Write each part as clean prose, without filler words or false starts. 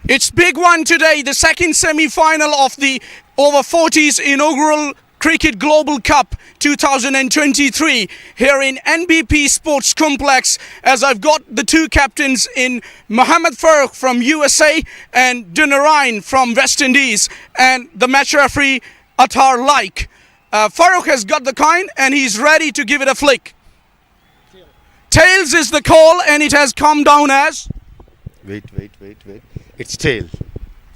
It's big one today, the second semi-final of the over 40s inaugural Cricket Global Cup 2023 here in NBP Sports Complex, as I've got the two captains in Mohammad Farooq from USA and Dinarain from West Indies, and the match referee Attar Like. Farooq has got the coin and he's ready to give it a flick. Tails is the call and it has come down as... Wait. It's tail.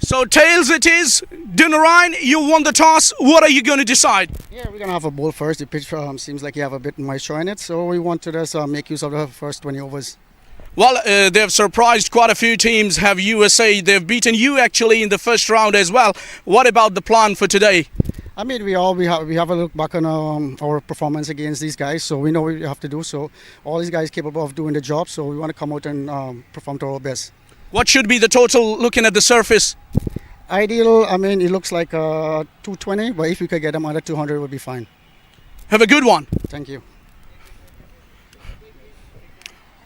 So tails it is. Dinarain, you won the toss. What are you going to decide? Yeah, we're going to have a ball first. The pitch seems like you have a bit moisture in it, so we want to just make use of the first 20 overs. Well, they've surprised quite a few teams. Have USA, they've beaten you actually in the first round as well. What about the plan for today? I mean, we have a look back on our performance against these guys, so we know what we have to do. So all these guys capable of doing the job, so we want to come out and perform to our best. What should be the total looking at the surface? Ideal, I mean, it looks like 220, but if we could get them under 200, it would be fine. Have a good one. Thank you.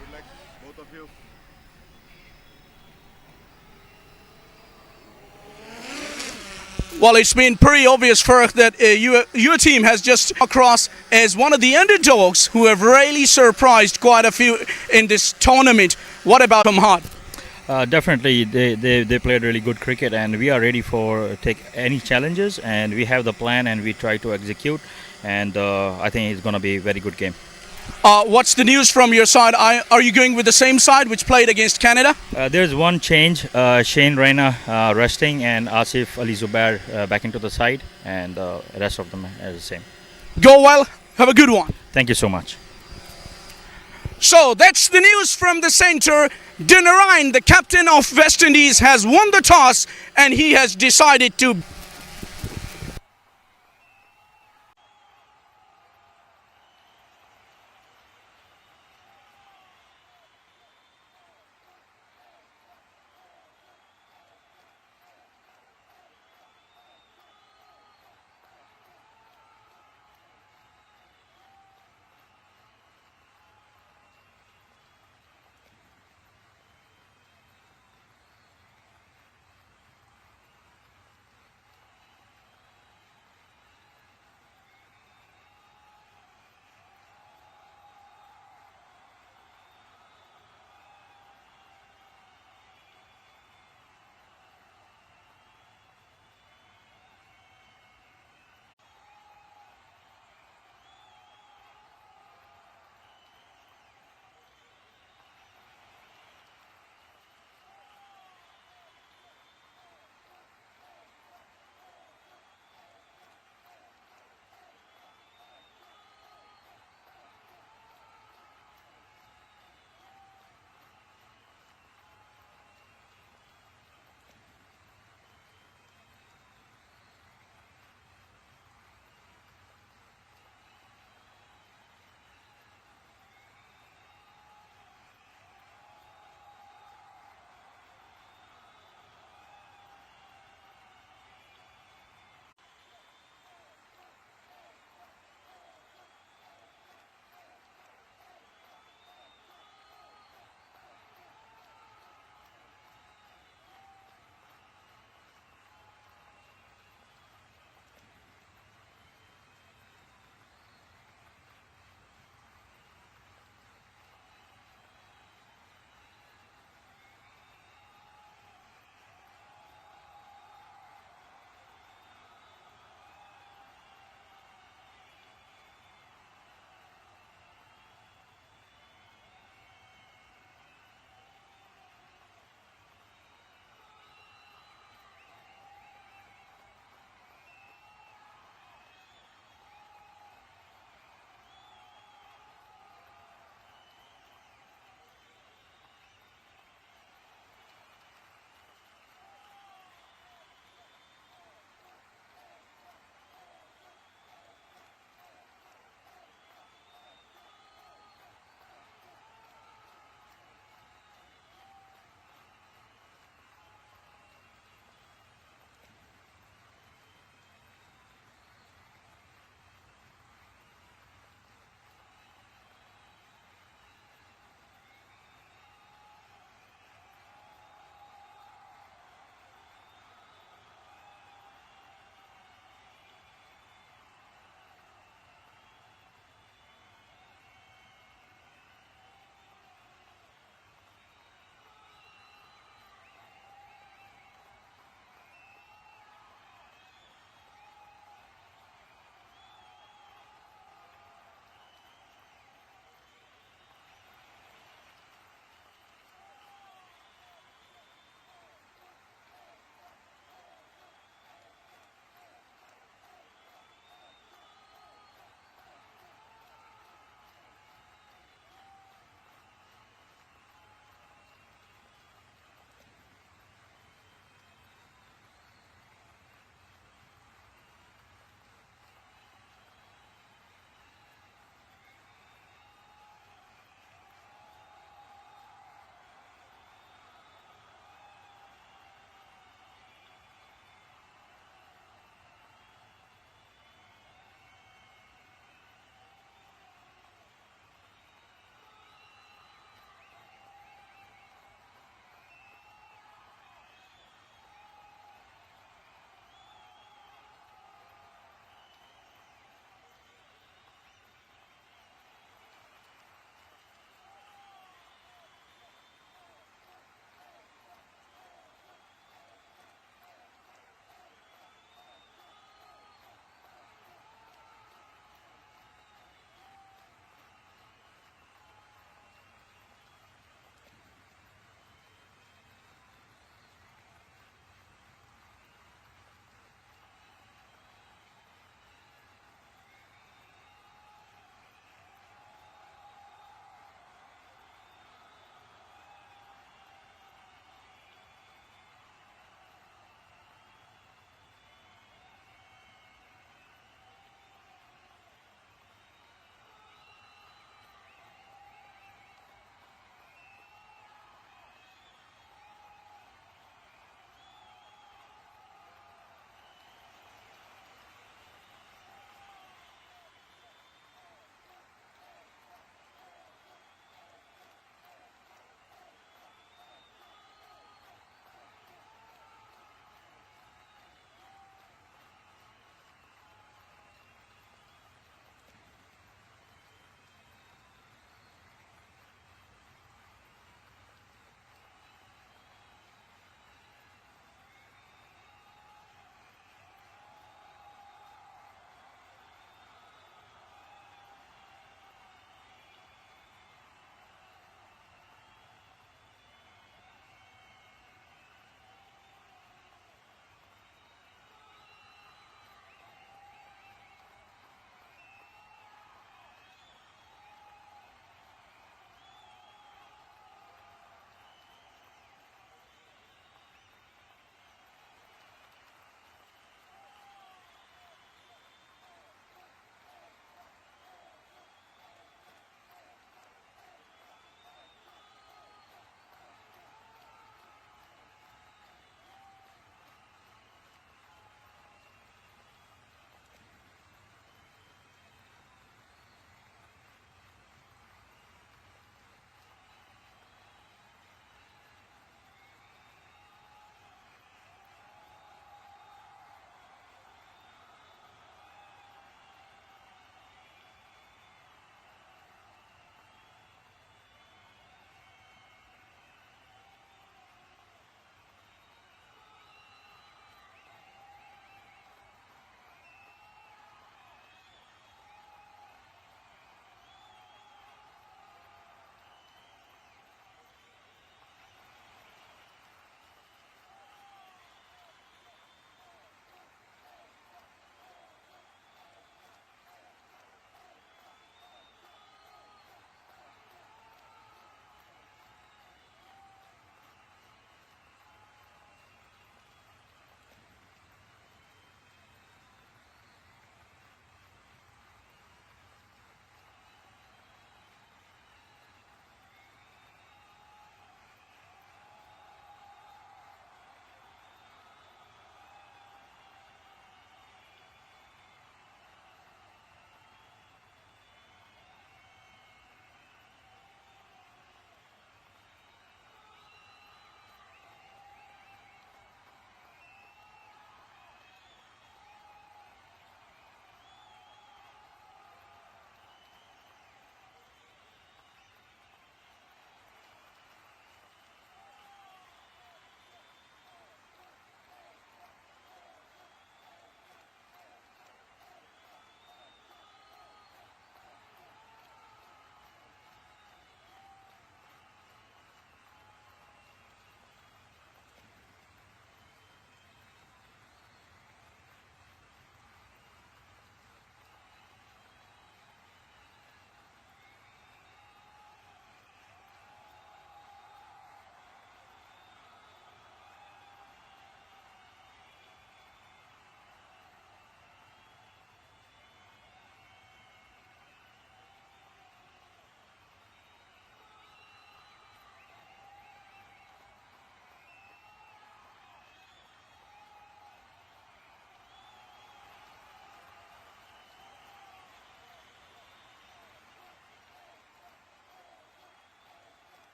Good luck, both of you. Well, it's been pretty obvious, Farooq, that your team has just across as one of the underdogs who have really surprised quite a few in this tournament. What about Mohammad? Definitely, they played really good cricket, and we are ready for take any challenges, and we have the plan and we try to execute, and I think it's going to be a very good game. What's the news from your side? Are you going with the same side which played against Canada? There's one change, Shane Raina resting and Asif Ali Zubair back into the side, and the rest of them are the same. Go well, have a good one. Thank you so much. So that's the news from the centre. Dinarain, the captain of West Indies, has won the toss and he has decided to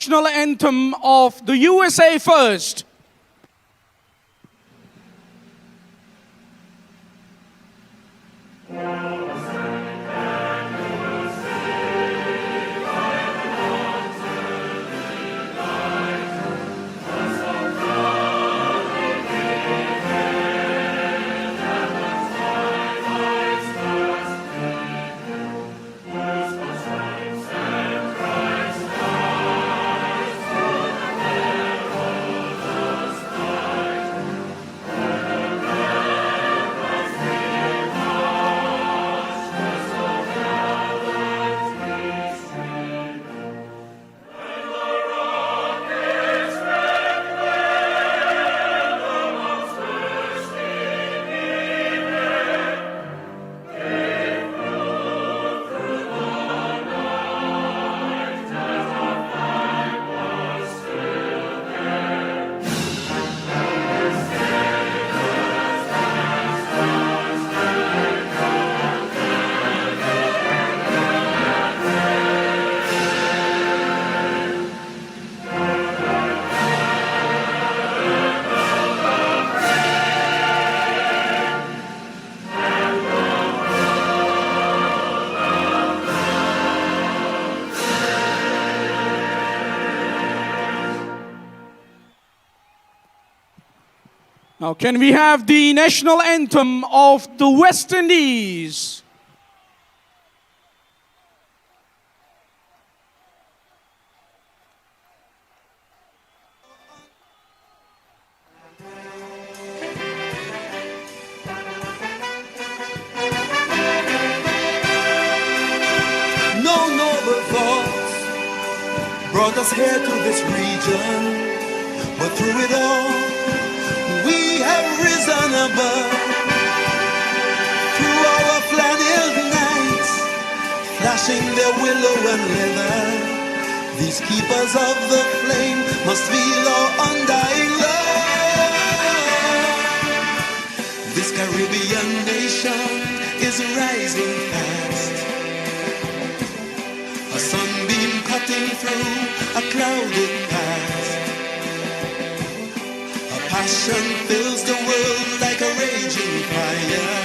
National anthem of the USA first. Now, can we have the national anthem of the West Indies? No noble thoughts brought us here to this region, but through it all, we have risen above. Through our flannel nights, flashing their willow and leather, these keepers of the flame must feel our undying love. This Caribbean nation is rising fast, a sunbeam cutting through a clouded past. A passion fills the world like a raging fire.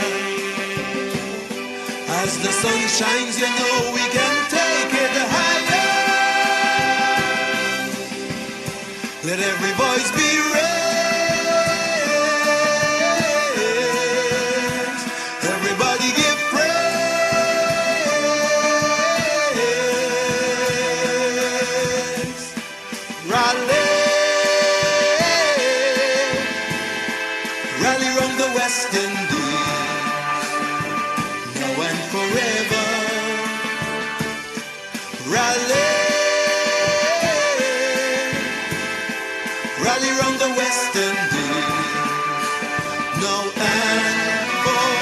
As the sun shines, you know we can take it higher. Let every voice be raised. Everybody give praise. Rally, rally round the West Indies, now and forever. Rally, rally round the West Indies, now and forevermore.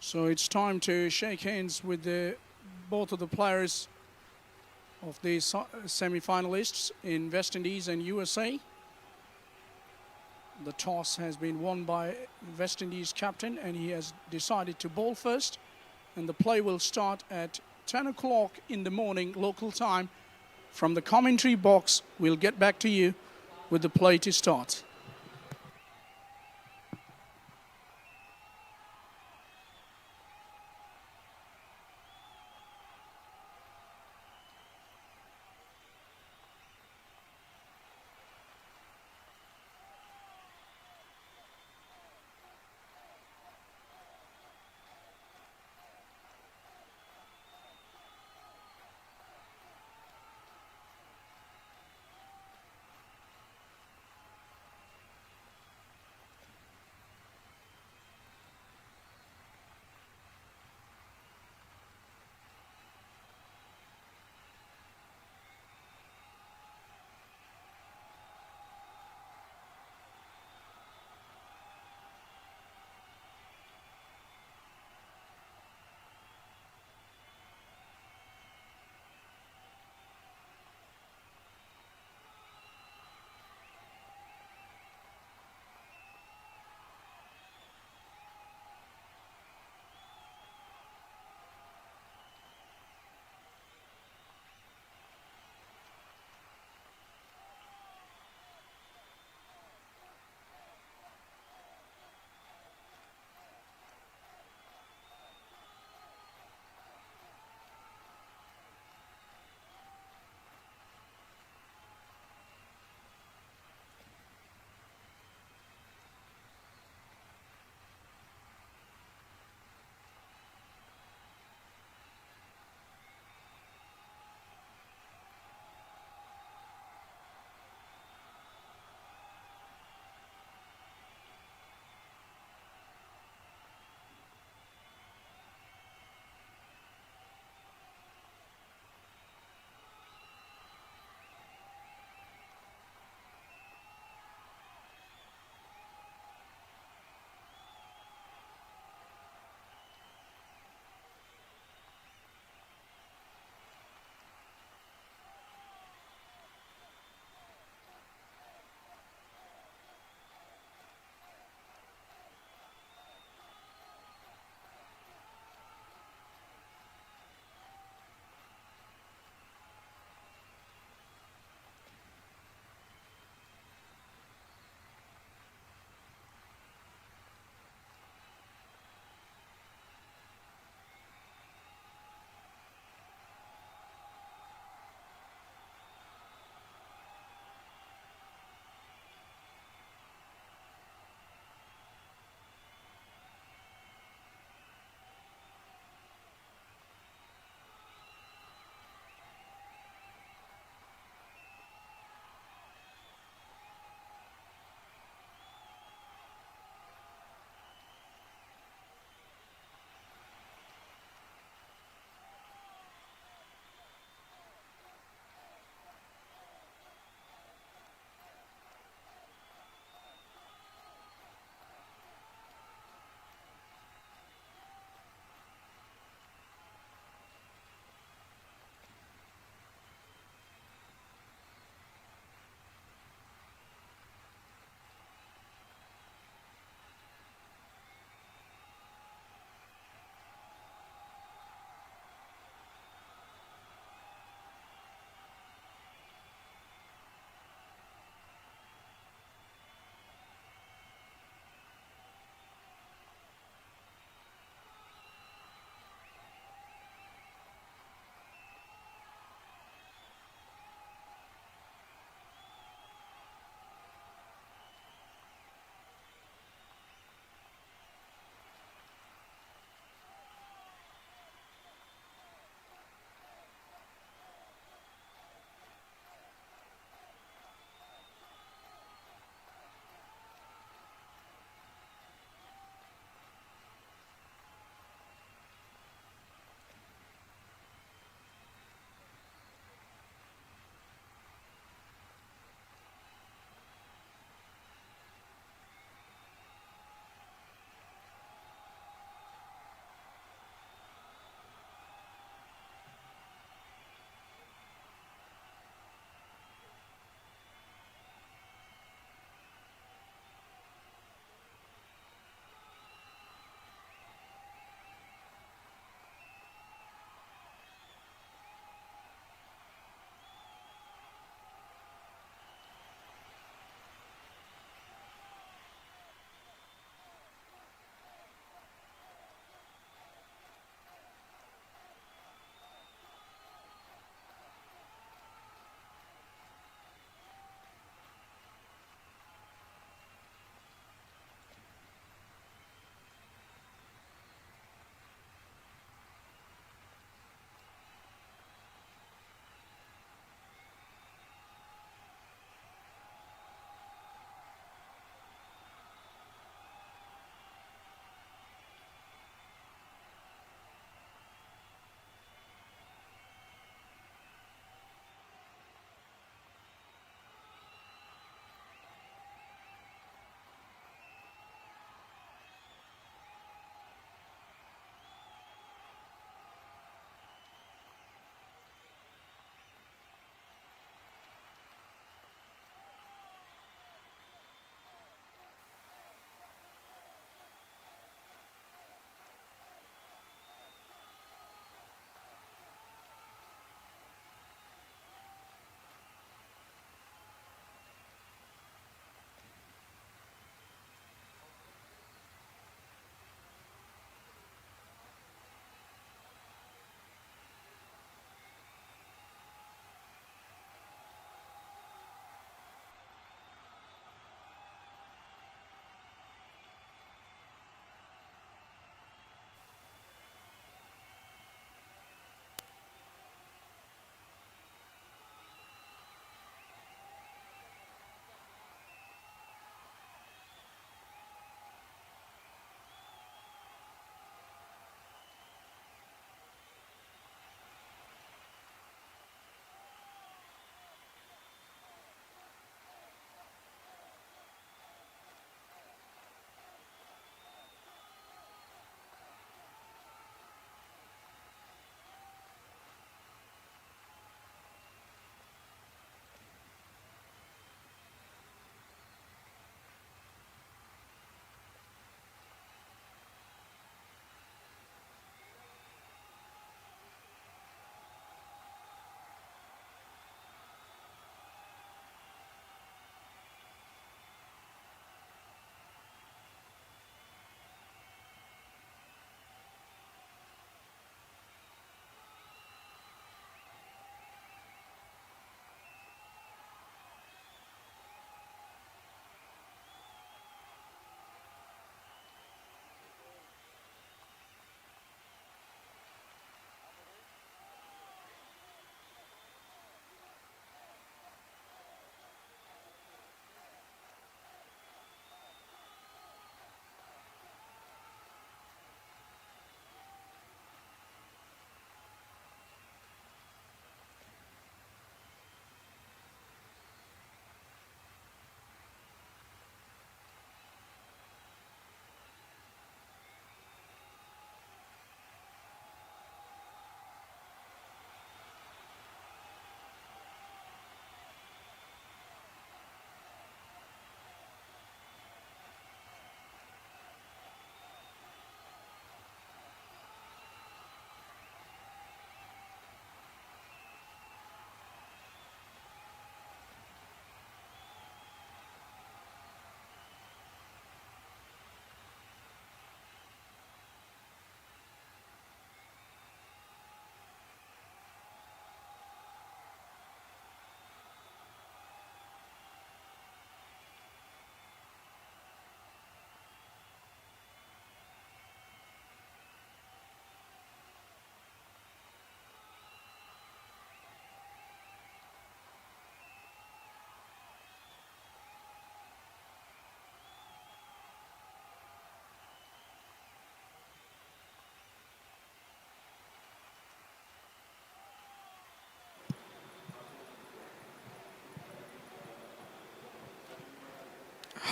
So it's time to shake hands with both of the players of the semi-finalists in West Indies and USA. The toss has been won by West Indies captain, and he has decided to bowl first. And the play will start at 10 o'clock in the morning local time. From the commentary box, we'll get back to you with the play to start.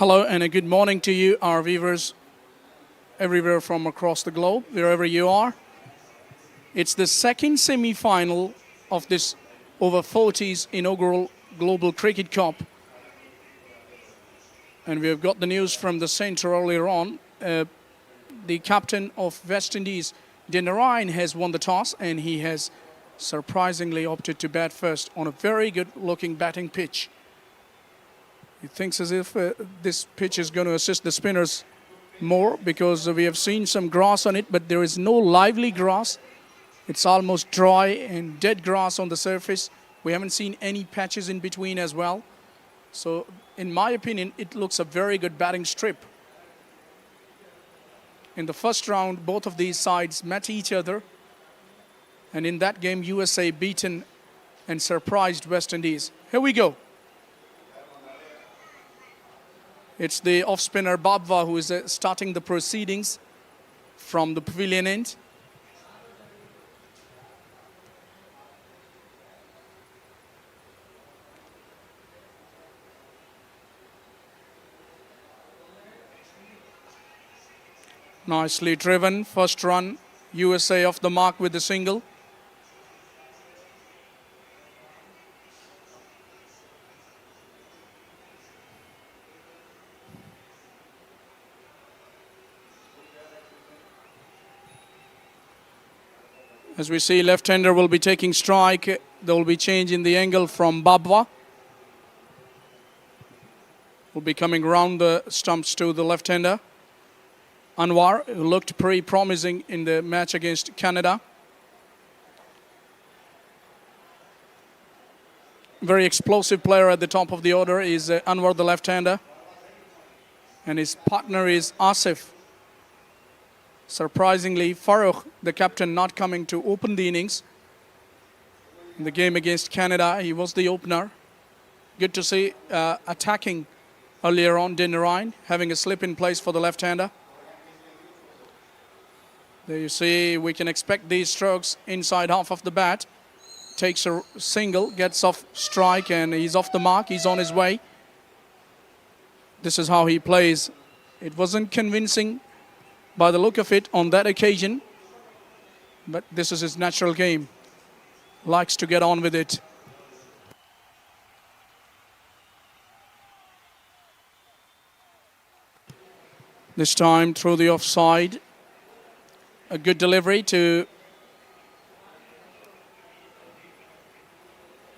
Hello and a good morning to you, our viewers everywhere from across the globe, wherever you are. It's the second semi-final of this over 40s inaugural Global Cricket Cup. And we have got the news from the centre earlier on. The captain of West Indies, Ryan, has won the toss and he has surprisingly opted to bat first on a very good looking batting pitch. He thinks as if this pitch is going to assist the spinners more because we have seen some grass on it, but there is no lively grass. It's almost dry and dead grass on the surface. We haven't seen any patches in between as well. So in my opinion, it looks a very good batting strip. In the first round, both of these sides met each other. And in that game, USA beaten and surprised West Indies. Here we go. It's the off-spinner Babwa who is starting the proceedings from the pavilion end. Nicely driven. First run, USA off the mark with the single. As we see, left-hander will be taking strike. There will be change in the angle from Babwa. Will be coming round the stumps to the left-hander. Anwar, who looked pretty promising in the match against Canada. Very explosive player at the top of the order is Anwar, the left-hander. And his partner is Asif. Surprisingly, Farooq, the captain, not coming to open the innings. In the game against Canada, he was the opener. Good to see attacking earlier on, Ryan, having a slip in place for the left-hander. There you see, we can expect these strokes inside half of the bat. Takes a single, gets off strike, and he's off the mark. He's on his way. This is how he plays. It wasn't convincing by the look of it on that occasion, but this is his natural game. Likes to get on with it. This time through the offside. A good delivery to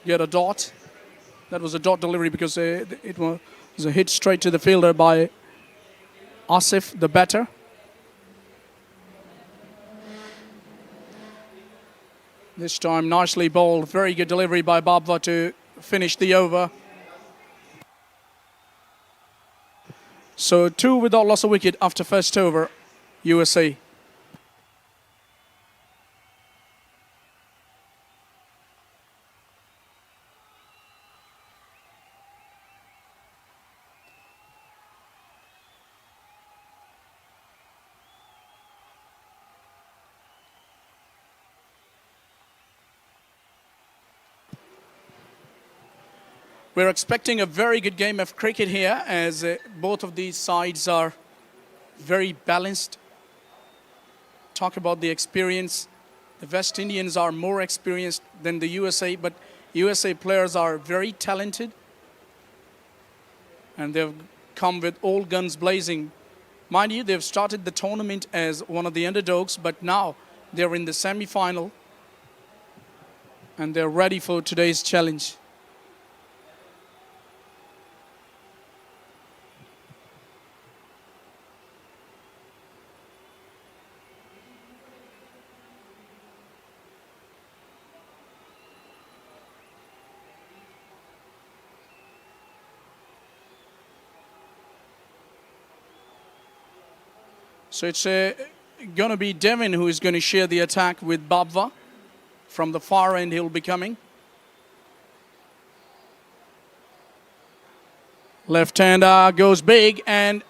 get a dot. That was a dot delivery because it was a hit straight to the fielder by Asif, the batter. This time nicely bowled. Very good delivery by Babwa to finish the over. So 2 without loss of wicket after first over, USA. We're expecting a very good game of cricket here as both of these sides are very balanced. Talk about the experience. The West Indians are more experienced than the USA, but USA players are very talented. And they've come with all guns blazing. Mind you, they've started the tournament as one of the underdogs, but now they're in the semi-final. And they're ready for today's challenge. So it's going to be Devin who is going to share the attack with Babwa. From the far end, he'll be coming. Left-hander goes big, and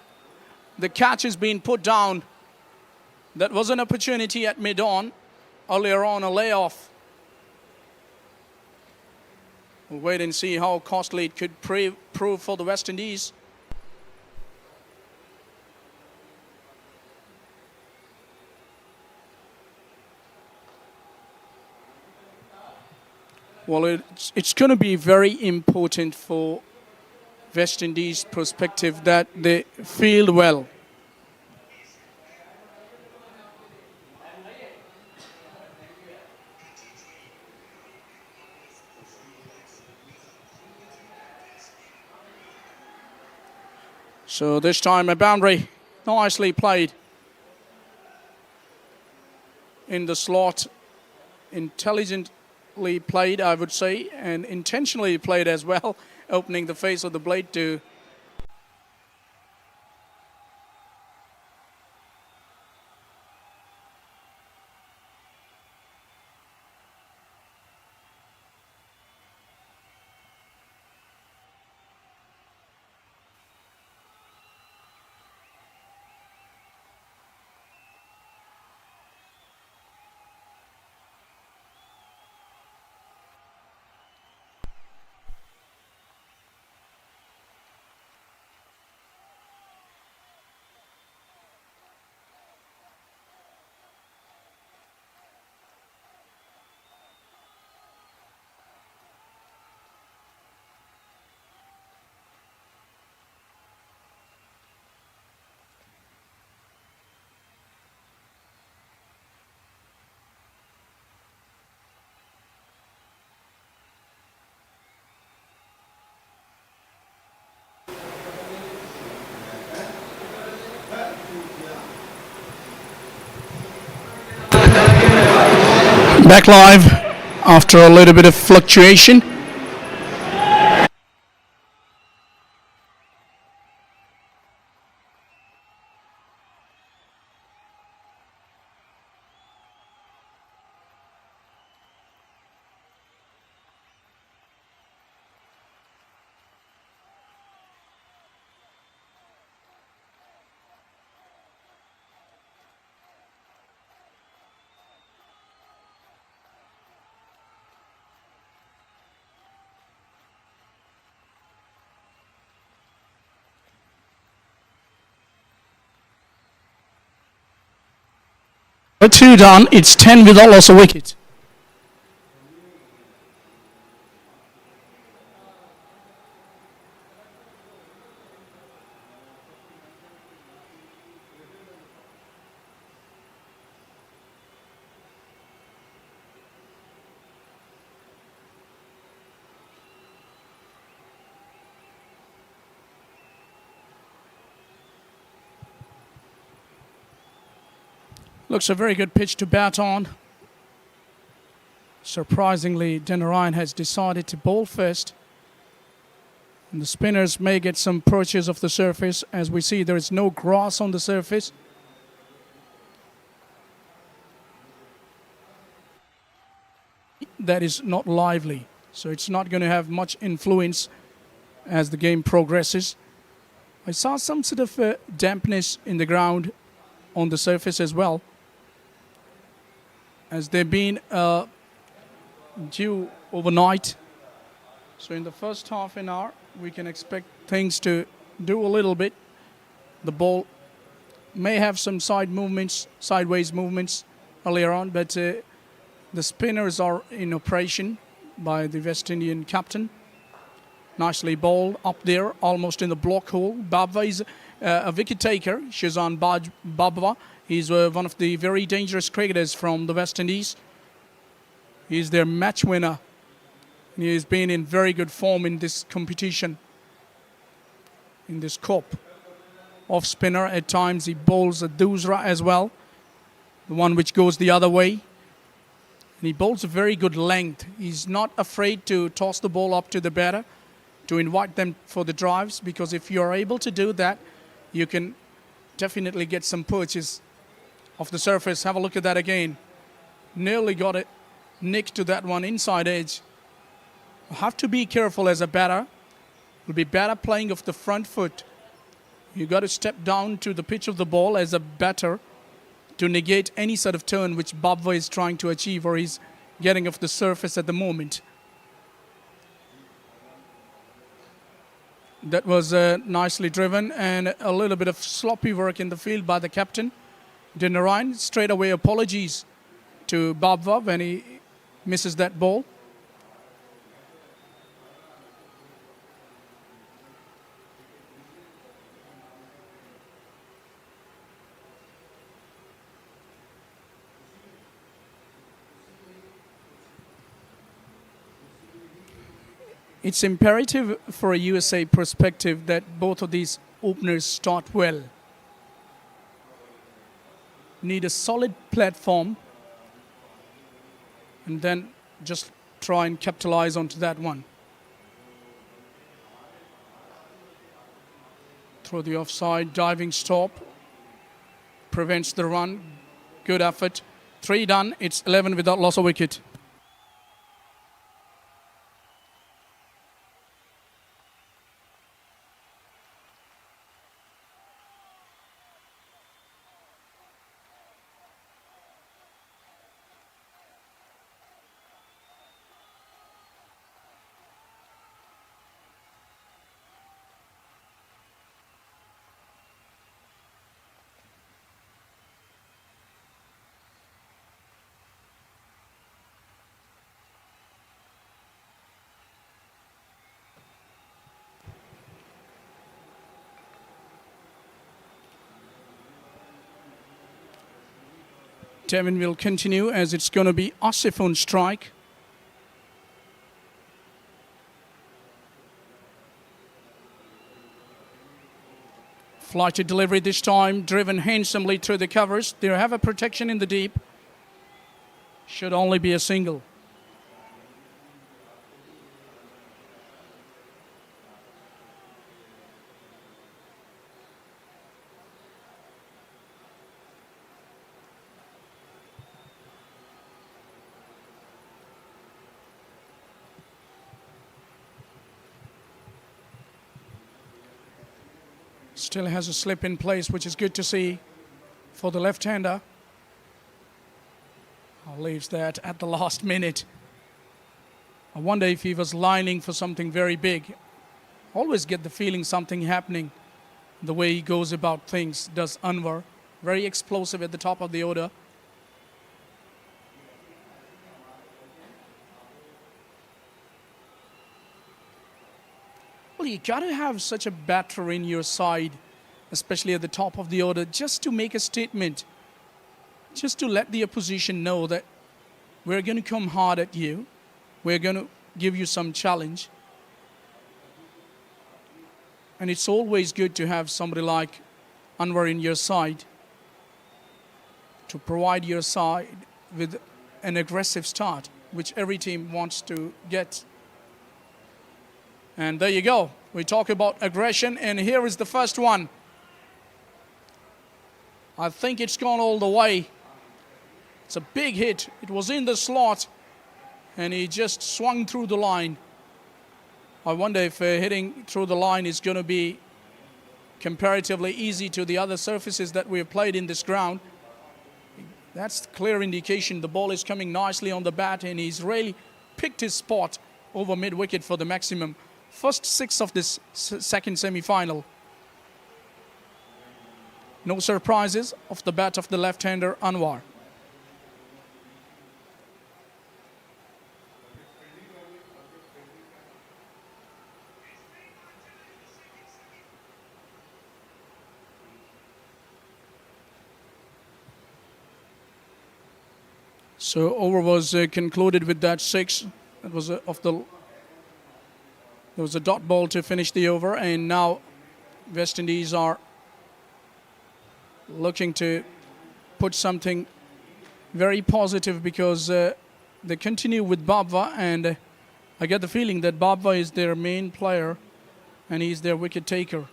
the catch has been put down. That was an opportunity at mid-on. Earlier on, a layoff. We'll wait and see how costly it could prove for the West Indies. Well, it's going to be very important for West Indies' perspective that they field well. So this time a boundary, nicely played in the slot, intelligently played, I would say, and intentionally played as well, opening the face of the blade to back live after a little bit of fluctuation. For 2 done, it's 10 without loss of wicket. Looks a very good pitch to bat on. Surprisingly, Denarayan has decided to bowl first. And the spinners may get some purchase of the surface. As we see, there is no grass on the surface. That is not lively, so it's not going to have much influence as the game progresses. I saw some sort of dampness in the ground on the surface as well, as they've been due overnight. So in the first half an hour, we can expect things to do a little bit. The ball may have some sideways movements earlier on, but the spinners are in operation by the West Indian captain. Nicely bowled up there, almost in the block hole. Babwa is a wicket taker. Shazan Babwa. He's one of the very dangerous cricketers from the West Indies. He's their match winner. He has been in very good form in this competition, in this cup. Off spinner, at times he bowls a doosra as well, the one which goes the other way. And he bowls a very good length. He's not afraid to toss the ball up to the batter to invite them for the drives, because if you're able to do that, you can definitely get some purchase of the surface. Have a look at that again. Nearly got it nick to that one inside edge. You have to be careful as a batter. It'll be better playing off the front foot. You got to step down to the pitch of the ball as a batter to negate any sort of turn which Babwa is trying to achieve or he's getting off the surface at the moment. That was nicely driven, and a little bit of sloppy work in the field by the captain. Denarayan, straight away apologies to Babwa when he misses that ball. It's imperative for a USA perspective that both of these openers start well. Need a solid platform and then just try and capitalize onto that one. Throw the offside, diving stop, prevents the run. Good effort. 3 done. It's 11 without loss of wicket. Devin will continue as it's going to be Asif on strike. Flighted delivery this time, driven handsomely through the covers. They have a protection in the deep. Should only be a single. Still has a slip in place, which is good to see for the left-hander. Leaves that at the last minute. I wonder if he was lining for something very big. Always get the feeling something happening. The way he goes about things, does Anwar. Very explosive at the top of the order. Well, you got to have such a batter in your side, especially at the top of the order, just to make a statement, just to let the opposition know that we're going to come hard at you, we're going to give you some challenge. And it's always good to have somebody like Anwar in your side to provide your side with an aggressive start, which every team wants to get. And there you go. We talk about aggression, and here is the first one. I think it's gone all the way. It's a big hit. It was in the slot, and he just swung through the line. I wonder if hitting through the line is going to be comparatively easy to the other surfaces that we have played in this ground. That's clear indication the ball is coming nicely on the bat, and he's really picked his spot over mid-wicket for the maximum. First 6 of this second semi-final. No surprises off the bat of the left-hander Anwar. So over was concluded with that 6. That was there was a dot ball to finish the over, and now West Indies are looking to put something very positive because they continue with Babwa, and I get the feeling that Babwa is their main player and he's their wicket taker.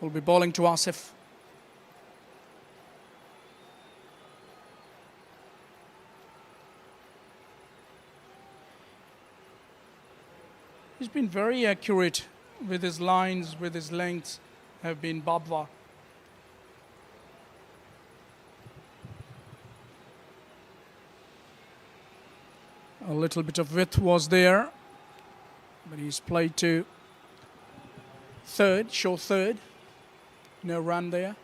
Will be bowling to Asif. He's been very accurate with his lines, with his lengths, have been Babwa. A little bit of width was there, but he's played to third, show third. No run there.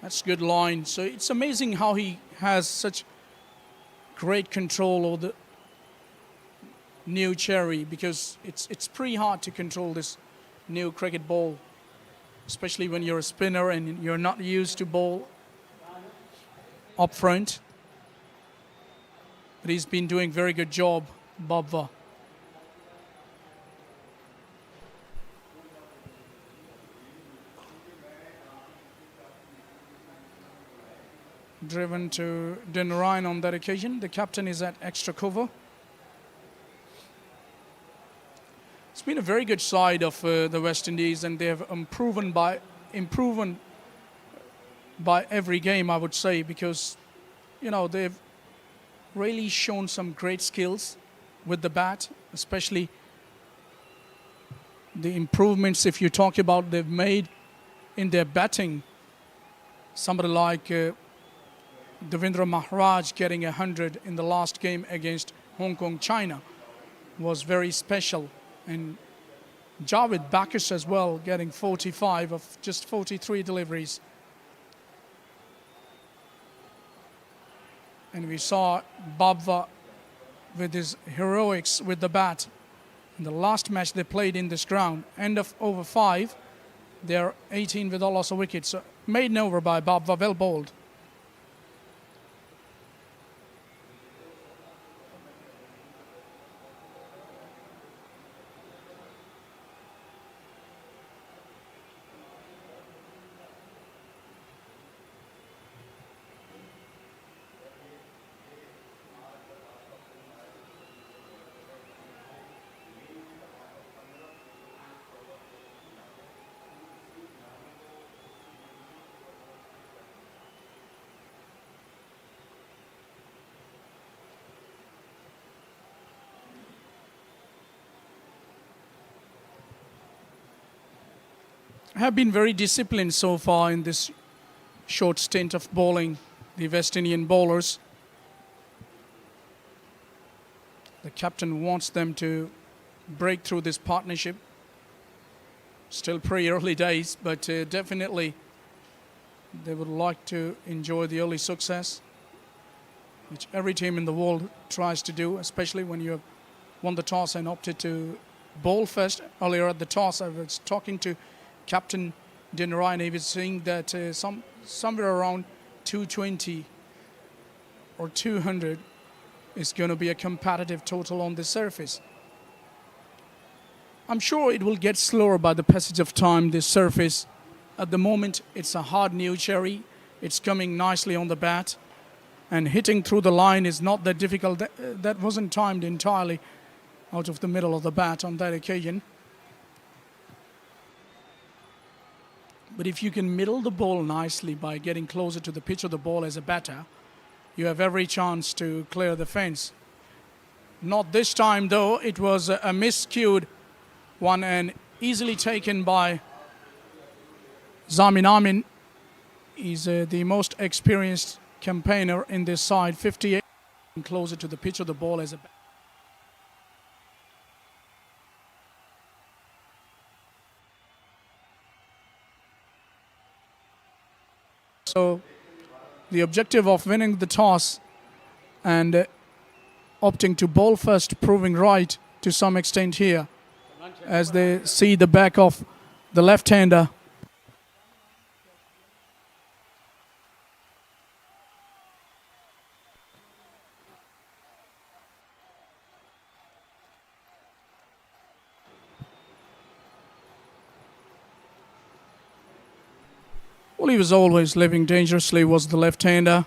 That's good line. So it's amazing how he has such great control over the new cherry, because it's pretty hard to control this new cricket ball, especially when you're a spinner and you're not used to bowl up front. But he's been doing very good job, Babwa. Driven to Dinarayan on that occasion. The captain is at extra cover. It's been a very good side of the West Indies, and they have improved by every game, I would say, because they've really shown some great skills with the bat, especially the improvements, if you talk about, they've made in their batting. Somebody like Devendra Maharaj getting 100 in the last game against Hong Kong, China was very special. And Javed Bacchus as well, getting 45 of just 43 deliveries. And we saw Babwa with his heroics with the bat. In the last match they played in this ground, end of over 5, they're 18 with a loss of wickets. So maiden over by Babwa, well bowled. Have been very disciplined so far in this short stint of bowling, the West Indian bowlers. The captain wants them to break through this partnership. Still pretty early days, but definitely they would like to enjoy the early success, which every team in the world tries to do, especially when you have won the toss and opted to bowl first. Earlier at the toss, I was talking to Captain Dinarayan. He was saying that somewhere around 220 or 200 is going to be a competitive total on the surface. I'm sure it will get slower by the passage of time, this surface. At the moment, it's a hard new cherry. It's coming nicely on the bat. And hitting through the line is not that difficult. That wasn't timed entirely out of the middle of the bat on that occasion. But if you can middle the ball nicely by getting closer to the pitch of the ball as a batter, you have every chance to clear the fence. Not this time, though. It was a miscued one and easily taken by Zamin Amin. He's the most experienced campaigner in this side, 58, closer to the pitch of the ball as a batter. So the objective of winning the toss and opting to bowl first proving right to some extent here, as they see the back of the left-hander. Well, he was always living dangerously, was the left-hander,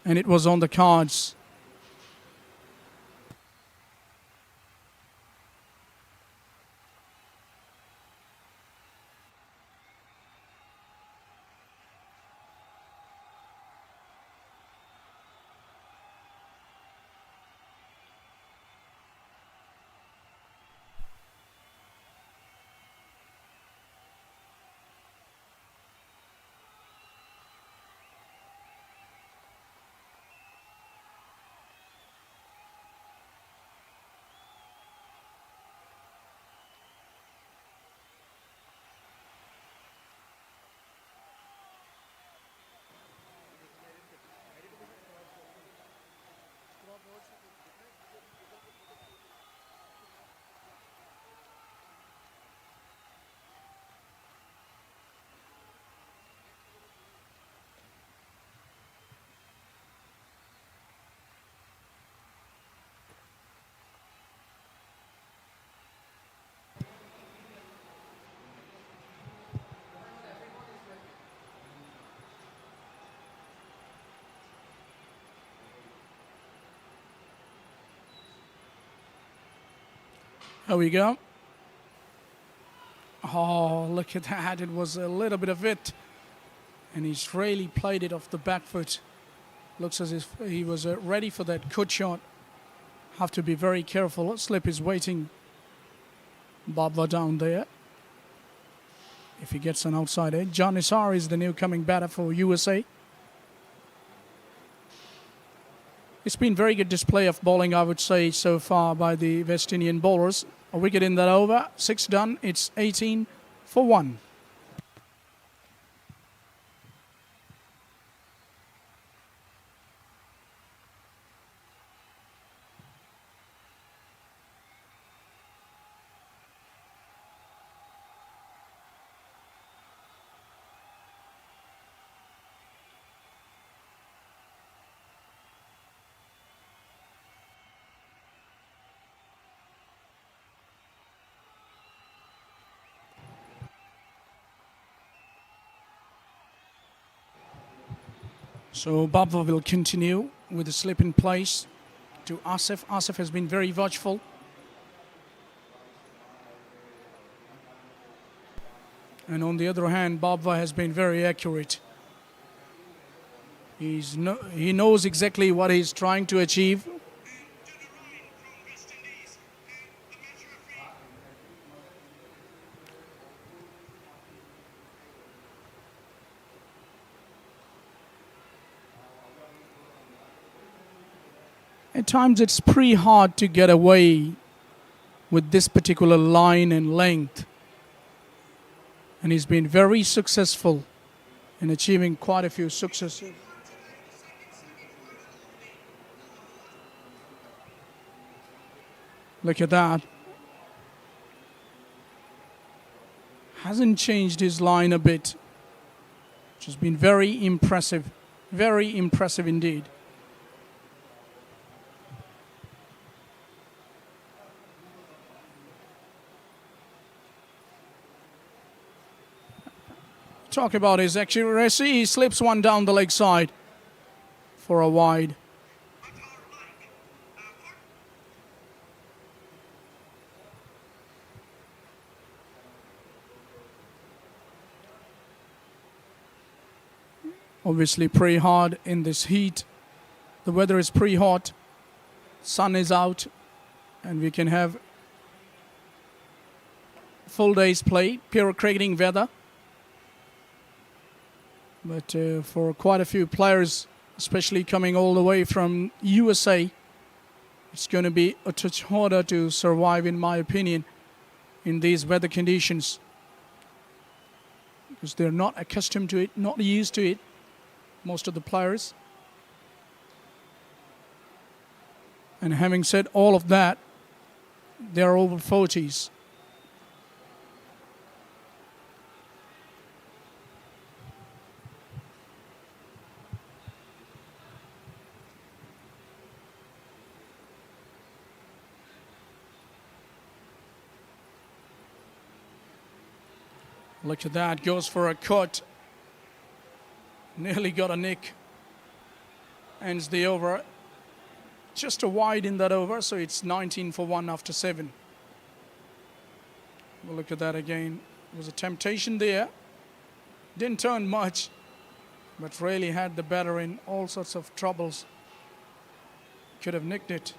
and it was on the cards. Here we go. Oh, look at that. It was a little bit of it. And he's really played it off the back foot. Looks as if he was ready for that cut shot. Have to be very careful. Slip is waiting. Babwa down there. If he gets an outside edge. John Nisar is the new coming batter for USA. It's been very good display of bowling, I would say, so far by the West Indian bowlers. A wicket in that over. 6 done. It's 18 for 1. So Babwa will continue with the slip in place to Asif. Asif has been very watchful. And on the other hand, Babwa has been very accurate. He knows exactly what he's trying to achieve. At times it's pretty hard to get away with this particular line and length. And he's been very successful in achieving quite a few successes. Look at that. Hasn't changed his line a bit, which has been very impressive indeed. Talk about his accuracy. He slips one down the leg side for a wide. Obviously pretty hard in this heat. The weather is pretty hot. Sun is out and we can have full day's play, pure cricketing weather. But for quite a few players, especially coming all the way from USA, it's going to be a touch harder to survive, in my opinion, in these weather conditions. Because they're not accustomed to it, not used to it, most of the players. And having said all of that, they're over 40s. Look at that, goes for a cut. Nearly got a nick. Ends the over. Just a wide in that over, so it's 19 for 1 after 7. We'll look at that again. There was a temptation there. Didn't turn much, but really had the batter in all sorts of troubles. Could have nicked it.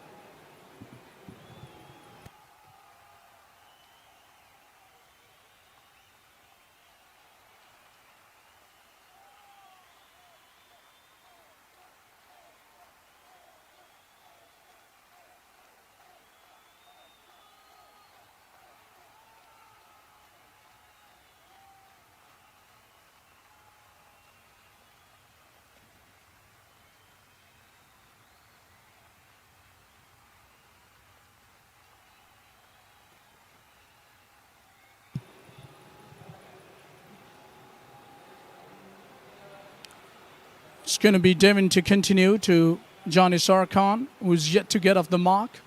It's going to be Devin to continue to Johnny Sarkhan, who's yet to get off the mark.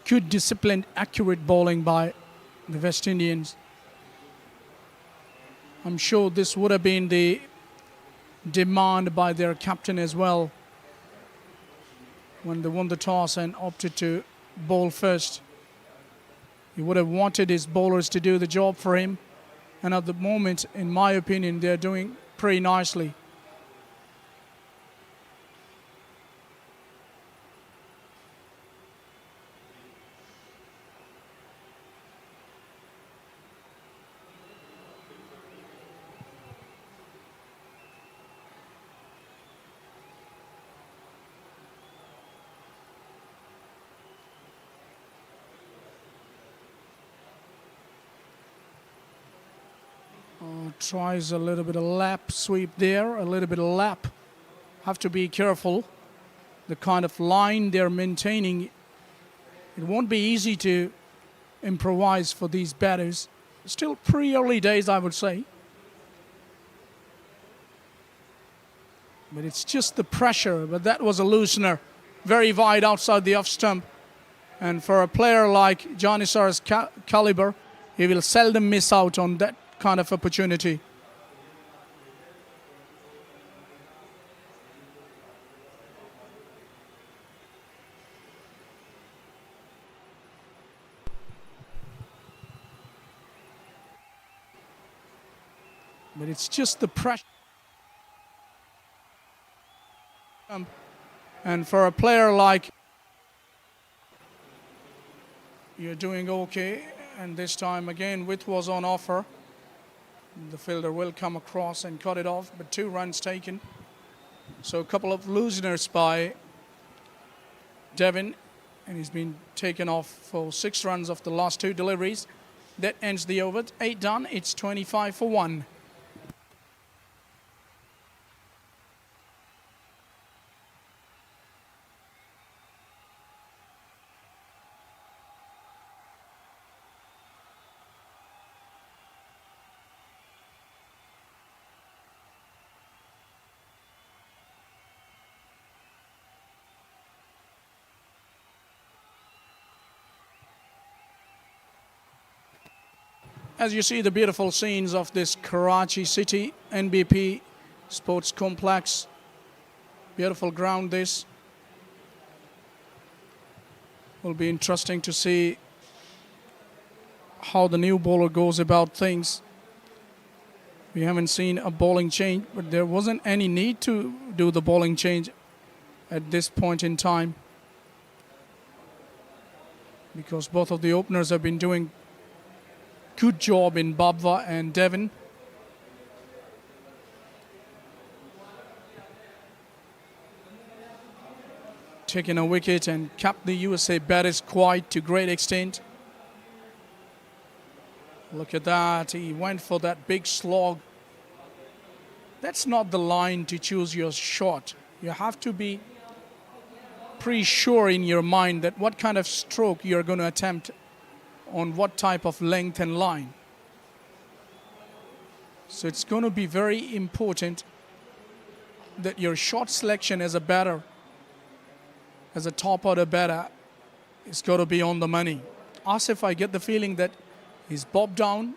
Good, disciplined, accurate bowling by the West Indians. I'm sure this would have been the demand by their captain as well. when they won the toss and opted to bowl first. He would have wanted his bowlers to do the job for him. And at the moment, in my opinion, they're doing pretty nicely. Tries a little bit of lap sweep there, a little bit of lap. Have to be careful. The kind of line they're maintaining, it won't be easy to improvise for these batters. Still pretty early days, I would say. But it's just the pressure. But that was a loosener. Very wide outside the off stump. And for a player like Janisar's caliber, he will seldom miss out on that kind of opportunity. But it's just the pressure. And for a player like, you're doing okay. And this time again, width was on offer. The fielder will come across and cut it off, but 2 runs taken. So a couple of looseners by Devin, and he's been taken off for 6 runs of the last 2 deliveries. That ends the over. 8 done. It's 25 for 1. As you see the beautiful scenes of this Karachi City NBP Sports Complex. Beautiful ground this. Will be interesting to see how the new bowler goes about things. We haven't seen a bowling change, but there wasn't any need to do the bowling change at this point in time, because both of the openers have been doing good job in Babwa and Devon. Taking a wicket and kept the USA batters quiet to great extent. Look at that, he went for that big slog. That's not the line to choose your shot. You have to be pretty sure in your mind that what kind of stroke you're going to attempt on what type of length and line. So it's going to be very important that your shot selection as a batter, as a top order batter, is got to be on the money. Asif, I get the feeling that he's bobbed down,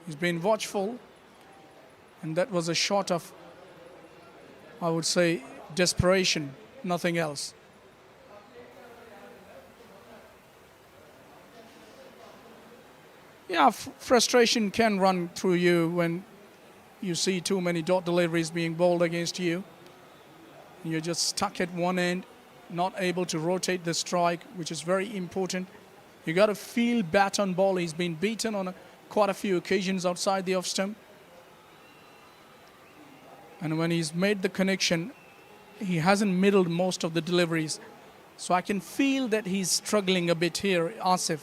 he's been watchful, and that was a shot of, I would say, desperation, nothing else. Yeah, frustration can run through you when you see too many dot deliveries being bowled against you. You're just stuck at one end, not able to rotate the strike, which is very important. You got to feel bat on ball. He's been beaten on quite a few occasions outside the off stump. And when he's made the connection, he hasn't middled most of the deliveries. So I can feel that he's struggling a bit here, Asif.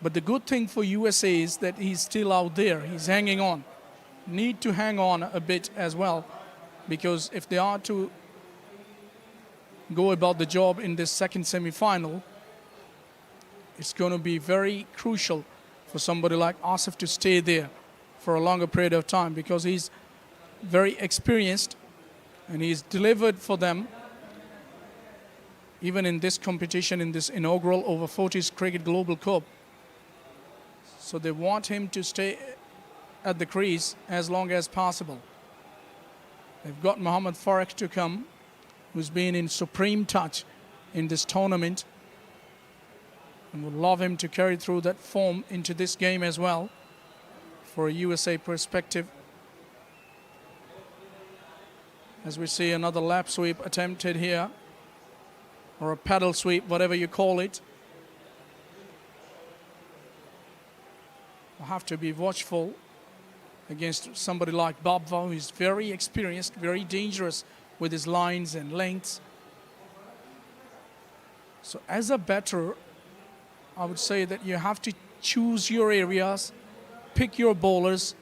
But the good thing for USA is that he's still out there. He's hanging on. Need to hang on a bit as well, because if they are to go about the job in this second semi-final, it's going to be very crucial for somebody like Asif to stay there for a longer period of time, because he's very experienced and he's delivered for them even in this competition, in this inaugural over 40s Cricket Global Cup. So they want him to stay at the crease as long as possible. They've got Mohammad Faraq to come, who's been in supreme touch in this tournament. And would love him to carry through that form into this game as well for a USA perspective. As we see another lap sweep attempted here, or a paddle sweep, whatever you call it. We'll have to be watchful against somebody like Babva, who is very experienced, very dangerous with his lines and lengths. So as a batter, I would say that you have to choose your areas, pick your bowlers,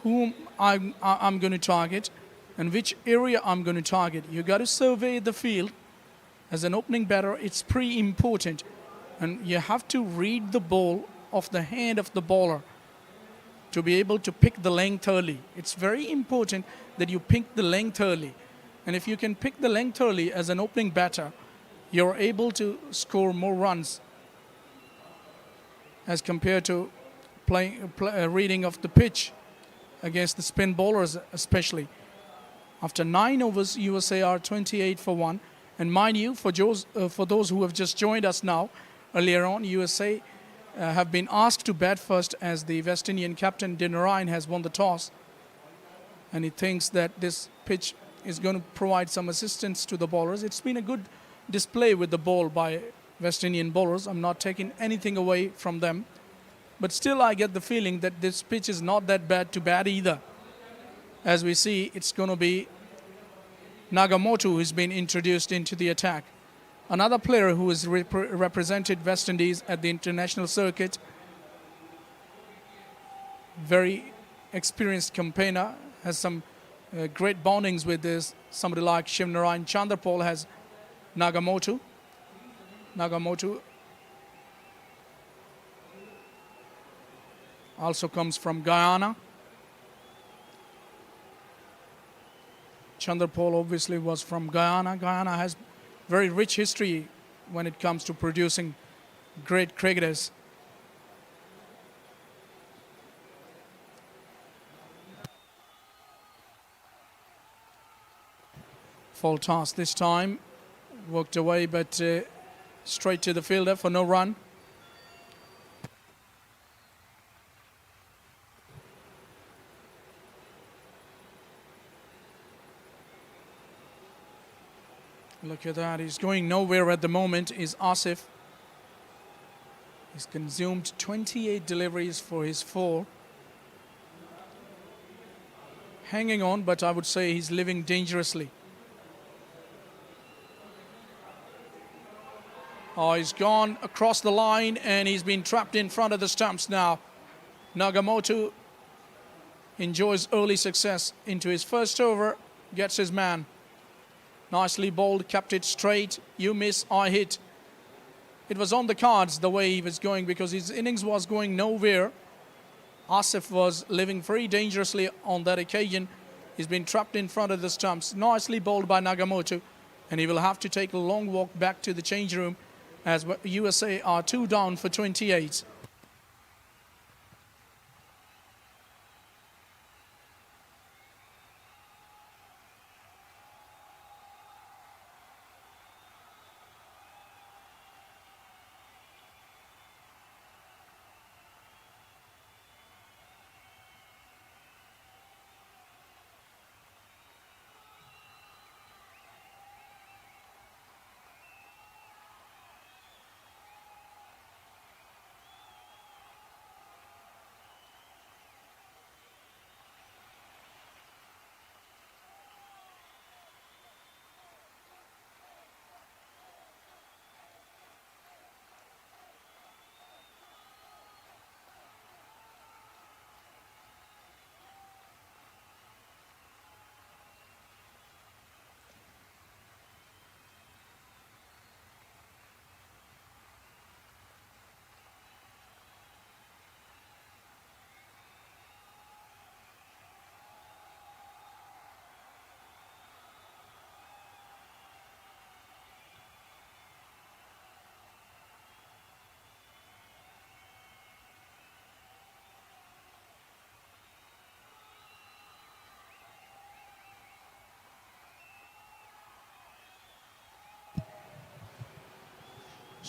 whom I'm going to target, and which area I'm going to target. You got to survey the field. As an opening batter, it's pretty important, and you have to read the ball off the hand of the bowler to be able to pick the length early. It's very important that you pick the length early, and if you can pick the length early as an opening batter, you're able to score more runs as compared to reading of the pitch against the spin bowlers especially. After 9 overs, USA are 28 for 1. And mind you, for those who have just joined us now, earlier on, USA have been asked to bat first as the West Indian captain, Dinarayan, has won the toss. And he thinks that this pitch is going to provide some assistance to the bowlers. It's been a good display with the ball by West Indian bowlers. I'm not taking anything away from them. But still, I get the feeling that this pitch is not that bad to bat either. As we see, it's going to be Nagamoto who's been introduced into the attack. Another player who has represented West Indies at the international circuit. Very experienced campaigner, has some great bondings with this. Somebody like Shivnarayan Chandrapal has Nagamoto. Nagamoto also comes from Guyana. Chandrapal obviously was from Guyana. Guyana has very rich history when it comes to producing great cricketers. Full toss this time. Worked away, but straight to the fielder for no run. Look at that. He's going nowhere at the moment, is Asif. He's consumed 28 deliveries for his 4. Hanging on, but I would say he's living dangerously. Oh, he's gone across the line and he's been trapped in front of the stumps now. Nagamoto enjoys early success into his first over, gets his man. Nicely bowled, kept it straight. You miss, I hit. It was on the cards the way he was going because his innings was going nowhere. Asif was living very dangerously on that occasion. He's been trapped in front of the stumps. Nicely bowled by Nagamoto. And he will have to take a long walk back to the change room as USA are 2 down for 28.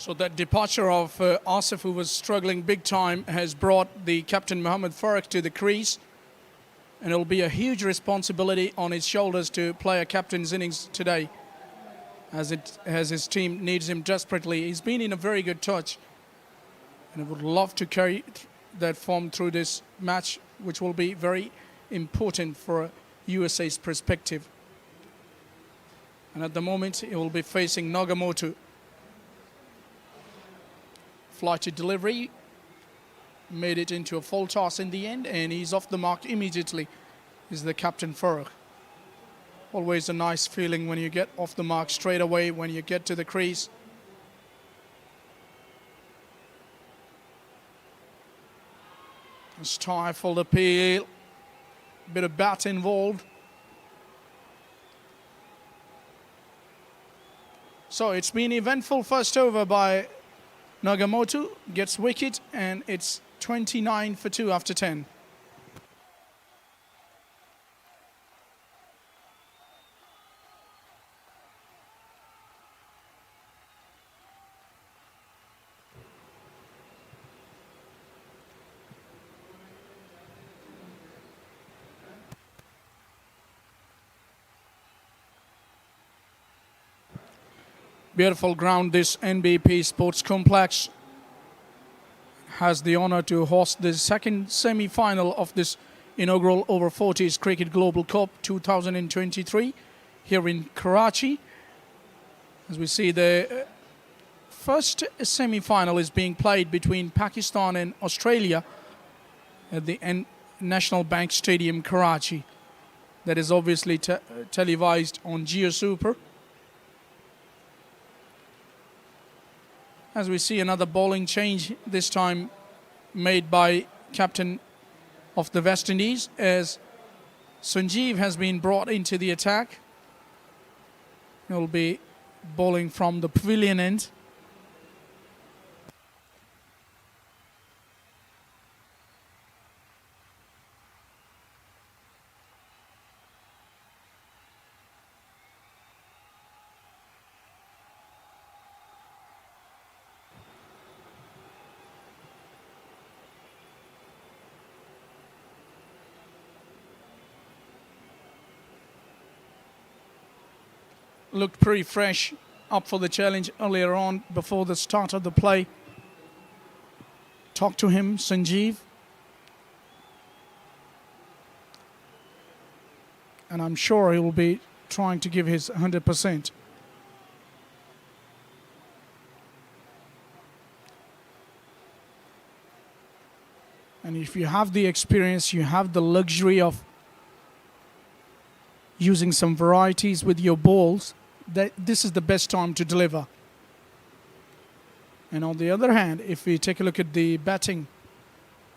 So that departure of Asif, who was struggling big time, has brought the captain Mohammad Farooq to the crease. And it'll be a huge responsibility on his shoulders to play a captain's innings today, as his team needs him desperately. He's been in a very good touch, and I would love to carry that form through this match, which will be very important for USA's perspective. And at the moment, he will be facing Nagamoto. Flighted delivery, made it into a full toss in the end, and he's off the mark immediately, is the captain Farooq. Always a nice feeling when you get off the mark straight away when you get to the crease. A stifled appeal, bit of bat involved. So it's been eventful first over by Nagamoto, gets wicket, and it's 29 for 2 after 10. Beautiful ground, this NBP Sports Complex. Has the honor to host the second semi-final of this inaugural Over 40s Cricket Global Cup 2023 here in Karachi. As we see, the first semi-final is being played between Pakistan and Australia at the National Bank Stadium, Karachi. That is obviously televised on Jio Super. As we see another bowling change, this time made by captain of the West Indies, as Sanjeev has been brought into the attack. He will be bowling from the pavilion end. Looked pretty fresh, up for the challenge earlier on before the start of the play. Talk to him, Sanjeev. And I'm sure he will be trying to give his 100%. And if you have the experience, you have the luxury of using some varieties with your balls, that this is the best time to deliver. And on the other hand, if we take a look at the batting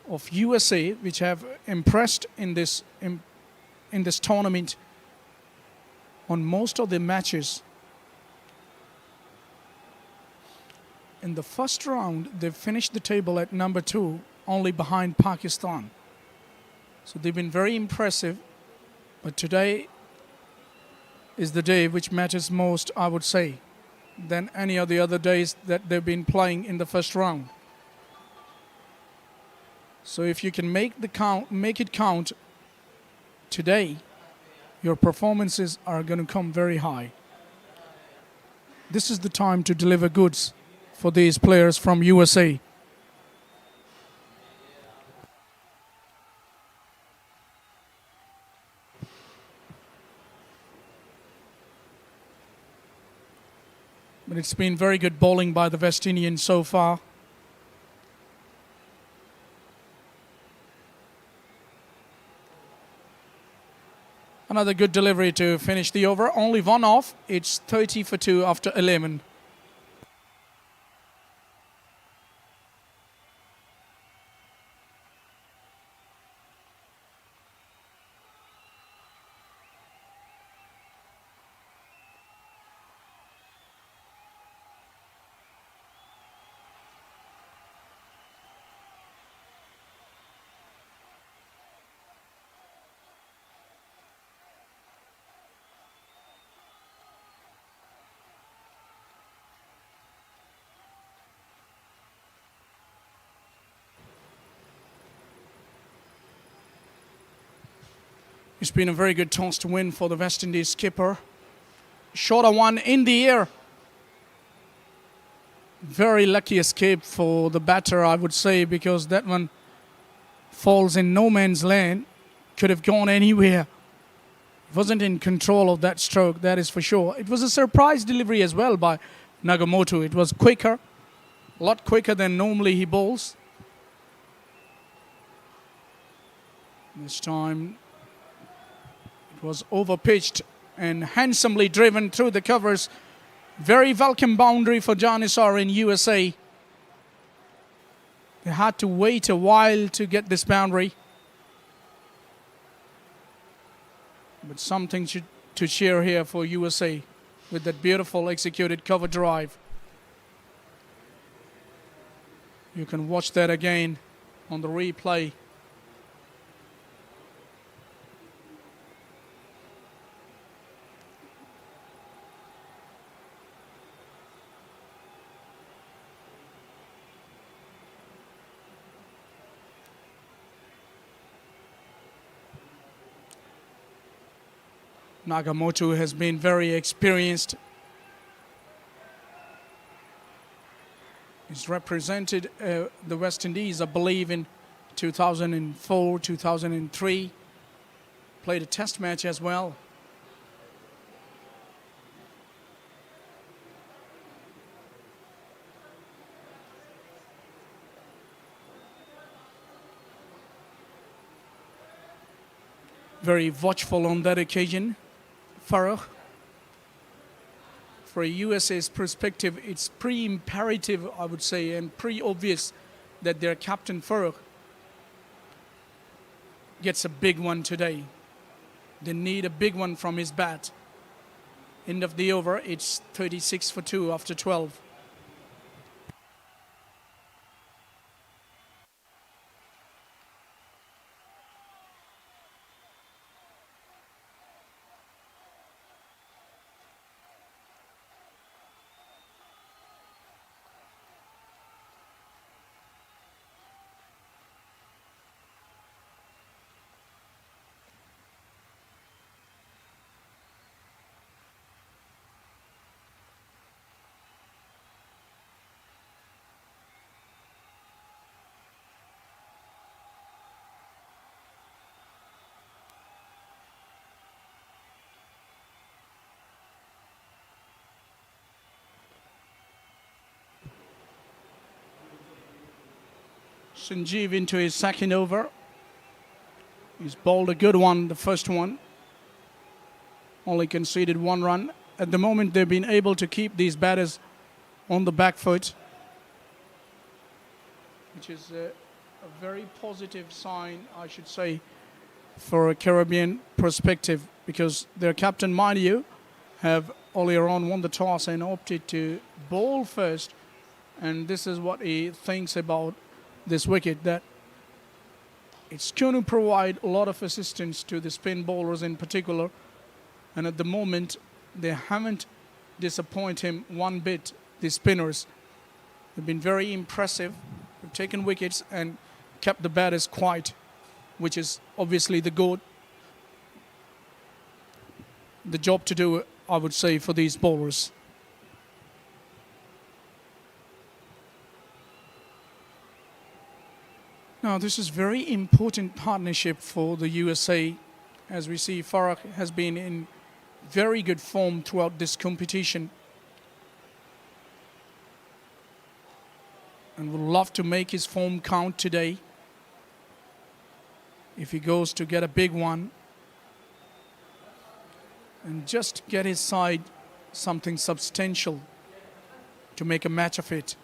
of USA, which have impressed in this tournament on most of the matches, in the first round they finished the table at number 2, only behind Pakistan. So they've been very impressive, but today is the day which matters most, I would say, than any of the other days that they've been playing in the first round. So if you can make it count today, your performances are going to come very high. This is the time to deliver goods for these players from USA. But it's been very good bowling by the West Indians so far. Another good delivery to finish the over. Only one off. It's 30 for 2 after 11. It's been a very good toss to win for the West Indies skipper. Shorter one in the air. Very lucky escape for the batter, I would say, because that one falls in no man's land. Could have gone anywhere. Wasn't in control of that stroke, that is for sure. It was a surprise delivery as well by Nagamoto. It was quicker, a lot quicker than normally he bowls. This time it was overpitched and handsomely driven through the covers. Very welcome boundary for Janisar in USA. They had to wait a while to get this boundary. But something to cheer here for USA with that beautiful executed cover drive. You can watch that again on the replay. Nagamoto has been very experienced. He's represented the West Indies, I believe, in 2004, 2003. Played a test match as well. Very watchful on that occasion. Farooq. For a USA's perspective, it's pretty imperative, I would say, and pretty obvious that their captain Farooq gets a big one today. They need a big one from his bat. End of the over, it's 36 for 2 after 12. Sanjeev into his second over. He's bowled a good one, the first one. Only conceded 1 run. At the moment, they've been able to keep these batters on the back foot, which is a very positive sign, I should say, for a Caribbean perspective, because their captain, mind you, have earlier on won the toss and opted to bowl first. And this is what he thinks about this wicket, that it's going to provide a lot of assistance to the spin bowlers in particular. And at the moment, they haven't disappointed him one bit, the spinners. They've been very impressive. They've taken wickets and kept the batters quiet, which is obviously the job to do, I would say, for these bowlers. Now, this is very important partnership for the USA. As we see, Farooq has been in very good form throughout this competition and would love to make his form count today if he goes to get a big one and just get his side something substantial to make a match of it.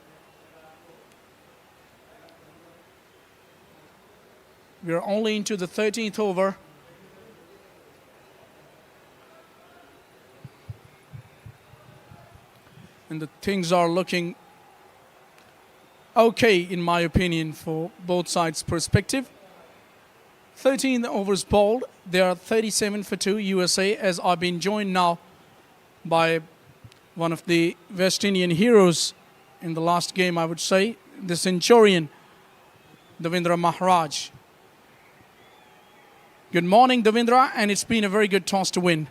We are only into the 13th over. And the things are looking okay, in my opinion, for both sides' perspective. 13 overs bowled. They are 37 for 2 USA, as I've been joined now by one of the West Indian heroes in the last game, I would say, the Centurion, Devendra Maharaj. Good morning, Davindra, and it's been a very good toss to win.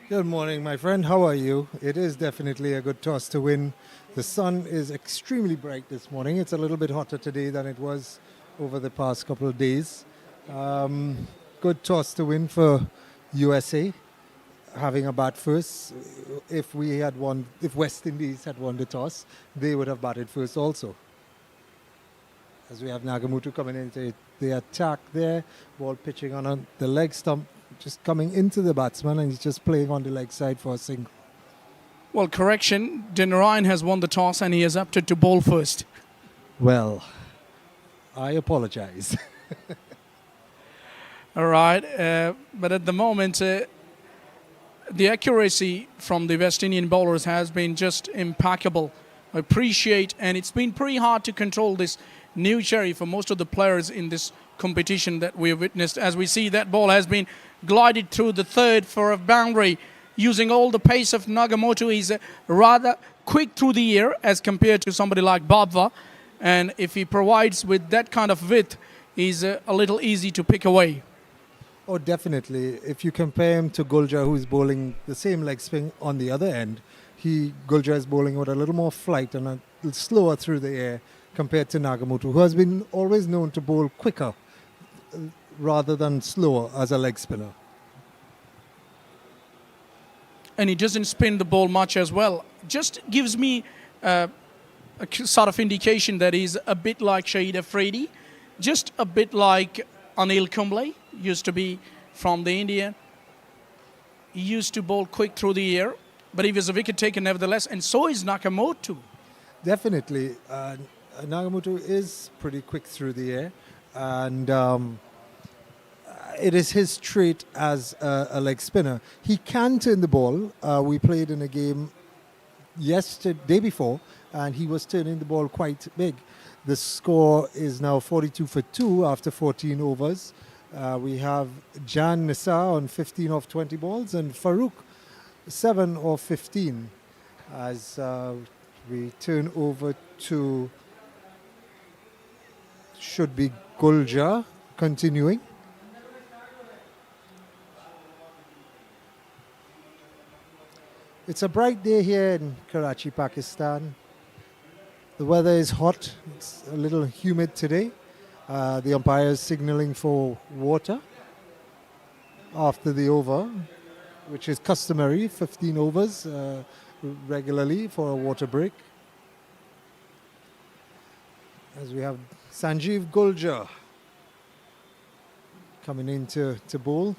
Good morning, my friend. How are you? It is definitely a good toss to win. The sun is extremely bright this morning. It's a little bit hotter today than it was over the past couple of days. Good toss to win for USA, having a bat first. If West Indies had won the toss, they would have batted first also. As we have Nagamutu coming into the attack there, ball pitching on the leg stump, just coming into the batsman, and he's just playing on the leg side for a single. Well, correction, Dinarayan has won the toss and he has opted to bowl first. Well, I apologize. All right, but at the moment, the accuracy from the West Indian bowlers has been just impeccable. I appreciate, and it's been pretty hard to control this new cherry for most of the players in this competition that we have witnessed. As we see, that ball has been glided through the third for a boundary. Using all the pace of Nagamoto, he's rather quick through the air as compared to somebody like Babwa. And if he provides with that kind of width, he's a little easy to pick away. Oh, definitely. If you compare him to Guljar, who's bowling the same leg spin on the other end, Guljar is bowling with a little more flight and a little slower through the air compared to Nagamoto, who has been always known to bowl quicker rather than slower as a leg spinner. And he doesn't spin the ball much as well. Just gives me a sort of indication that he's a bit like Shahid Afridi, just a bit like Anil Kumble, used to be from the India. He used to bowl quick through the air, but he was a wicket taker nevertheless, and so is Nagamoto. Definitely. Nagamoto is pretty quick through the air, and it is his trait as a leg spinner. He can turn the ball. We played in a game day before, and he was turning the ball quite big. The score is now 42 for 2 after 14 overs. We have Jan Nissa on 15 of 20 balls and Farouk 7 of 15 as we turn over to should be Guljar continuing. It's a bright day here in Karachi, Pakistan. The weather is hot. It's a little humid today. The umpire is signaling for water after the over, which is customary, 15 overs regularly for a water break. As we have Sanjeev Guljar coming in to bowl.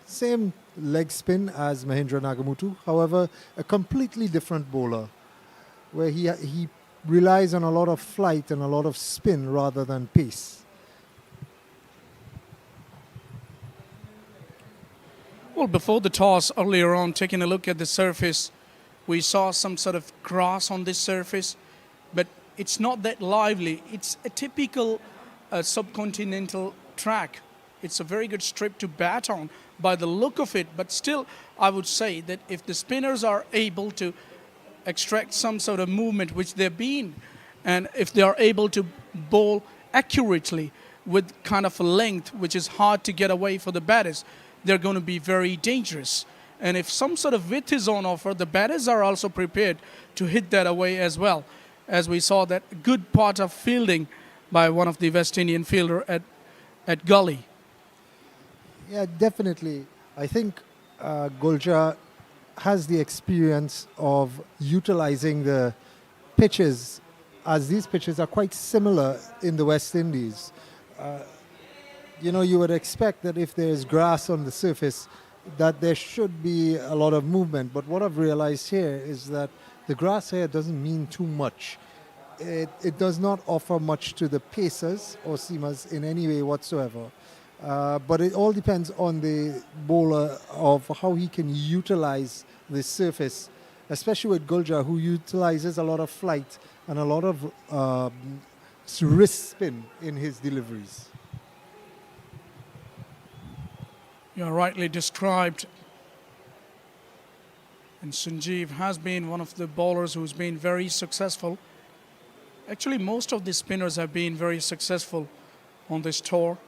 Same leg spin as Mahindra Nagamutu, however, a completely different bowler, where he relies on a lot of flight and a lot of spin rather than pace. Well, before the toss, earlier on, taking a look at the surface, we saw some sort of grass on this surface, but it's not that lively. It's a typical subcontinental track. It's a very good strip to bat on by the look of it, but still, I would say that if the spinners are able to extract some sort of movement, which they've been, and if they are able to bowl accurately with kind of a length which is hard to get away for the batters, they're going to be very dangerous. And if some sort of width is on offer, the batters are also prepared to hit that away as well, as we saw that good part of fielding by one of the West Indian fielder at Gully. Yeah, definitely. I think Guljar has the experience of utilizing the pitches, as these pitches are quite similar in the West Indies. You would expect that if there's grass on the surface, that there should be a lot of movement. But what I've realized here is that the grass here doesn't mean too much. It does not offer much to the pacers or seamers in any way whatsoever. But it all depends on the bowler of how he can utilize the surface, especially with Guljar, who utilizes a lot of flight and a lot of wrist spin in his deliveries. You are rightly described. And Sanjeev has been one of the bowlers who's been very successful. Actually, most of the spinners have been very successful on this tour.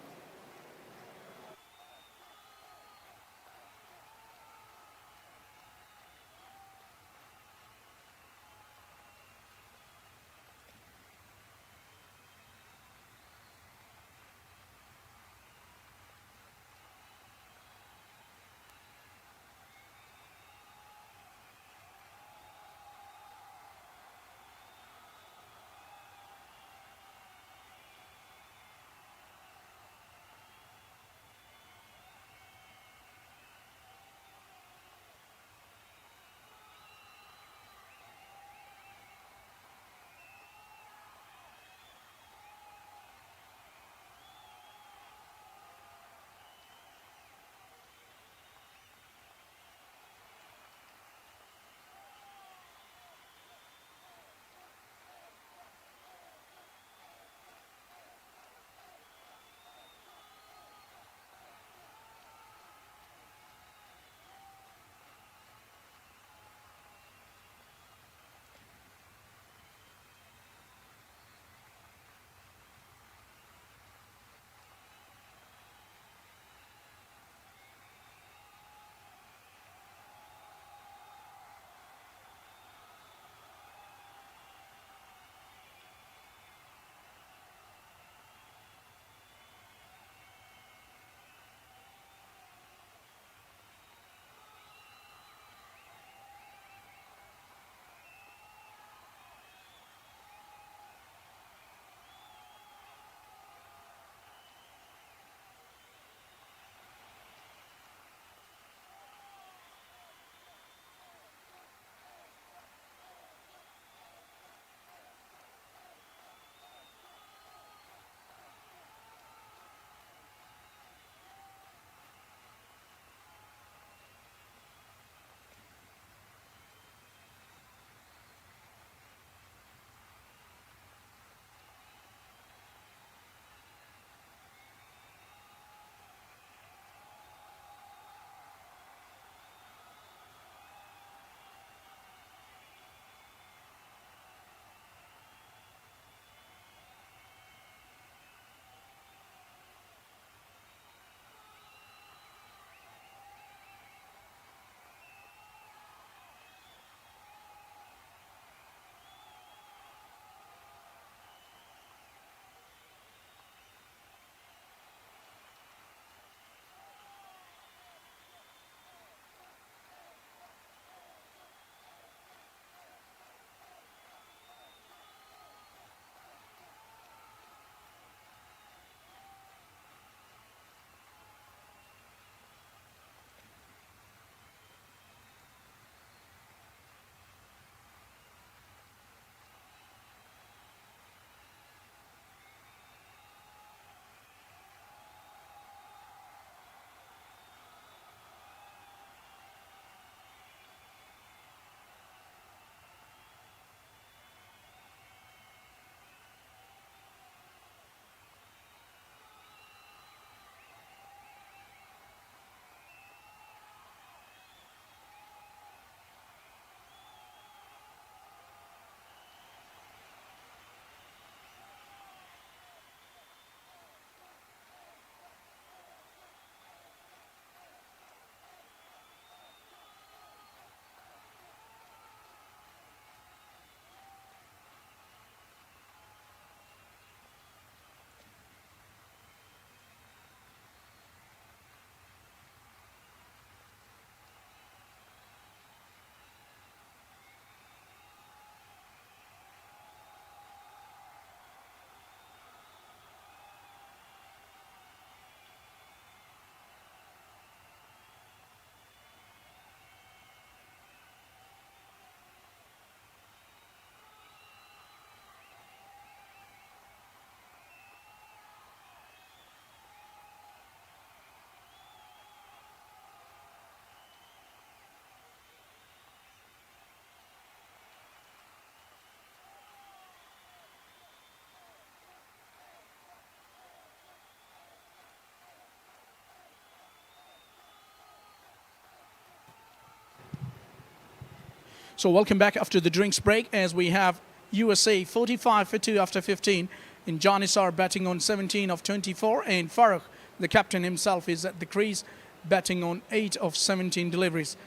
So welcome back after the drinks break as we have USA 45 for 2 after 15. In Janisar batting on 17 of 24, and Farooq, the captain himself, is at the crease batting on 8 of 17 deliveries.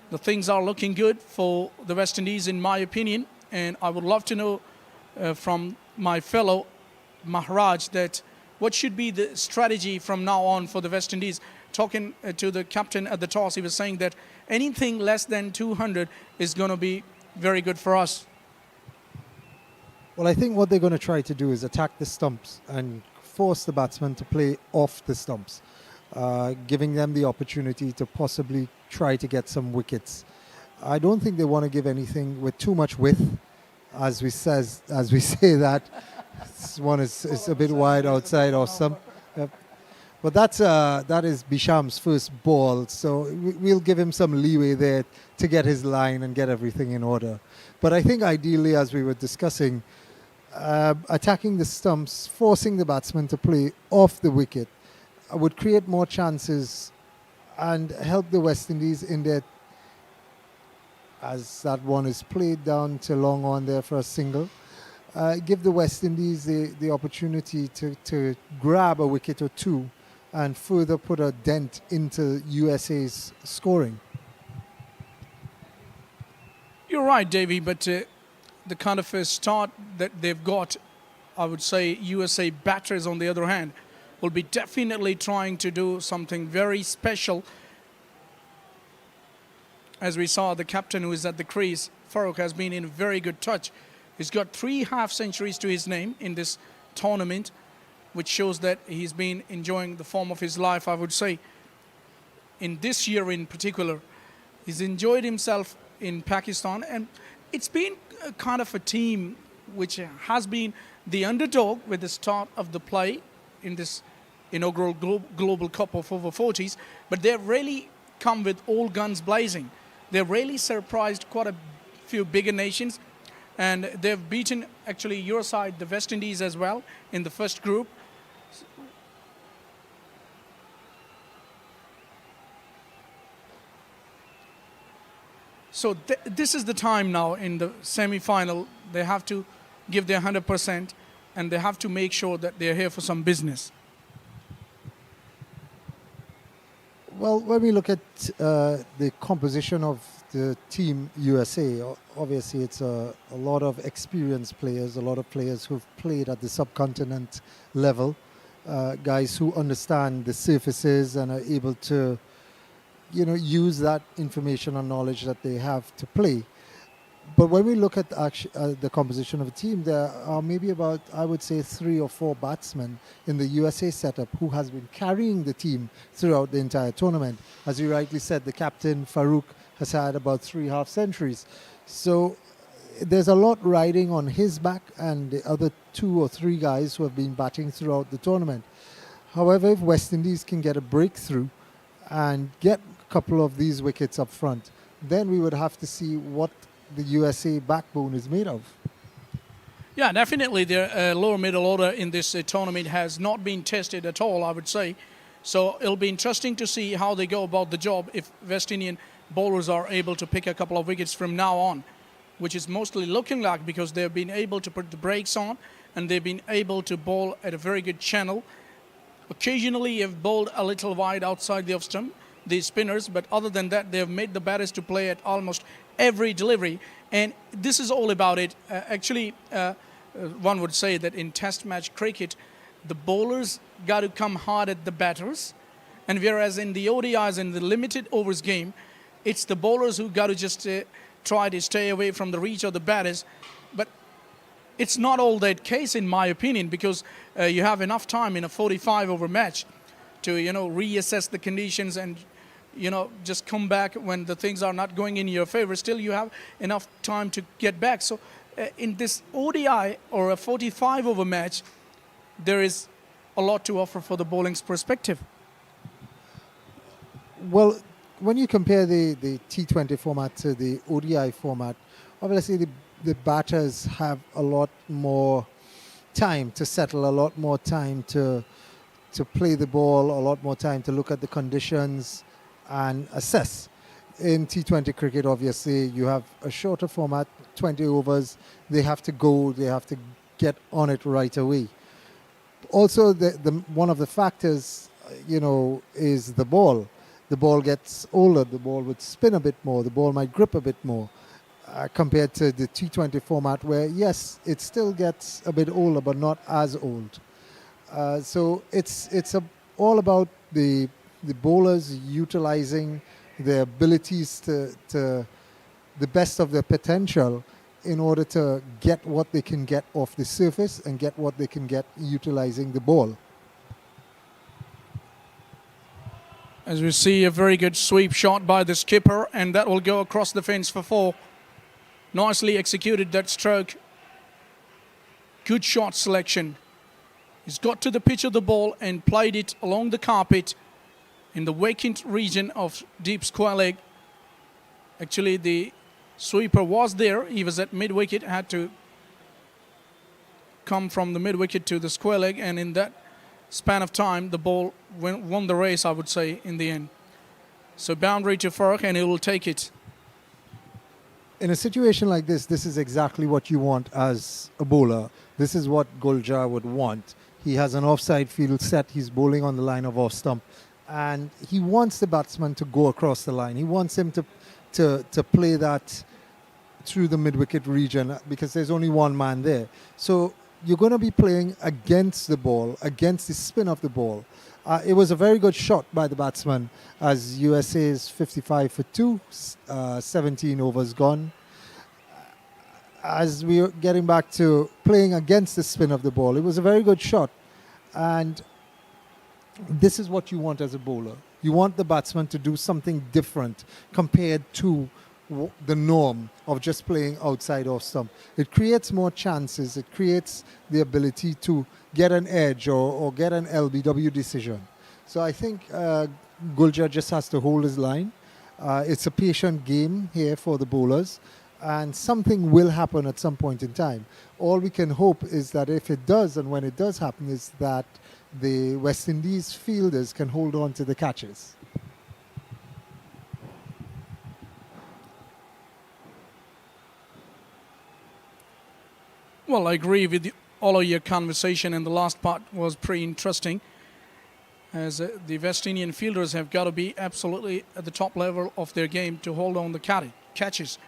The things are looking good for the West Indies in my opinion, and I would love to know from my fellow Maharaj that what should be the strategy from now on for the West Indies. Talking to the captain at the toss, he was saying that anything less than 200 is going to be very good for us. Well, I think what they're going to try to do is attack the stumps and force the batsmen to play off the stumps, giving them the opportunity to possibly try to get some wickets. I don't think they want to give anything with too much width, as we say that. This one is a bit wide outside or some. But that is Bisham's first ball, so we'll give him some leeway there to get his line and get everything in order. But I think ideally, as we were discussing, attacking the stumps, forcing the batsman to play off the wicket would create more chances and help the West Indies in their, as that one is played down to long on there for a single, give the West Indies the opportunity to grab a wicket or two and further put a dent into USA's scoring. You're right, Davey, but the kind of a start that they've got, I would say USA batters, on the other hand, will be definitely trying to do something very special. As we saw, the captain who is at the crease, Farooq, has been in a very good touch. He's got 3 half centuries to his name in this tournament, which shows that he's been enjoying the form of his life, I would say. In this year in particular, he's enjoyed himself in Pakistan, and it's been a kind of a team which has been the underdog with the start of the play in this inaugural Global Cup of over 40s, but they've really come with all guns blazing. They've really surprised quite a few bigger nations, and they've beaten actually your side, the West Indies, as well in the first group. So this is the time now in the semi-final. They have to give their 100% and they have to make sure that they're here for some business. Well, when we look at the composition of the team USA, obviously it's a lot of experienced players, a lot of players who've played at the subcontinent level, guys who understand the surfaces and are able to use that information and knowledge that they have to play. But when we look at the composition of a team, there are maybe about, I would say, 3 or 4 batsmen in the USA setup who has been carrying the team throughout the entire tournament. As you rightly said, the captain, Farooq, has had about 3 half centuries. So there's a lot riding on his back and the other 2 or 3 guys who have been batting throughout the tournament. However, if West Indies can get a breakthrough and get a couple of these wickets up front, then we would have to see what the USA backbone is made of. Yeah, definitely their lower middle order in this tournament has not been tested at all, I would say. So it'll be interesting to see how they go about the job if West Indian bowlers are able to pick a couple of wickets from now on, which is mostly looking like, because they've been able to put the brakes on and they've been able to bowl at a very good channel. Occasionally have bowled a little wide outside the off stump, the spinners, but other than that, they've made the batters to play at almost every delivery. And this is all about it. One would say that in test match cricket, the bowlers got to come hard at the batters, and whereas in the ODIs and the limited overs game, it's the bowlers who got to just try to stay away from the reach of the batters. But it's not all that case, in my opinion, because you have enough time in a 45 over match to reassess the conditions and just come back when the things are not going in your favor. Still, you have enough time to get back. So in this ODI or a 45 over match, there is a lot to offer for the bowling's perspective. Well, when you compare the T20 format to the ODI format, obviously the batters have a lot more time to settle, a lot more time to play the ball, a lot more time to look at the conditions and assess. in T20 cricket, obviously, you have a shorter format, 20 overs. They have to go, they have to get on it right away. Also, one of the factors, is the ball. The ball gets older, the ball would spin a bit more, the ball might grip a bit more compared to the T20 format where, yes, it still gets a bit older, but not as old. So it's all about the bowlers utilizing their abilities to the best of their potential in order to get what they can get off the surface and get what they can get utilizing the ball. As we see a very good sweep shot by the skipper, and that will go across the fence for 4. Nicely executed that stroke. Good shot selection. He's got to the pitch of the ball and played it along the carpet in the vacant region of deep square leg. Actually, the sweeper was there. He was at mid-wicket, had to come from the mid-wicket to the square leg, and in that span of time, the ball won the race, I would say, in the end. So boundary to Farooq, and he will take it. In a situation like this is exactly what you want as a bowler. This is what Guljar would want. He has an offside field set. He's bowling on the line of off stump. And he wants the batsman to go across the line. He wants him to play that through the mid-wicket region because there's only one man there. So you're going to be playing against the ball, against the spin of the ball. It was a very good shot by the batsman as USA's 55 for 2, 17 overs gone. As we are getting back to playing against the spin of the ball, it was a very good shot. And this is what you want as a bowler. You want the batsman to do something different compared to the norm of just playing outside off stump. It creates more chances. It creates the ability to get an edge or get an LBW decision. So I think Guljar just has to hold his line. It's a patient game here for the bowlers, and something will happen at some point in time. All we can hope is that if it does, and when it does happen, is that the West Indies fielders can hold on to the catches. Well, I agree with all of your conversation, and the last part was pretty interesting, as the West Indian fielders have got to be absolutely at the top level of their game to hold on the catches,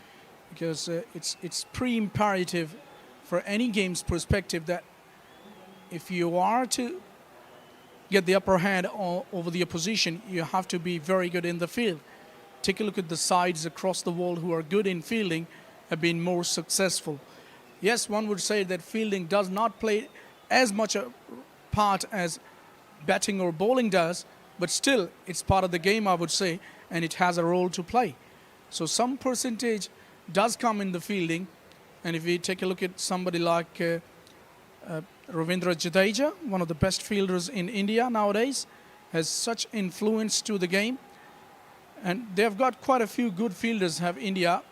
because it's pretty imperative for any game's perspective that if you are to get the upper hand over the opposition, you have to be very good in the field. Take a look at the sides across the world who are good in fielding have been more successful. Yes, one would say that fielding does not play as much a part as batting or bowling does, but still it's part of the game, I would say, and it has a role to play. So some percentage does come in the fielding, and if we take a look at somebody like Ravindra Jadeja, one of the best fielders in India nowadays, has such influence to the game, and they've got quite a few good fielders have India,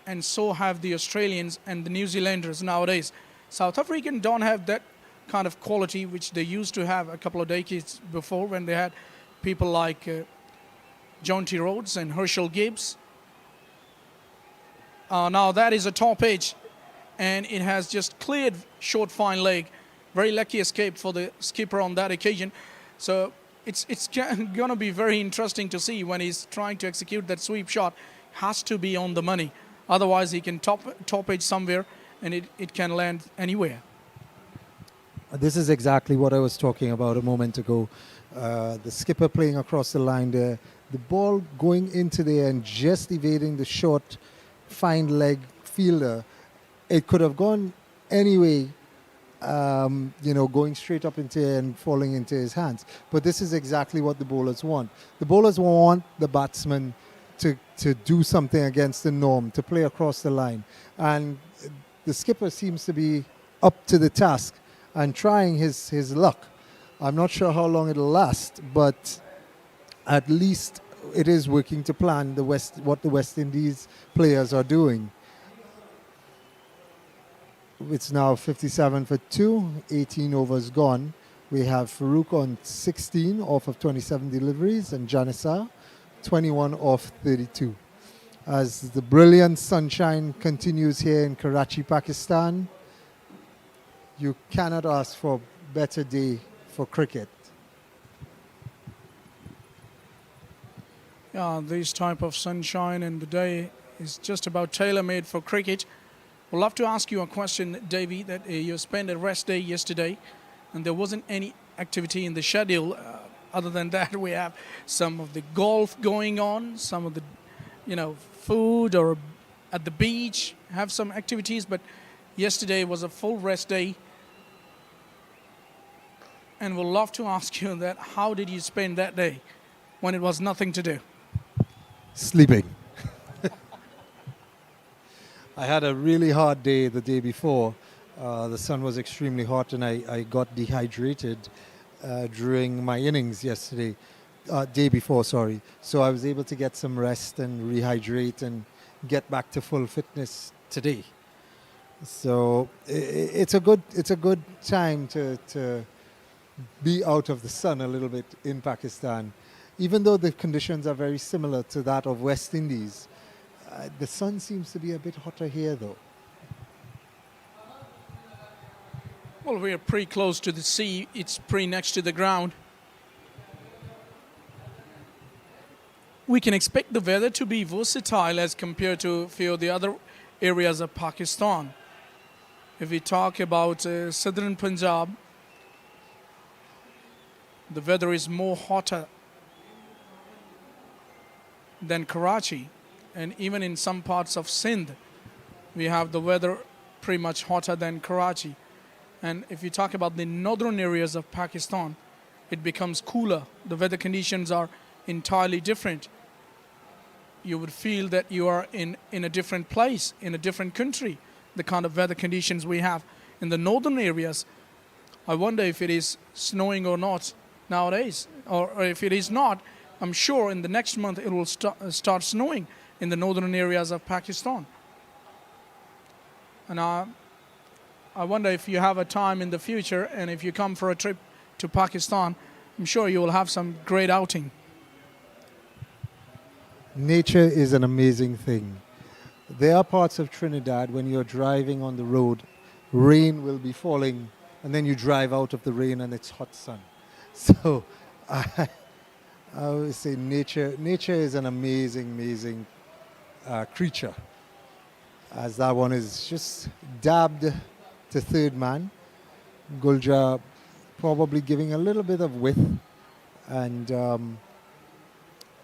and so have the Australians and the New Zealanders nowadays. South African don't have that kind of quality which they used to have a couple of decades before, when they had people like John T. Rhodes and Herschel Gibbs. Now that is a top edge, and it has just cleared short fine leg. Very lucky escape for the skipper on that occasion. So it's going to be very interesting to see when he's trying to execute that sweep shot. Has to be on the money. Otherwise, he can top edge somewhere, and it can land anywhere. This is exactly what I was talking about a moment ago. The skipper playing across the line there. The ball going into the end, just evading the short, fine leg fielder. It could have gone anyway, going straight up into and falling into his hands. But this is exactly what the bowlers want. The bowlers want the batsman to do something against the norm, to play across the line. And the skipper seems to be up to the task and trying his luck. I'm not sure how long it'll last, but at least it is working to plan what the West Indies players are doing. It's now 57 for 2, 18 overs gone. We have Farooq on 16 off of 27 deliveries, and Janissar 21 off 32. As the brilliant sunshine continues here in Karachi, Pakistan, you cannot ask for a better day for cricket. Yeah, this type of sunshine and the day is just about tailor-made for cricket. I'd love to ask you a question, Davey, that you spent a rest day yesterday and there wasn't any activity in the schedule. Other than that, we have some of the golf going on, some of the, food or at the beach, have some activities, but yesterday was a full rest day. And we'd love to ask you that, how did you spend that day when it was nothing to do? Sleeping. I had a really hard day the day before. The sun was extremely hot and I got dehydrated during my innings yesterday. Day before, sorry. So I was able to get some rest and rehydrate and get back to full fitness today. So it's a good time to be out of the sun a little bit in Pakistan. Even though the conditions are very similar to that of West Indies, the sun seems to be a bit hotter here though. Well, we're pretty close to the sea. It's pretty next to the ground. We can expect the weather to be versatile as compared to a few of the other areas of Pakistan. If we talk about southern Punjab, the weather is more hotter than Karachi. And even in some parts of Sindh, we have the weather pretty much hotter than Karachi. And if you talk about the northern areas of Pakistan, it becomes cooler. The weather conditions are entirely different. You would feel that you are in a different place, in a different country, the kind of weather conditions we have in the northern areas. I wonder if it is snowing or not nowadays, or if it is not, I'm sure in the next month it will start snowing in the northern areas of Pakistan. And I wonder if you have a time in the future and if you come for a trip to Pakistan, I'm sure you will have some great outing. Nature is an amazing thing. There are parts of Trinidad when you're driving on the road, rain will be falling and then you drive out of the rain and it's hot sun. So I always say nature is an amazing creature. As that one is just dabbed to third man. Gulja probably giving a little bit of width and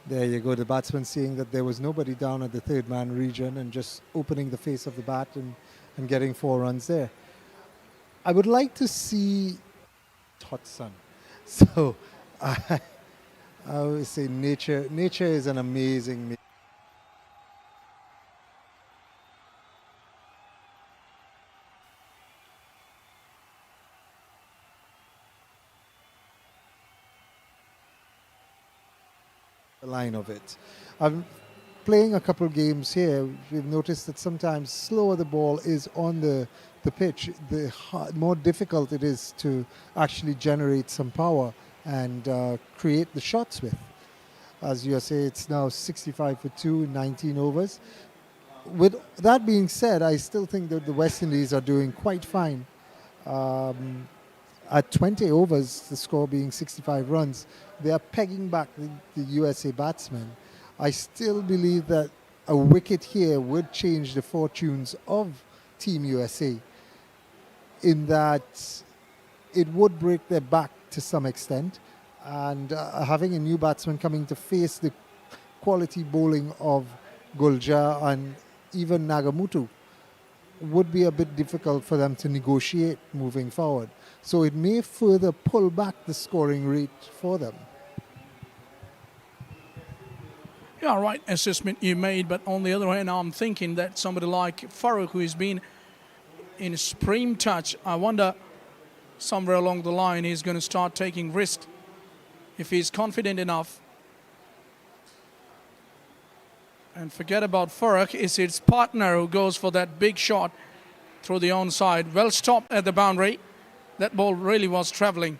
there you go, the batsman seeing that there was nobody down at the third man region and just opening the face of the bat and getting 4 runs there. I would like to see hot sun. So I always say nature is an amazing line of it. I'm playing a couple games here. We've noticed that sometimes slower the ball is on the pitch, the more difficult it is to actually generate some power and create the shots with. As you say, it's now 65 for 2, 19 overs. With that being said, I still think that the West Indies are doing quite fine. At 20 overs, the score being 65 runs, they are pegging back the USA batsmen. I still believe that a wicket here would change the fortunes of Team USA in that it would break their back to some extent. And having a new batsman coming to face the quality bowling of Gulja and even Nagamutu would be a bit difficult for them to negotiate moving forward. So it may further pull back the scoring rate for them. Yeah, right assessment you made, but on the other hand, I'm thinking that somebody like Farooq, who has been in supreme touch, I wonder somewhere along the line he's going to start taking risks. If he's confident enough, and forget about Farooq, it's his partner who goes for that big shot through the onside. Well stopped at the boundary. That ball really was travelling.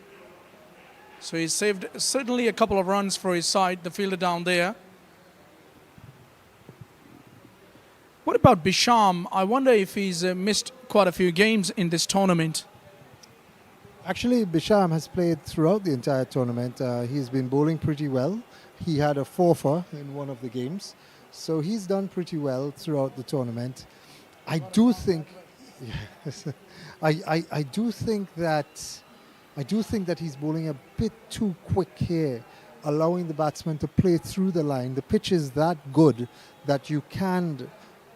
So he saved certainly a couple of runs for his side, the fielder down there. What about Bisham? I wonder if he's missed quite a few games in this tournament. Actually, Bisham has played throughout the entire tournament. He's been bowling pretty well. He had a four-for in one of the games. So he's done pretty well throughout the tournament. I do think, I do think that he's bowling a bit too quick here, allowing the batsman to play through the line. The pitch is that good that you can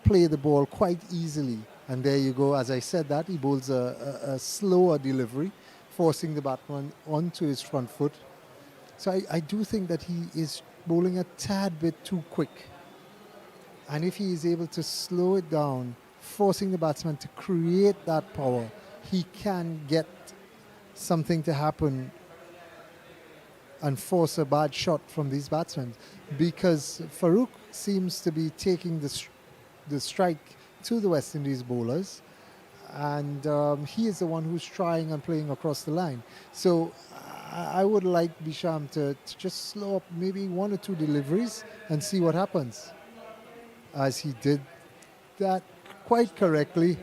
play the ball quite easily. And there you go. As I said that, he bowls a slower delivery, forcing the batsman onto his front foot. So I do think that he is bowling a tad bit too quick. And if he is able to slow it down, forcing the batsman to create that power, he can get something to happen and force a bad shot from these batsmen. Because Farouk seems to be taking the strike to the West Indies bowlers, and he is the one who's trying and playing across the line. So I would like Bisham to just slow up maybe one or two deliveries and see what happens. As he did that quite correctly.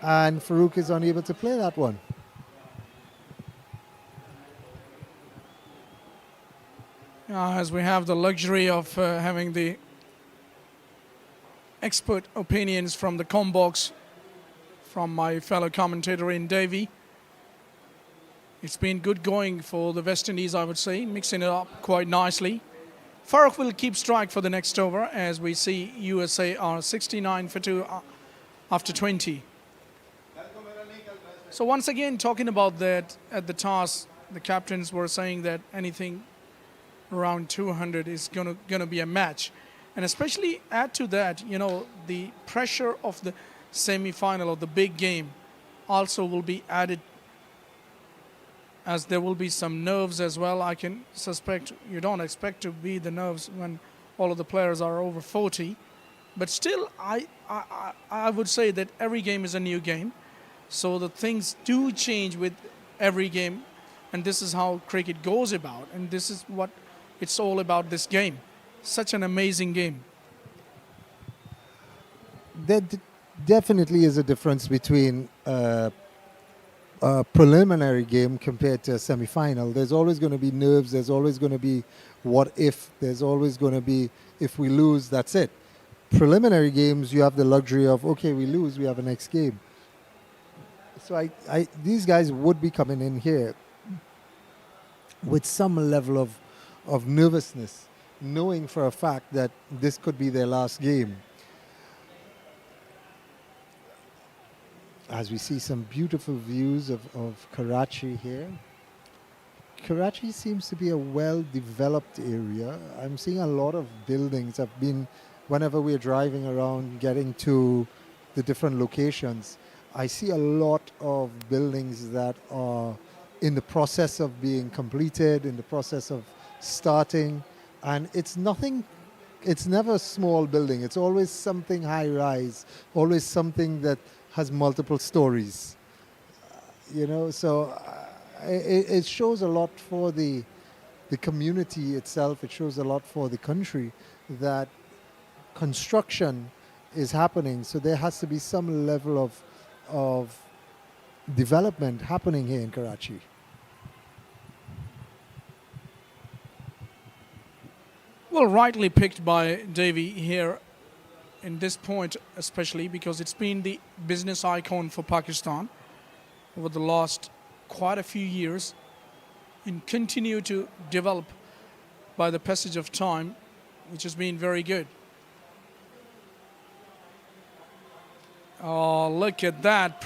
And Farouk is unable to play that one. As we have the luxury of having the expert opinions from the combox from my fellow commentator in Davy. It's been good going for the West Indies, I would say, mixing it up quite nicely. Farouk will keep strike for the next over as we see USA are 69 for 2 after 20. So once again, talking about that at the toss, the captains were saying that anything around 200 is gonna be a match. And especially add to that, you know, the pressure of the semi-final of the big game also will be added, as there will be some nerves as well. I can suspect you don't expect to be the nerves when all of the players are over 40. But still, I would say that every game is a new game. So the things do change with every game. And this is how cricket goes about. And this is what it's all about, this game. Such an amazing game. There definitely is a difference between a preliminary game compared to a semi-final. There's always going to be nerves. There's always going to be what if. There's always going to be if we lose, that's it. Preliminary games, you have the luxury of, okay, we lose, we have a next game. So these guys would be coming in here with some level of nervousness, knowing for a fact that this could be their last game. As we see some beautiful views of Karachi here. Karachi seems to be a well-developed area. I'm seeing a lot of buildings. Whenever we're driving around, getting to the different locations, I see a lot of buildings that are in the process of being completed, in the process of starting. And it's never a small building. It's always something high-rise, always something that has multiple stories, so it shows a lot for the community itself. It shows a lot for the country that construction is happening. So there has to be some level of development happening here in Karachi. Well, rightly picked by Davy here in this point, especially because it's been the business icon for Pakistan over the last quite a few years and continue to develop by the passage of time, which has been very good. Oh, look at that.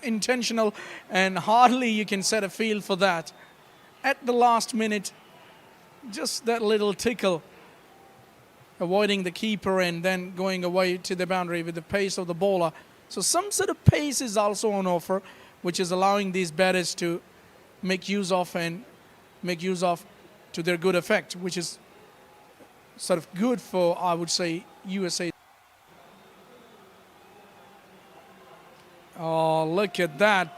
Intentional, and hardly you can set a field for that. At the last minute, just that little tickle, avoiding the keeper and then going away to the boundary with the pace of the bowler. So some sort of pace is also on offer, which is allowing these batters to make use of to their good effect, which is sort of good for, I would say, USA. Oh, look at that.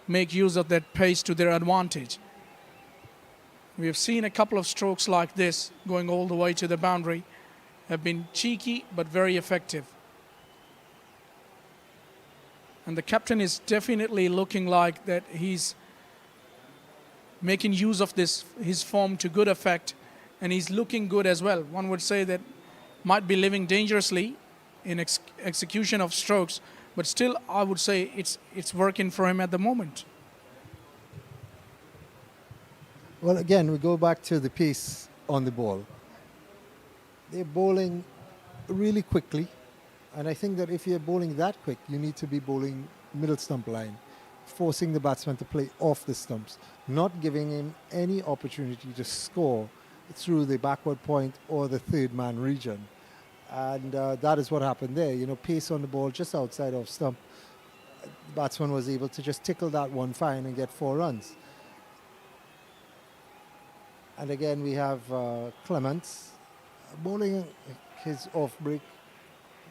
make use of that pace to their advantage. We have seen a couple of strokes like this going all the way to the boundary, have been cheeky but very effective. And the captain is definitely looking like that he's making use of his form to good effect, and he's looking good as well. One would say that might be living dangerously in execution of strokes, but still I would say it's working for him at the moment. Well, again, we go back to the pace on the ball. They're bowling really quickly, and I think that if you're bowling that quick, you need to be bowling middle stump line, forcing the batsman to play off the stumps, not giving him any opportunity to score through the backward point or the third man region. And that is what happened there. You know, pace on the ball just outside of stump. The batsman was able to just tickle that one fine and get 4 runs. And again, we have Clements bowling his off break.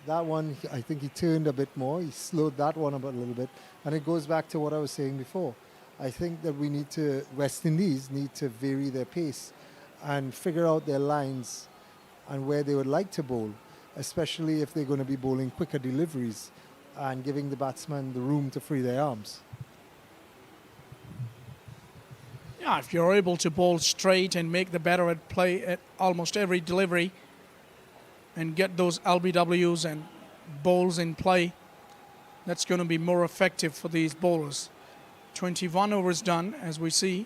That one, I think he turned a bit more. He slowed that one up a little bit. And it goes back to what I was saying before. I think that West Indies need to vary their pace and figure out their lines and where they would like to bowl, especially if they're going to be bowling quicker deliveries and giving the batsman the room to free their arms. Yeah, if you're able to bowl straight and make the batter at play at almost every delivery and get those LBWs and bowls in play, that's going to be more effective for these bowlers. 21 overs done, as we see.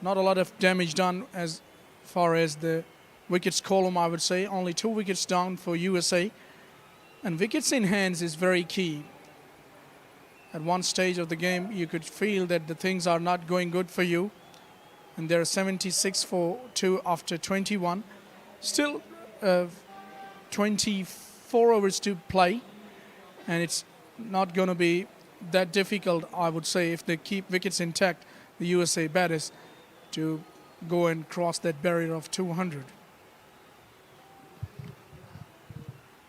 Not a lot of damage done as far as the wickets column, I would say. Only 2 wickets down for USA. And wickets in hands is very key. At one stage of the game, you could feel that the things are not going good for you. And they're 76 for 2 after 21. Still 24 overs to play. And it's not going to be that difficult, I would say, if they keep wickets intact, the USA batters, to go and cross that barrier of 200.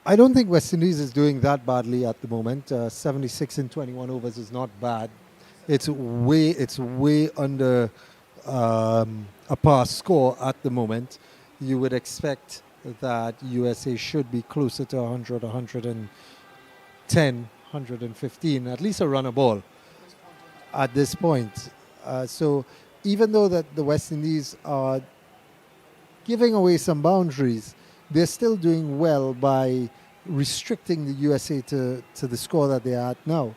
I don't think West Indies is doing that badly at the moment. 76 in 21 overs is not bad. It's way under a par score at the moment. You would expect that USA should be closer to 100, 110, 115, at least a run a ball at this point. So even though that the West Indies are giving away some boundaries, they're still doing well by restricting the USA to the score that they're at now.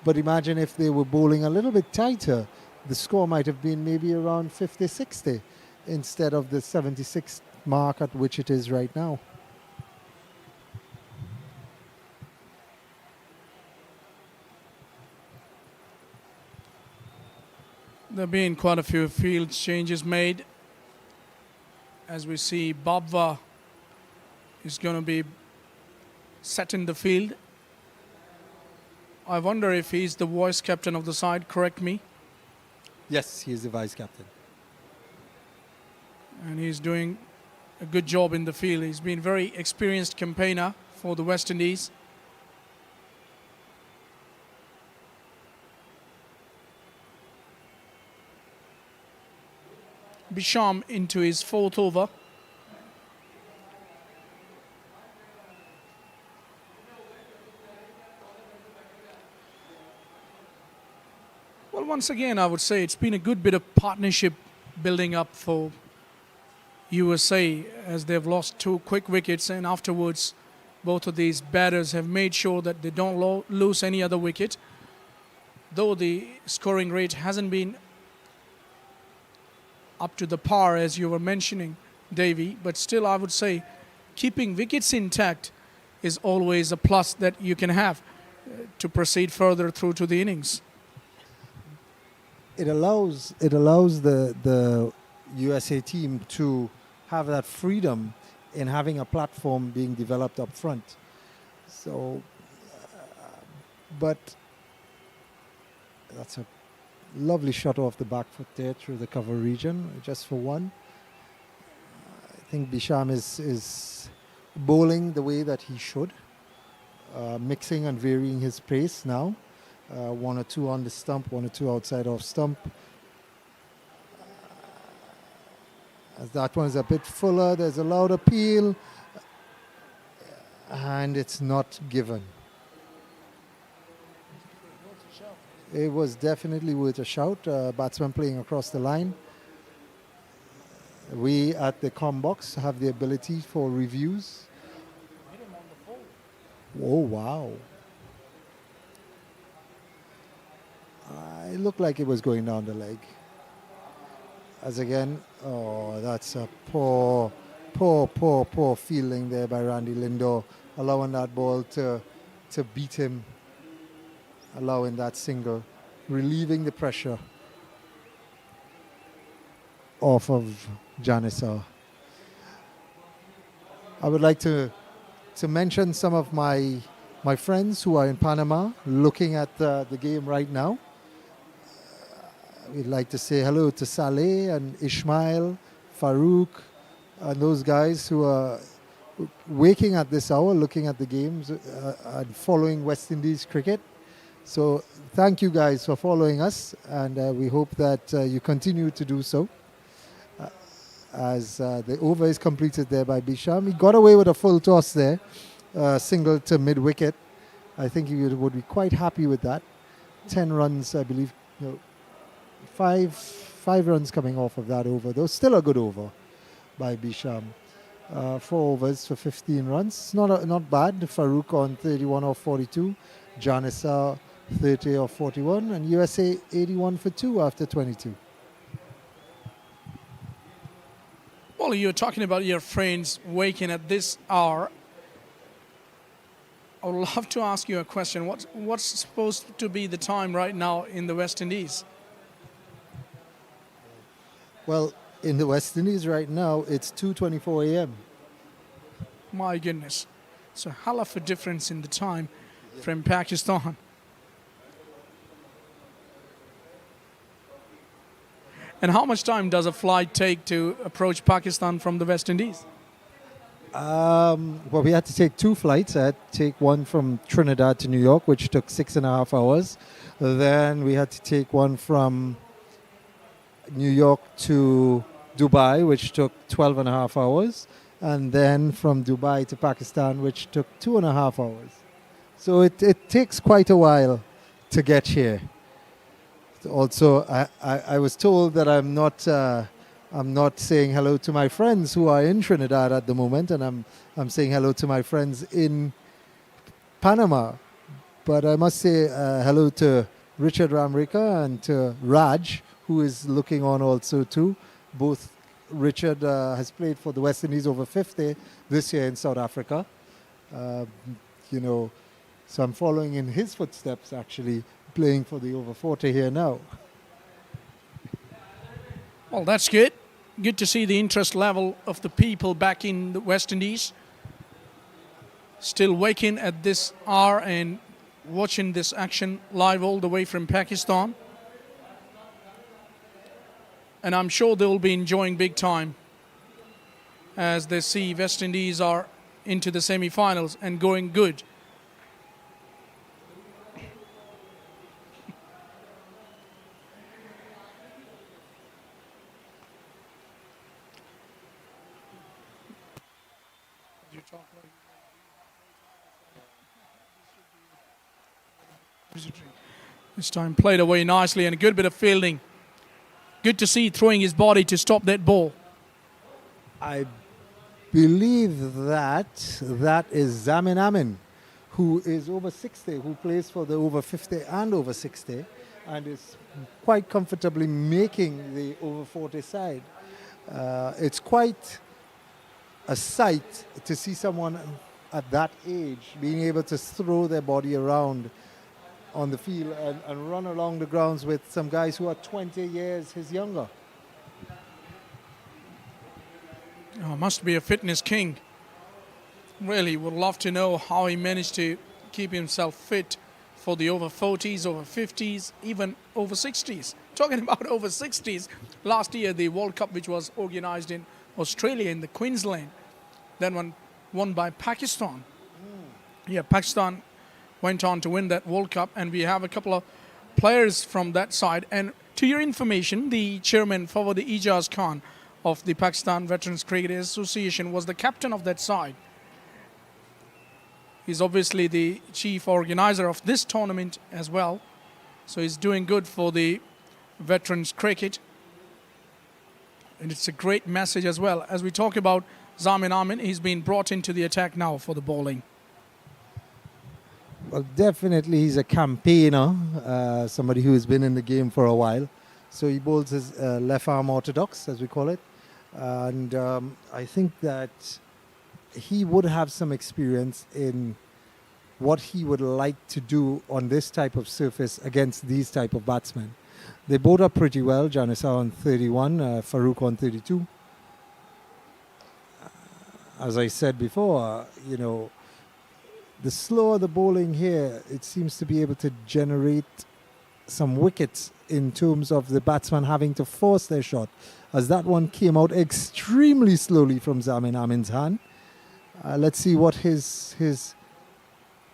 But imagine if they were bowling a little bit tighter, the score might have been maybe around 50, 60 instead of the 76 mark at which it is right now. There have been quite a few field changes made. As we see, Babwa is going to be set in the field. I wonder if he's the vice captain of the side, correct me? Yes, he is the vice captain. And he's doing a good job in the field. He's been a very experienced campaigner for the West Indies. Bisham into his 4th over. Well, once again, I would say it's been a good bit of partnership building up for USA as they've lost 2 quick wickets, and afterwards both of these batters have made sure that they don't lose any other wicket. Though the scoring rate hasn't been up to the par as you were mentioning, Davey, but still I would say keeping wickets intact is always a plus that you can have to proceed further through to the innings. It allows the USA team to have that freedom in having a platform being developed up front. So, but that's a lovely shot off the back foot there through the cover region, just for one. I think Bisham is bowling the way that he should, mixing and varying his pace now. one or two on the stump, one or two outside off stump. As that one is a bit fuller, there's a loud appeal, and it's not given. It was definitely worth a shout. Batsman playing across the line. We at the comm box have the ability for reviews. Oh, wow. It looked like it was going down the leg. As again, oh, that's a poor fielding there by Randy Lindor, allowing that ball to beat him, allowing that single, relieving the pressure off of Janissar. I would like to mention some of my friends who are in Panama looking at the game right now. We'd like to say hello to Saleh and Ismail, Farouk, and those guys who are waking at this hour, looking at the games and following West Indies cricket. So thank you guys for following us, and we hope that you continue to do so. As the over is completed there by Bisham. He got away with a full toss there, single to mid-wicket. I think he would be quite happy with that. 10 runs, I believe. No, five runs coming off of that over, though. Still a good over by Bisham. 4 overs for 15 runs. Not bad. Farouk on 31 off 42. Janissar 30 off 41. And USA 81 for 2 after 22. Well, you're talking about your friends waking at this hour. I would love to ask you a question. What's supposed to be the time right now in the West Indies? Well, in the West Indies right now, it's 2:24 a.m. My goodness. It's a hell of a difference in the time from Pakistan. And how much time does a flight take to approach Pakistan from the West Indies? Well, we had to take 2 flights. I had to take one from Trinidad to New York, which took 6.5 hours. Then we had to take one from New York to Dubai, which took 12.5 hours. And then from Dubai to Pakistan, which took 2.5 hours. So it takes quite a while to get here. Also, I was told that I'm not saying hello to my friends who are in Trinidad at the moment, and I'm saying hello to my friends in Panama. But I must say hello to Richard Ramrika and to Raj, who is looking on also too. Both Richard has played for the West Indies over 50 this year in South Africa. So I'm following in his footsteps actually, playing for the over 40 here now. Well, that's good. Good to see the interest level of the people back in the West Indies. Still waking at this hour and watching this action live all the way from Pakistan. And I'm sure they'll be enjoying big time as they see West Indies are into the semi-finals and going good. This time played away nicely and a good bit of fielding. Good to see throwing his body to stop that ball. I believe that is Zamin Amin, who is over 60, who plays for the over 50 and over 60, and is quite comfortably making the over 40 side. It's quite a sight to see someone at that age being able to throw their body around on the field and run along the grounds with some guys who are 20 years his younger. Oh, must be a fitness king. Really would love to know how he managed to keep himself fit for the over 40s, over 50s, even over 60s. Talking about over 60s, last year the World Cup, which was organized in Australia in the Queensland, then won by Pakistan. Yeah, Pakistan went on to win that World Cup, and we have a couple of players from that side. And to your information, the chairman, Fawad Ijaz Khan of the Pakistan Veterans Cricket Association, was the captain of that side. He's obviously the chief organizer of this tournament as well. So he's doing good for the veterans cricket. And it's a great message as well. As we talk about Zamin Amin, he's been brought into the attack now for the bowling. Well, definitely he's a campaigner, somebody who has been in the game for a while. So he bowls his left arm orthodox, as we call it. And I think that he would have some experience in what he would like to do on this type of surface against these type of batsmen. They both up pretty well. Janissar on 31, Farooq on 32. As I said before, the slower the bowling here, it seems to be able to generate some wickets in terms of the batsman having to force their shot, as that one came out extremely slowly from Zamin Amin's hand. Let's see what his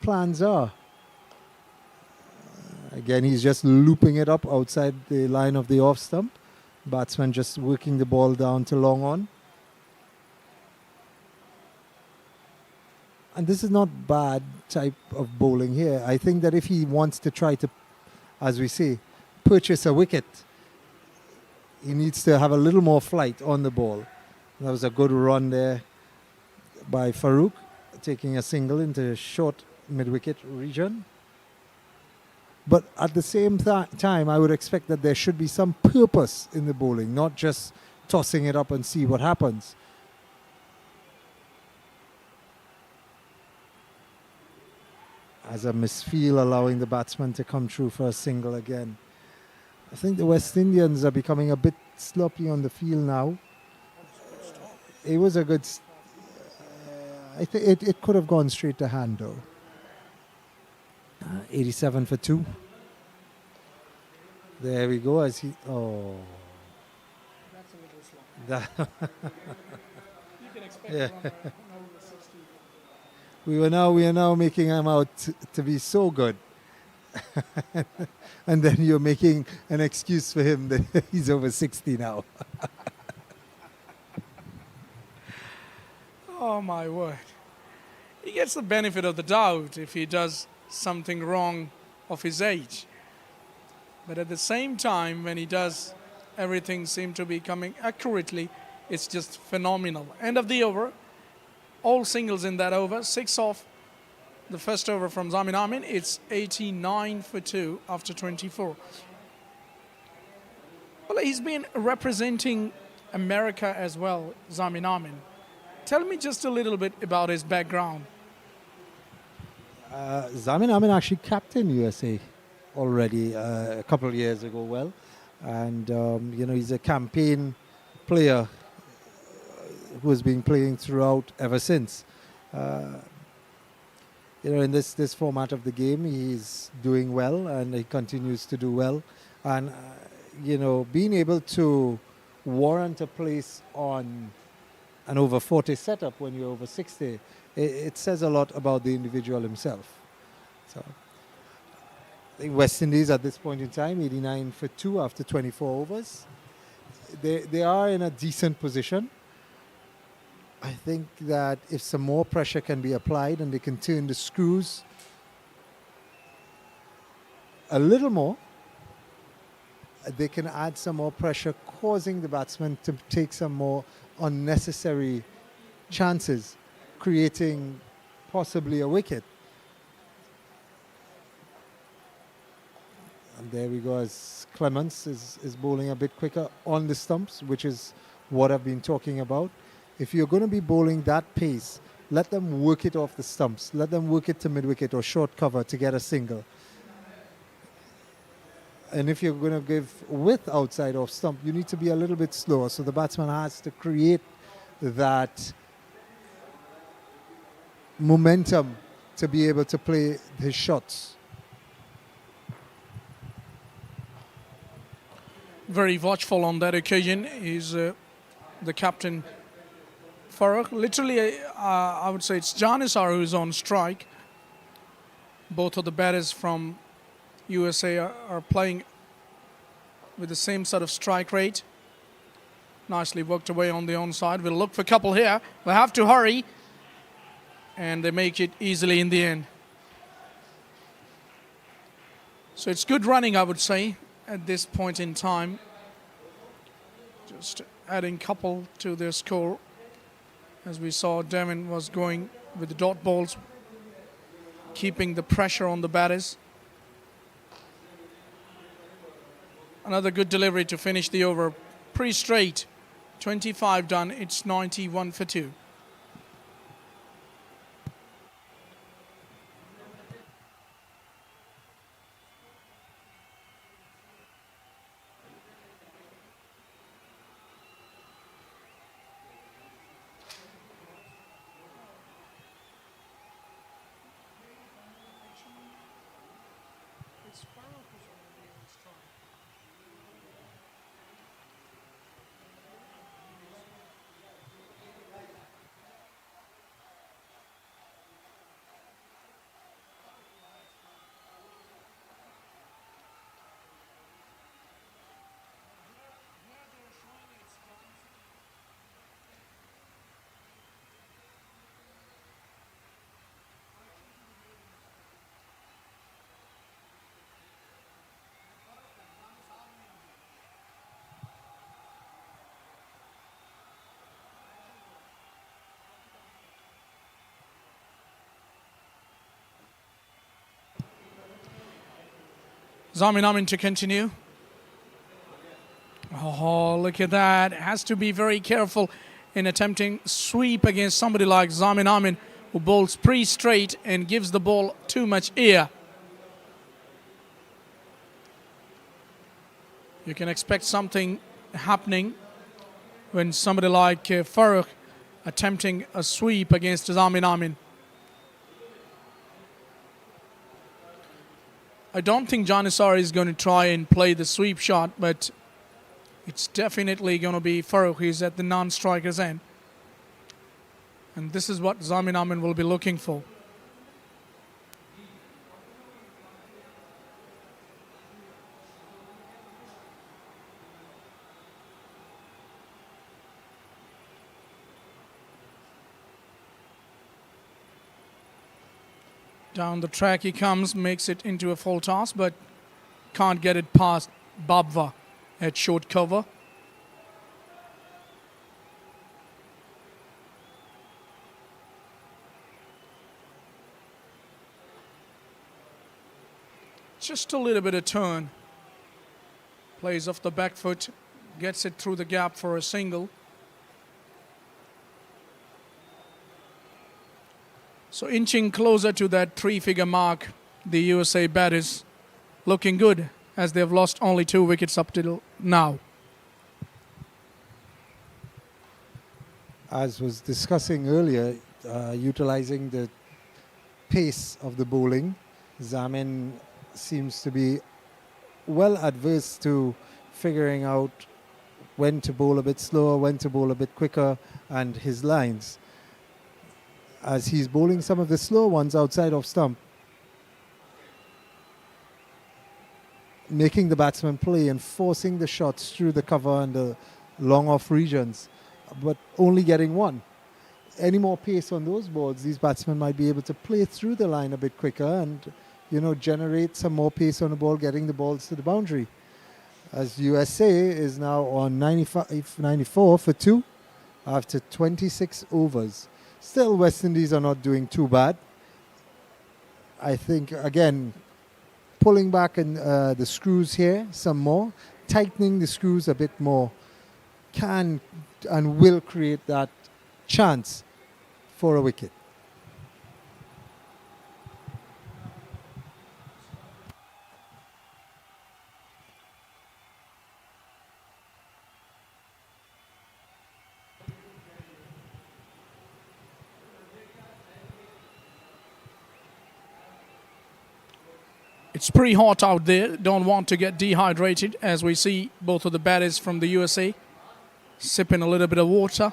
plans are. Again, he's just looping it up outside the line of the off stump. Batsman just working the ball down to long on. And this is not bad type of bowling here. I think that if he wants to try to, as we say, purchase a wicket, he needs to have a little more flight on the ball. That was a good run there by Farooq, taking a single into short mid-wicket region. But at the same time, I would expect that there should be some purpose in the bowling, not just tossing it up and see what happens. As a misfeel, allowing the batsman to come through for a single again. I think the West Indians are becoming a bit sloppy on the field now. It was a good... I think it could have gone straight to hand, though. 87 for 2. There we go. As he... Oh. That's a little slow. You can expect yeah. We are now making him out to be so good. And then you're making an excuse for him that he's over 60 now. Oh my word. He gets the benefit of the doubt if he does something wrong of his age. But at the same time, when he does, everything seems to be coming accurately. It's just phenomenal. End of the over. All singles in that over. 6 off the first over from Zamin Amin. It's 89 for 2 after 24. Well, he's been representing America as well, Zamin Amin. Tell me just a little bit about his background. Zamin Amin actually captained USA already a couple of years ago, and he's a campaign player who has been playing throughout ever since. In this format of the game, he's doing well, and he continues to do well. And being able to warrant a place on an over 40 setup when you're over 60, it says a lot about the individual himself. So I think West Indies at this point in time, 89 for 2 after 24 overs. They are in a decent position. I think that if some more pressure can be applied and they can turn the screws a little more, they can add some more pressure, causing the batsman to take some more unnecessary chances, creating possibly a wicket. And there we go, as Clements is bowling a bit quicker on the stumps, which is what I've been talking about. If you're going to be bowling that pace, let them work it off the stumps. Let them work it to mid-wicket or short cover to get a single. And if you're going to give width outside off stump, you need to be a little bit slower. So the batsman has to create that momentum to be able to play his shots. Very watchful on that occasion is the captain, Farooq. Literally, I would say it's Janissar who's on strike. Both of the batters from USA are playing with the same sort of strike rate. Nicely worked away on the onside. We'll look for a couple here. We'll have to hurry. And they make it easily in the end. So it's good running, I would say, at this point in time. Just adding couple to their score. As we saw, Devin was going with the dot balls, keeping the pressure on the batters. Another good delivery to finish the over. Pretty straight. 25 done. It's 91 for 2. Zamin Amin to continue. Oh, look at that. Has to be very careful in attempting sweep against somebody like Zamin Amin, who bowls pretty straight and gives the ball too much air. You can expect something happening when somebody like Farooq attempting a sweep against Zamin Amin. I don't think Janissari is going to try and play the sweep shot, but it's definitely going to be Farooq. He's at the non-striker's end. And this is what Zamin Amin will be looking for. Down the track he comes, makes it into a full toss, but can't get it past Babwa at short cover. Just a little bit of turn. Plays off the back foot, gets it through the gap for a single. So inching closer to that 3-figure mark, the USA batters looking good as they've lost only 2 wickets up till now. As was discussing earlier, utilizing the pace of the bowling, Zamin seems to be well adverse to figuring out when to bowl a bit slower, when to bowl a bit quicker, and his lines. As he's bowling some of the slow ones outside of stump, making the batsman play and forcing the shots through the cover and the long off regions, but only getting one. Any more pace on those balls, these batsmen might be able to play through the line a bit quicker and, you know, generate some more pace on the ball, getting the balls to the boundary. As USA is now on 94 for 2 after 26 overs. Still, West Indies are not doing too bad. I think, again, pulling back in, the screws here some more, tightening the screws a bit more, can and will create that chance for a wicket. It's pretty hot out there. Don't want to get dehydrated, as we see both of the batters from the USA sipping a little bit of water.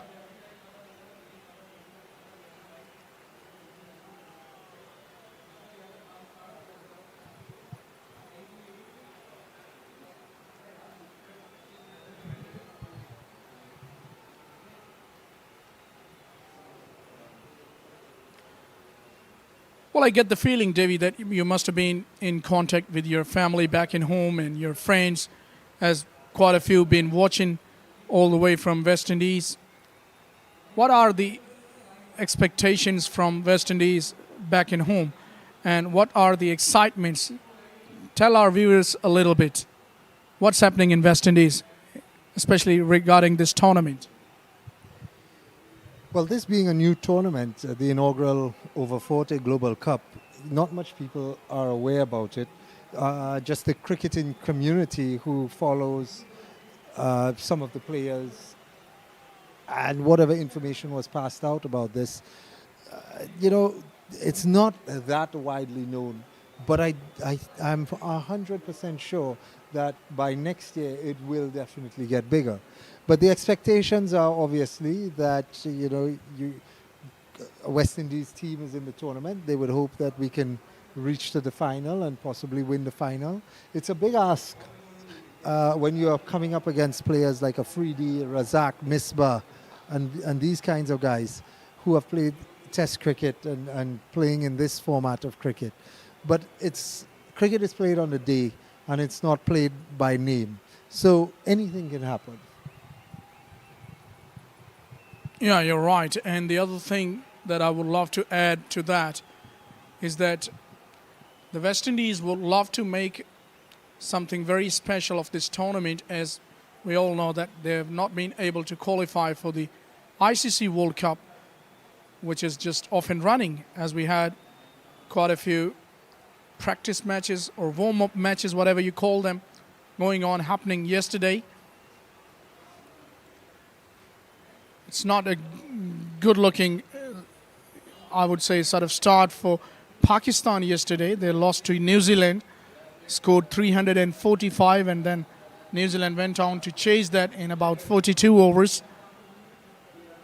Well, I get the feeling, Davey, that you must have been in contact with your family back in home and your friends, as quite a few been watching all the way from West Indies. What are the expectations from West Indies back in home, and what are the excitements? Tell our viewers a little bit what's happening in West Indies, especially regarding this tournament. Well, this being a new tournament, the inaugural Over 40 Global Cup, not much people are aware about it. Just the cricketing community who follows some of the players and whatever information was passed out about this, it's not that widely known. But I'm 100% sure that by next year it will definitely get bigger. But the expectations are obviously that a West Indies team is in the tournament. They would hope that we can reach to the final and possibly win the final. It's a big ask when you are coming up against players like Afridi, Razak, Misbah, and these kinds of guys who have played Test cricket and playing in this format of cricket. But cricket is played on the day and it's not played by name. So anything can happen. Yeah, you're right. And the other thing that I would love to add to that is that the West Indies would love to make something very special of this tournament, as we all know that they have not been able to qualify for the ICC World Cup, which is just off and running, as we had quite a few practice matches or warm-up matches, whatever you call them, happening yesterday. It's not a good-looking, I would say, sort of start for Pakistan yesterday. They lost to New Zealand, scored 345, and then New Zealand went on to chase that in about 42 overs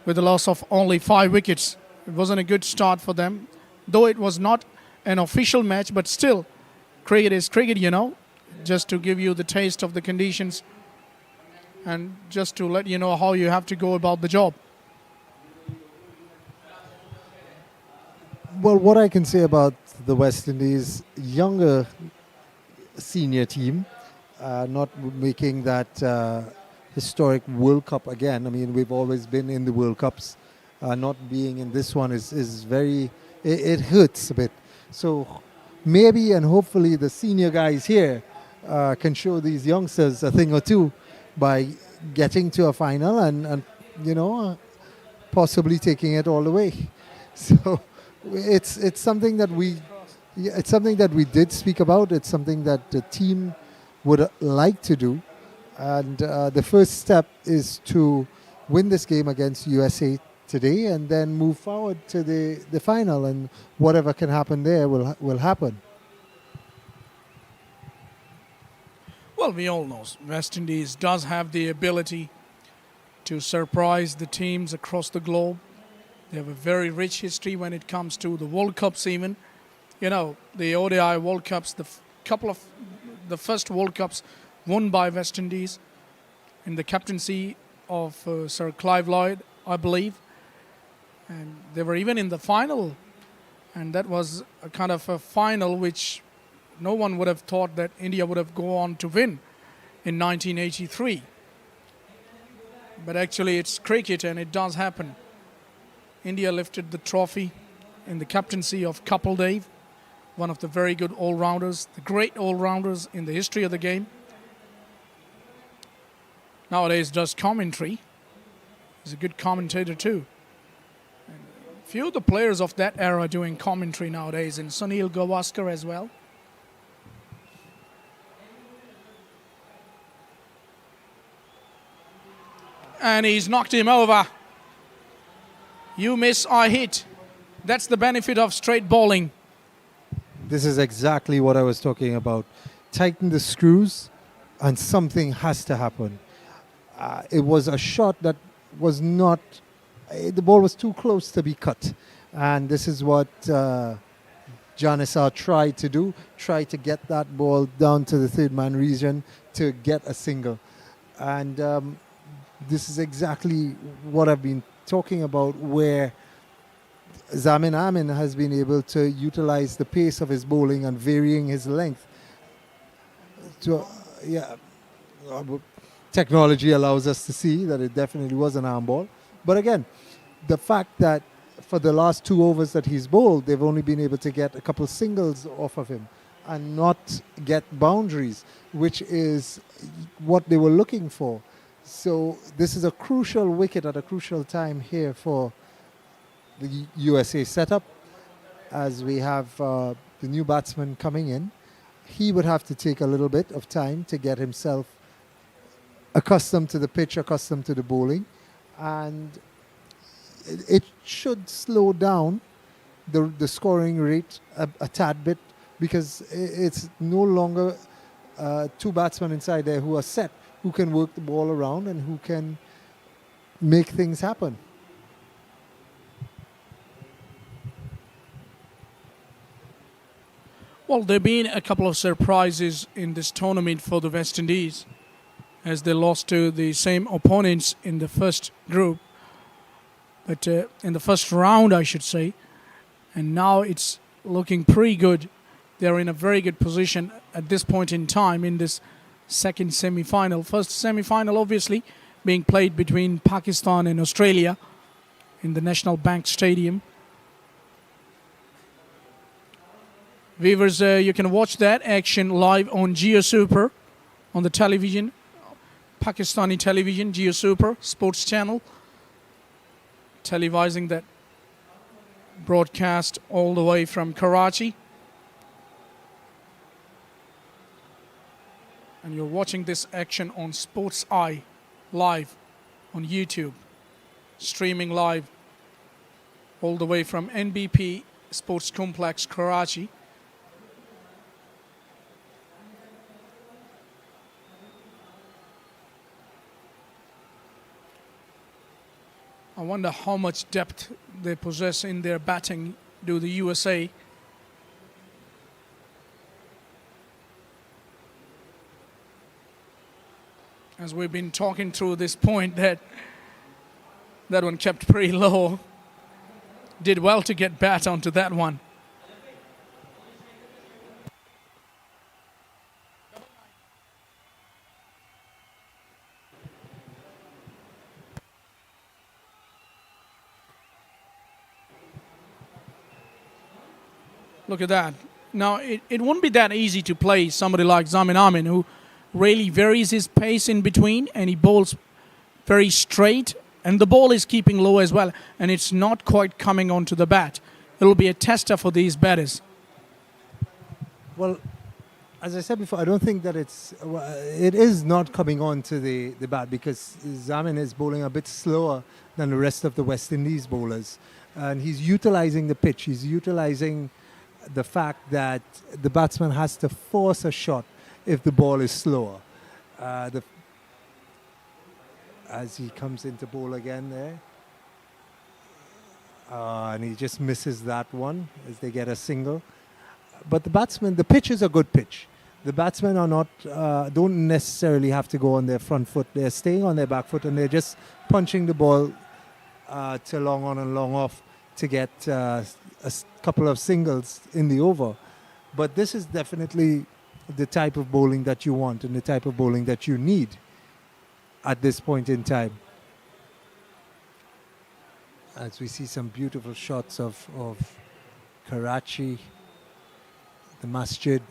with a loss of only 5 wickets. It wasn't a good start for them, though it was not an official match, but still, cricket is cricket, just to give you the taste of the conditions and just to let you know how you have to go about the job. Well, what I can say about the West Indies younger senior team, not making that historic World Cup again. I mean, we've always been in the World Cups. Not being in this one is very, it hurts a bit. So maybe and hopefully the senior guys here can show these youngsters a thing or two by getting to a final and possibly taking it all the way. So it's something that we did speak about. It's something that the team would like to do, and the first step is to win this game against USA today and then move forward to the final, and whatever can happen there will happen. Well, we all know West Indies does have the ability to surprise the teams across the globe. They have a very rich history when it comes to the World Cups even. The ODI World Cups, the first World Cups won by West Indies in the captaincy of Sir Clive Lloyd, I believe. And they were even in the final. And that was a kind of a final which no one would have thought that India would have gone on to win in 1983. But actually it's cricket and it does happen. India lifted the trophy in the captaincy of Kapil Dev, one of the very good all-rounders, the great all-rounders in the history of the game. Nowadays does commentary. He's a good commentator too. And a few of the players of that era doing commentary nowadays, and Sunil Gavaskar as well. And he's knocked him over. You miss, I hit. That's the benefit of straight bowling. This is exactly what I was talking about. Tighten the screws and something has to happen. It was a shot that was not, the ball was too close to be cut. And this is what Janissar tried to do, try to get that ball down to the third man region to get a single. And this is exactly what I've been talking about, where Zamin Amin has been able to utilize the pace of his bowling and varying his length. So, yeah, technology allows us to see that it definitely was an arm ball. But again, the fact that for the last 2 overs that he's bowled, they've only been able to get a couple singles off of him and not get boundaries, which is what they were looking for. So this is a crucial wicket at a crucial time here for the USA setup, as we have the new batsman coming in. He would have to take a little bit of time to get himself accustomed to the pitch, accustomed to the bowling, and it should slow down the scoring rate a tad bit, because it's no longer 2 batsmen inside there who are set, who can work the ball around and who can make things happen. Well, there have been a couple of surprises in this tournament for the West Indies, as they lost to the same opponents in the first group, but in the first round, I should say. And now it's looking pretty good. They're in a very good position at this point in time in this second semi-final. First semi-final, obviously, being played between Pakistan and Australia in the National Bank Stadium. Viewers, you can watch that action live on Jio Super on the television, Pakistani television, Jio Super sports channel, televising that broadcast all the way from Karachi. And you're watching this action on SportsEye live on YouTube, streaming live all the way from NBP Sports Complex, Karachi. I wonder how much depth they possess in their batting, do the USA. As we've been talking through this point, that one kept pretty low. Did well to get bat onto that one. Look at that. Now, it won't be that easy to play somebody like Zamin Amin, who really varies his pace in between, and he bowls very straight, and the ball is keeping low as well, and it's not quite coming onto the bat. It'll be a tester for these batters. Well, as I said before, I don't think that it is not coming on to the bat, because Zamin is bowling a bit slower than the rest of the West Indies bowlers, and he's utilizing the pitch. He's utilizing the fact that the batsman has to force a shot if the ball is slower. As he comes into bowl again there. And he just misses that one as they get a single. But the pitch is a good pitch. The batsmen are not, don't necessarily have to go on their front foot. They're staying on their back foot, and they're just punching the ball to long on and long off to get a couple of singles in the over. But this is definitely the type of bowling that you want and the type of bowling that you need at this point in time. As we see some beautiful shots of Karachi, the masjid,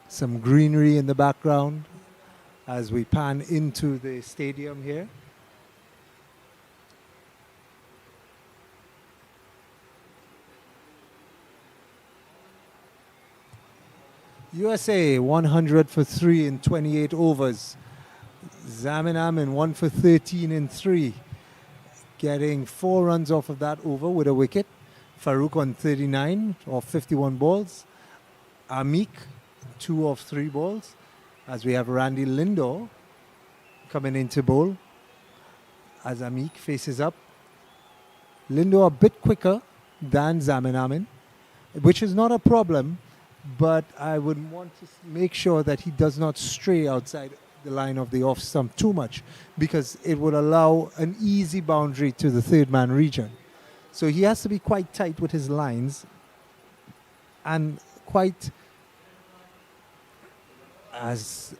some greenery in the background as we pan into the stadium here. USA 100 for 3 in 28 overs. Zamin Amin 1 for 13 in 3, getting 4 runs off of that over with a wicket. Farouk on 39 of 51 balls. Amik 2 of 3 balls. As we have Randy Lindor coming into bowl as Amik faces up. Lindor a bit quicker than Zamin Amin, which is not a problem, but I would want to make sure that he does not stray outside the line of the off stump too much, because it would allow an easy boundary to the third man region. So he has to be quite tight with his lines and quite, as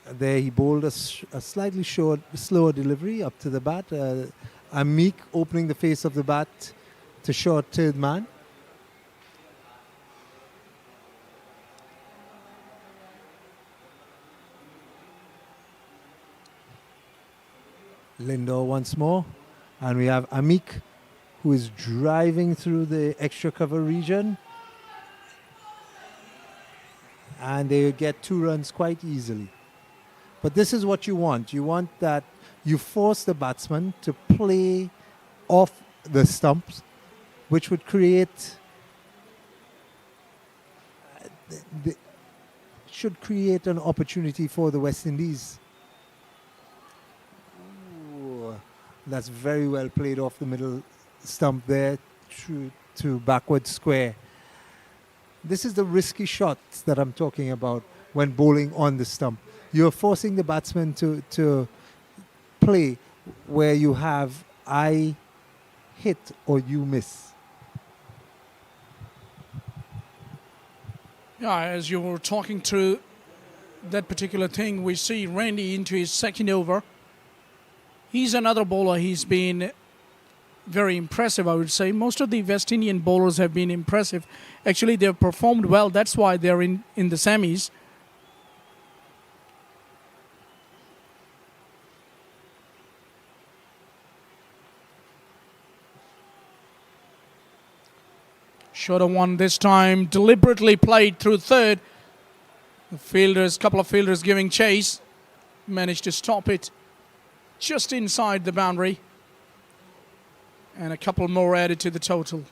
there he bowled a slightly slower delivery up to the bat. Amik opening the face of the bat to short third man. Lindor once more, and we have Amik, who is driving through the extra cover region, and they get 2 runs quite easily. But this is what you want. You want that you force the batsman to play off the stumps, which would create should create an opportunity for the West Indies. That's very well played off the middle stump there to backward square. This is the risky shots that I'm talking about when bowling on the stump. You're forcing the batsman to play where you have I hit or you miss. Yeah, as you were talking through that particular thing, we see Randy into his second over. He's another bowler. He's been very impressive, I would say. Most of the West Indian bowlers have been impressive. Actually, they've performed well. That's why they're in the semis. Shorter one this time, deliberately played through third. The fielders, couple of fielders giving chase, managed to stop it just inside the boundary, and a couple more added to the total.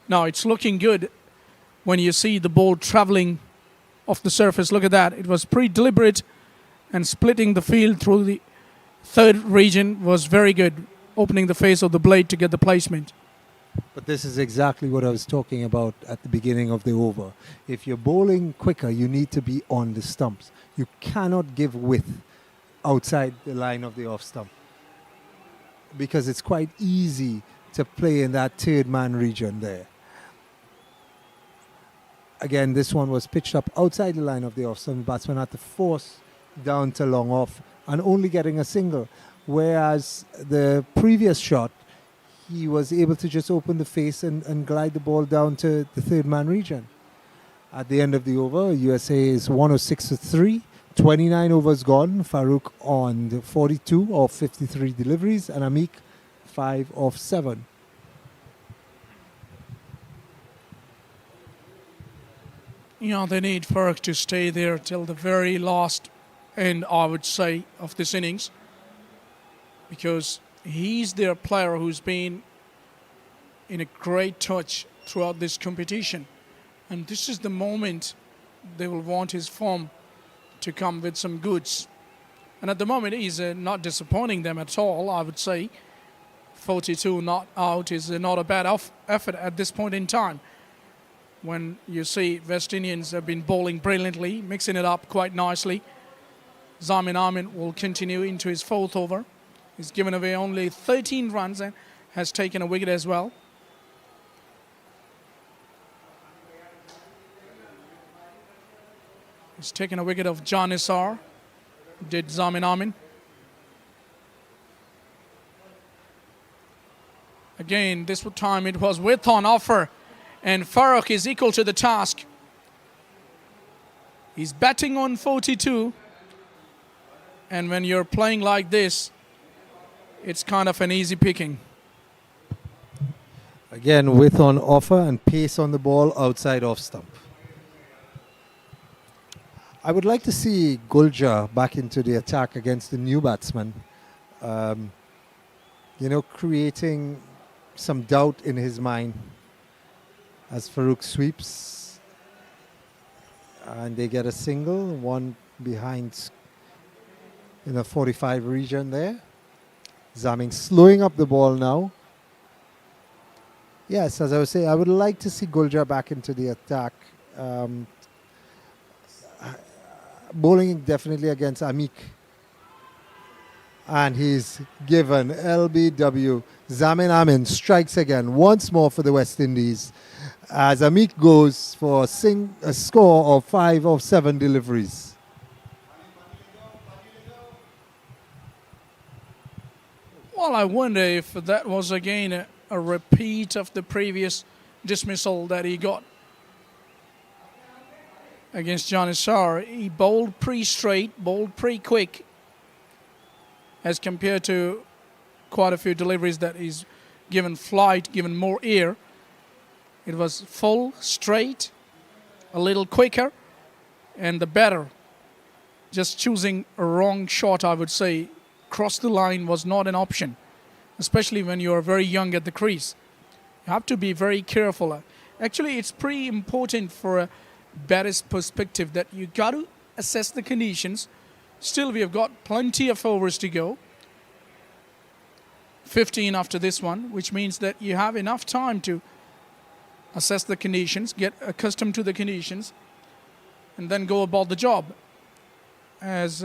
Now it's looking good when you see the ball traveling off the surface. Look at that. It was pretty deliberate, and splitting the field through the third region was very good, opening the face of the blade to get the placement. But this is exactly what I was talking about at the beginning of the over. If you're bowling quicker, you need to be on the stumps. You cannot give width outside the line of the off stump, because it's quite easy to play in that third man region there. Again, this one was pitched up outside the line of the off stump. The batsman had to force down to long off and only getting a single. Whereas the previous shot, he was able to just open the face and glide the ball down to the third man region. At the end of the over, USA is 106 for 3, 29 overs gone. Farooq on the 42 of 53 deliveries, and Amik 5 of 7. Yeah, they need Farooq to stay there till the very last end, I would say, of this innings, because he's their player who's been in a great touch throughout this competition. And this is the moment they will want his form to come with some goods. And at the moment, he's not disappointing them at all, I would say. 42 not out is not a bad effort at this point in time. When you see West Indians have been bowling brilliantly, mixing it up quite nicely. Zamin Amin will continue into his fourth over. He's given away only 13 runs and has taken a wicket as well. He's taken a wicket of Jan Isar, did Zamin Amin. Again, this time it was width on offer, and Farooq is equal to the task. He's batting on 42, and when you're playing like this, it's kind of an easy picking. Again, width on offer and pace on the ball outside off stump. I would like to see Guljar back into the attack against the new batsman. Creating some doubt in his mind as Farooq sweeps. And they get a single, one behind in the 45 region there. Zamin slowing up the ball now. Yes, as I was saying, I would like to see Guljar back into the attack. bowling definitely against Amik. And he's given LBW. Zamin Amin strikes again once more for the West Indies as Amik goes for a score of 5 of 7 deliveries. Well, I wonder if that was again a repeat of the previous dismissal that he got against Janissar. He bowled pretty straight, bowled pretty quick as compared to quite a few deliveries that he's given flight, given more air. It was full, straight, a little quicker, and the batter just choosing a wrong shot, I would say. Cross the line was not an option, especially when you are very young at the crease. You have to be very careful. Actually, it's pretty important for a batter's perspective that you got to assess the conditions. Still, we have got plenty of overs to go. 15 after this one, which means that you have enough time to assess the conditions, get accustomed to the conditions, and then go about the job. As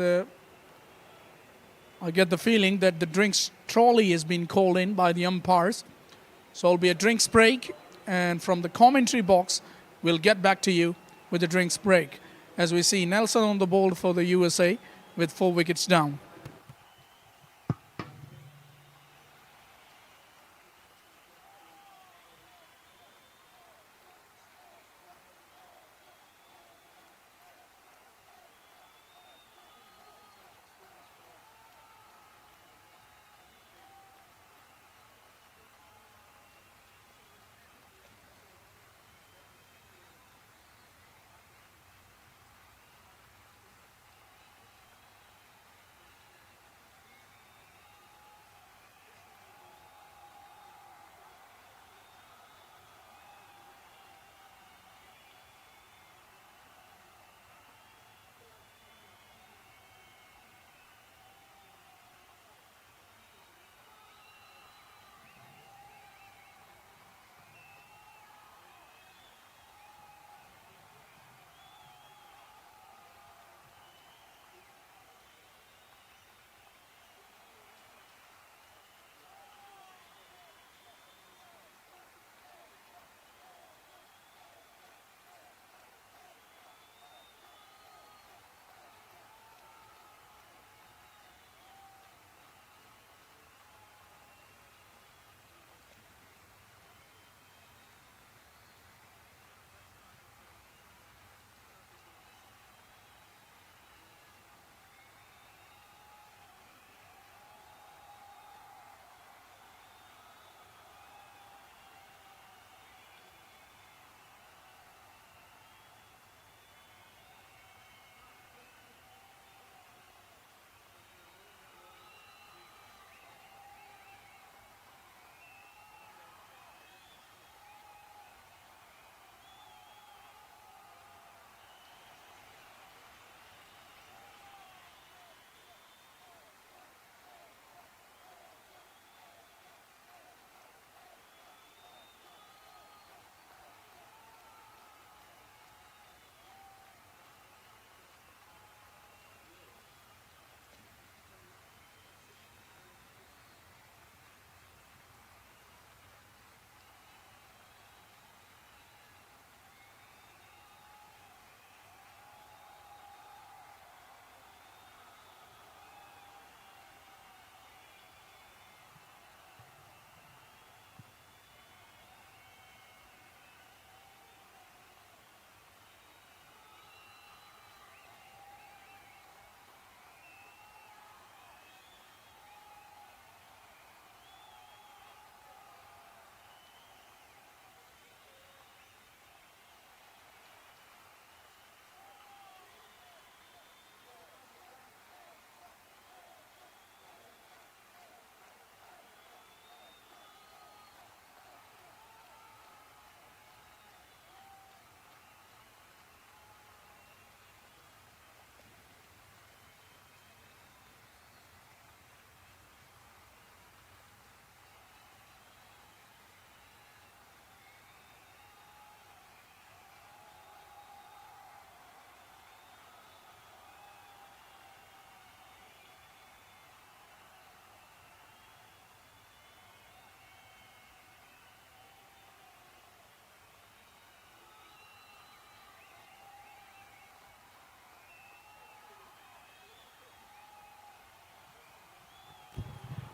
I get the feeling that the drinks trolley has been called in by the umpires. So it'll be a drinks break, and from the commentary box, we'll get back to you with the drinks break. As we see Nelson on the board for the USA with 4 wickets down.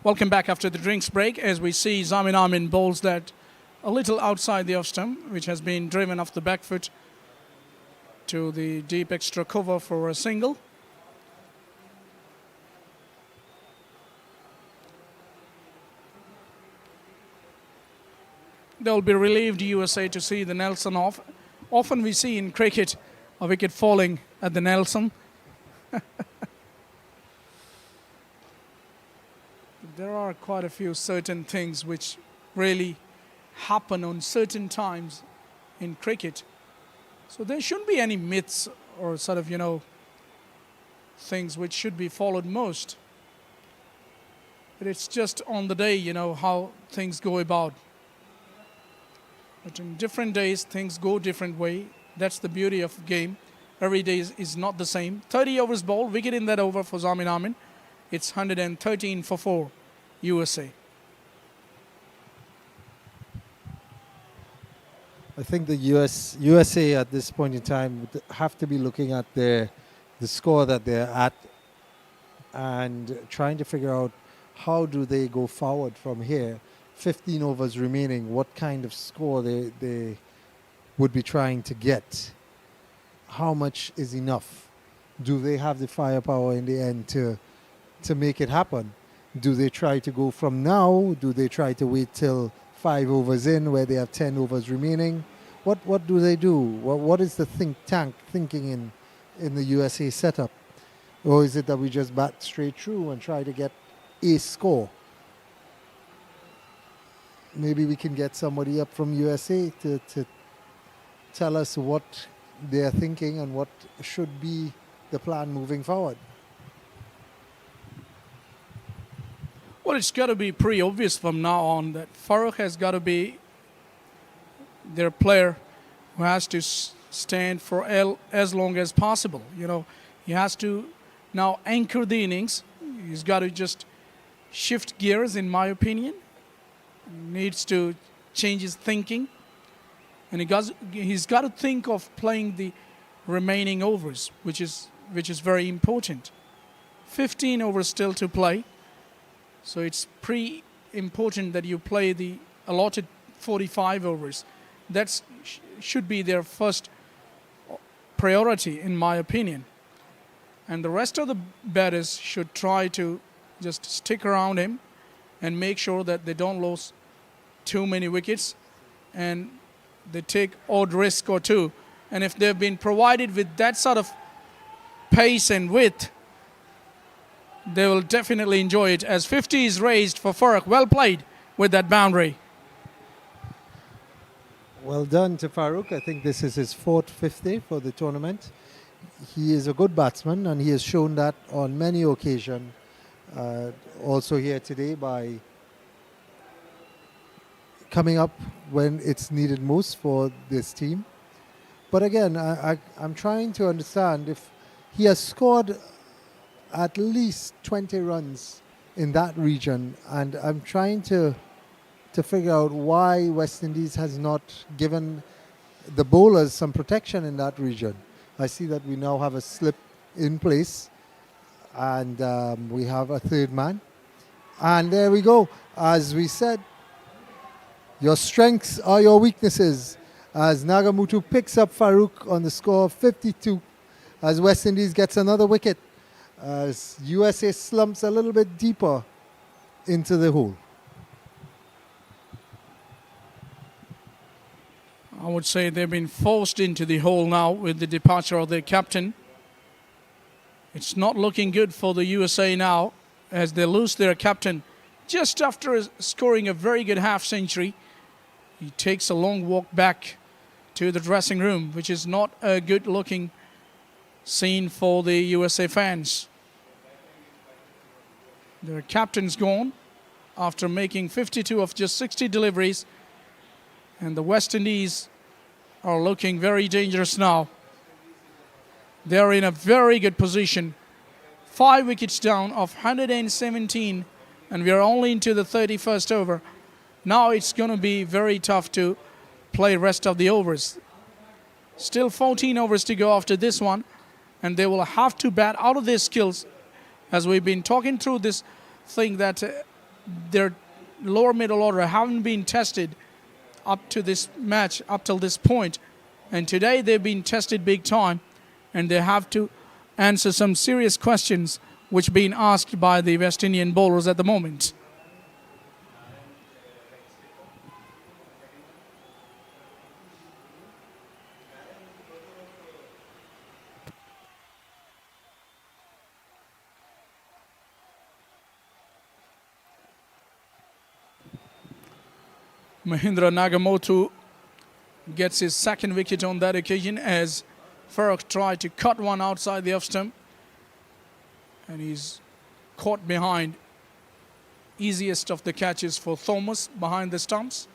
Welcome back after the drinks break as we see Zamin Amin bowls that a little outside the off stump, which has been driven off the back foot to the deep extra cover for a single. They'll be relieved, USA, to see the Nelson off. Often we see in cricket a wicket falling at the Nelson. There are quite a few certain things which really happen on certain times in cricket. So there shouldn't be any myths or sort of, things which should be followed most. But it's just on the day, how things go about. But in different days, things go different way. That's the beauty of the game. Every day is not the same. 30 overs bowled, wicket in that over for Zamin Amin. It's 113 for 4, USA. I think the USA at this point in time would have to be looking at the score that they're at and trying to figure out how do they go forward from here. 15 overs remaining, what kind of score they would be trying to get. How much is enough? Do they have the firepower in the end to make it happen? Do they try to go from now? Do they try to wait till 5 overs in where they have 10 overs remaining? What do they do? What is the think tank thinking in the USA setup? Or is it that we just bat straight through and try to get a score? Maybe we can get somebody up from USA to tell us what they're thinking and what should be the plan moving forward. Well, it's got to be pretty obvious from now on that Farooq has got to be their player who has to stand for as long as possible. He has to now anchor the innings. He's got to just shift gears, in my opinion. Needs to change his thinking, and he's got to think of playing the remaining overs, which is very important. 15 overs still to play, so it's pretty important that you play the allotted 45 overs. That should be their first priority, in my opinion. And the rest of the batters should try to just stick around him and make sure that they don't lose too many wickets and they take odd risk or two. And if they've been provided with that sort of pace and width, they will definitely enjoy it, as 50 is raised for Farooq. Well played with that boundary. Well done to Farooq. I think this is his 4th 50 for the tournament. He is a good batsman and he has shown that on many occasions. Also here today by coming up when it's needed most for this team. But again, I'm trying to understand if he has scored at least 20 runs in that region, and I'm trying to figure out why West Indies has not given the bowlers some protection in that region. I see that we now have a slip in place and we have a third man. And there we go. As we said, your strengths are your weaknesses. As Nagamutu picks up Farooq on the score of 52, as West Indies gets another wicket, as USA slumps a little bit deeper into the hole. I would say they've been forced into the hole now with the departure of their captain. It's not looking good for the USA now as they lose their captain just after scoring a very good half-century. He takes a long walk back to the dressing room, which is not a good-looking scene for the USA fans. Their captain's gone after making 52 of just 60 deliveries, and the West Indies are looking very dangerous now. They're in a very good position. 5 wickets down of 117, and we are only into the 31st over. Now it's going to be very tough to play rest of the overs. Still 14 overs to go after this one, and they will have to bat out of their skills, as we've been talking through this thing that their lower middle order haven't been tested up to this match, up till this point. And today they've been tested big time, and they have to answer some serious questions which being asked by the West Indian bowlers at the moment. Mahindra Nagamotu gets his second wicket on that occasion as Farooq tried to cut one outside the off stump, and he's caught behind. Easiest of the catches for Thomas behind the stumps.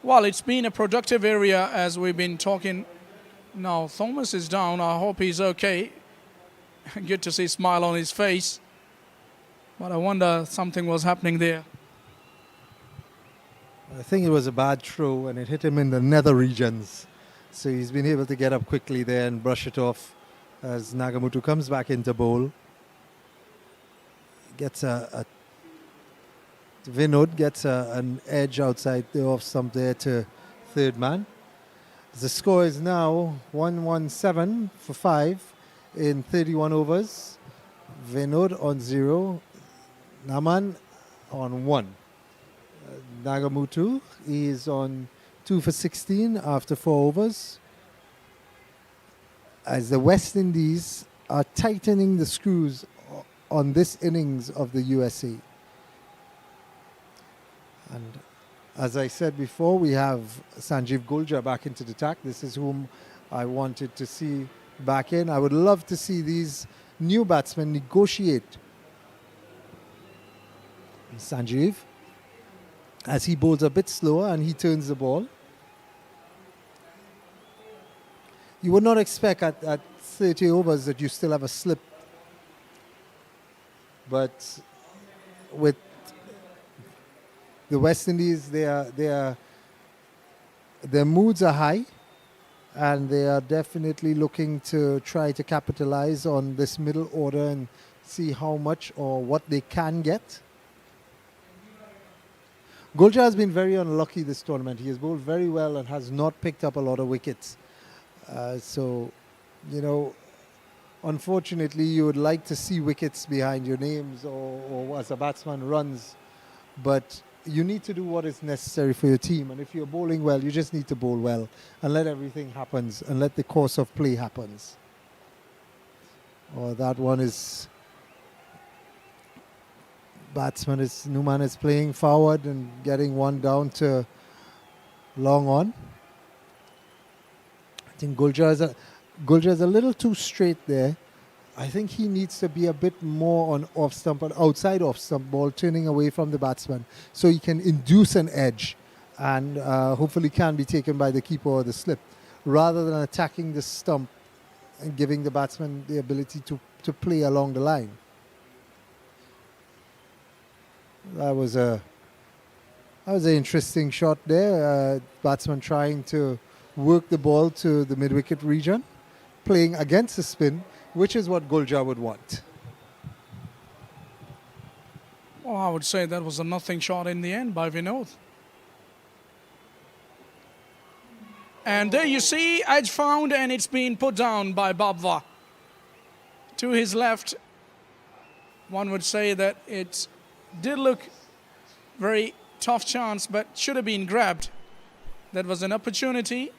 Well, it's been a productive area as we've been talking. Now Thomas is down. I hope he's okay. Good to see a smile on his face. But I wonder something was happening there. I think it was a bad throw and it hit him in the nether regions. So he's been able to get up quickly there and brush it off as Nagamutu comes back into bowl. Gets Vinod gets an edge outside the off stump there to third man. The score is now 117 for 5 in 31 overs. Vinod on 0, Naman on 1. Nagamutu is on 2 for 16 after 4 overs. As the West Indies are tightening the screws on this innings of the USA. And as I said before, we have Sanjeev Guljar back into the attack. This is whom I wanted to see back in. I would love to see these new batsmen negotiate. Sanjeev, as he bowls a bit slower and he turns the ball. You would not expect at 30 overs that you still have a slip. But with the West Indies, their moods are high, and they are definitely looking to try to capitalize on this middle order and see how much or what they can get. Guljar has been very unlucky this tournament. He has bowled very well and has not picked up a lot of wickets. So, you know, unfortunately, you would like to see wickets behind your names or as a batsman runs, but you need to do what is necessary for your team. And if you're bowling well, you just need to bowl well and let everything happen and let the course of play happens. Oh, that one is... Numan is playing forward and getting one down to long on. I think Guljar is a little too straight there. I think he needs to be a bit more on off stump and outside off stump ball, turning away from the batsman so he can induce an edge and hopefully can be taken by the keeper or the slip, rather than attacking the stump and giving the batsman the ability to play along the line. That was an interesting shot there. Batsman trying to work the ball to the mid-wicket region, playing against the spin, which is what Guljar would want. Well, I would say that was a nothing shot in the end by Vinod. And there you see, edge found, and it's been put down by Babwa. To his left, one would say that it did look very tough chance, but should have been grabbed. That was an opportunity.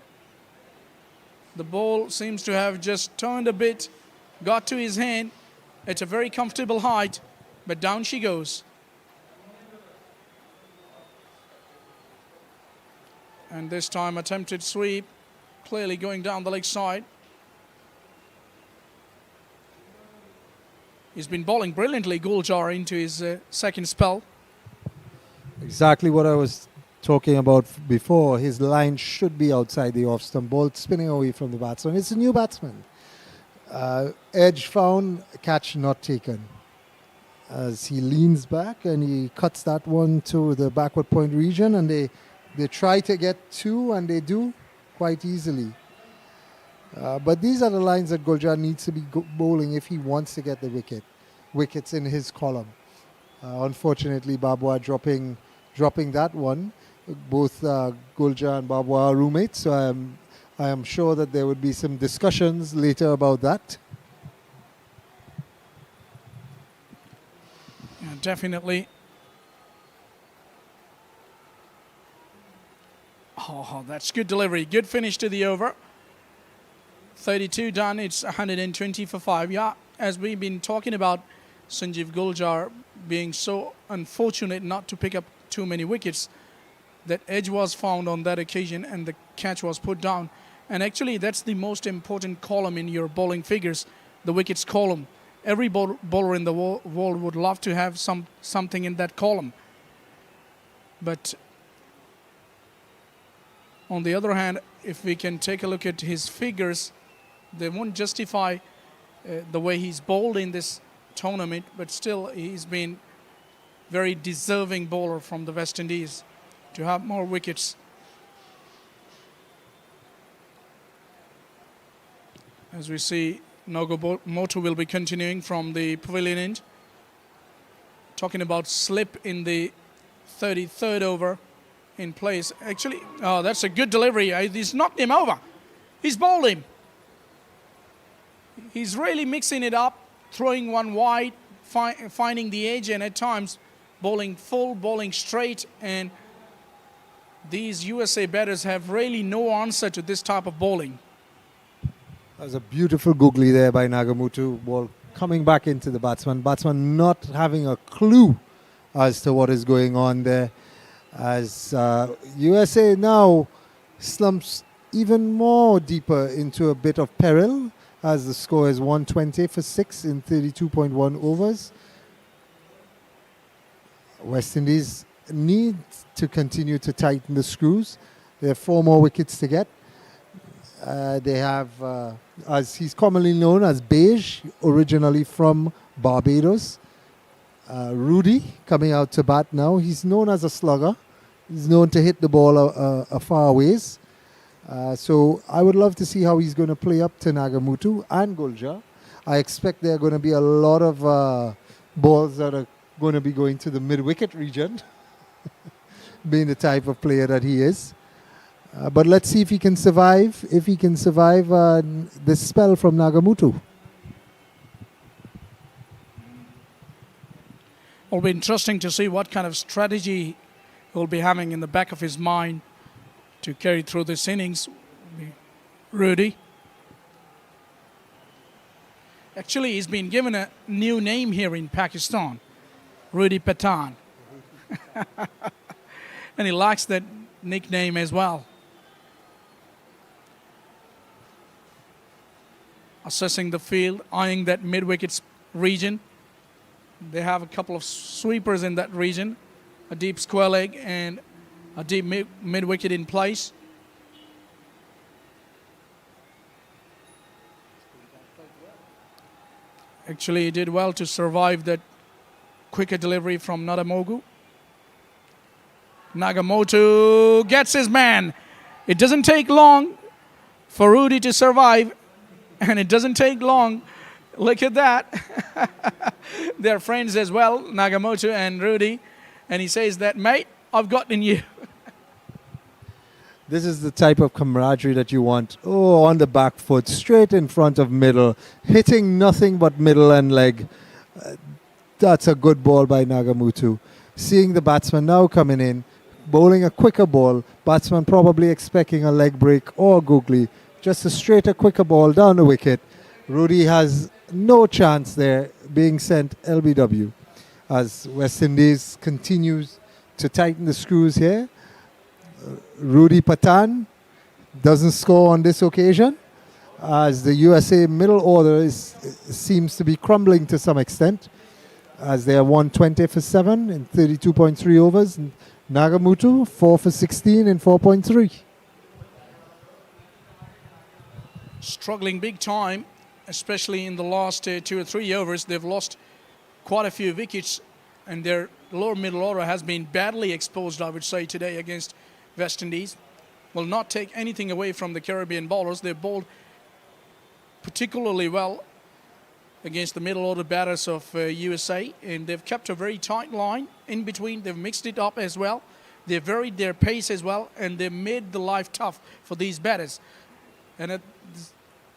The ball seems to have just turned a bit, got to his hand at a very comfortable height, but down she goes. And this time attempted sweep, clearly going down the leg side. He's been bowling brilliantly, Guljar, into his second spell. Exactly what I was talking about before. His line should be outside the off stump, ball spinning away from the batsman. It's a new batsman. Edge found, catch not taken. As he leans back and he cuts that one to the backward point region, and they try to get two, and they do quite easily. But these are the lines that Guljar needs to be bowling if he wants to get the wickets in his column. Unfortunately, Babwa dropping that one. Both Guljar and Babwa are roommates, so I am sure that there would be some discussions later about that. Yeah, definitely. Oh, that's good delivery. Good finish to the over. 32 done. It's 120 for 5. Yeah, as we've been talking about Sanjeev Guljar being so unfortunate not to pick up too many wickets, that edge was found on that occasion and the catch was put down. And actually, that's the most important column in your bowling figures, the wickets column. Every bowler in the world would love to have something in that column. But on the other hand, if we can take a look at his figures, they won't justify the way he's bowled in this tournament, but still he's been very deserving bowler from the West Indies to have more wickets. As we see, Nagamoto will be continuing from the pavilion end. Talking about slip in the 33rd over in place. Actually, oh, that's a good delivery. He's knocked him over. He's bowled him. He's really mixing it up, throwing one wide, finding the edge, and at times bowling full, bowling straight. And these USA batters have really no answer to this type of bowling. That was a beautiful googly there by Nagamutu. Ball coming back into the batsman. Batsman not having a clue as to what is going on there. As USA now slumps even more deeper into a bit of peril, as the score is 120 for 6 in 32.1 overs. West Indies need to continue to tighten the screws. They have 4 more wickets to get. They have, as he's commonly known as Beige, originally from Barbados. Rudy coming out to bat now. He's known as a slugger. He's known to hit the ball a far ways. So I would love to see how he's going to play up to Nagamutu and Guljar. I expect there are going to be a lot of balls that are going to be going to the mid-wicket region, being the type of player that he is. But let's see if he can survive. If he can survive this spell from Nagamutu. It'll be interesting to see what kind of strategy he'll be having in the back of his mind to carry through this innings. Rudy. Actually, he's been given a new name here in Pakistan, Rudy Patan. And he likes that nickname as well. Assessing the field, eyeing that mid-wickets region. They have a couple of sweepers in that region, a deep square leg and a deep mid-wicket in place. Actually, he did well to survive that quicker delivery from Nadamogu. Nagamoto gets his man. It doesn't take long for Rudy to survive, and it doesn't take long. Look at that. They're friends as well, Nagamoto and Rudy. And he says that, mate, I've gotten you. This is the type of camaraderie that you want. Oh, on the back foot, straight in front of middle, hitting nothing but middle and leg. That's a good ball by Nagamutu. Seeing the batsman now coming in, bowling a quicker ball. Batsman probably expecting a leg break or googly. Just a straighter, quicker ball down the wicket. Rudy has no chance there, being sent LBW. As West Indies continues to tighten the screws here. Rudy Patan doesn't score on this occasion, as the USA middle order seems to be crumbling to some extent, as they are 120 for 7 in 32.3 overs. Nagamutu 4 for 16 in 4.3. Struggling big time, especially in the last 2 or 3 overs. They've lost quite a few wickets, and their lower middle order has been badly exposed, I would say, today against West Indies. Will not take anything away from the Caribbean bowlers. They bowled particularly well against the middle order batters of USA, and they've kept a very tight line in between. They've mixed it up as well. They've varied their pace as well, and they've made the life tough for these batters. And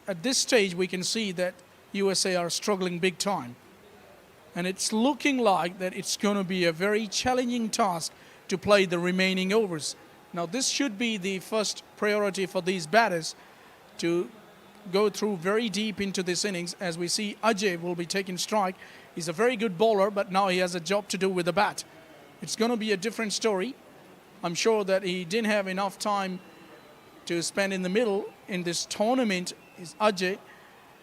at this stage, we can see that USA are struggling big time. And it's looking like that it's going to be a very challenging task to play the remaining overs. Now, this should be the first priority for these batters to go through very deep into this innings. As we see, Ajay will be taking strike. He's a very good bowler, but now he has a job to do with the bat. It's going to be a different story. I'm sure that he didn't have enough time to spend in the middle in this tournament, is Ajay,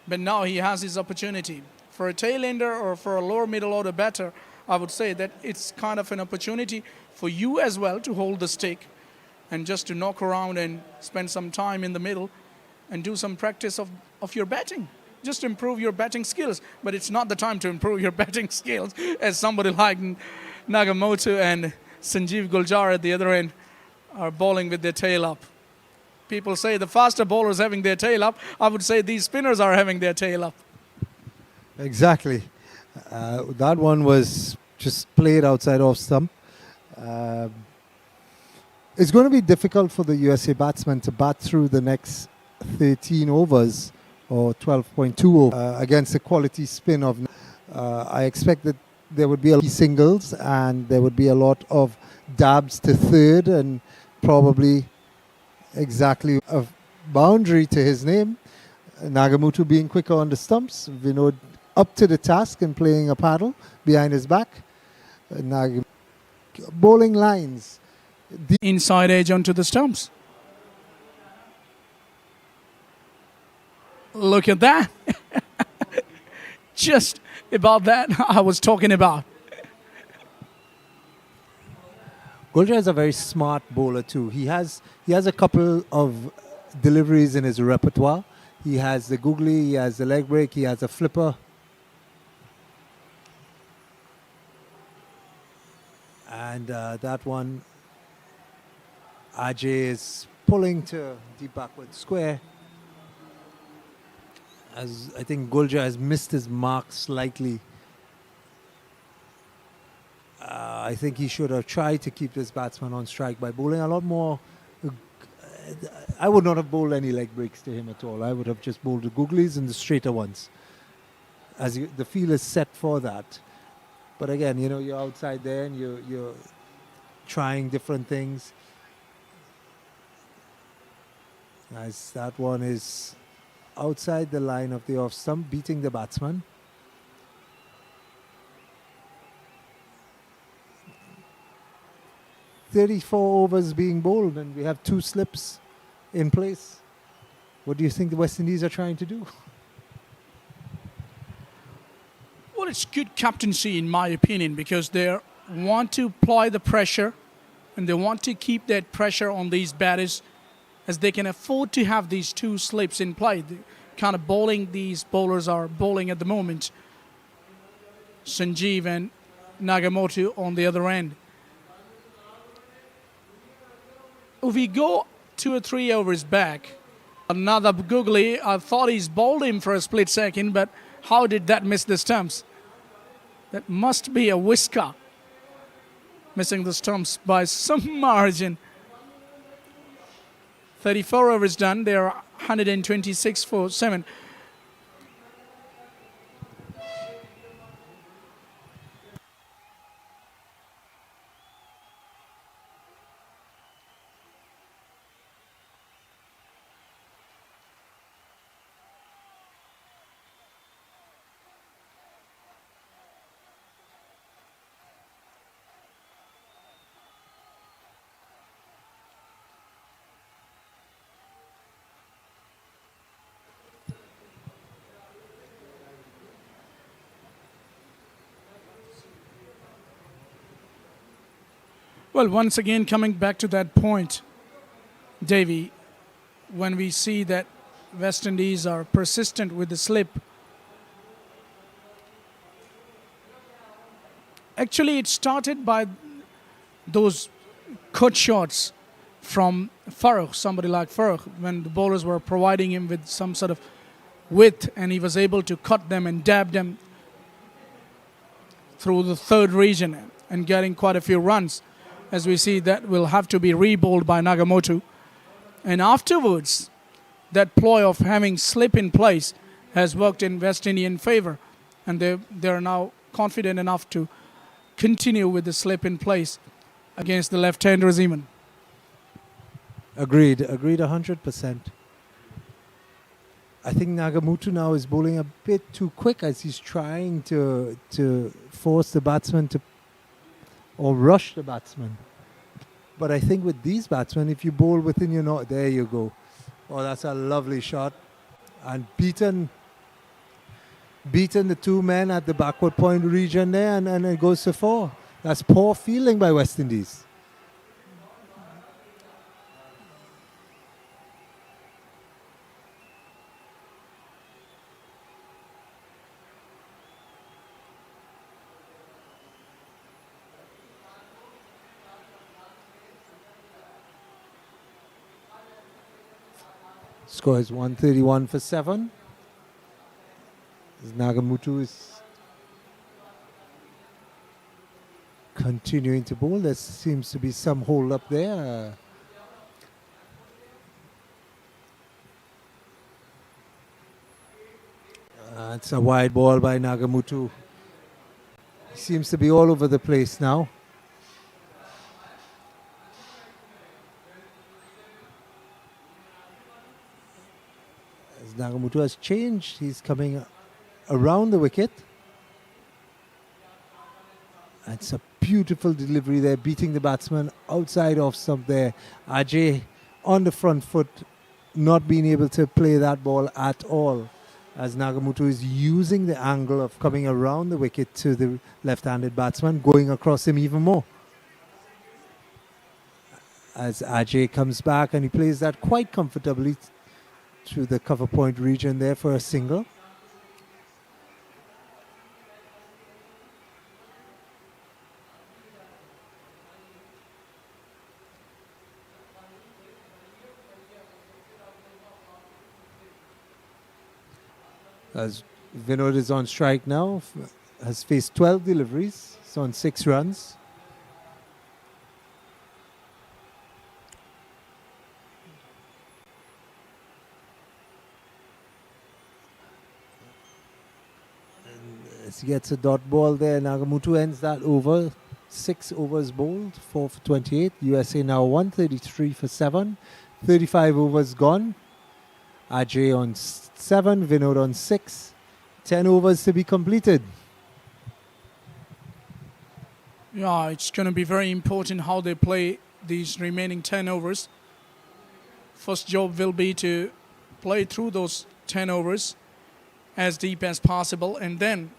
but now he has his opportunity. For a tail ender or for a lower middle order batter, I would say that it's kind of an opportunity for you as well to hold the stick and just to knock around and spend some time in the middle and do some practice of your batting. Just improve your batting skills. But it's not the time to improve your batting skills, as somebody like Nagamoto and Sanjeev Guljar at the other end are bowling with their tail up. People say the faster bowlers having their tail up. I would say these spinners are having their tail up. Exactly. That one was just played outside off stump. It's going to be difficult for the USA batsmen to bat through the next 13 overs or 12.2 overs against a quality spin of. I expect that there would be a lot of singles and there would be a lot of dabs to third and probably exactly a boundary to his name. Nagamutu being quicker on the stumps. Vinod up to the task and playing a paddle behind his back. Bowling lines. Inside edge onto the stumps. Look at that. Just about that I was talking about. Guljar is a very smart bowler too. He has a couple of deliveries in his repertoire. He has the googly, he has the leg break, he has a flipper. And that one, Ajay is pulling to deep backward square. As I think Guljar has missed his mark slightly. I think he should have tried to keep this batsman on strike by bowling a lot more. I would not have bowled any leg breaks to him at all. I would have just bowled the googlies and the straighter ones. As the field is set for that. But again, you know, you're outside there and you're trying different things. As that one is outside the line of the off stump, beating the batsman. "34 overs being bowled and we have 2 slips in place. What do you think the West Indies are trying to do?" Well, it's good captaincy in my opinion, because they want to apply the pressure and they want to keep that pressure on these batters, as they can afford to have these 2 slips in play. The kind of bowling these bowlers are bowling at the moment, Sanjeev and Nagamoto on the other end. If we go 2 or 3 overs back, another googly, I thought he's bowled him for a split second, but how did that miss the stumps? That must be a whisker. Missing the stumps by some margin. 34 overs done. They are 126 for 7. Well, once again, coming back to that point, Davey, when we see that West Indies are persistent with the slip, actually it started by those cut shots from Farooq, somebody like Farooq, when the bowlers were providing him with some sort of width, and he was able to cut them and dab them through the third region and getting quite a few runs. As we see, that will have to be re-bowled by Nagamoto. And afterwards, that ploy of having slip in place has worked in West Indian favor, and they're now confident enough to continue with the slip in place against the left-handers even. Agreed 100%. I think Nagamoto now is bowling a bit too quick as he's trying to force the batsman to, or rush the batsman. But I think with these batsmen, if you bowl within your knot, there you go. Oh, that's a lovely shot. And beaten the two men at the backward point region there, and it goes to 4. That's poor fielding by West Indies. Score is 131 for 7. As Nagamoto is continuing to bowl. There seems to be some hold up there. It's a wide ball by Nagamoto. He seems to be all over the place now. As Nagamoto has changed, he's coming around the wicket. It's a beautiful delivery there, beating the batsman outside off stump there. Ajay on the front foot, not being able to play that ball at all, as Nagamoto is using the angle of coming around the wicket to the left-handed batsman, going across him even more. As Ajay comes back and he plays that quite comfortably through the cover point region there for a single. As Vinod is on strike now, has faced 12 deliveries, it's on 6 runs. As he gets a dot ball there, Nagamoto ends that over. 6 overs bowled, 4 for 28. USA now 133 for 7. 35 overs gone. Ajay on 7, Vinod on 6. 10 overs to be completed. Yeah, it's going to be very important how they play these remaining 10 overs. First job will be to play through those 10 overs as deep as possible, and then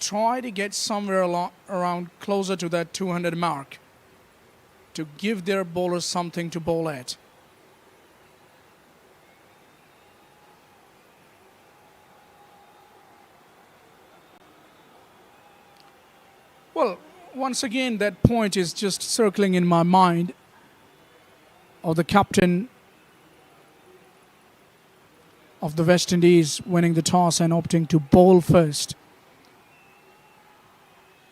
try to get somewhere around closer to that 200 mark to give their bowlers something to bowl at. Well, once again, that point is just circling in my mind of the captain of the West Indies winning the toss and opting to bowl first.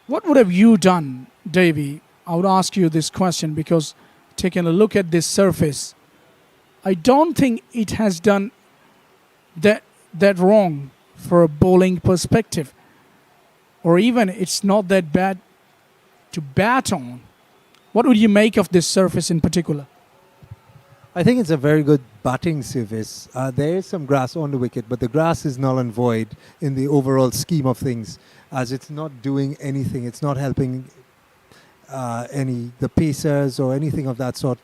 What would have you done, Davey? I would ask you this question because taking a look at this surface, I don't think it has done that wrong for a bowling perspective. Or even it's not that bad to bat on. What would you make of this surface in particular? I think it's a very good batting surface. There is some grass on the wicket, but the grass is null and void in the overall scheme of things, as it's not doing anything. It's not helping the pacers or anything of that sort.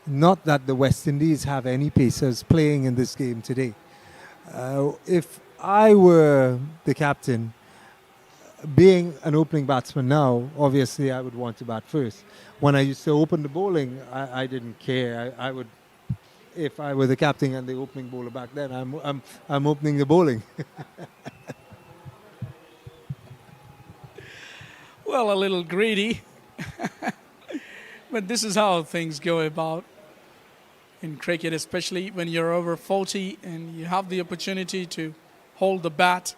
Not that the West Indies have any pacers playing in this game today. If I were the captain, being an opening batsman now, obviously I would want to bat first. When I used to open the bowling, I didn't care. I would, if I were the captain and the opening bowler back then, I'm opening the bowling. Well, a little greedy. But this is how things go about in cricket, especially when you're over 40 and you have the opportunity to hold the bat.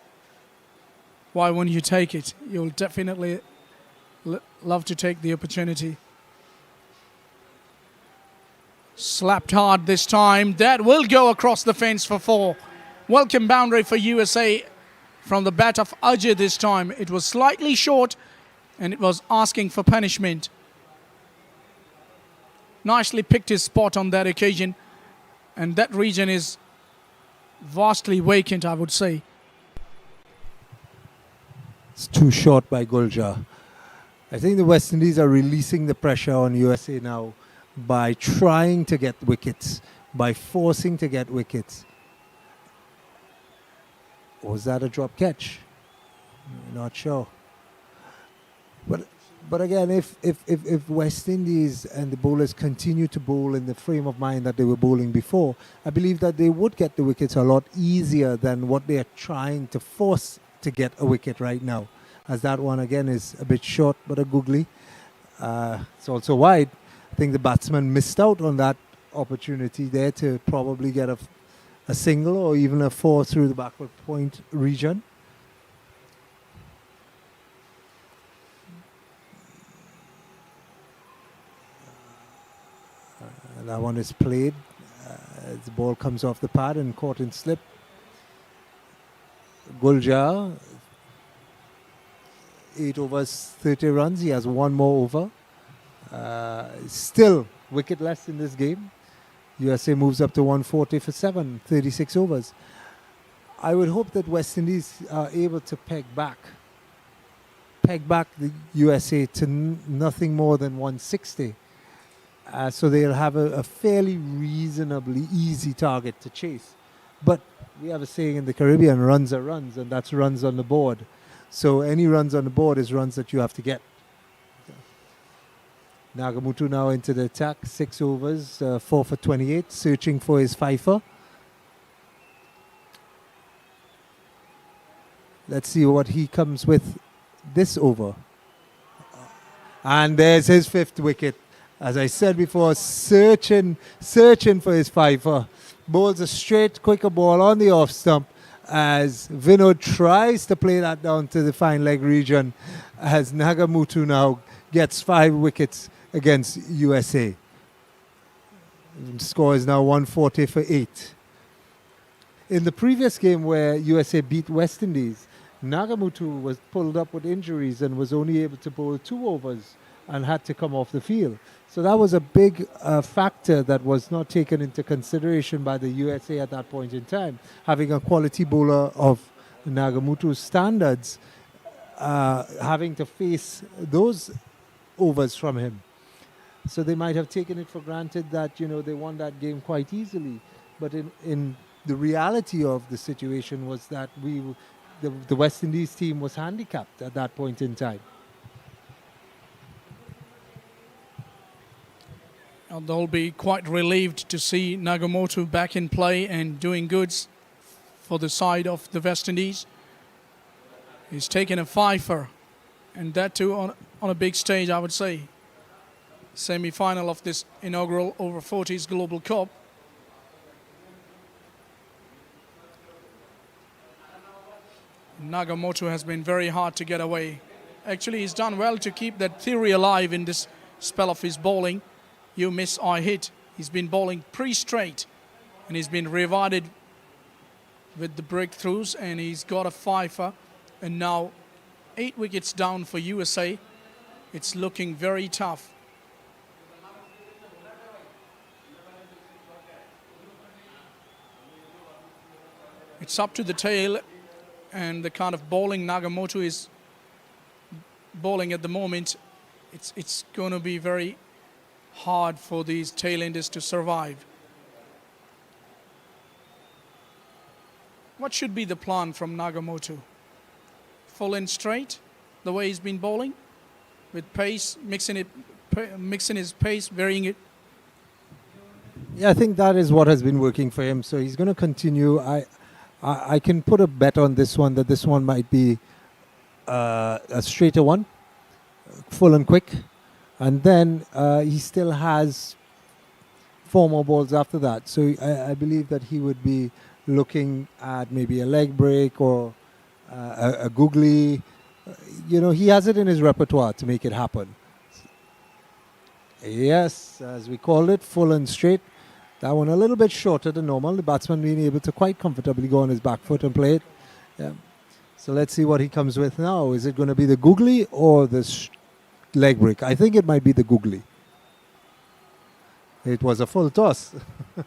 Why won't you take it? You'll definitely love to take the opportunity. Slapped hard this time. That will go across the fence for 4. Welcome boundary for USA from the bat of Ajay this time. It was slightly short and it was asking for punishment. Nicely picked his spot on that occasion, and that region is vastly vacant, I would say. It's too short by Guljar. I think the West Indies are releasing the pressure on USA now by trying to get wickets, by forcing to get wickets. Was that a drop catch? Not sure. But again, if West Indies and the bowlers continue to bowl in the frame of mind that they were bowling before, I believe that they would get the wickets a lot easier than what they are trying to force to get a wicket right now. As that one again is a bit short but a googly. It's also wide. I think the batsman missed out on that opportunity there to probably get a single or even a 4 through the backward point region. That one is played. The ball comes off the pad and caught in slip. Guljar, 8 overs, 30 runs. He has 1 more over. Still wicketless in this game. USA moves up to 140 for 7, 36 overs. I would hope that West Indies are able to peg back the USA to nothing more than 160. So they'll have a fairly reasonably easy target to chase. But we have a saying in the Caribbean, runs are runs, and that's runs on the board. So any runs on the board is runs that you have to get. Nagamutu now into the attack, 6 overs, 4 for 28, searching for his fifer. Let's see what he comes with this over. And there's his 5th wicket. As I said before, searching for his fifer. Bowls a straight, quicker ball on the off stump as Vinod tries to play that down to the fine leg region as Nagamutu now gets 5 wickets against USA. The score is now 140 for 8. In the previous game where USA beat West Indies, Nagamutu was pulled up with injuries and was only able to bowl 2 overs and had to come off the field. So that was a big factor that was not taken into consideration by the USA at that point in time. Having a quality bowler of Nagamutu's standards, having to face those overs from him. So they might have taken it for granted that, they won that game quite easily. But in the reality of the situation was that the West Indies team was handicapped at that point in time. They'll be quite relieved to see Nagamoto back in play and doing goods for the side of the West Indies. He's taken a fifer, and that too on a big stage, I would say. Semi-final of this inaugural over 40s Global Cup. Nagamoto has been very hard to get away. Actually, he's done well to keep that theory alive in this spell of his bowling. You miss, I hit. He's been bowling pretty straight, and he's been rewarded with the breakthroughs, and he's got a fifer, and now 8 wickets down for USA. It's looking very tough. It's up to the tail, and the kind of bowling Nagamoto is bowling at the moment, it's going to be very hard for these tailenders to survive. What should be the plan from Nagamoto? Full in straight, the way he's been bowling, with pace, mixing his pace, varying it. Yeah, I think that is what has been working for him. So he's going to continue. I can put a bet on this one that this one might be a straighter one, full and quick. And then he still has 4 more balls after that. So I believe that he would be looking at maybe a leg break or a googly. He has it in his repertoire to make it happen. Yes, as we called it, full and straight. That one a little bit shorter than normal. The batsman being able to quite comfortably go on his back foot and play it. Yeah. So let's see what he comes with now. Is it going to be the googly or the leg break? I think it might be the googly. It was a full toss. This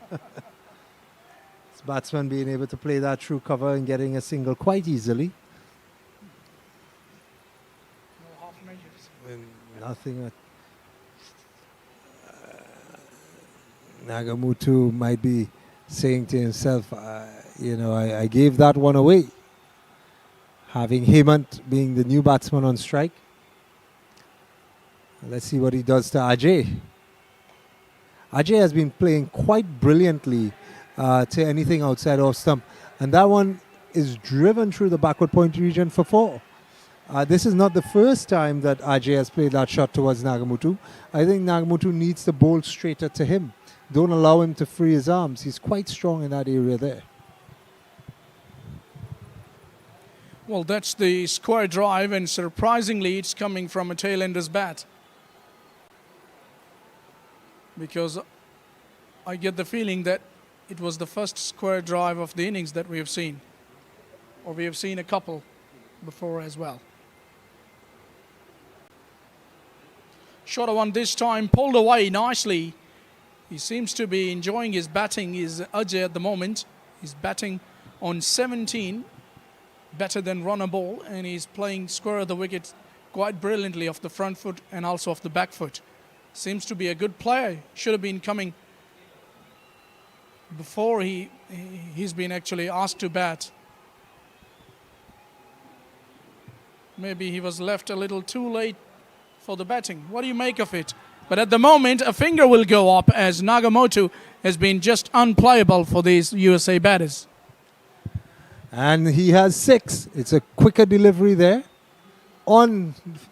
batsman being able to play that through cover and getting a single quite easily. No half measures. Nothing. Nagamutu might be saying to himself, I gave that one away. Having Hemant being the new batsman on strike. Let's see what he does to Ajay. Ajay has been playing quite brilliantly to anything outside off stump. And that one is driven through the backward point region for 4. This is not the first time that Ajay has played that shot towards Nagamutu. I think Nagamutu needs to bowl straighter to him. Don't allow him to free his arms. He's quite strong in that area there. Well, that's the square drive, and surprisingly, it's coming from a tail-ender's bat. Because I get the feeling that it was the first square drive of the innings that we have seen. Or we have seen a couple before as well. Shorter one this time, pulled away nicely. He seems to be enjoying his batting, is Ajay at the moment. He's batting on 17, better than run a ball, and he's playing square of the wicket quite brilliantly off the front foot and also off the back foot. Seems to be a good player. Should have been coming before he's been actually asked to bat. Maybe he was left a little too late for the batting. What do you make of it? But at the moment, a finger will go up as Nagamutu has been just unplayable for these USA batters. And he has 6. It's a quicker delivery there.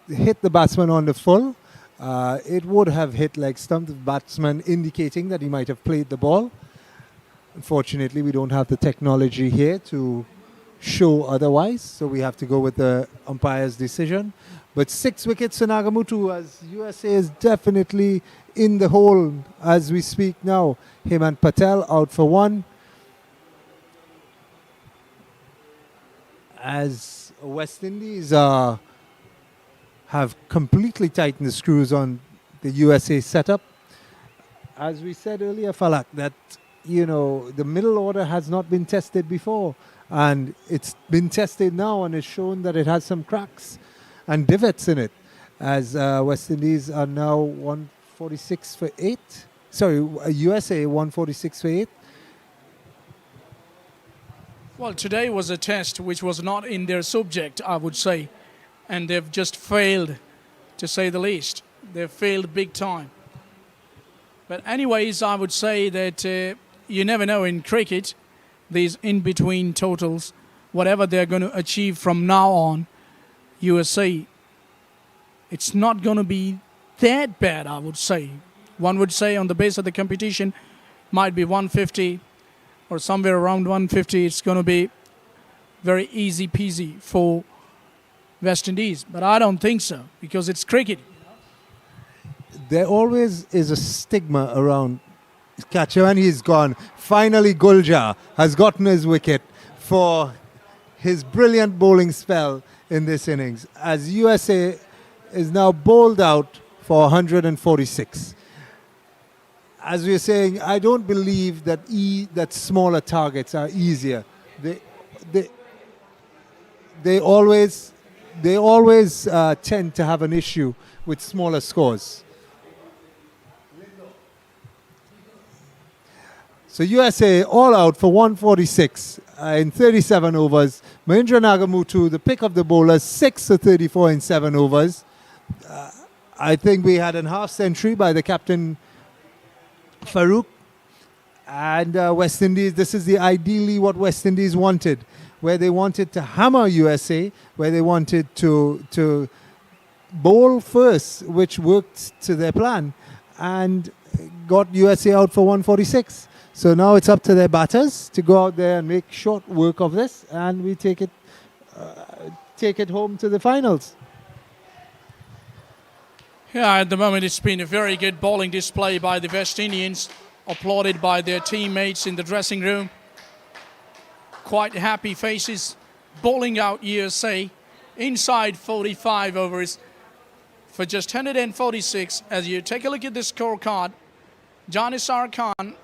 Hit the batsman on the full. It would have hit leg stump, the batsman indicating that he might have played the ball. Unfortunately, we don't have the technology here to show otherwise, so we have to go with the umpire's decision. But 6 wickets to Nagamutu, as USA is definitely in the hole as we speak now. Hemant Patel out for 1. As West Indies have completely tightened the screws on the USA setup. As we said earlier, Falak, that the middle order has not been tested before, and it's been tested now, and it's shown that it has some cracks and divots in it, as West Indies are now 146 for 8. Sorry, USA 146 for 8. Well, today was a test which was not in their subject, I would say. And they've just failed, to say the least. They've failed big time. But anyways, I would say that you never know in cricket, these in-between totals, whatever they're going to achieve from now on, USA, it's not going to be that bad, I would say. One would say on the base of the competition, might be 150 or somewhere around 150. It's going to be very easy peasy for West Indies. But I don't think so, because it's cricket. There always is a stigma around catcher, and he's gone. Finally, Guljar has gotten his wicket for his brilliant bowling spell in this innings, as USA is now bowled out for 146. As we were saying, I don't believe that that smaller targets are easier. They always tend to have an issue with smaller scores. So USA all out for 146 in 37 overs. Mahindra Nagamutu, the pick of the bowlers, 6 for 34 in 7 overs. I think we had a half century by the captain Farouk. And West Indies, this is ideally what West Indies wanted, where they wanted to hammer USA, where they wanted to bowl first, which worked to their plan. and got USA out for 146. So now it's up to their batters to go out there and make short work of this, and we take it home to the finals. Yeah, at the moment it's been a very good bowling display by the West Indians, applauded by their teammates in the dressing room. Quite happy faces, bowling out USA inside 45 overs for just 146. As you take a look at the scorecard, Janisar Khan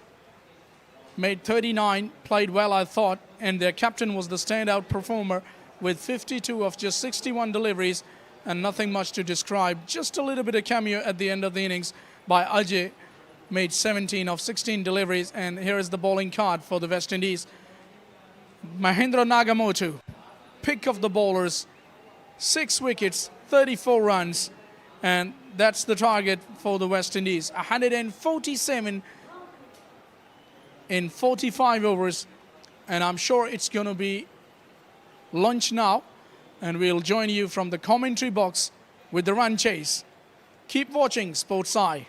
made 39, played well I thought, and their captain was the standout performer with 52 of just 61 deliveries and nothing much to describe. Just a little bit of cameo at the end of the innings by Ajay, made 17 of 16 deliveries, and here is the bowling card for the West Indies. Mahendra Nagamotu, pick of the bowlers, 6 wickets, 34 runs, and that's the target for the West Indies. 147 in 45 overs, and I'm sure it's going to be lunch now, and we'll join you from the commentary box with the run chase. Keep watching SportsEye.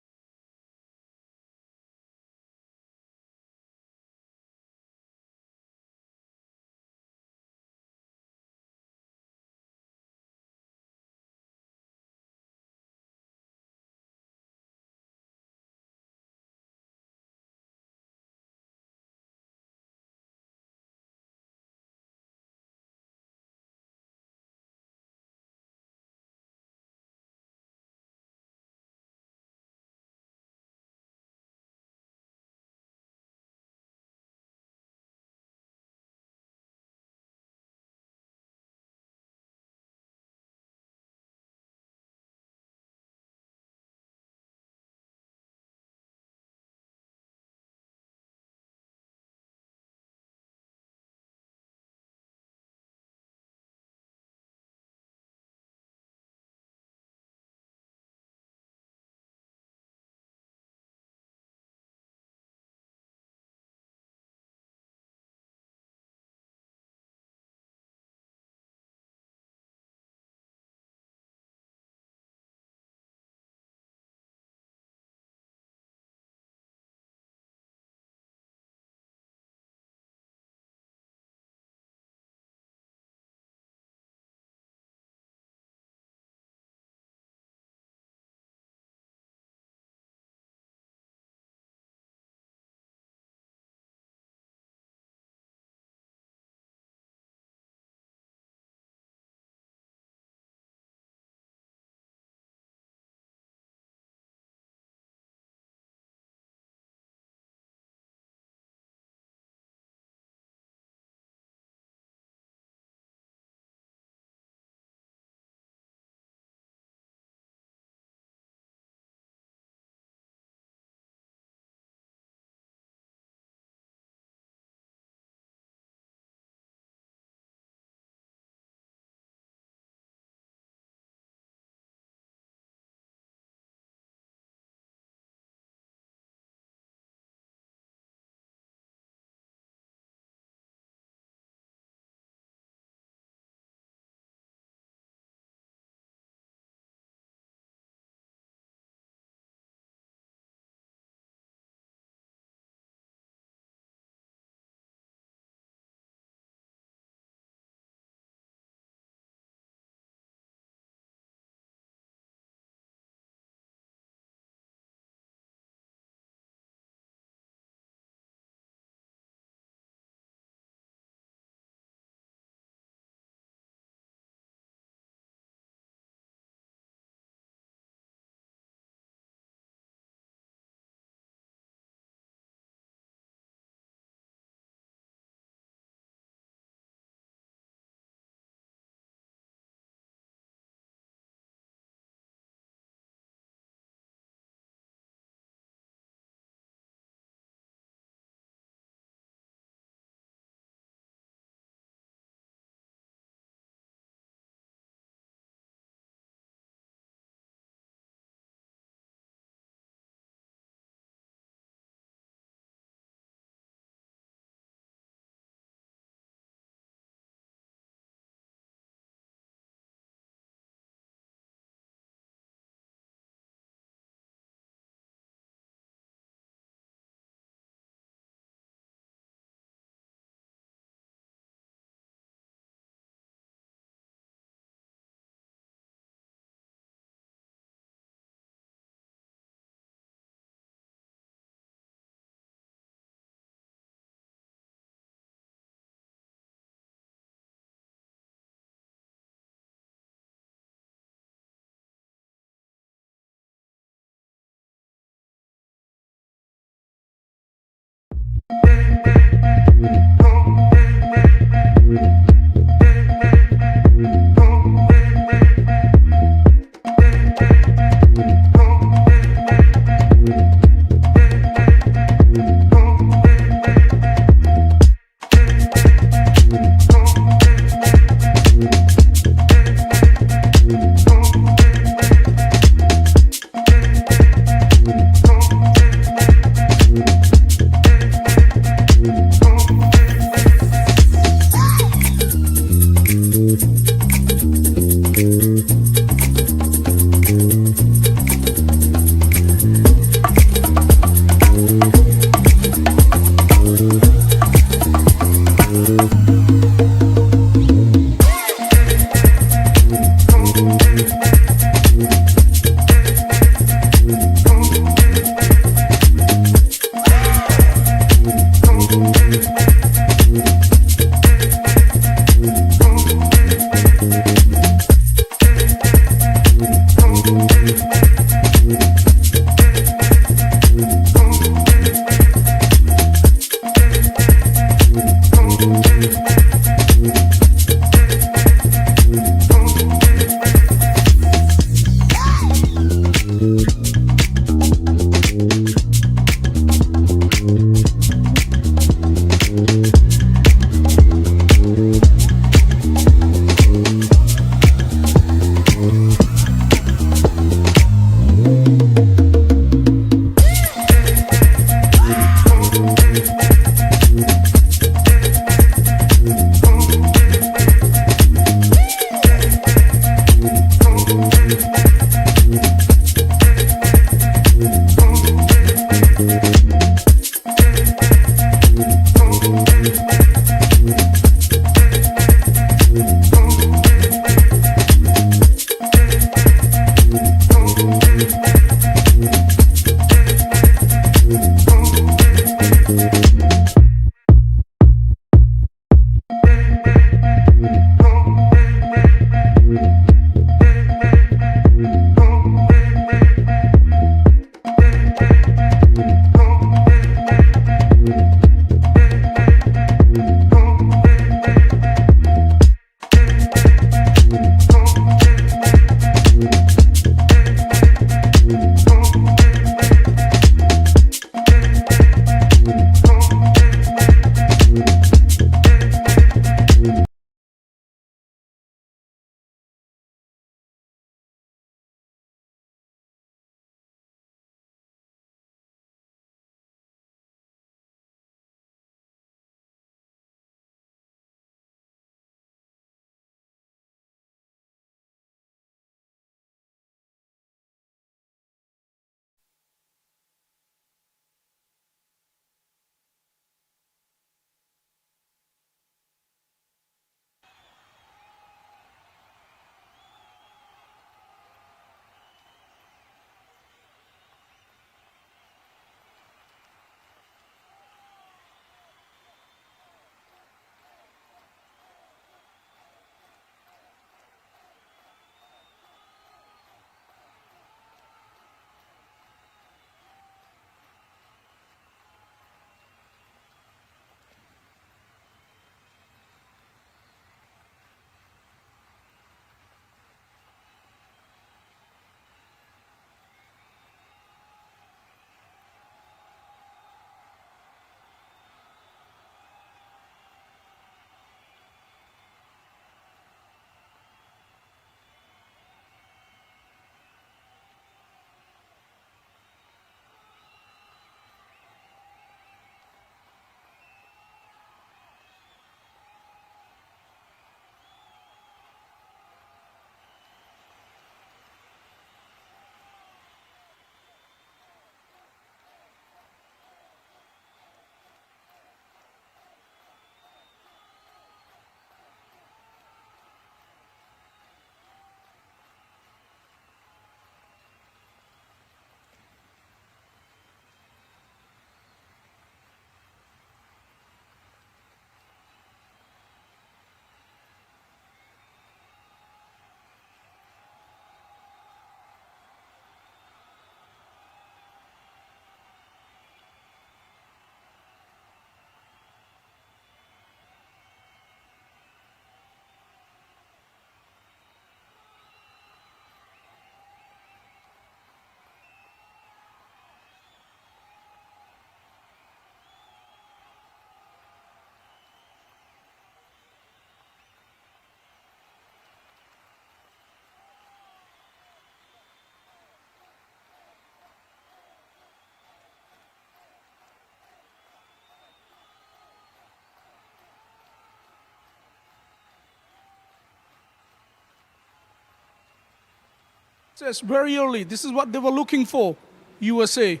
Yes, very early. This is what they were looking for, USA.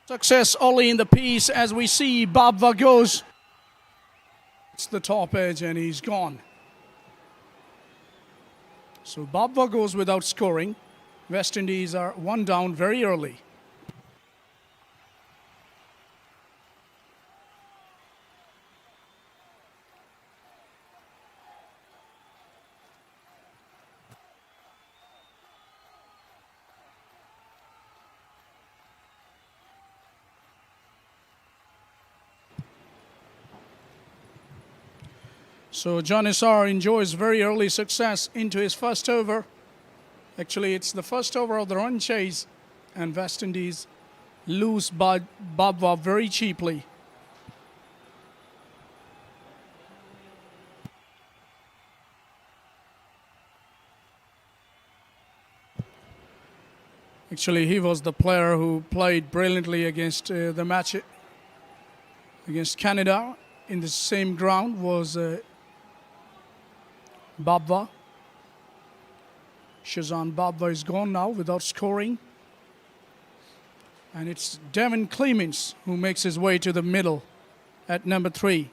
Success early in the piece as we see Babwa goes. It's the top edge and he's gone. So Babwa goes without scoring. West Indies are one down very early. So Janissar enjoys very early success into his first over. Actually, it's the first over of the run chase, and West Indies lose Babwa very cheaply. Actually, he was the player who played brilliantly against the match against Canada in the same ground was Babwa. Shazan Babwa is gone now without scoring. And it's Devin Clements who makes his way to the middle at number 3.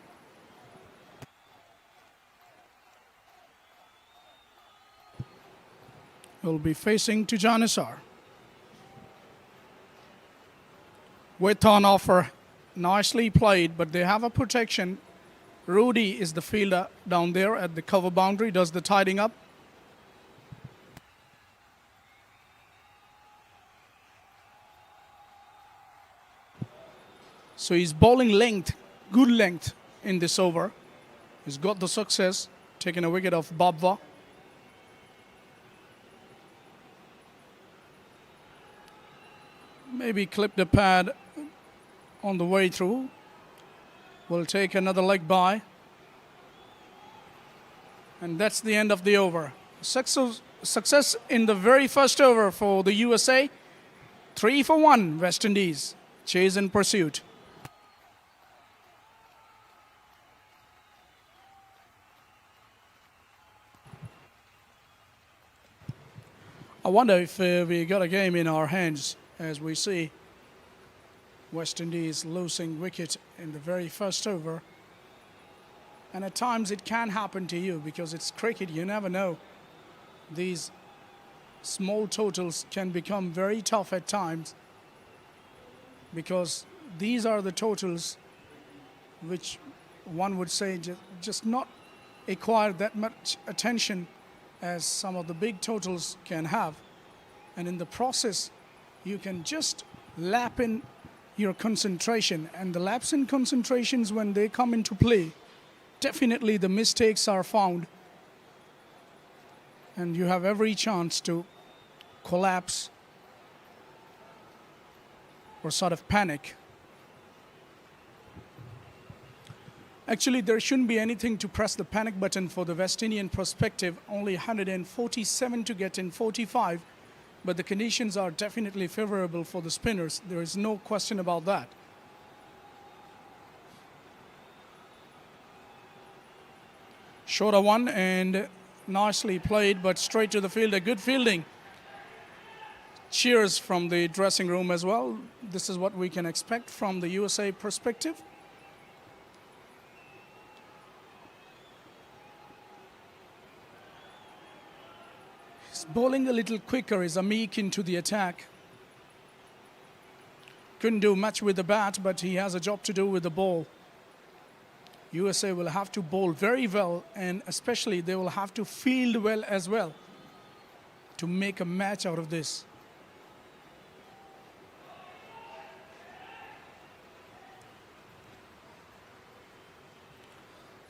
Will be facing to Janissar. With on offer, nicely played, but they have a protection. Rudy is the fielder down there at the cover boundary, does the tidying up. So he's bowling length, good length in this over. He's got the success, taking a wicket off Babwa. Maybe clip the pad on the way through. We'll take another leg by. And that's the end of the over. Success in the very first over for the USA. 3 for 1, West Indies. Chase and pursuit. I wonder if we got a game in our hands as we see West Indies losing wicket in the very first over. And at times it can happen to you because it's cricket, you never know. These small totals can become very tough at times because these are the totals which one would say just not acquire that much attention as some of the big totals can have. And in the process, you can just lap in your concentration. And the laps in concentrations, when they come into play, definitely the mistakes are found. And you have every chance to collapse or sort of panic. Actually, there shouldn't be anything to press the panic button for the West Indian perspective. Only 147 to get in 45. But the conditions are definitely favorable for the spinners. There is no question about that. Shorter one and nicely played, but straight to the field. A good fielding. Cheers from the dressing room as well. This is what we can expect from the USA perspective. Bowling a little quicker is Amik into the attack. Couldn't do much with the bat, but he has a job to do with the ball. USA will have to bowl very well, and especially they will have to field well as well to make a match out of this.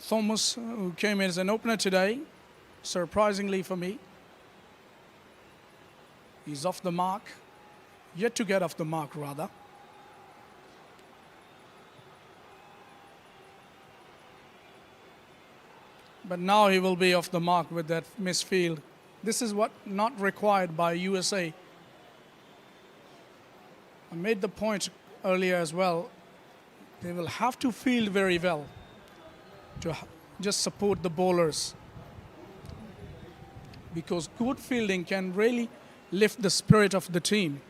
Thomas, who came in as an opener today, surprisingly for me, he's off the mark, yet to get off the mark rather. But now he will be off the mark with that misfield. This is what not required by USA. I made the point earlier as well. They will have to field very well to just support the bowlers. Because good fielding can really lift the spirit of the team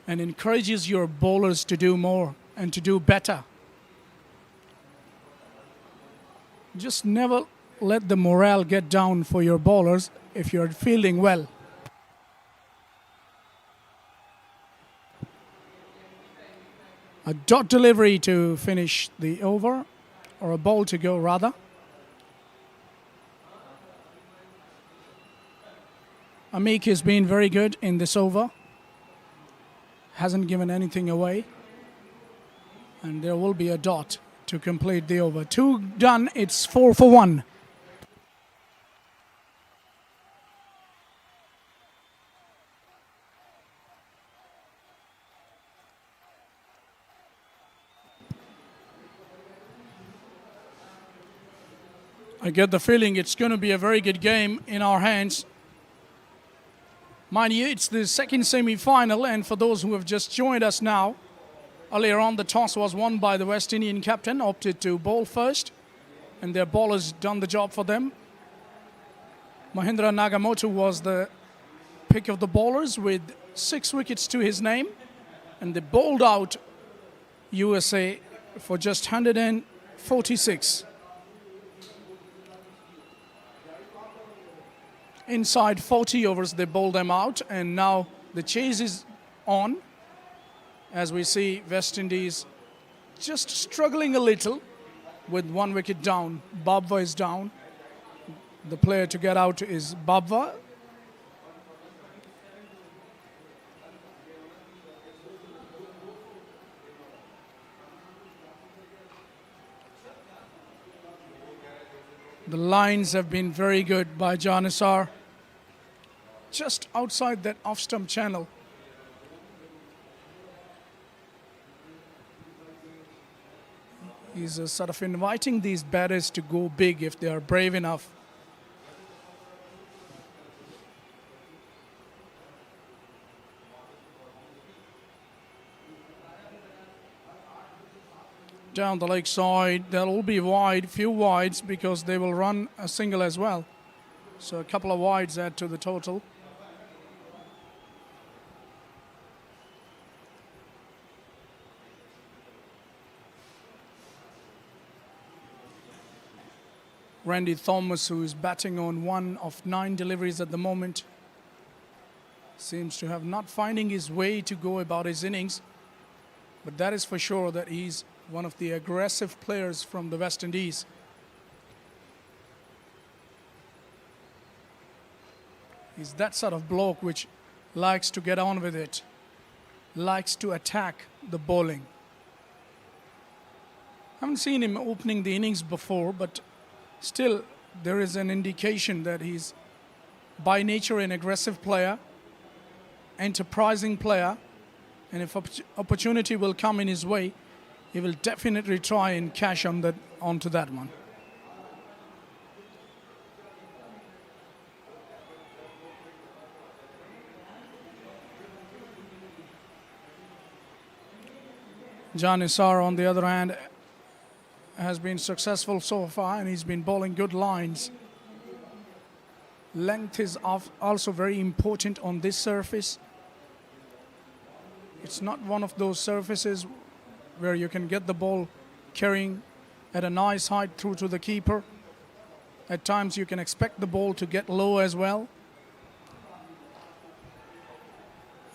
and encourages your bowlers to do more and to do better. Just never let the morale get down for your bowlers if you're fielding well. A dot delivery to finish the over, or a ball to go rather. Amik has been very good in this over. Hasn't given anything away. And there will be a dot to complete the over. 2 done, it's 4 for 1. I get the feeling it's going to be a very good game in our hands. Mind you, it's the second semi-final, and for those who have just joined us now, earlier on the toss was won by the West Indian captain, opted to bowl first, and their bowlers done the job for them. Mahindra Nagamoto was the pick of the bowlers with 6 wickets to his name, and they bowled out USA for just 146. Inside 40 overs, they bowled them out, and now the chase is on. As we see West Indies just struggling a little with 1 wicket down. Babwa is down. The player to get out is Babwa. The lines have been very good by Janissar. Just outside that off-stump channel. He's sort of inviting these batters to go big if they are brave enough. Down the leg side, there will be wide, few wides, because they will run a single as well. So a couple of wides add to the total. Randy Thomas, who is batting on 1 of 9 deliveries at the moment, seems to have not finding his way to go about his innings. But that is for sure that he's one of the aggressive players from the West Indies. He's that sort of bloke which likes to get on with it, likes to attack the bowling. I haven't seen him opening the innings before, but still there is an indication that he's by nature an aggressive player, enterprising player, and if opportunity will come in his way, he will definitely try and cash on that, onto that one. Janissar, on the other hand, has been successful so far, and he's been bowling good lines. Length is also very important on this surface. It's not one of those surfaces where you can get the ball carrying at a nice height through to the keeper. At times you can expect the ball to get low as well.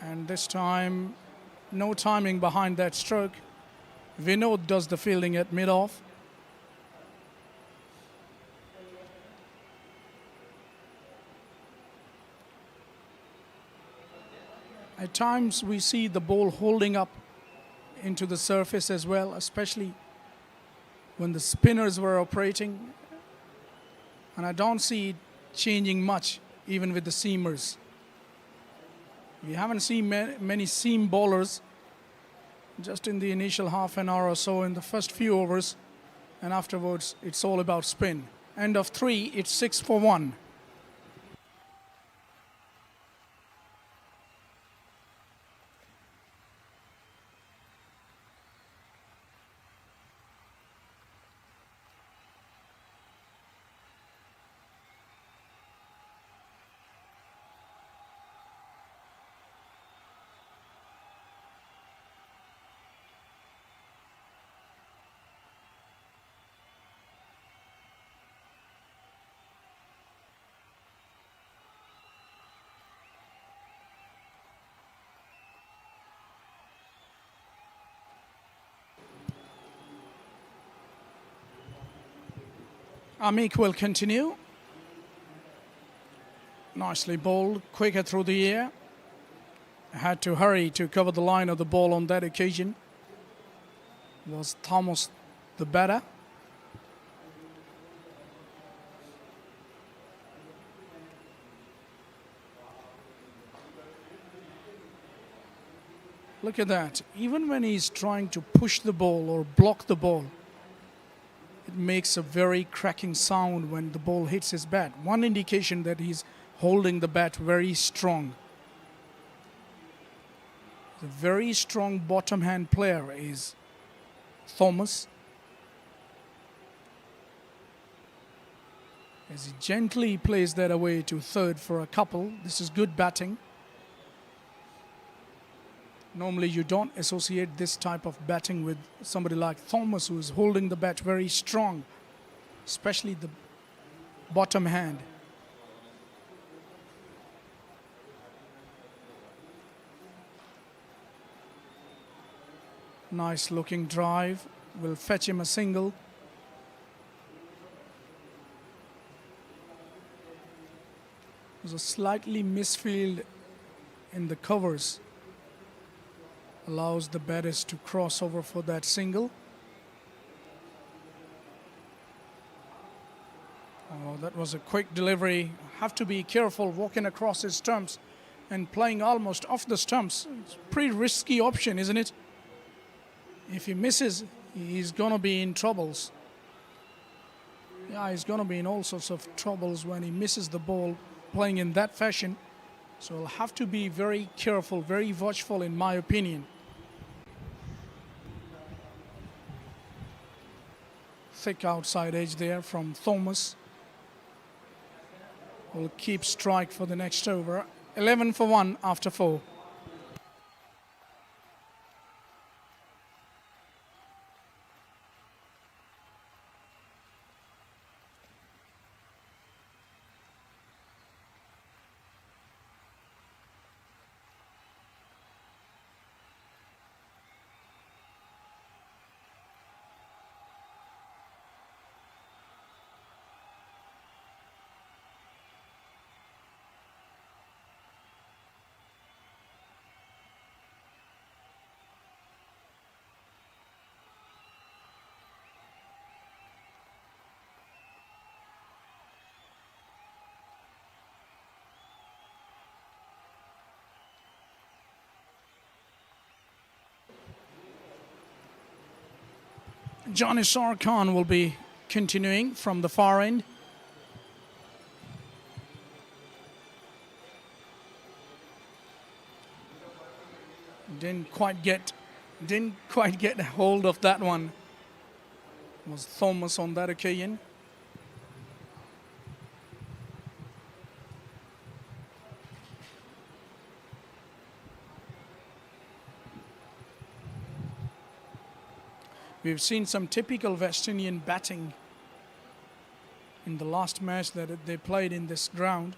And this time, no timing behind that stroke. Vinod does the fielding at mid-off. At times we see the ball holding up into the surface as well, especially when the spinners were operating. And I don't see it changing much, even with the seamers. We haven't seen many seam bowlers just in the initial half an hour or so in the first few overs, and afterwards it's all about spin. End of 3, it's 6 for 1. Amik will continue. Nicely bowled, quicker through the air. Had to hurry to cover the line of the ball on that occasion. Was Thomas the batter? Look at that. Even when he's trying to push the ball or block the ball, it makes a very cracking sound when the ball hits his bat. One indication that he's holding the bat very strong. The very strong bottom hand player is Thomas. As he gently plays that away to third for a couple. This is good batting. Normally you don't associate this type of batting with somebody like Thomas, who is holding the bat very strong, especially the bottom hand. Nice looking drive, will fetch him a single. There's a slightly misfield in the covers. Allows the batters to cross over for that single. Oh, that was a quick delivery. Have to be careful walking across his stumps and playing almost off the stumps. It's a pretty risky option, isn't it? If he misses, he's going to be in troubles. Yeah, he's going to be in all sorts of troubles when he misses the ball playing in that fashion. So he'll have to be very careful, very watchful in my opinion. Thick outside edge there from Thomas. Will keep strike for the next over. 11 for 1 after 4. Janisar Khan will be continuing from the far end. Didn't quite get a hold of that one. Was Thomas on that occasion. We've seen some typical West Indian batting in the last match that they played in this ground.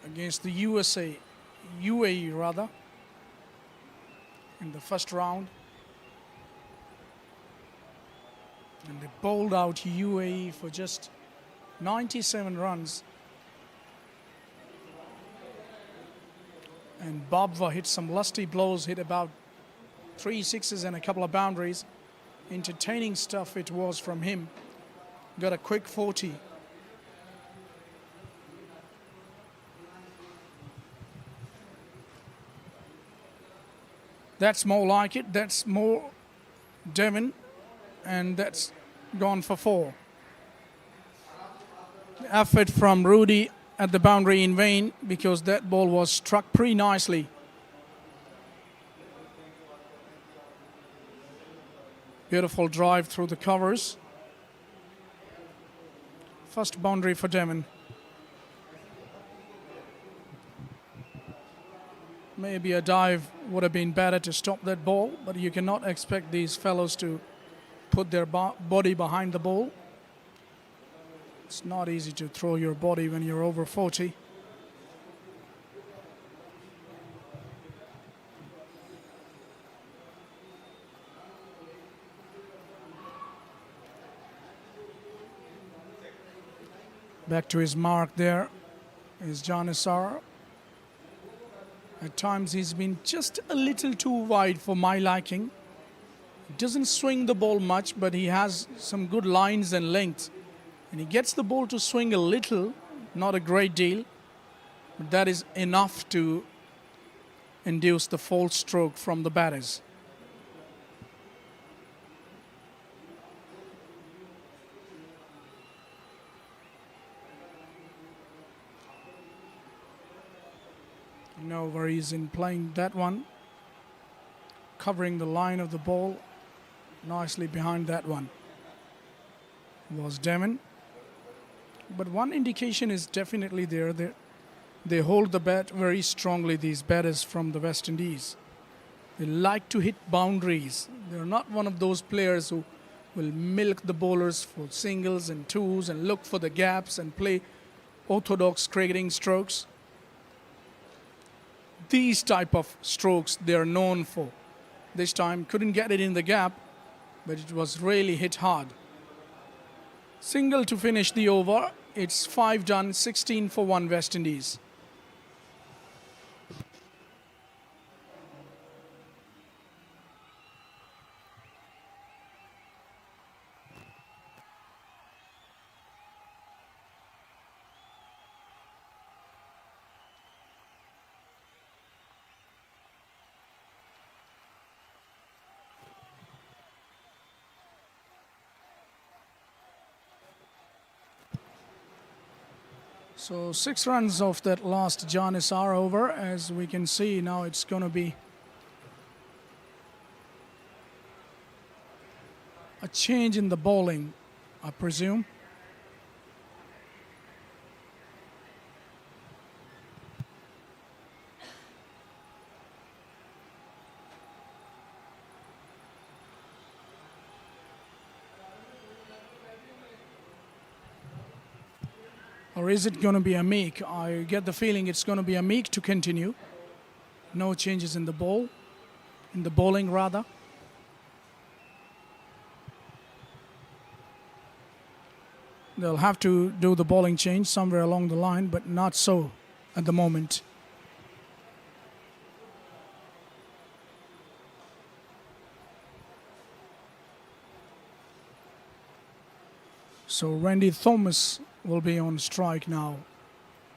Against the UAE rather, in the first round. And they bowled out UAE for just 97 runs. And Babwa hit some lusty blows, hit about 3 sixes and a couple of boundaries. Entertaining stuff it was from him. Got a quick 40. That's more like it. That's more Devon. And that's gone for 4. Effort from Rudy at the boundary in vain because that ball was struck pretty nicely. Beautiful drive through the covers. First boundary for Devon. Maybe a dive would have been better to stop that ball, but you cannot expect these fellows to put their body behind the ball. It's not easy to throw your body when you're over 40. Back to his mark there is Janisar. At times he's been just a little too wide for my liking. He doesn't swing the ball much, but he has some good lines and length. And he gets the ball to swing a little, not a great deal, but that is enough to induce the false stroke from the batters. No worries in playing that one. Covering the line of the ball nicely behind that one was Damon. But one indication is definitely there. They hold the bat very strongly, these batters from the West Indies. They like to hit boundaries. They're not one of those players who will milk the bowlers for singles and twos and look for the gaps and play orthodox cricketing strokes. These type of strokes they're known for. This time couldn't get it in the gap, but it was really hit hard. Single to finish the over. It's 5 done, 16 for 1 West Indies. So 6 runs off that last Janis are over. As we can see now, it's going to be a change in the bowling, I presume. Or is it going to be a Meek? I get the feeling it's going to be a Meek to continue. No changes in the bowling rather. They'll have to do the bowling change somewhere along the line, but not so at the moment. So Randy Thomas will be on strike now.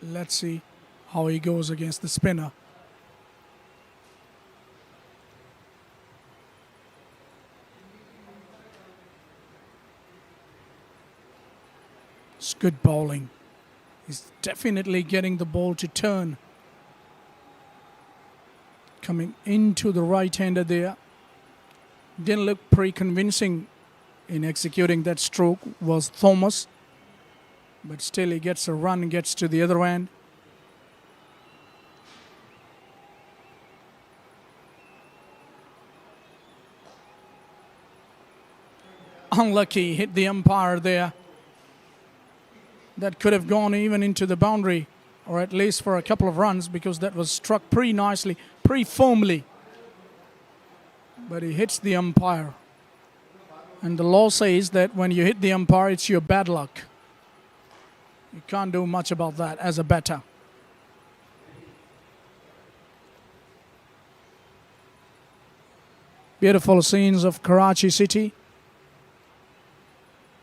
Let's see how he goes against the spinner. It's good bowling. He's definitely getting the ball to turn. Coming into the right-hander there. Didn't look pretty convincing in executing that stroke was Thomas. But still he gets a run, gets to the other end. Unlucky, hit the umpire there. That could have gone even into the boundary, or at least for a couple of runs, because that was struck pretty nicely, pretty firmly. But he hits the umpire. And the law says that when you hit the umpire, it's your bad luck. You can't do much about that as a batter. Beautiful scenes of Karachi city.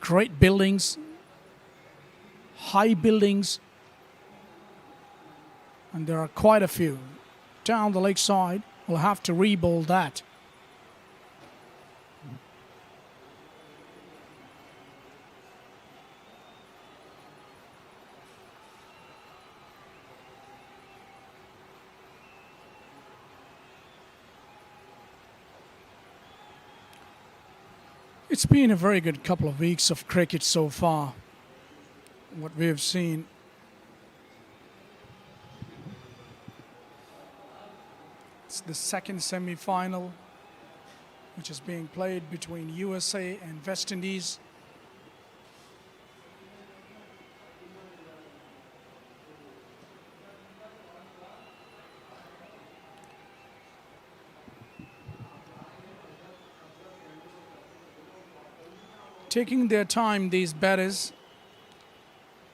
Great buildings. High buildings. And there are quite a few. Down the lakeside, we'll have to re-bowl that. It's been a very good couple of weeks of cricket so far, what we have seen. It's the second semi-final, which is being played between USA and West Indies. Taking their time, these batters.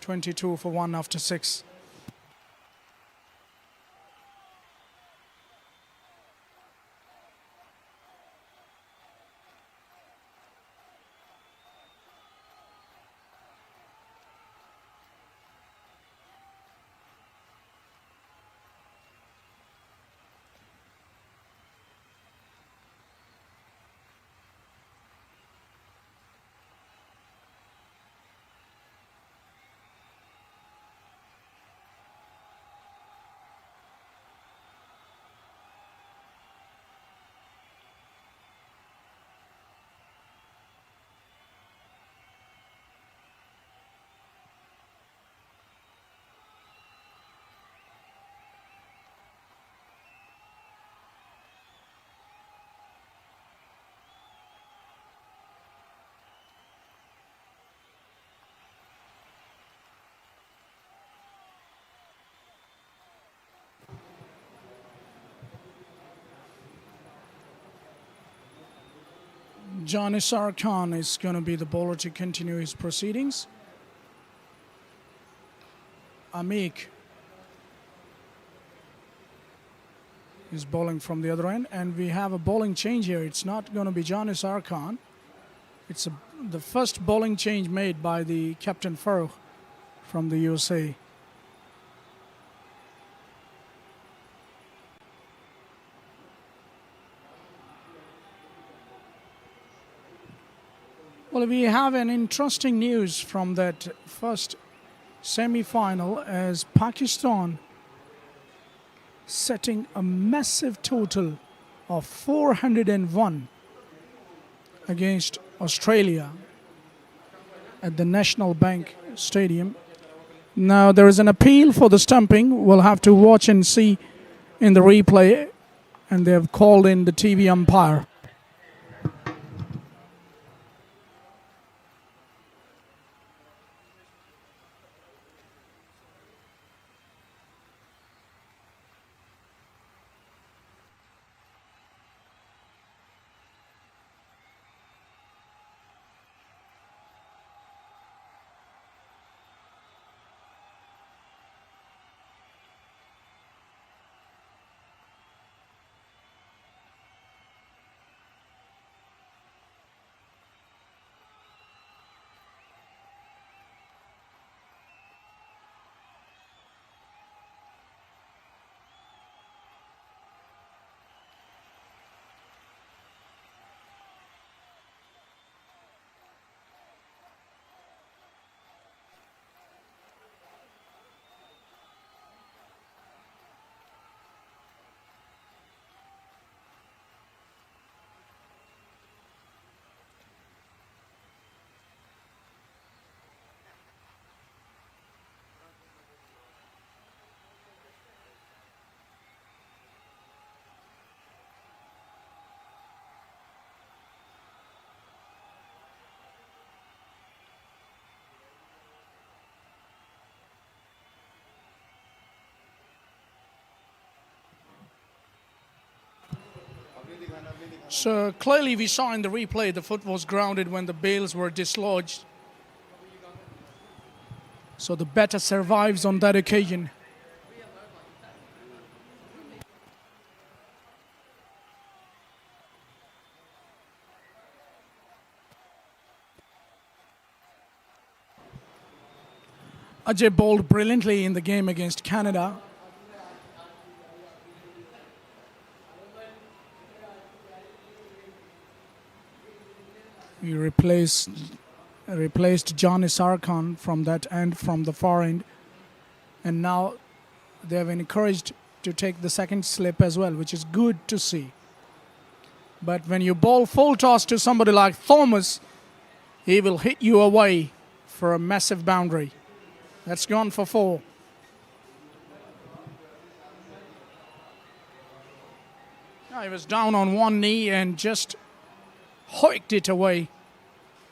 22 for 1 after 6. Janisar Khan is going to be the bowler to continue his proceedings. Amik is bowling from the other end, and we have a bowling change here. It's not going to be Janisar Khan. It's the first bowling change made by the Captain Farooq from the USA. Well, we have an interesting news from that first semi-final as Pakistan setting a massive total of 401 against Australia at the National Bank Stadium. Now there is an appeal for the stumping. We'll have to watch and see in the replay, and they have called in the TV umpire. So clearly we saw in the replay the foot was grounded when the bails were dislodged. So the batter survives on that occasion. Ajay bowled brilliantly in the game against Canada. He replaced Janisar Khan from that end, from the far end. And now they have encouraged to take the second slip as well, which is good to see. But when you bowl full toss to somebody like Thomas, he will hit you away for a massive boundary. That's gone for 4. Now he was down on one knee and just hoiked it away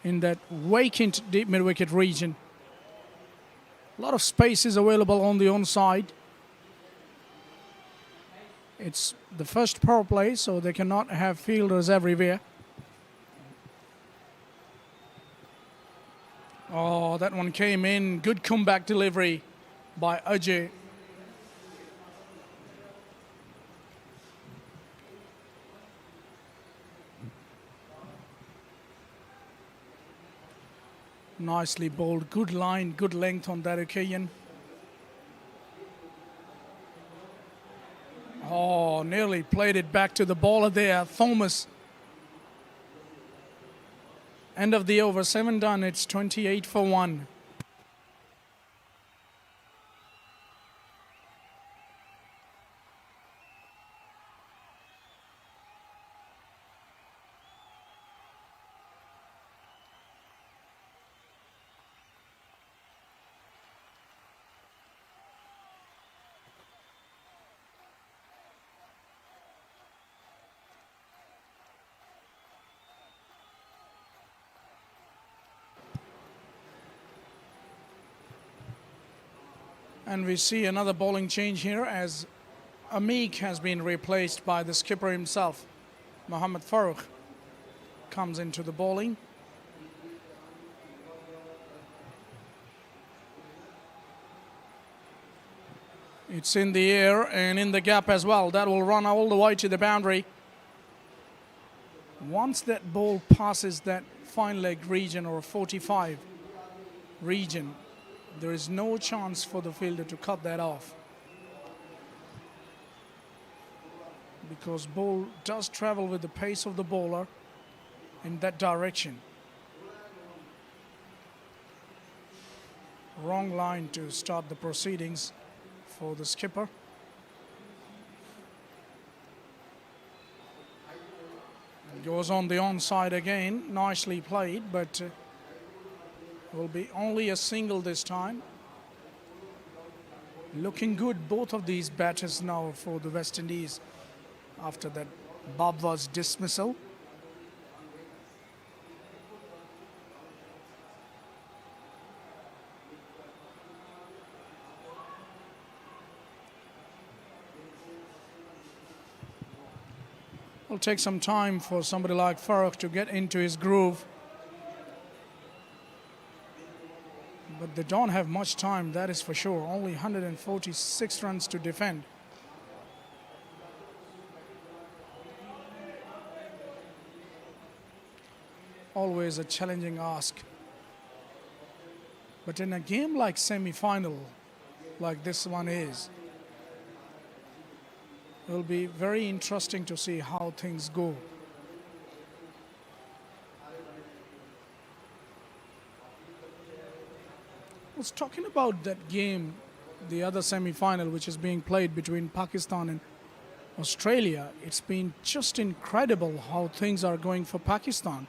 in that vacant deep mid-wicket region. A lot of space is available on the onside. It's the first power play, so they cannot have fielders everywhere. Oh, that one came in. Good comeback delivery by Ajay. Nicely bowled. Good line, good length on that occasion. Oh, nearly played it back to the bowler there, Thomas. End of the over, 7 done. It's 28 for 1. And we see another bowling change here as Amik has been replaced by the skipper himself, Mohammad Farooq. comes into the bowling. It's in the air and in the gap as well. That will run all the way to the boundary. Once that ball passes that fine leg region or 45 region, there is no chance for the fielder to cut that off, because ball does travel with the pace of the bowler in that direction. Wrong line to start the proceedings for the skipper. Goes on the onside again. Nicely played, but will be only a single this time. Looking good, both of these batters now for the West Indies after that Babwa's dismissal. It'll take some time for somebody like Farooq to get into his groove. But they don't have much time, that is for sure. Only 146 runs to defend. Always a challenging ask. But in a game like semi-final, like this one is, it will be very interesting to see how things go. I was talking about that game, the other semi-final, which is being played between Pakistan and Australia. It's been just incredible how things are going for Pakistan.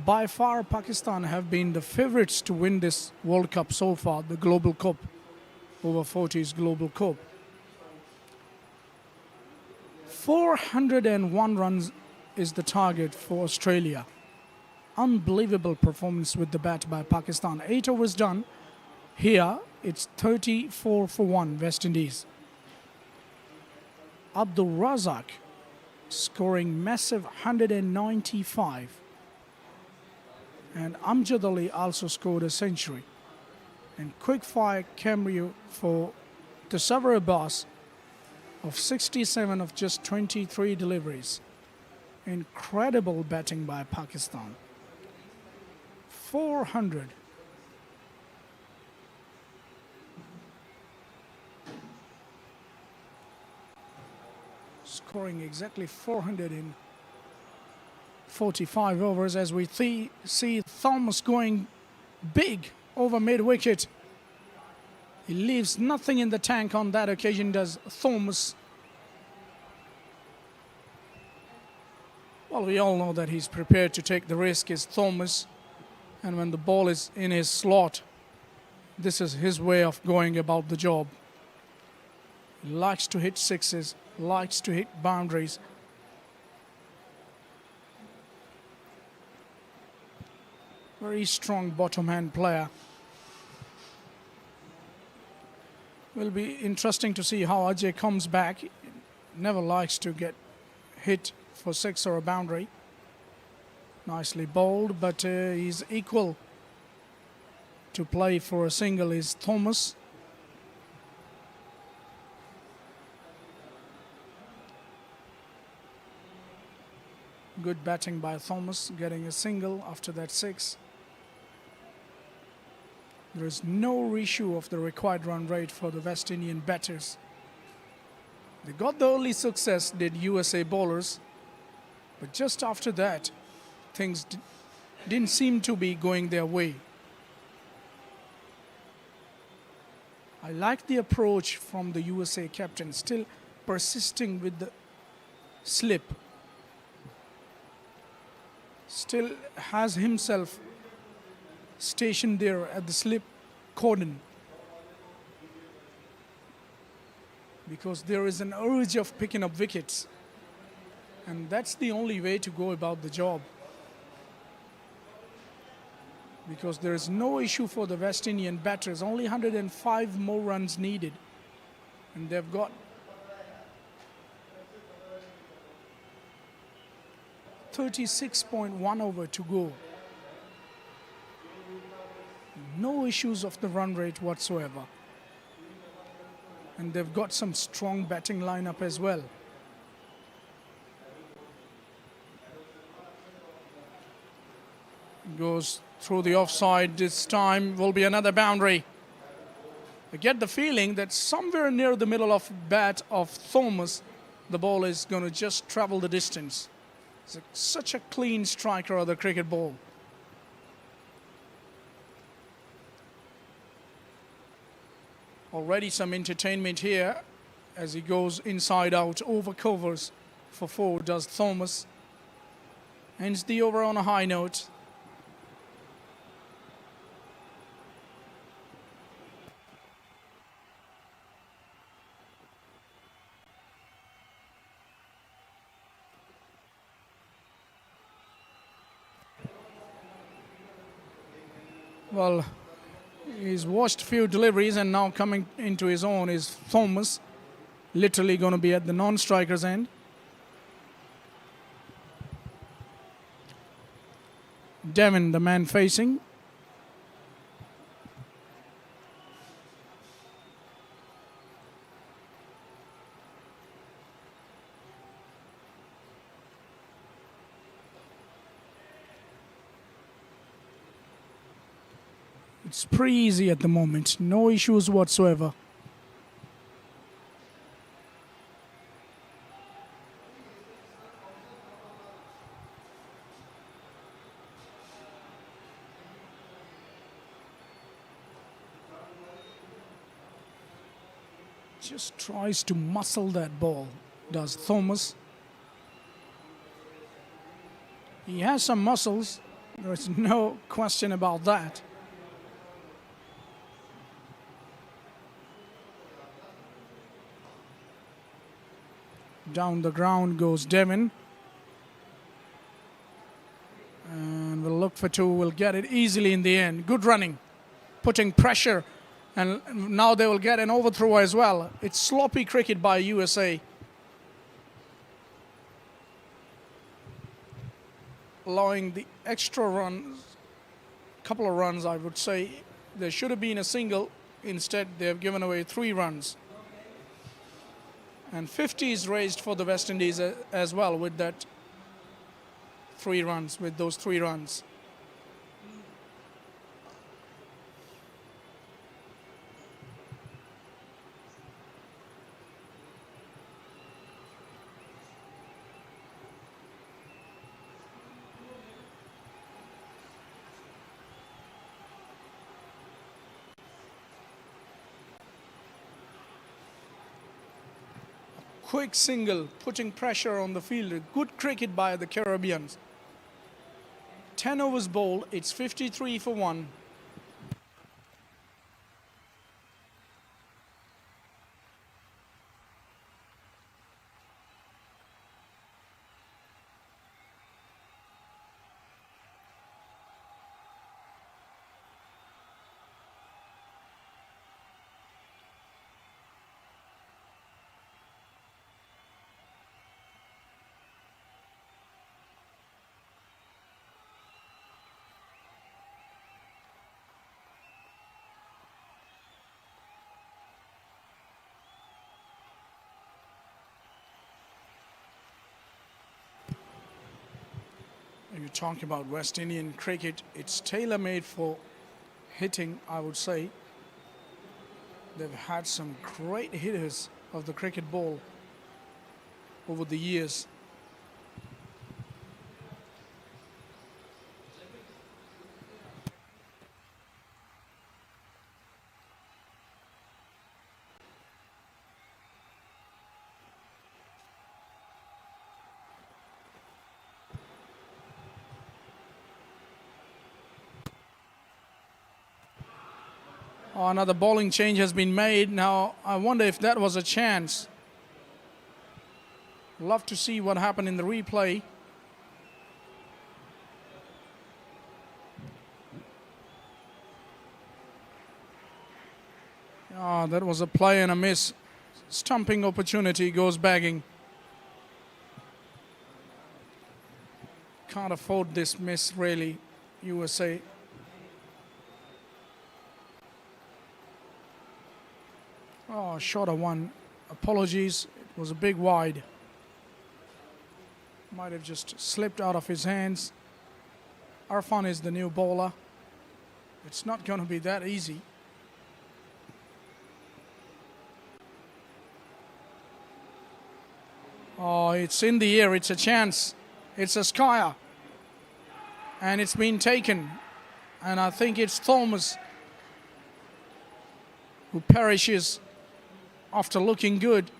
By far, Pakistan have been the favorites to win this World Cup so far, the Global Cup, over 40s Global Cup. 401 runs is the target for Australia. Unbelievable performance with the bat by Pakistan. 8 overs done. Here, it's 34 for 1, West Indies. Abdul Razak scoring massive 195. And Amjad Ali also scored a century. And quick-fire cameo for Tasawwur Abbas of 67 of just 23 deliveries. Incredible batting by Pakistan. 400. Scoring exactly 400 in 45 overs as we see Thomas going big over mid-wicket. He leaves nothing in the tank on that occasion, does Thomas. Well, we all know that he's prepared to take the risk, is Thomas. And when the ball is in his slot, this is his way of going about the job. He likes to hit sixes, likes to hit boundaries. Very strong bottom hand player. Will be interesting to see how Ajay comes back. He never likes to get hit for six or a boundary. Nicely bowled, but he's equal to play for a single is Thomas. Good batting by Thomas, getting a single after that six. There is no reissue of the required run rate for the West Indian batters. They got the early success, did USA bowlers, but just after that, things didn't seem to be going their way. I like the approach from the USA captain, still persisting with the slip. Still has himself stationed there at the slip cordon, because there is an urge of picking up wickets, and that's the only way to go about the job, because there is no issue for the West Indian batters. Only 105 more runs needed, and they've got 36.1 over to go. No issues of the run rate whatsoever. And they've got some strong batting lineup as well. Goes through the offside. This time will be another boundary. I get the feeling that somewhere near the middle of bat of Thomas, the ball is going to just travel the distance. It's such a clean striker of the cricket ball. Already some entertainment here as he goes inside out, over covers for 4 does Thomas. Ends the over on a high note. Well, he's watched few deliveries and now coming into his own is Thomas. Literally going to be at the non-striker's end. Devin, the man facing. It's pretty easy at the moment. No issues whatsoever. Just tries to muscle that ball, does Thomas. He has some muscles. There's no question about that. Down the ground goes Devin. And we'll look for 2. We'll get it easily in the end. Good running. Putting pressure. And now they will get an overthrow as well. It's sloppy cricket by USA. Allowing the extra runs. Couple of runs, I would say. There should have been a single. Instead, they have given away 3 runs. And 50 is raised for the West Indies as well with that 3 runs, with those 3 runs. Quick single, putting pressure on the fielder. Good cricket by the Caribbeans. 10 overs bowled, it's 53 for 1. You're talking about West Indian cricket, it's tailor-made for hitting, I would say. They've had some great hitters of the cricket ball over the years. Oh, another bowling change has been made. Now, I wonder if that was a chance. Love to see what happened in the replay. Oh, that was a play and a miss. Stumping opportunity goes bagging. can't afford this miss, really, USA. Oh, short of one. Apologies, it was a big wide. Might have just slipped out of his hands. Arfan is the new bowler. It's not going to be that easy. Oh, it's in the air. It's a chance. It's a skyer. And it's been taken. And I think it's Thomas who perishes after looking good.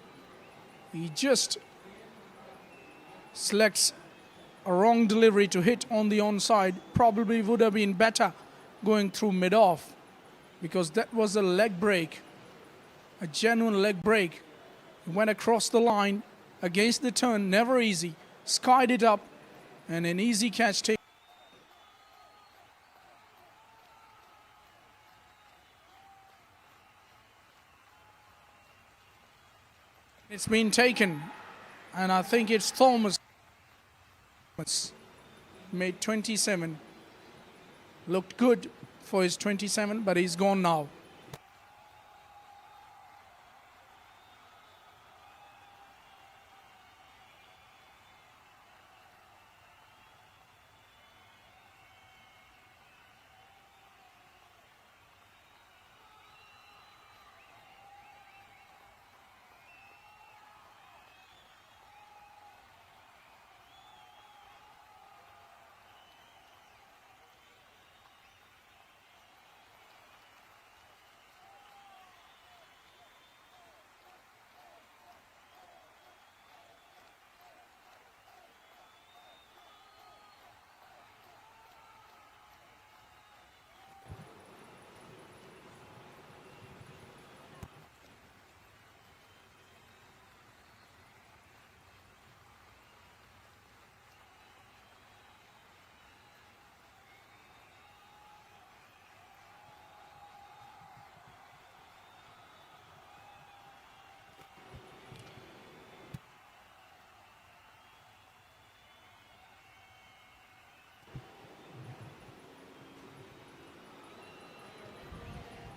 He just selects a wrong delivery to hit on the onside. Probably would have been better going through mid-off, because that was a leg break, a genuine leg break. He went across the line against the turn, never easy, skied it up, and an easy catch take. It's been taken, and I think it's Thomas. Made 27. Looked good for his 27, but he's gone now.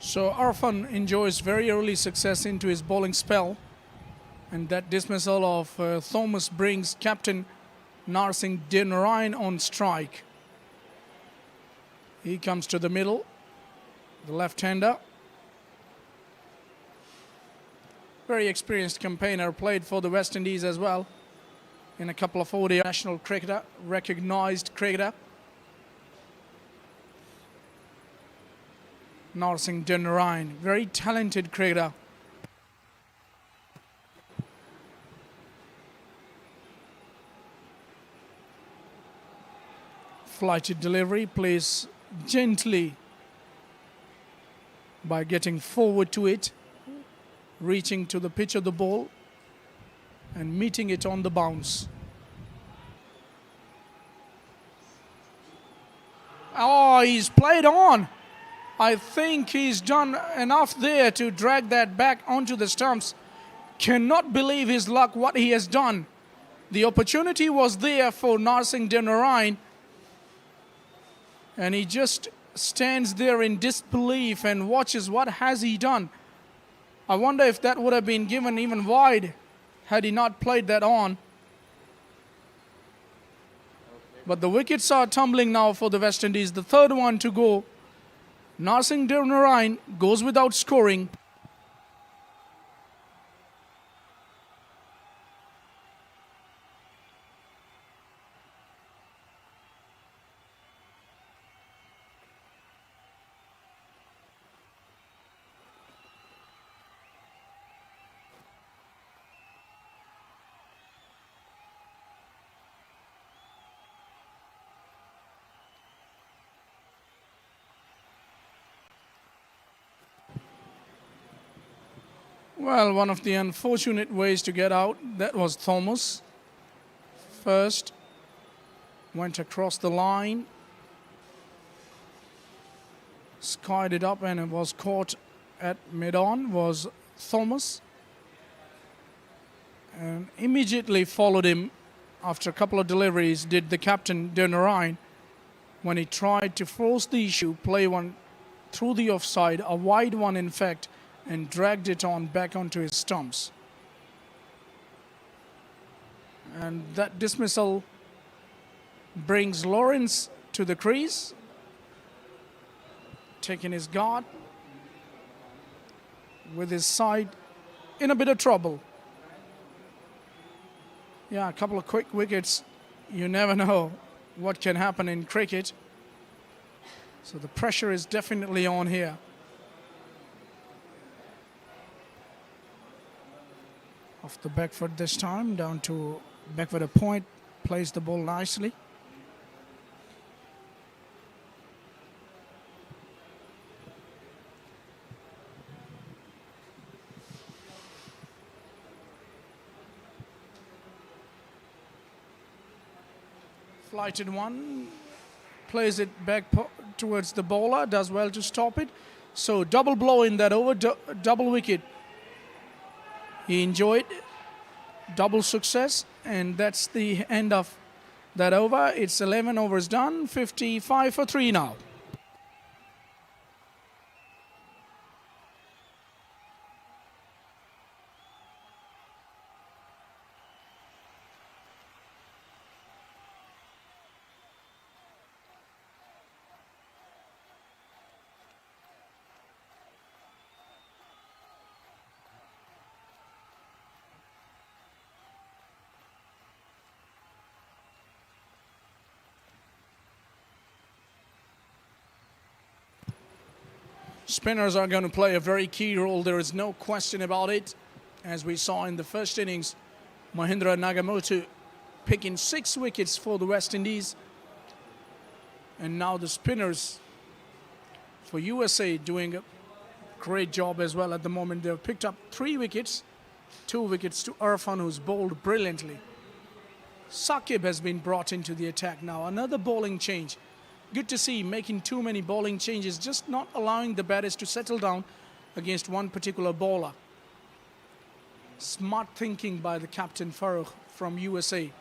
So Arfan enjoys very early success into his bowling spell, and that dismissal of Thomas brings captain Narsingh Dinarayan on strike. He comes to the middle, the left-hander. Very experienced campaigner, played for the West Indies as well in a couple of ODI. National cricketer, recognized cricketer. Narsingh Dinarayan, very talented cricketer. Flighted delivery, plays gently by getting forward to it, reaching to the pitch of the ball and meeting it on the bounce. Oh, he's played on. I think he's done enough there to drag that back onto the stumps. Cannot believe his luck, what he has done. The opportunity was there for Narsingh Dinarayan, and he just stands there in disbelief and watches what has he done. I wonder if that would have been given even wide had he not played that on. But the wickets are tumbling now for the West Indies. The third one to go. Narsingh Dinarayan goes without scoring. Well, one of the unfortunate ways to get out, that was Thomas. First, went across the line, skied it up, and it was caught at mid-on, was Thomas. And immediately followed him after a couple of deliveries, did the captain Denarine when he tried to force the issue, play one through the offside, a wide one in fact, and dragged it on back onto his stumps. And that dismissal brings Lawrence to the crease, taking his guard, with his side in a bit of trouble. Yeah, a couple of quick wickets. You never know what can happen in cricket. So the pressure is definitely on here. Off the back foot this time, down to back foot a point, plays the ball nicely. Flighted one, plays it back towards the bowler, does well to stop it. So double blow in that over, double wicket. He enjoyed double success, and that's the end of that over. It's 11 overs done, 55 for 3 now. Spinners are going to play a very key role. There is no question about it. As we saw in the first innings, Mahindra Nagamoto picking 6 wickets for the West Indies. And now the spinners for USA doing a great job as well at the moment. They've picked up 3 wickets, 2 wickets to Irfan, who's bowled brilliantly. Saqib has been brought into the attack now. Another bowling change. Good to see making too many bowling changes, just not allowing the batters to settle down against one particular bowler. Smart thinking by the captain Farooq from USA. He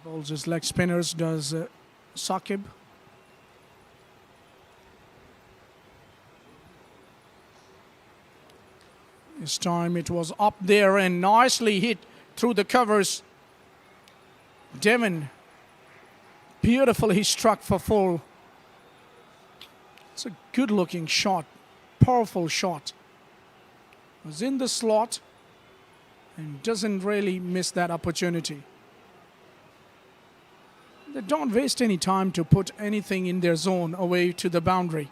bowls his leg spinners, does Saqib. This time it was up there and nicely hit through the covers. Devon beautifully struck for 4. It's a good looking shot, powerful shot. Was in the slot and doesn't really miss that opportunity. They don't waste any time to put anything in their zone away to the boundary.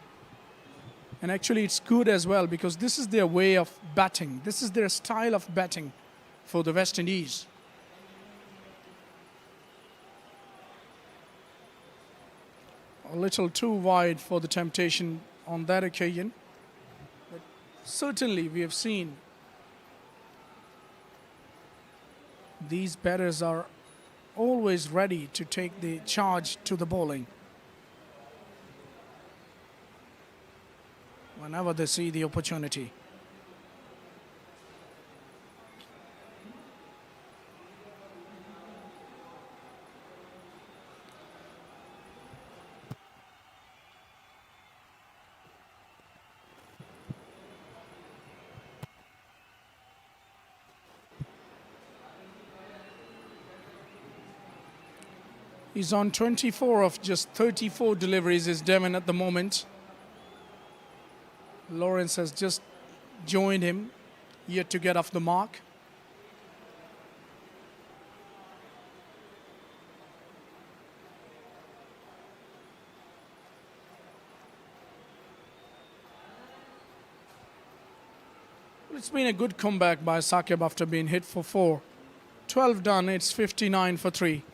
And actually it's good as well because this is their way of batting. This is their style of batting for the West Indies. A little too wide for the temptation on that occasion. But certainly we have seen these batters are always ready to take the charge to the bowling whenever they see the opportunity. He's on 24 of just 34 deliveries is Devon at the moment. Lawrence has just joined him, yet to get off the mark. Well, it's been a good comeback by Saqib after being hit for 4. 12 done, it's 59 for 3.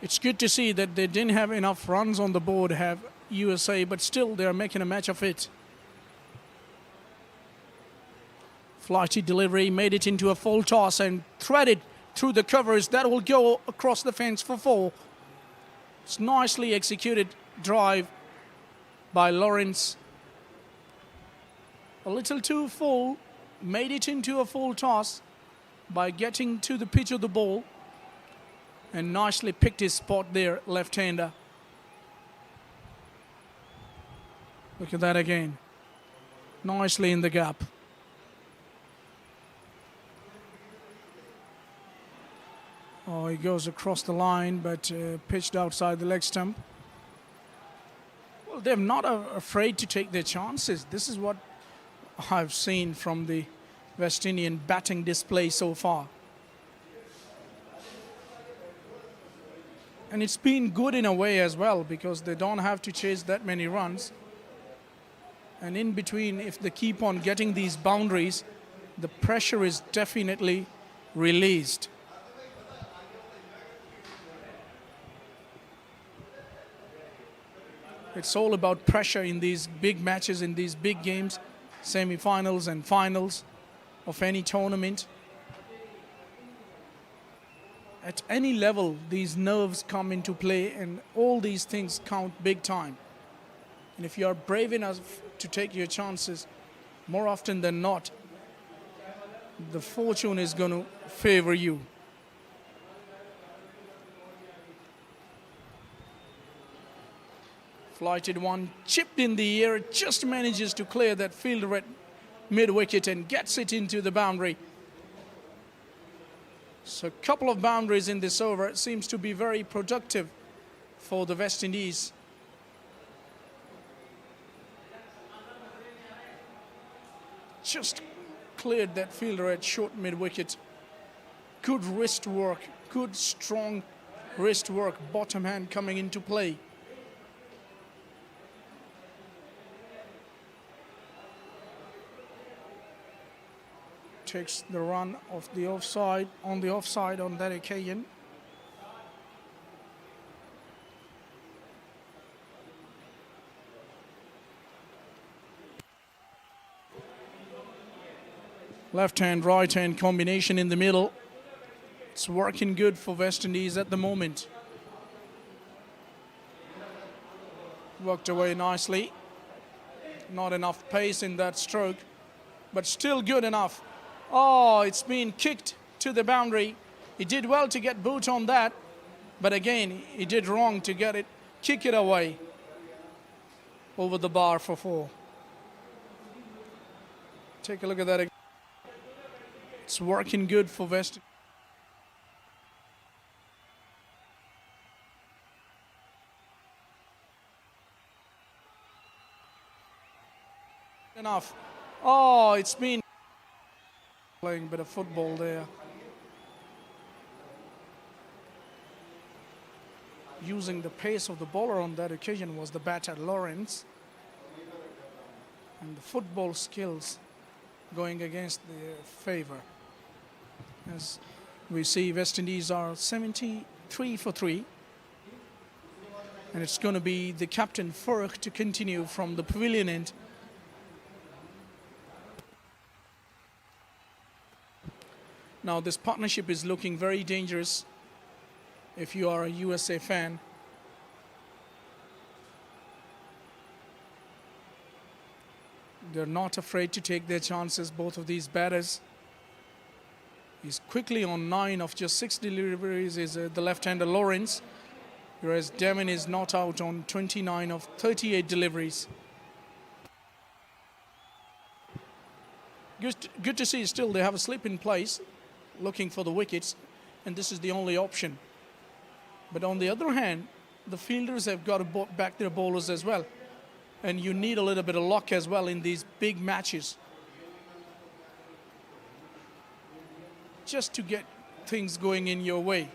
It's good to see that they didn't have enough runs on the board, have USA, but still they're making a match of it. Flighty delivery, made it into a full toss and threaded through the covers. That will go across the fence for 4. It's nicely executed drive by Lawrence. A little too full, made it into a full toss by getting to the pitch of the ball and nicely picked his spot there, left-hander. Look at that again. Nicely in the gap. Oh, he goes across the line, but pitched outside the leg stump. Well, they're not afraid to take their chances. This is what I've seen from the West Indian batting display so far. And it's been good in a way as well, because they don't have to chase that many runs. And in between, if they keep on getting these boundaries, the pressure is definitely released. It's all about pressure in these big matches, in these big games, semi-finals and finals of any tournament. At any level, these nerves come into play, and all these things count big time. And if you are brave enough to take your chances, more often than not, the fortune is going to favor you. Flighted one, chipped in the air, just manages to clear that fielder at mid-wicket and gets it into the boundary. So a couple of boundaries in this over. It seems to be very productive for the West Indies. Just cleared that fielder at short mid-wicket. Good wrist work, good strong wrist work, bottom hand coming into play. Takes the run of the offside on that occasion. Left hand, right hand combination in the middle. It's working good for West Indies at the moment. Worked away nicely. Not enough pace in that stroke, but still good enough. Oh, it's been kicked to the boundary. He did well to get boot on that, but again, he did wrong to kick it away over the bar for 4. Take a look at that again. It's working good for West. Enough. Oh, it's been playing a bit of football there. Using the pace of the bowler on that occasion was the batter Lawrence. And the football skills going against the favour. As we see, West Indies are 73 for 3. And it's going to be the captain Farooq to continue from the pavilion end. Now this partnership is looking very dangerous if you are a USA fan. They're not afraid to take their chances, both of these batters. He's quickly on 9 of just 6 deliveries is the left-hander Lawrence, whereas Damon is not out on 29 of 38 deliveries. Good to see still they have a slip in place, looking for the wickets, and this is the only option. But on the other hand, the fielders have got to back their bowlers as well, and you need a little bit of luck as well in these big matches, just to get things going in your way,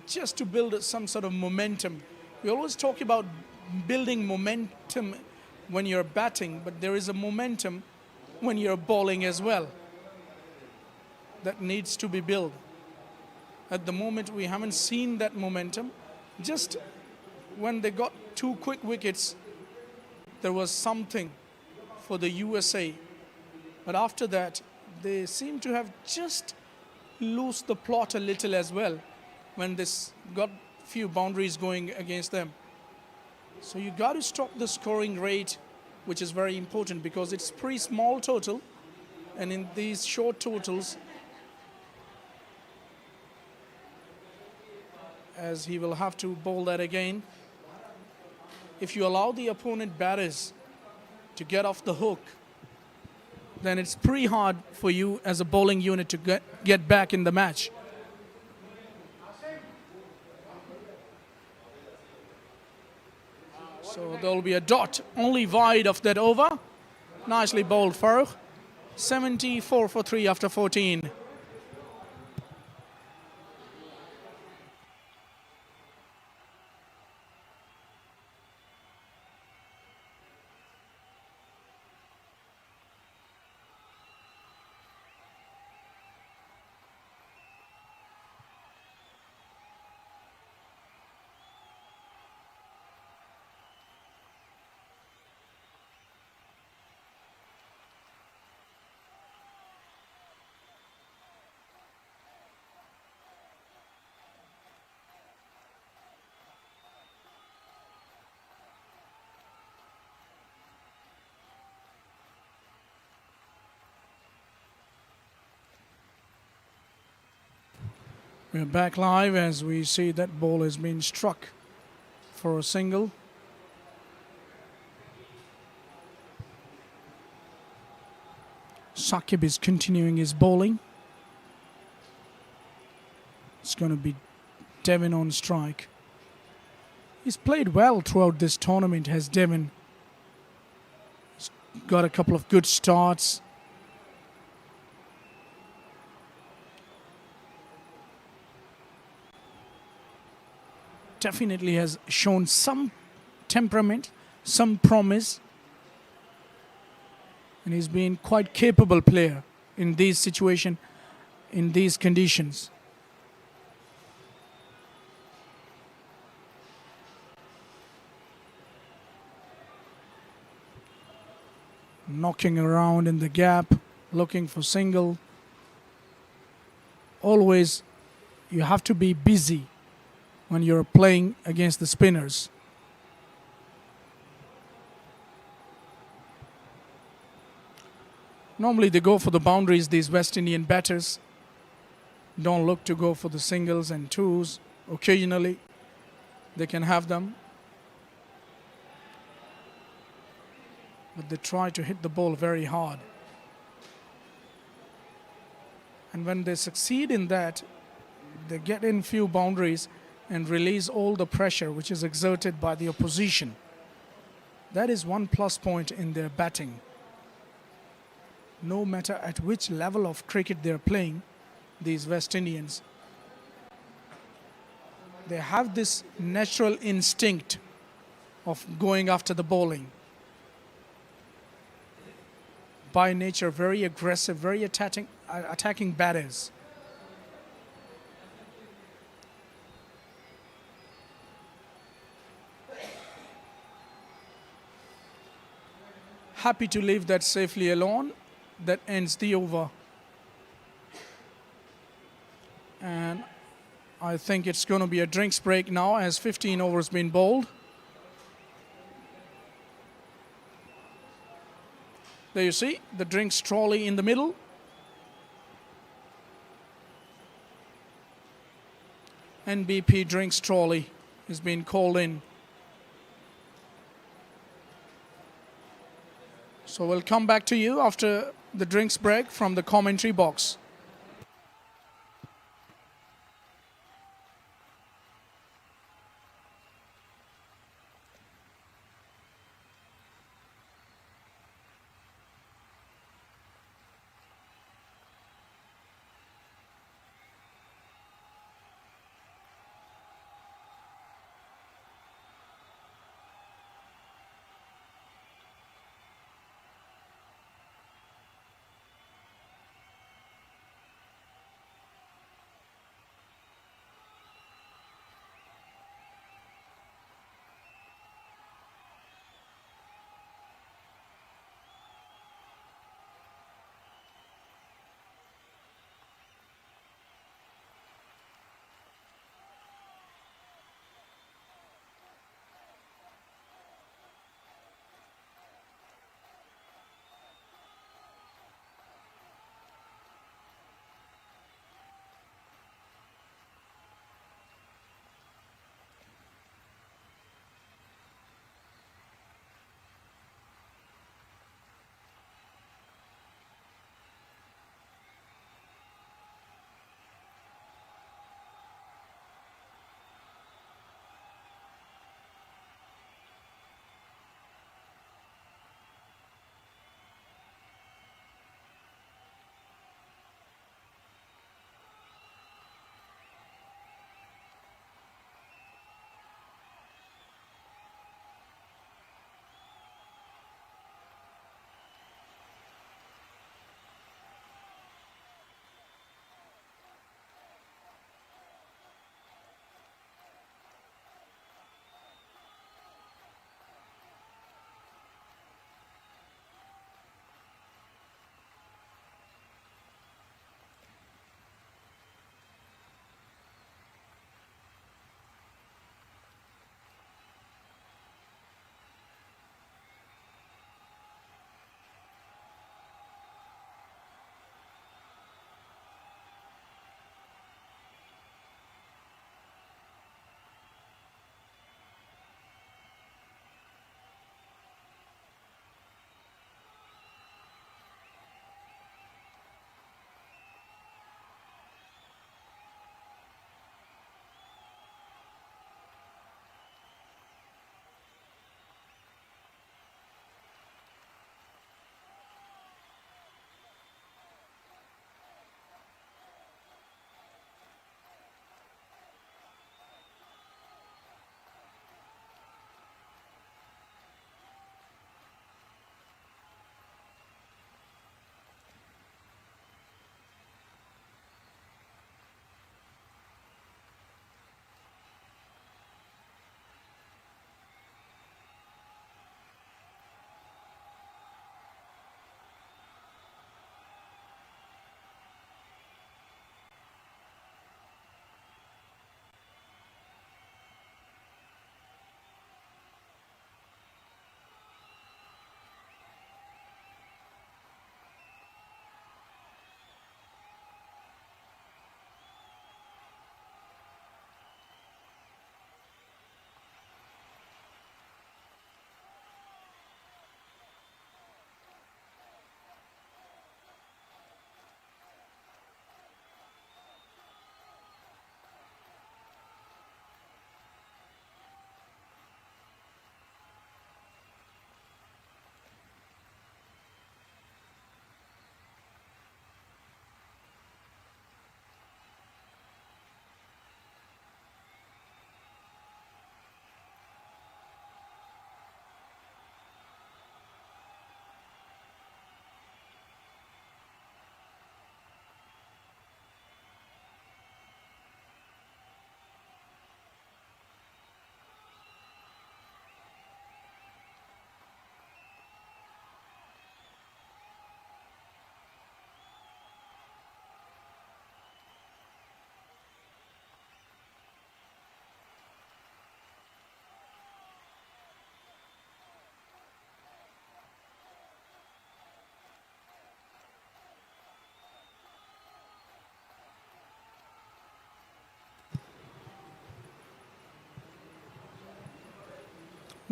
just to build some sort of momentum. We always talk about building momentum when you're batting, but there is a momentum when you're bowling as well that needs to be built. At the moment, we haven't seen that momentum. Just when they got 2 quick wickets, there was something for the USA. But after that, they seem to have just loosed the plot a little as well when this got few boundaries going against them. So you got to stop the scoring rate, which is very important because it's pretty small total, and in these short totals, as he will have to bowl that again, if you allow the opponent batters to get off the hook, then it's pretty hard for you as a bowling unit to get back in the match. So there will be a dot only wide of that over. Nicely bowled, Farooq. 74 for 3 after 14. We're back live as we see that ball has been struck for a single. Saqib is continuing his bowling. It's going to be Devin on strike. He's played well throughout this tournament, has Devin. He's got a couple of good starts. Definitely has shown some temperament, some promise, and he's been quite capable player in these situations, in these conditions. Knocking around in the gap, looking for single. Always, you have to be busy when you're playing against the spinners. Normally they go for the boundaries, these West Indian batters. Don't look to go for the singles and twos. Occasionally they can have them, but they try to hit the ball very hard. And when they succeed in that, they get in few boundaries and release all the pressure which is exerted by the opposition. That is one plus point in their batting. No matter at which level of cricket they're playing, these West Indians, they have this natural instinct of going after the bowling. By nature, very aggressive, very attacking batters. Happy to leave that safely alone. That ends the over. And I think it's going to be a drinks break now as 15 overs been bowled. There you see the drinks trolley in the middle. NBP drinks trolley is being called in. So we'll come back to you after the drinks break from the commentary box.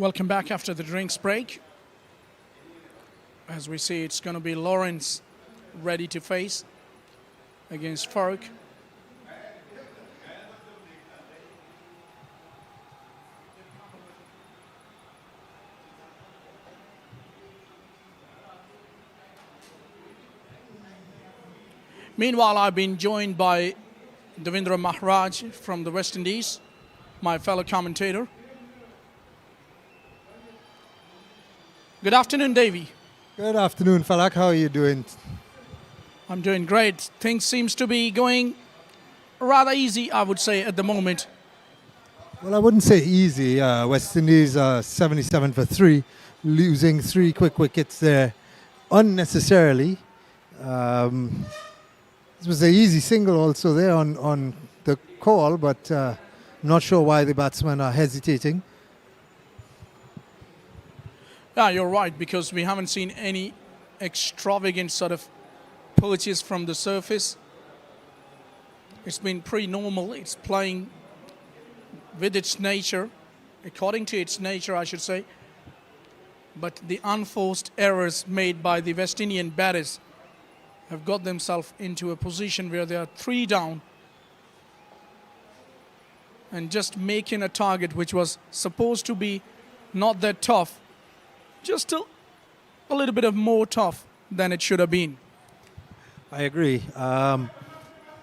Welcome back after the drinks break. As we see, it's going to be Lawrence ready to face against Farouk. Meanwhile, I've been joined by Devendra Maharaj from the West Indies, my fellow commentator. Good afternoon, Davey. Good afternoon, Falak. How are you doing? I'm doing great. Things seems to be going rather easy, I would say, at the moment. Well, I wouldn't say easy. West Indies 77 for 3, losing 3 quick wickets there unnecessarily. This was an easy single also there on the call, but not sure why the batsmen are hesitating. Yeah, you're right, because we haven't seen any extravagant sort of purchase from the surface. It's been pretty normal. It's playing with its nature, according to its nature, I should say. But the unforced errors made by the West Indian batters have got themselves into a position where they are 3 down and just making a target which was supposed to be not that tough, just a little bit of more tough than it should have been. I agree.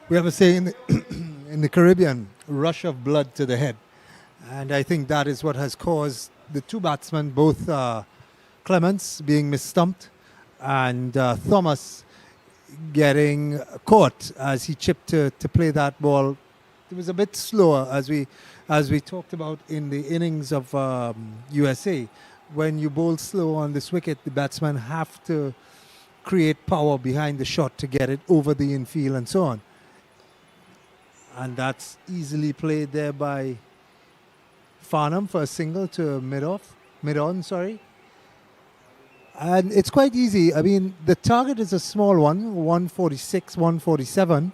We have a saying in the Caribbean, rush of blood to the head. And I think that is what has caused the 2 batsmen, both Clements being misstumped and Thomas getting caught as he chipped to play that ball. It was a bit slower as we talked about in the innings of USA. When you bowl slow on this wicket, the batsmen have to create power behind the shot to get it over the infield and so on. And that's easily played there by Farnham for a single to mid-on. And it's quite easy. I mean, the target is a small one, 146, 147.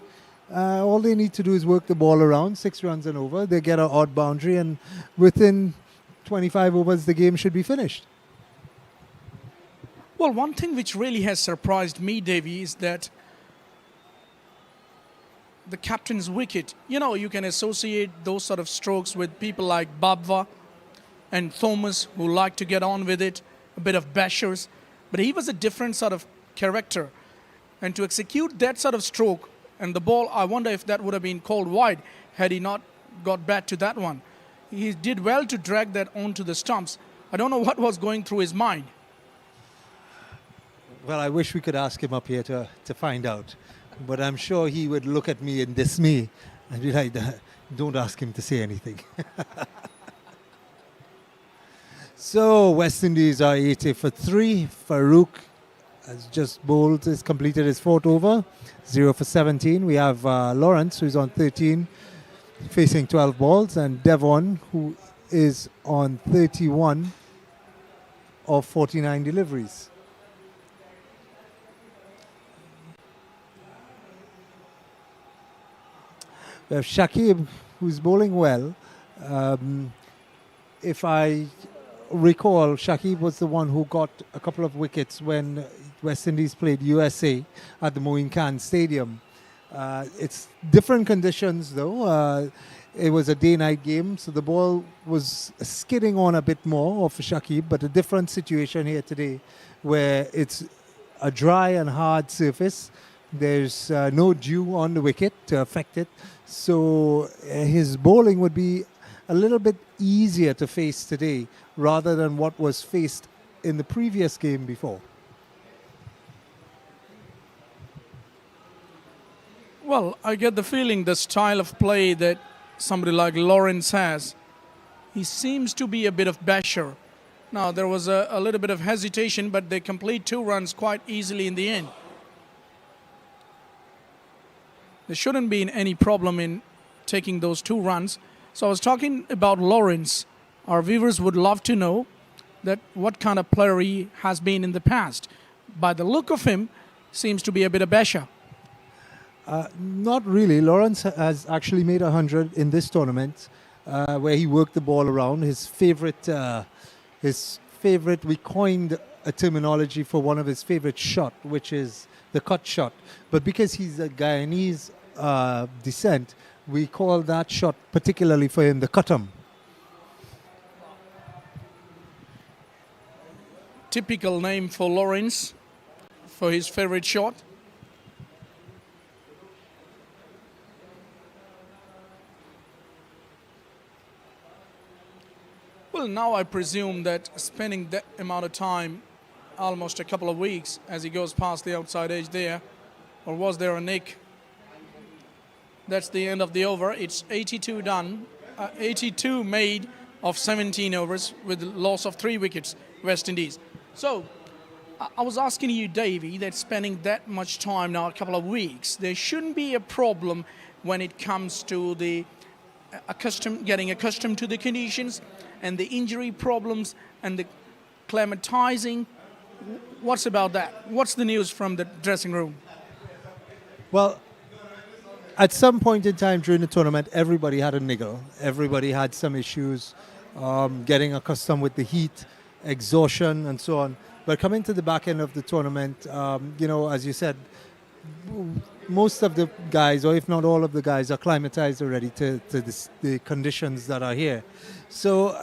All they need to do is work the ball around, 6 runs and over. They get an odd boundary, and within 25 overs, the game should be finished. Well, one thing which really has surprised me, Davey, is that the captain's wicket, you can associate those sort of strokes with people like Babwa and Thomas, who like to get on with it, a bit of bashers. But he was a different sort of character. And to execute that sort of stroke and the ball, I wonder if that would have been called wide had he not got back to that one. He did well to drag that onto the stumps. I don't know what was going through his mind. Well, I wish we could ask him up here to find out. But I'm sure he would look at me in dismay and be like, don't ask him to say anything. So, West Indies are 80 for 3. Farouk has just bowled, has completed his 4th over, 0 for 17. We have Lawrence, who's on 13, facing 12 balls, and Devon, who is on 31 of 49 deliveries. We have Shakib, who's bowling well. If I recall, Shakib was the one who got a couple of wickets when West Indies played USA at the Moeen Khan Stadium. It's different conditions, though. It was a day-night game, so the ball was skidding on a bit more for Shakib, but a different situation here today where it's a dry and hard surface. There's no dew on the wicket to affect it, so his bowling would be a little bit easier to face today rather than what was faced in the previous game before. Well, I get the feeling the style of play that somebody like Lawrence has, he seems to be a bit of basher. Now, there was a little bit of hesitation, but they complete 2 runs quite easily in the end. There shouldn't be any problem in taking those 2 runs. So I was talking about Lawrence. Our viewers would love to know that what kind of player he has been in the past. By the look of him, seems to be a bit of basher. Not really. Lawrence has actually made 100 in this tournament, where he worked the ball around. His favorite his favorite. We coined a terminology for one of his favorite shot, which is the cut shot. But because he's a Guyanese descent, we call that shot particularly for him the cutum. Typical name for Lawrence for his favorite shot. Well, now I presume that spending that amount of time, almost a couple of weeks, as he goes past the outside edge there, or was there a nick? That's the end of the over. It's 82 done, 82 made of 17 overs with the loss of 3 wickets, West Indies. So, I was asking you, Davey, that spending that much time now, a couple of weeks, there shouldn't be a problem when it comes to the getting accustomed to the conditions and the injury problems and the climatizing. What's about that? What's the news from the dressing room? Well, at some point in time during the tournament, everybody had a niggle. Everybody had some issues getting accustomed with the heat, exhaustion, and so on. But coming to the back end of the tournament, as you said, most of the guys, or if not all of the guys, are climatized already to the conditions that are here. So,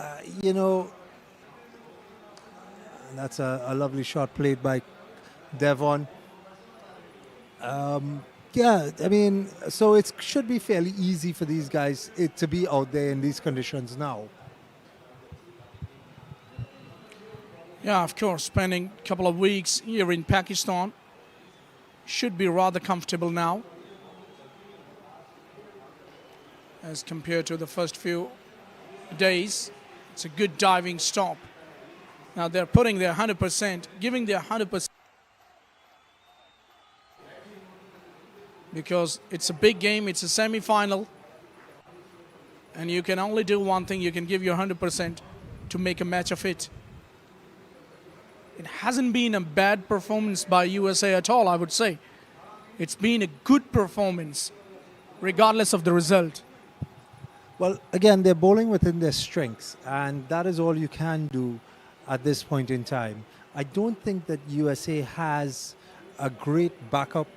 that's a lovely shot played by Devon. So it should be fairly easy for these guys to be out there in these conditions now. Yeah, of course, spending a couple of weeks here in Pakistan should be rather comfortable now as compared to the first few days. It's a good diving stop. Now they're putting their 100%, giving their 100%, because it's a big game, it's a semi-final, and you can only do one thing, you can give your 100% to make a match of it. It hasn't been a bad performance by USA at all, I would say. It's been a good performance, regardless of the result. Well, again, they're bowling within their strengths, and that is all you can do at this point in time. I don't think that USA has a great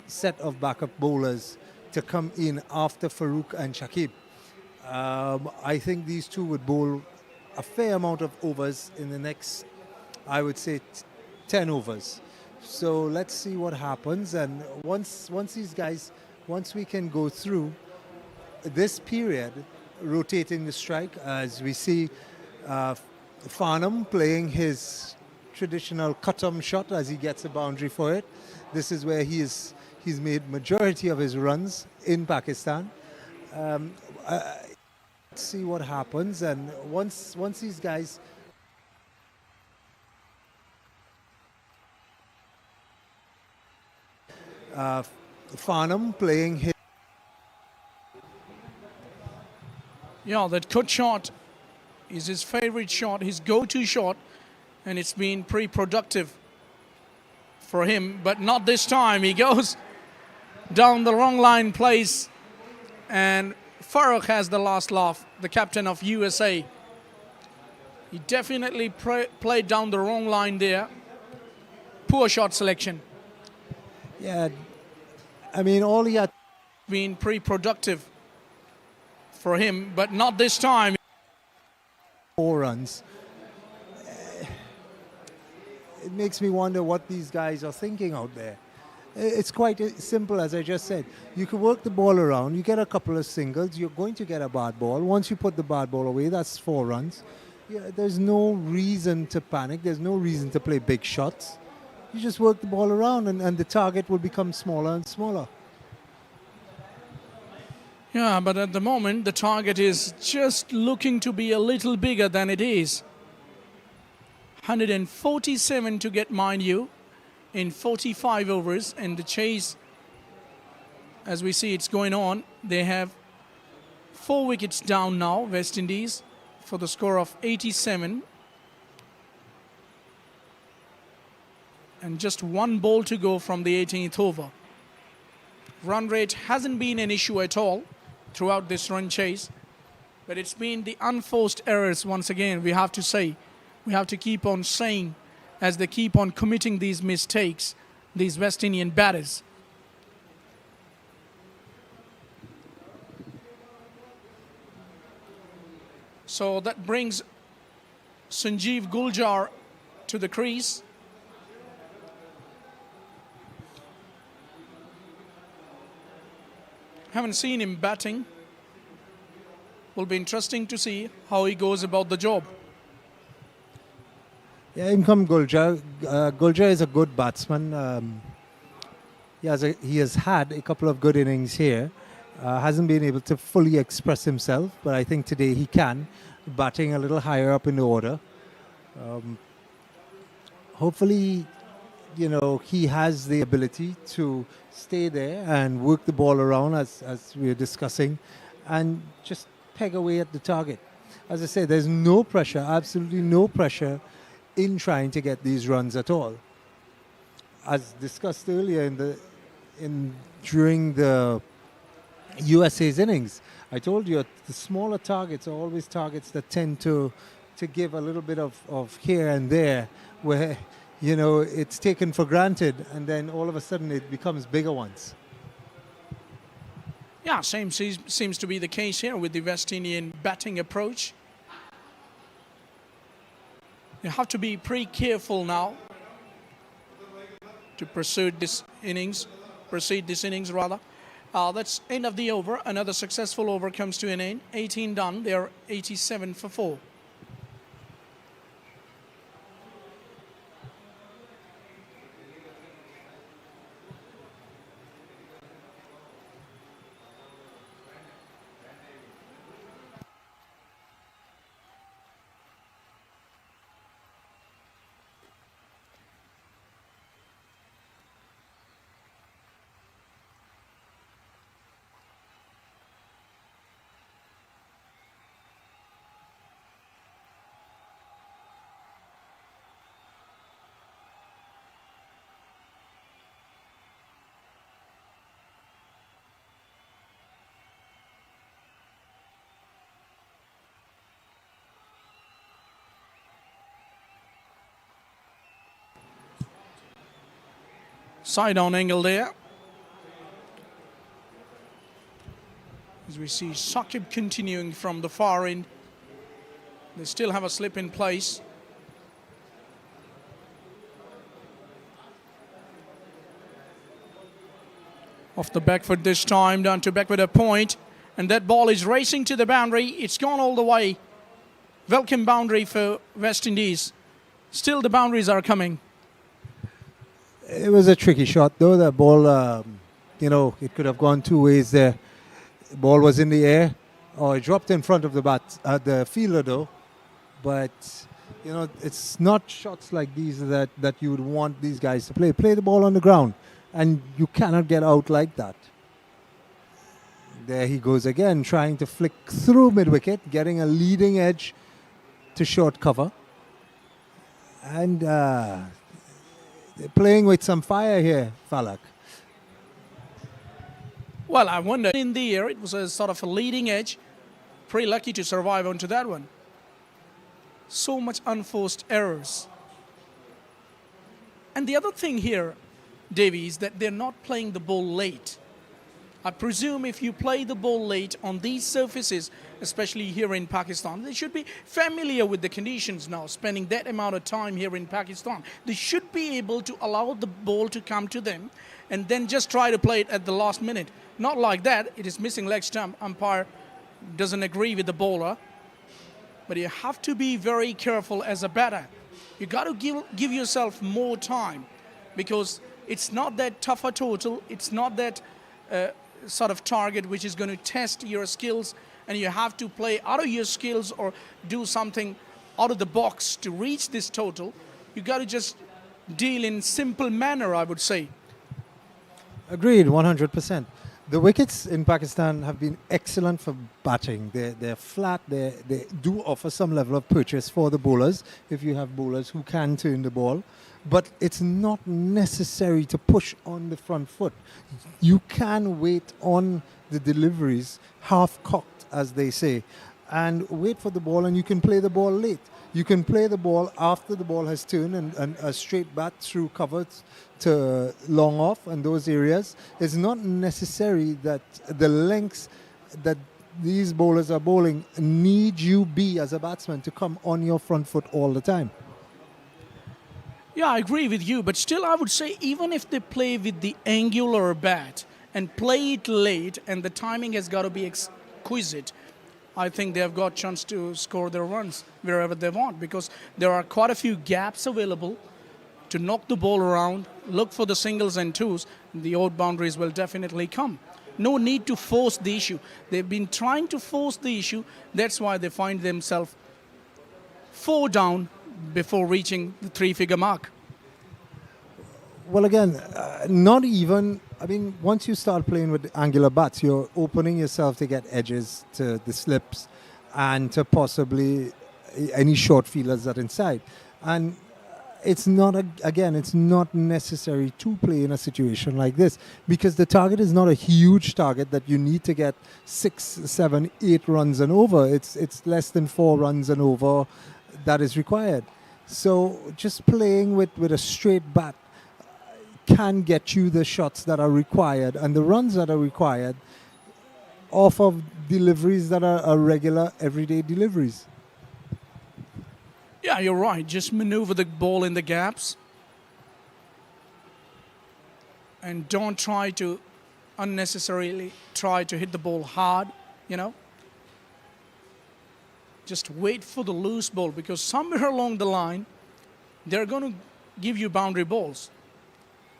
set of backup bowlers to come in after Farouk and Shakib. I think these two would bowl a fair amount of overs in the next, I would say, 10 overs. So let's see what happens. And once we can go through this period, rotating the strike, as we see Farnham playing his traditional cut-arm shot as he gets a boundary for it. This is where he's made majority of his runs in Pakistan. Let's see what happens. And once these guys Farnham playing his... Yeah, that cut shot is his favorite shot, his go-to shot, and it's been pretty productive for him, but not this time. He goes down the wrong line place, and Farooq has the last laugh, the captain of USA. He definitely played down the wrong line there. Poor shot selection. Yeah, I mean, all he had been pretty productive for him, but not this time. 4 runs. It makes me wonder what these guys are thinking out there. It's quite simple, as I just said. You can work the ball around, you get a couple of singles, you're going to get a bad ball. Once you put the bad ball away, that's 4 runs. Yeah, there's no reason to panic, there's no reason to play big shots. You just work the ball around and the target will become smaller and smaller. Yeah, but at the moment, the target is just looking to be a little bigger than it is. 147 to get, mind you, in 45 overs. And the chase, as we see it's going on, they have 4 wickets down now, West Indies, for the score of 87. And just 1 ball to go from the 18th over. Run rate hasn't been an issue at all throughout this run chase, but it's been the unforced errors once again, we have to say, We have to keep on saying, as they keep on committing these mistakes, these West Indian batters. So that brings Sanjeev Guljar to the crease. Haven't seen him batting. Will be interesting to see how he goes about the job. Yeah, in come Guljar. Guljar is a good batsman. He has had a couple of good innings here. Hasn't been able to fully express himself, but I think today he can, batting a little higher up in the order. Hopefully, he has the ability to stay there and work the ball around as we are discussing and just peg away at the target. As I say, there's no pressure, absolutely no pressure in trying to get these runs at all. As discussed earlier during the USA's innings, I told you the smaller targets are always targets that tend to give a little bit of here and there where it's taken for granted and then all of a sudden it becomes bigger ones. Yeah, same seems to be the case here with the West Indian batting approach. You have to be pretty careful now to proceed this innings rather. That's end of the over. Another successful over comes to an end. 18 done. They are 87 for 4. Side on angle there. As we see Saqib continuing from the far end. They still have a slip in place. Off the back foot this time, down to back with a point. And that ball is racing to the boundary. It's gone all the way. Welcome boundary for West Indies. Still the boundaries are coming. It was a tricky shot though. That ball, it could have gone two ways there. The ball was in the air, or it dropped in front of the fielder though. But, it's not shots like these that you would want these guys to play. Play the ball on the ground, and you cannot get out like that. There he goes again, trying to flick through mid-wicket, getting a leading edge to short cover. And they're playing with some fire here, Falak. Well, I wonder, in the air, it was a sort of a leading edge. Pretty lucky to survive onto that one. So much unforced errors. And the other thing here, Davey, is that they're not playing the ball late. I presume if you play the ball late on these surfaces, especially here in Pakistan, they should be familiar with the conditions now, spending that amount of time here in Pakistan. They should be able to allow the ball to come to them and then just try to play it at the last minute. Not like that. It is missing leg stump. Umpire doesn't agree with the bowler. But you have to be very careful as a batter. You got to give yourself more time, because it's not that tougher total. It's not that sort of target which is going to test your skills, and you have to play out of your skills or do something out of the box to reach this total. You got to just deal in simple manner, I would say. Agreed, 100%. The wickets in Pakistan have been excellent for batting. They're flat. They do offer some level of purchase for the bowlers if you have bowlers who can turn the ball. But it's not necessary to push on the front foot. You can wait on the deliveries, half-cocked, as they say, and wait for the ball, and you can play the ball late. You can play the ball after the ball has turned and a straight bat through covers to long off and those areas. It's not necessary that the lengths that these bowlers are bowling need you be as a batsman to come on your front foot all the time. Yeah, I agree with you, but still I would say even if they play with the angular bat and play it late and the timing has got to be exquisite, I think they have got chance to score their runs wherever they want, because there are quite a few gaps available to knock the ball around, look for the singles and twos, the odd boundaries will definitely come. No need to force the issue. They've been trying to force the issue. That's why they find themselves 4 down before reaching the 3-figure mark. Well, again, not even. I mean, once you start playing with angular bats, you're opening yourself to get edges to the slips and to possibly any short feelers that are inside. And it's not, it's not necessary to play in a situation like this, because the target is not a huge target that you need to get 6, 7, 8 runs and over. It's less than 4 runs and over that is required. So just playing with a straight bat can get you the shots that are required and the runs that are required off of deliveries that are regular, everyday deliveries. Yeah, you're right. Just maneuver the ball in the gaps and don't try to unnecessarily try to hit the ball hard, you know. Just wait for the loose ball, because somewhere along the line they're going to give you boundary balls.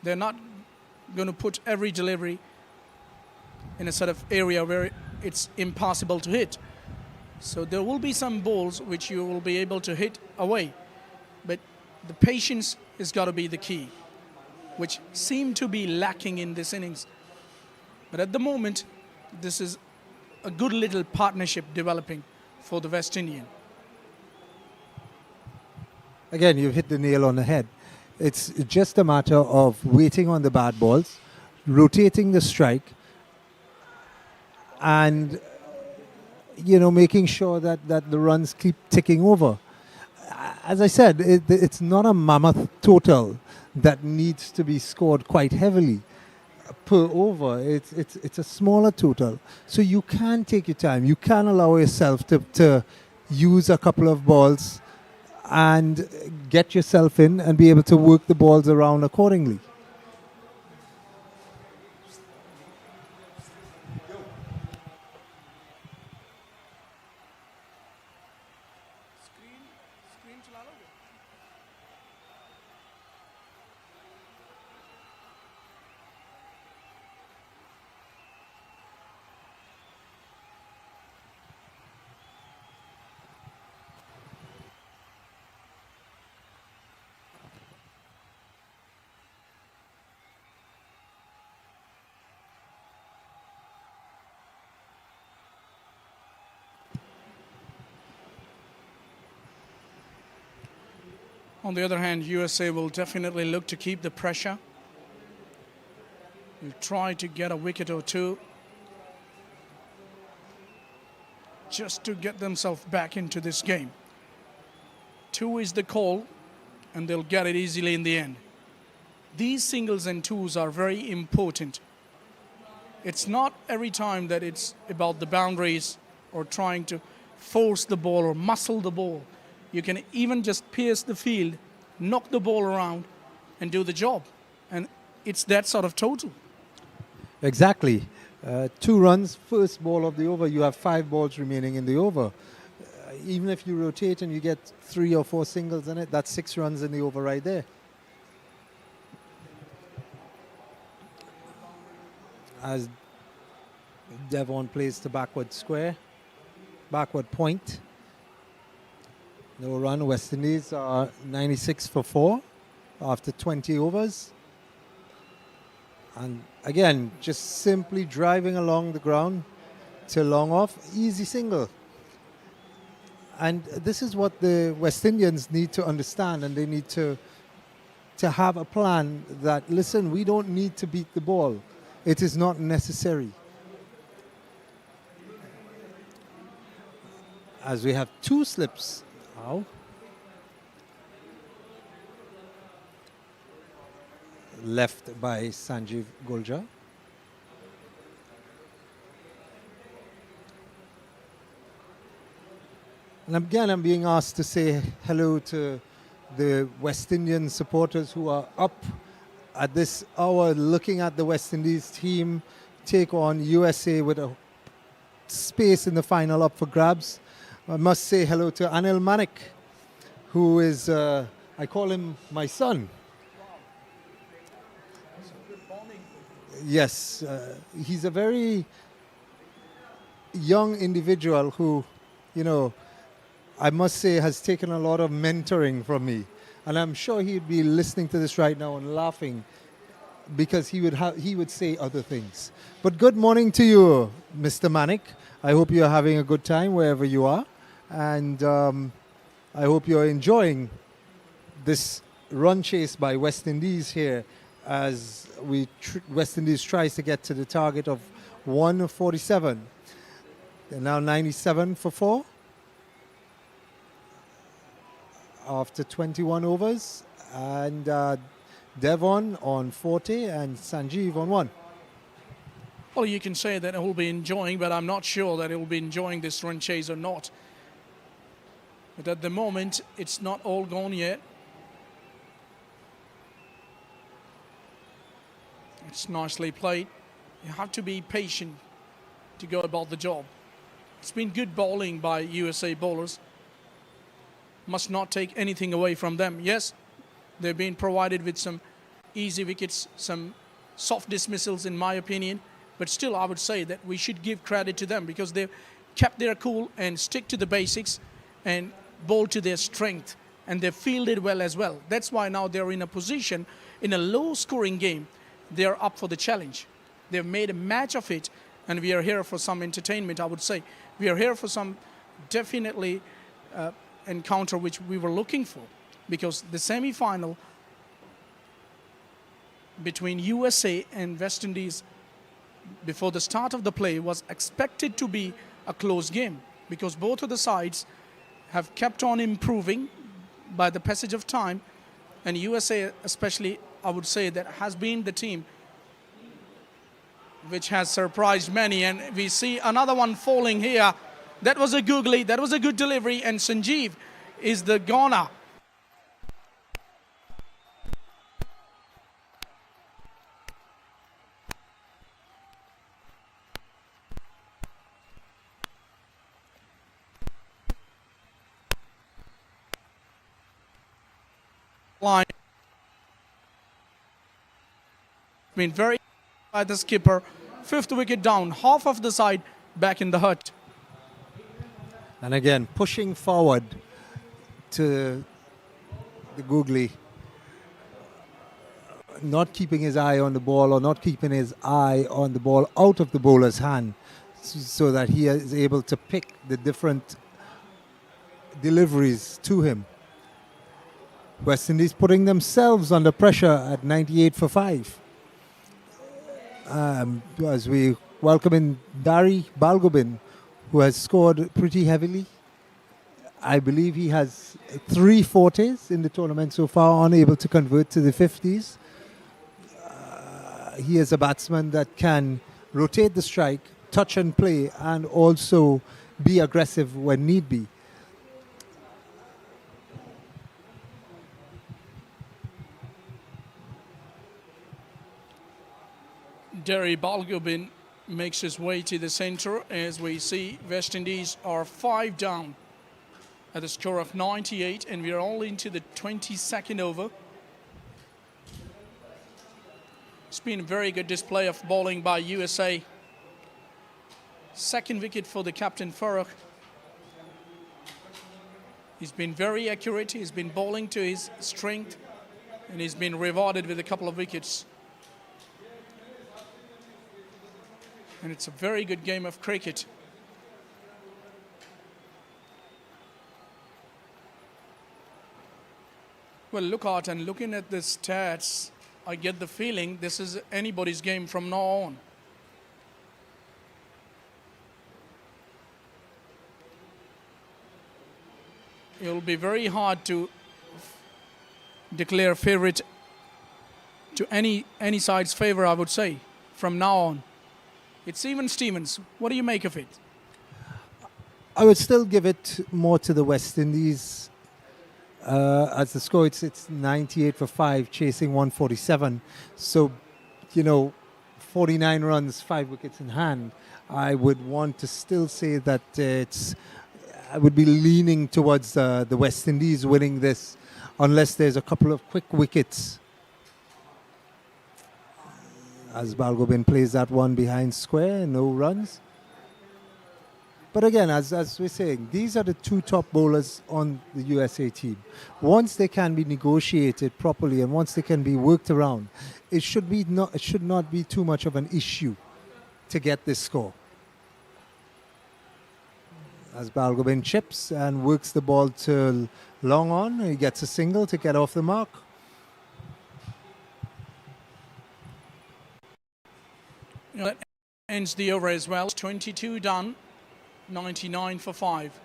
They're not going to put every delivery in a sort of area where it's impossible to hit. So there will be some balls which you will be able to hit away. But the patience has got to be the key, which seemed to be lacking in this innings. But at the moment, this is a good little partnership developing for the West Indian. Again, you've hit the nail on the head. It's just a matter of waiting on the bad balls, rotating the strike, and making sure that the runs keep ticking over. As I said, it's not a mammoth total that needs to be scored quite heavily per over. It's a smaller total, so you can take your time. You can allow yourself to use a couple of balls and get yourself in and be able to work the balls around accordingly. On the other hand, USA will definitely look to keep the pressure. Will try to get a wicket or two just to get themselves back into this game. 2 is the call, and they'll get it easily in the end. These singles and twos are very important. It's not every time that it's about the boundaries or trying to force the ball or muscle the ball. You can even just pierce the field, knock the ball around, and do the job. And it's that sort of total. Exactly. 2 runs, first ball of the over. You have 5 balls remaining in the over. Even if you rotate and you get 3 or 4 singles in it, that's 6 runs in the over right there. As Devon plays the backward square, backward point. No run. West Indies are 96 for 4 after 20 overs. And again, just simply driving along the ground to long off, easy single. And this is what the West Indians need to understand, and they need to have a plan that, listen, we don't need to beat the ball. It is not necessary. As we have 2 slips now, left by Sanjeev Guljar. And again, I'm being asked to say hello to the West Indian supporters who are up at this hour looking at the West Indies team take on USA with a space in the final up for grabs. I must say hello to Anil Manik, who is, I call him my son. Yes, he's a very young individual who, you know, I must say has taken a lot of mentoring from me. And I'm sure he'd be listening to this right now and laughing because he would say other things. But good morning to you, Mr. Manik. I hope you're having a good time wherever you are. And I hope you're enjoying this run chase by West Indies here as West Indies tries to get to the target of 147. They're now 97 for 4 after 21 overs. And Devon on 40 and Sanjeev on 1. Well, you can say that he'll be enjoying, but I'm not sure that he'll be enjoying this run chase or not. But at the moment, it's not all gone yet. It's nicely played. You have to be patient to go about the job. It's been good bowling by USA bowlers. Must not take anything away from them. Yes, they've been provided with some easy wickets, some soft dismissals in my opinion. But still, I would say that we should give credit to them because they've kept their cool and stick to the basics and bowl to their strength. And they've fielded well as well. That's why now they're in a position, in a low-scoring game, they're up for the challenge. They've made a match of it, and we are here for some entertainment, I would say. We are here for some definitely encounter which we were looking for, because the semi-final between USA and West Indies before the start of the play was expected to be a close game, because both of the sides have kept on improving by the passage of time, and USA especially, I would say, that has been the team which has surprised many. And we see another one falling here. That was a googly, that was a good delivery, and Sanjeev is the goner. Line. Been very by the skipper. 5th wicket down, half of the side back in the hut. And again, pushing forward to the googly, not keeping his eye on the ball or not keeping his eye on the ball out of the bowler's hand so that he is able to pick the different deliveries to him. West Indies putting themselves under pressure at 98 for 5. As we welcome in Dari Balgobin, who has scored pretty heavily. I believe he has 3 40s in the tournament so far, unable to convert to the 50s. He is a batsman that can rotate the strike, touch and play, and also be aggressive when need be. Derry Balgobin makes his way to the centre as we see West Indies are 5 down at a score of 98, and we are all into the 22nd over. It's been a very good display of bowling by USA. 2nd wicket for the captain Farooq. He's been very accurate, he's been bowling to his strength, and he's been rewarded with a couple of wickets. And it's a very good game of cricket. Well, looking at the stats, I get the feeling this is anybody's game from now on. It will be very hard to declare favorite to any side's favour, I would say, from now on. It's even Stevens. What do you make of it? I would still give it more to the West Indies. As the score, it's 98 for 5, chasing 147. So, 49 runs, 5 wickets in hand. I would want to still say that I would be leaning towards the West Indies winning this, unless there's a couple of quick wickets. As Balgobin plays that one behind square, no runs. But again, as we're saying, these are the two top bowlers on the USA team. Once they can be negotiated properly and once they can be worked around, it should not be too much of an issue to get this score. As Balgobin chips and works the ball to long on, he gets a single to get off the mark. That ends the over as well. 22 done, 99 for 5.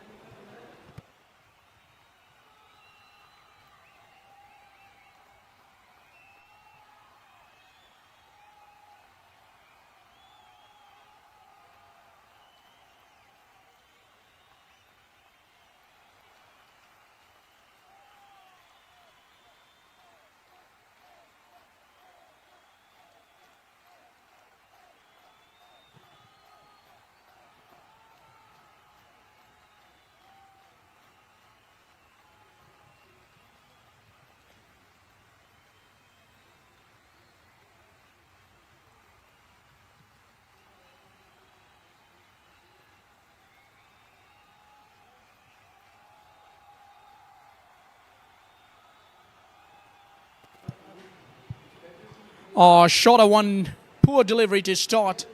Shot a one, poor delivery to start,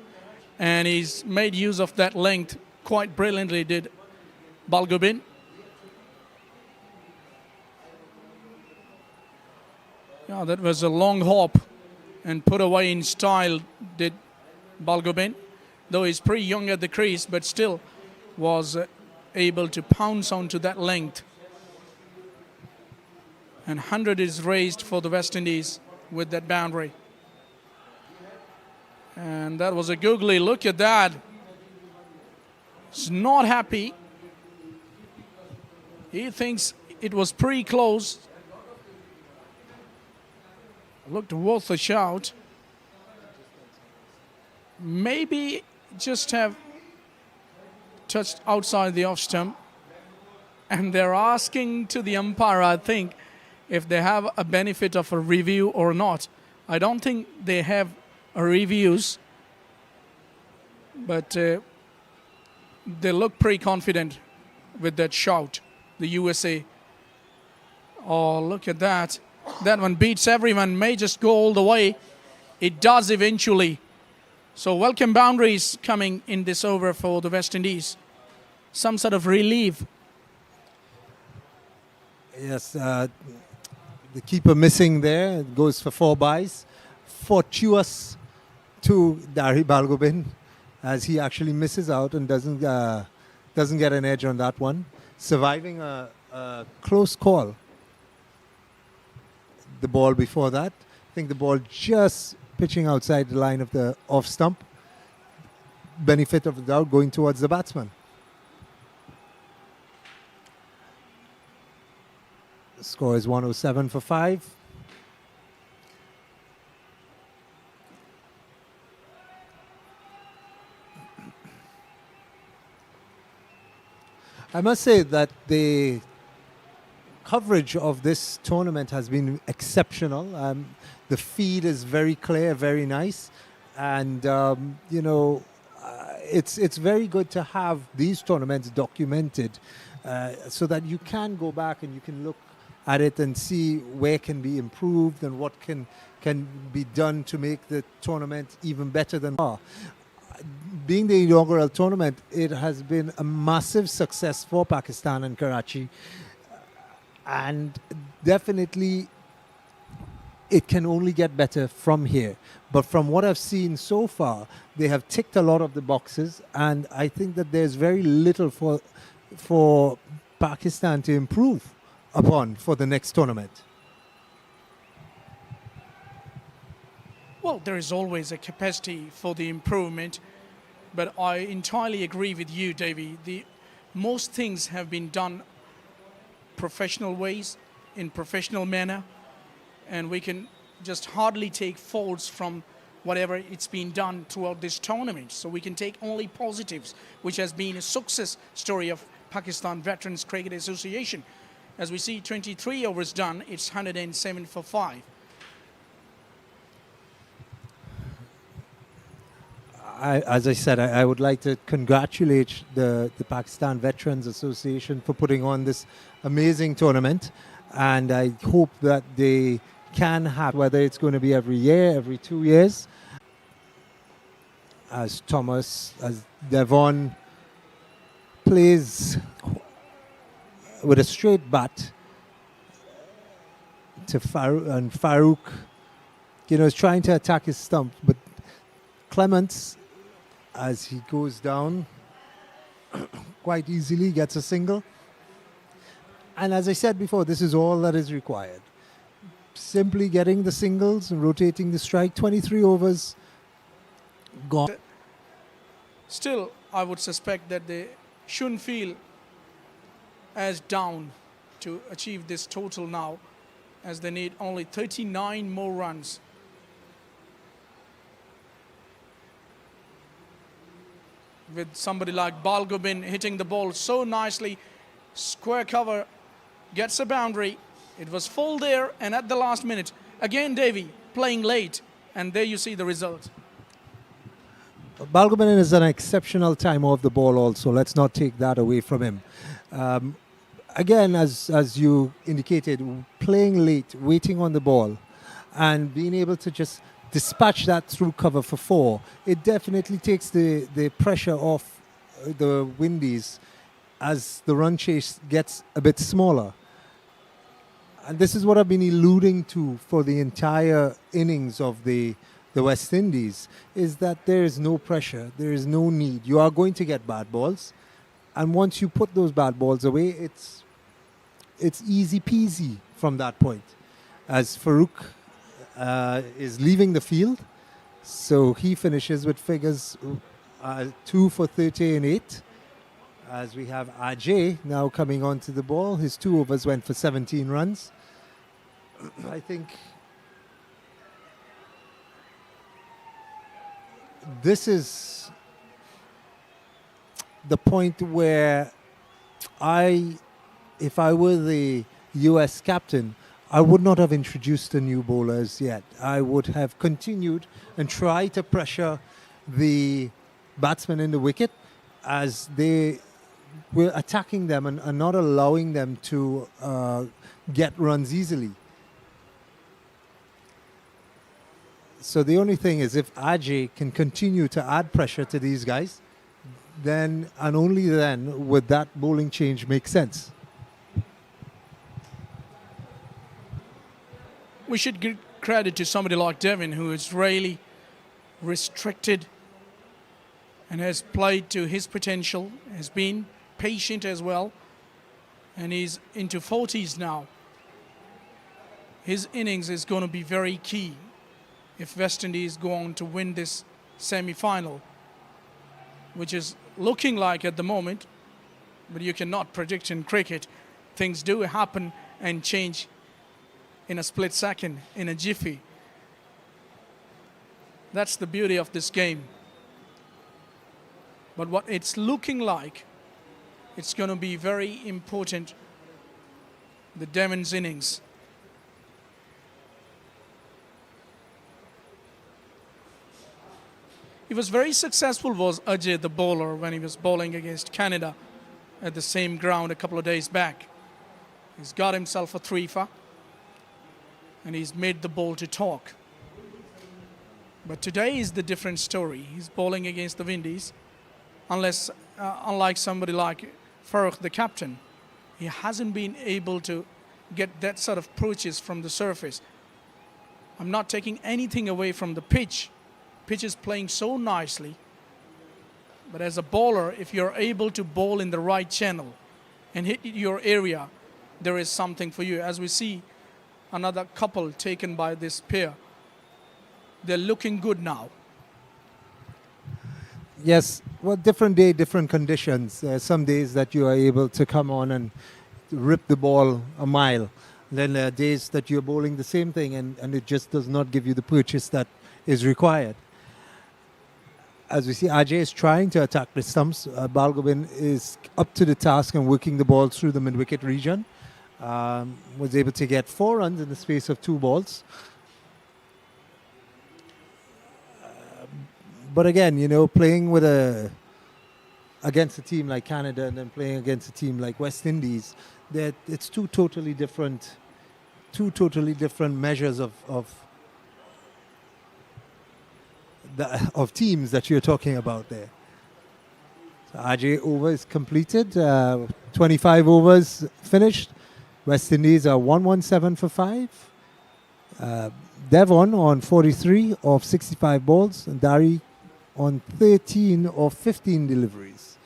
and he's made use of that length quite brilliantly, did Balgobin. Yeah, that was a long hop and put away in style, did Balgobin. Though he's pretty young at the crease, but still was able to pounce onto that length. And 100 is raised for the West Indies with that boundary. And that was a googly. Look at that. He's not happy. He thinks it was pretty close. Looked worth a shout. Maybe just have touched outside the off stump. And they're asking to the umpire, I think, if they have a benefit of a review or not. I don't think they have reviews, but they look pretty confident with that shout, the USA. Oh, look at that. That one beats everyone, may just go all the way. It does eventually. So welcome boundaries coming in this over for the West Indies. Some sort of relief. Yes, the keeper missing there. It goes for 4 byes. Fortuitous to Dari Balgobin, as he actually misses out and doesn't get an edge on that one. Surviving a close call. The ball before that, I think the ball just pitching outside the line of the off stump. Benefit of the doubt going towards the batsman. The score is 107 for 5. I must say that the coverage of this tournament has been exceptional. The feed is very clear, very nice, and it's very good to have these tournaments documented, so that you can go back and you can look at it and see where can be improved and what can be done to make the tournament even better than are. Being the inaugural tournament, it has been a massive success for Pakistan and Karachi, and definitely it can only get better from here. But from what I've seen so far, they have ticked a lot of the boxes, and I think that there's very little for Pakistan to improve. upon for the next tournament. Well, there is always a capacity for the improvement, but I entirely agree with you, Davey. Most things have been done professional ways, in professional manner, and we can just hardly take faults from whatever it's been done throughout this tournament. So we can take only positives, which has been a success story of Pakistan Veterans Cricket Association. As we see, 23 overs done, it's 107 for 5. As I said, I would like to congratulate the Pakistan Veterans Association for putting on this amazing tournament, and I hope that they can have, whether it's going to be every year, every 2 years, as Devon plays with a straight bat to Farouk, is trying to attack his stump, but Clements, as he goes down, quite easily gets a single. And as I said before, this is all that is required. Simply getting the singles and rotating the strike. 23 overs gone. Still, I would suspect that they shouldn't feel as down to achieve this total now, as they need only 39 more runs. With somebody like Balgobin hitting the ball so nicely, square cover, gets a boundary. It was full there, and at the last minute, again Davey playing late, and there you see the result. Balgobin is an exceptional timer of the ball also. Let's not take that away from him. Again, as you indicated, playing late, waiting on the ball, and being able to just dispatch that through cover for 4, it definitely takes the pressure off the Windies as the run chase gets a bit smaller. And this is what I've been alluding to for the entire innings of the West Indies, is that there is no pressure, there is no need. You are going to get bad balls, and once you put those bad balls away, it's easy peasy from that point. As Farouk is leaving the field, so he finishes with figures 2 for 30 and 8. As we have Ajay now coming onto the ball, his 2 overs went for 17 runs. I think this is the point where if I were the US captain, I would not have introduced the new bowlers yet. I would have continued and tried to pressure the batsmen in the wicket as they were attacking them and not allowing them to get runs easily. So the only thing is, if Ajay can continue to add pressure to these guys, then and only then would that bowling change make sense. We should give credit to somebody like Devin, who is really restricted and has played to his potential, has been patient as well, and he's into 40s now. His innings is going to be very key if West Indies go on to win this semi-final, which is looking like at the moment, but you cannot predict in cricket. Things do happen and change in a split second, in a jiffy. That's the beauty of this game. But what it's looking like, it's going to be very important, the Devin's innings. He was very successful, was Ajay, the bowler, when he was bowling against Canada at the same ground a couple of days back. He's got himself a 3-for, and he's made the ball to talk. But today is the different story. He's bowling against the Windies. Unlike somebody like Farooq, the captain, he hasn't been able to get that sort of approaches from the surface. I'm not taking anything away from the pitch. Pitch is playing so nicely. But as a bowler, if you're able to bowl in the right channel and hit your area, there is something for you. As we see another couple taken by this pair. they're looking good now. Yes, well, different day, different conditions. Some days that you are able to come on and rip the ball a mile. Then there are days that you're bowling the same thing and it just does not give you the purchase that is required. As we see, Ajay is trying to attack the stumps. Balgobin is up to the task and working the ball through the mid-wicket region. Was able to get 4 runs in the space of 2 balls. But again, you know, playing with against a team like Canada and then playing against a team like West Indies, that it's two totally different measures of teams that you're talking about there. So Ajay over is completed. 25 overs finished. West Indies are 117 for 5. Devon on 43 of 65 balls and Dari on 13 of 15 deliveries.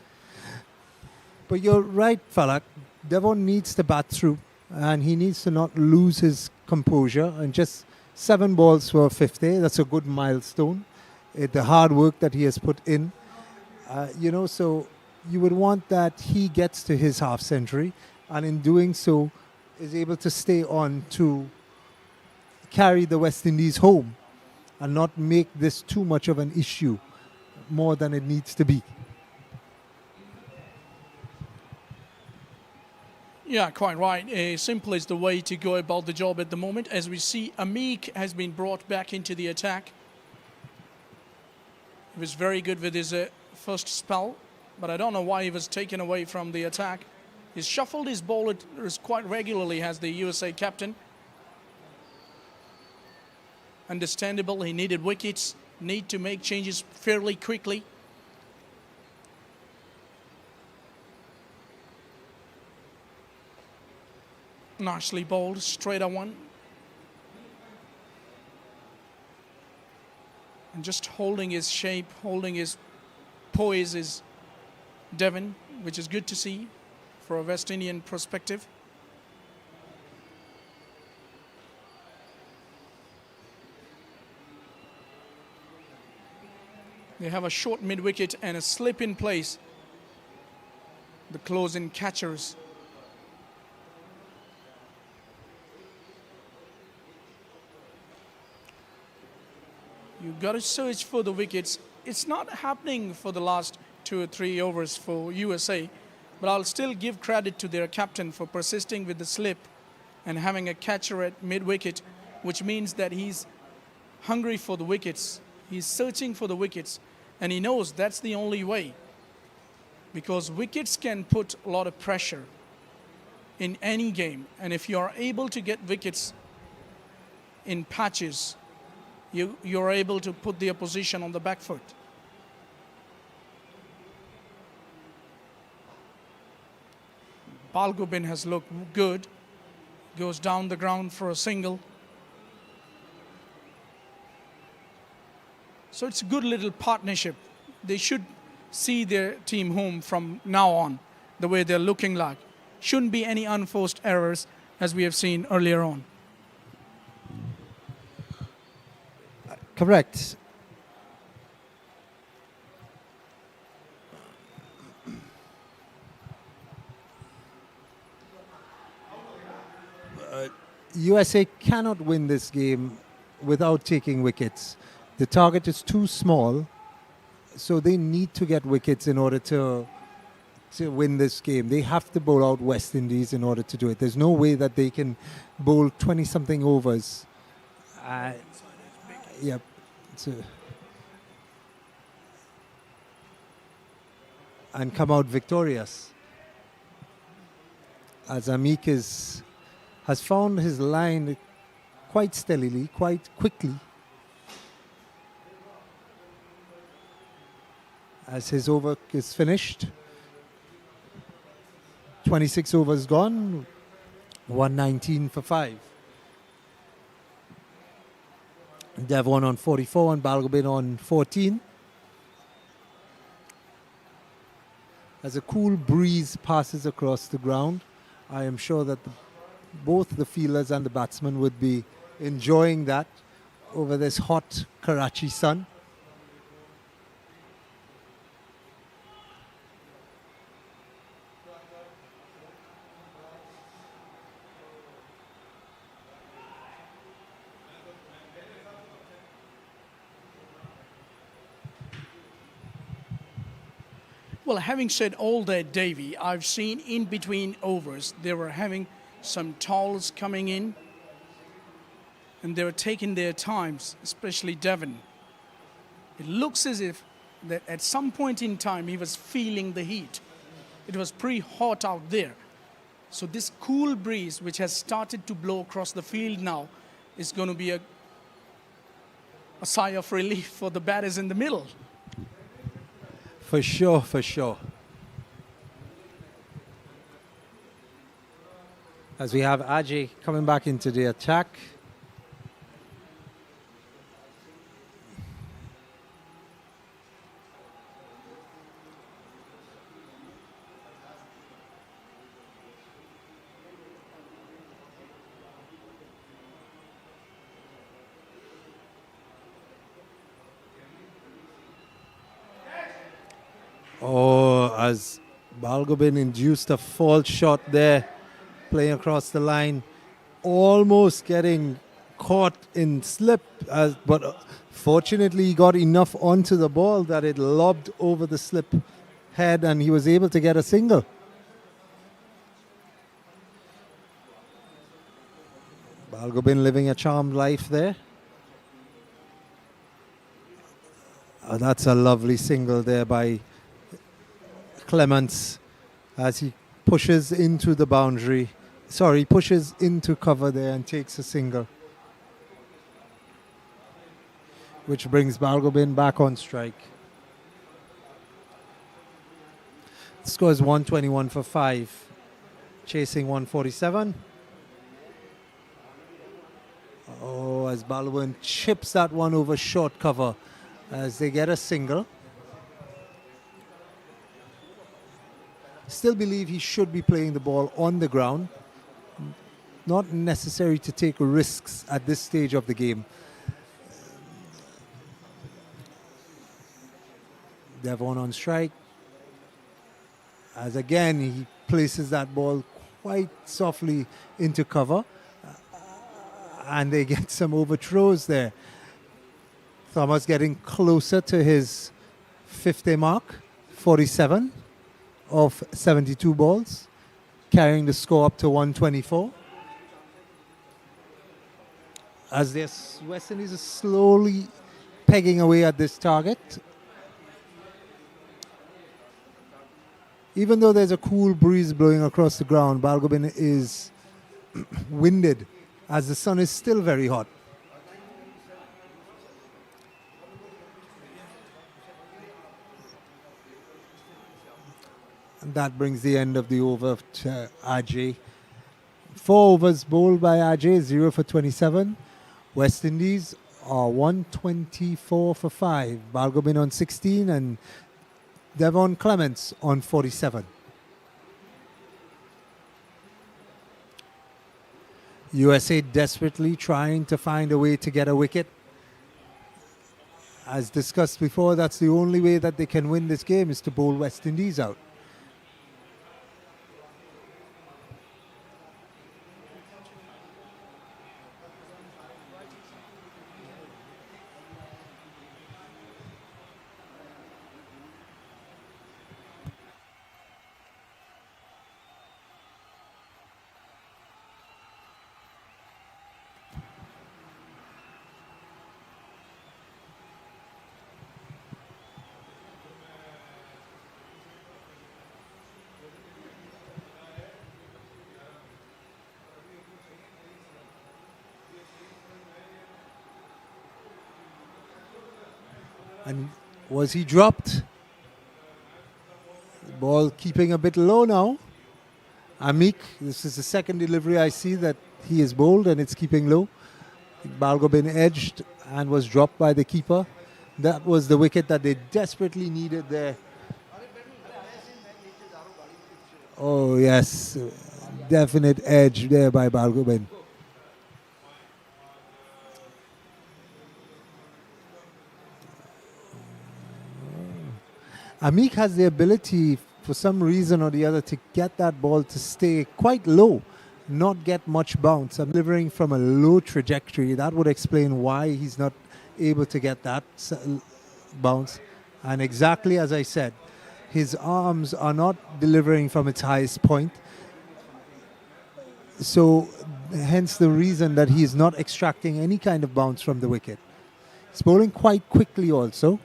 But you're right, Falak. Devon needs to bat through and he needs to not lose his composure, and just 7 balls for 50. That's a good milestone. The hard work that he has put in. You know, so you would want that he gets to his half century and in doing so is able to stay on to carry the West Indies home and not make this too much of an issue, more than it needs to be. Yeah, quite right. Simple is the way to go about the job at the moment. As we see, Amik has been brought back into the attack. He was very good with his first spell, but I don't know why he was taken away from the attack. He's shuffled his bowlers quite regularly as the USA captain. Understandable, he needed wickets, need to make changes fairly quickly. Nicely bowled, straight at one. And just holding his shape, holding his poise is Devon, which is good to see for a West Indian perspective. They have a short mid-wicket and a slip in place. The close-in catchers. You got to search for the wickets. It's not happening for the last 2 or 3 overs for USA, but I'll still give credit to their captain for persisting with the slip and having a catcher at mid-wicket, which means that he's hungry for the wickets. He's searching for the wickets, and he knows that's the only way, because wickets can put a lot of pressure in any game, and if you are able to get wickets in patches, you're able to put the opposition on the back foot. Balgobin has looked good, goes down the ground for a single. So it's a good little partnership. They should see their team home from now on, the way they're looking like. Shouldn't be any unforced errors as we have seen earlier on. Correct. USA cannot win this game without taking wickets. The target is too small, so they need to get wickets in order to win this game. They have to bowl out West Indies in order to do it. There's no way that they can bowl 20-something overs. Yep. And come out victorious. As Amik has found his line quite steadily, quite quickly. As his over is finished. 26 overs gone, 119 for 5. Devon on 44 and Balgobin on 14. As a cool breeze passes across the ground, I am sure that both the fielders and the batsmen would be enjoying that. over this hot Karachi sun. Well, having said all that, Davey, I've seen in between overs, they were having some towels coming in and they were taking their times, especially Devon. It looks as if that at some point in time he was feeling the heat. It was pretty hot out there. So this cool breeze which has started to blow across the field now is going to be a sigh of relief for the batters in the middle. For sure, for sure. As we have Ajay coming back into the attack. Oh, as Balgobin induced a false shot there, playing across the line, almost getting caught in slip, but fortunately he got enough onto the ball that it lobbed over the slip head and he was able to get a single. Balgobin living a charmed life there. Oh, that's a lovely single there by Clements as he pushes into the boundary. Sorry, pushes into cover there and takes a single, which brings Balgobin back on strike. The score is 121 for 5, chasing 147. Oh, as Balgobin chips that one over short cover as they get a single. Still believe he should be playing the ball on the ground. Not necessary to take risks at this stage of the game. Devon on strike. As again, he places that ball quite softly into cover. And they get some overthrows there. Thomas getting closer to his 50 mark, 47 of 72 balls, carrying the score up to 124. As this West Indies is slowly pegging away at this target. Even though there's a cool breeze blowing across the ground, Balgobin is winded as the sun is still very hot. And that brings the end of the over to Ajay. 4 overs bowled by Ajay, 0 for 27. West Indies are 124 for 5. Balgobin on 16 and Devon Clements on 47. USA desperately trying to find a way to get a wicket. As discussed before, that's the only way that they can win this game is to bowl West Indies out. And was he dropped? The ball keeping a bit low now. Amik, this is the second delivery I see that he is bowled and it's keeping low. Balgobin edged and was dropped by the keeper. That was the wicket that they desperately needed there. Oh yes, definite edge there by Balgobin. Amik has the ability, for some reason or the other, to get that ball to stay quite low, not get much bounce. I'm delivering from a low trajectory. That would explain why he's not able to get that bounce. And exactly as I said, his arms are not delivering from its highest point. So hence the reason that he is not extracting any kind of bounce from the wicket. He's bowling quite quickly also.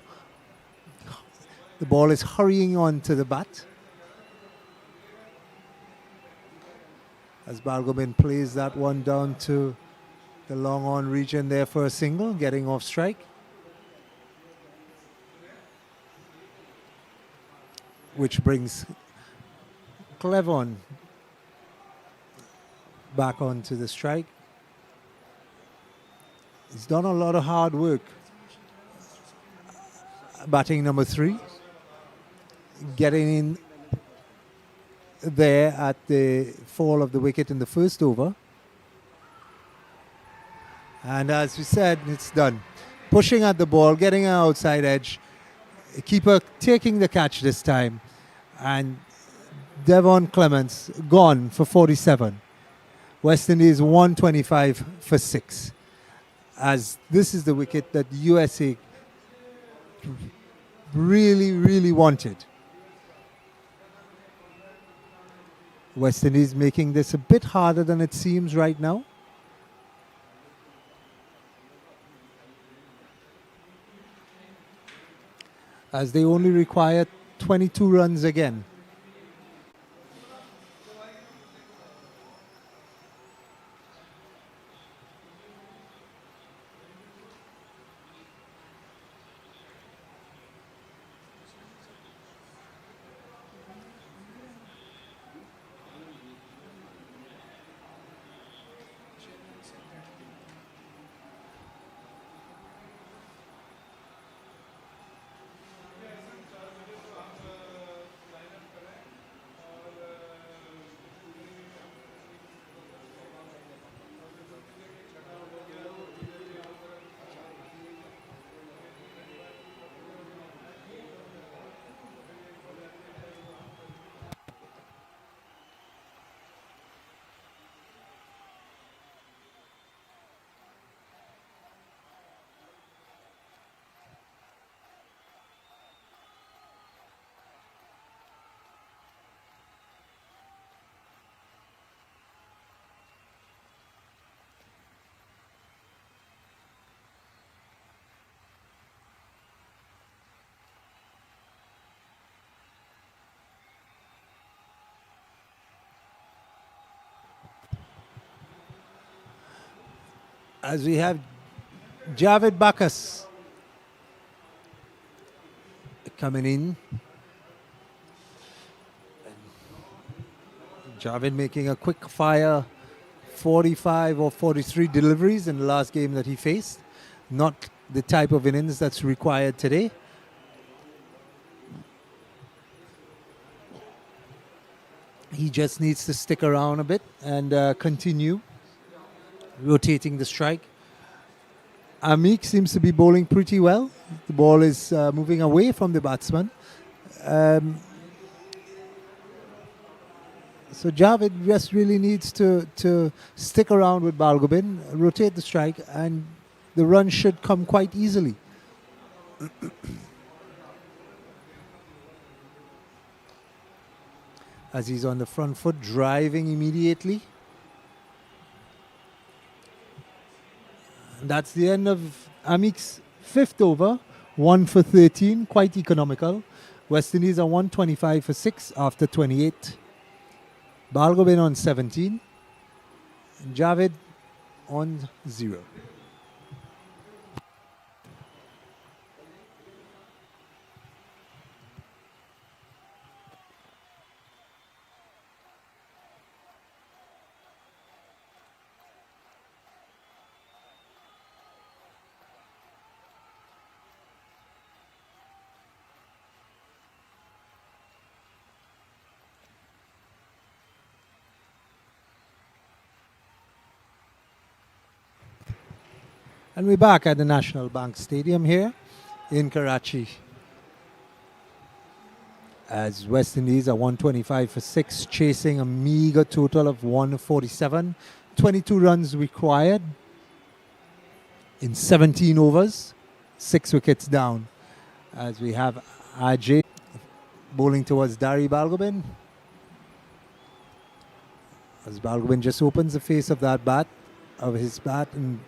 The ball is hurrying on to the bat as Balgobin plays that one down to the long on region there for a single, getting off strike. Which brings Clevon back onto the strike. He's done a lot of hard work batting number 3, getting in there at the fall of the wicket in the first over. And as we said, it's done. Pushing at the ball, getting an outside edge. Keeper taking the catch this time. And Devon Clements gone for 47. West Indies 125 for 6. As this is the wicket that USA really, really wanted. West Indies making this a bit harder than it seems right now. As they only require 22 runs again. As we have Javed Bakas coming in. Javed making a quick fire 45 or 43 deliveries in the last game that he faced. Not the type of innings that's required today. He just needs to stick around a bit and continue rotating the strike. Amik seems to be bowling pretty well. The ball is moving away from the batsman. So Javed just really needs to stick around with Balgobin, rotate the strike, and the run should come quite easily. As he's on the front foot, driving immediately. That's the end of Amik's 5th over, 1 for 13, quite economical. West Indies are 125 for 6 after 28. Balgobin on 17. And Javed on 0. And we're back at the National Bank Stadium here in Karachi. as West Indies are 125 for 6, chasing a meager total of 147. 22 runs required in 17 overs, 6 wickets down. As we have Ajay bowling towards Dari Balgobin. As Balgobin just opens the face of his bat, and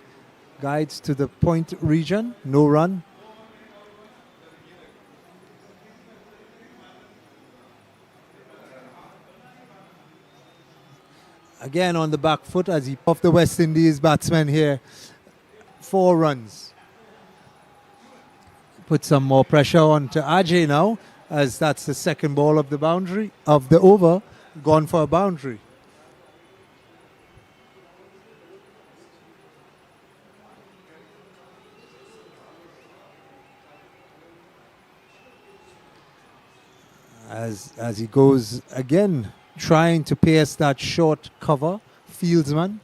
guides to the point region. No run. Again on the back foot as he off the West Indies batsman here. 4 runs. Put some more pressure onto Ajay now, as that's the second ball of the over, gone for a boundary. As he goes again, trying to pierce that short cover fieldsman,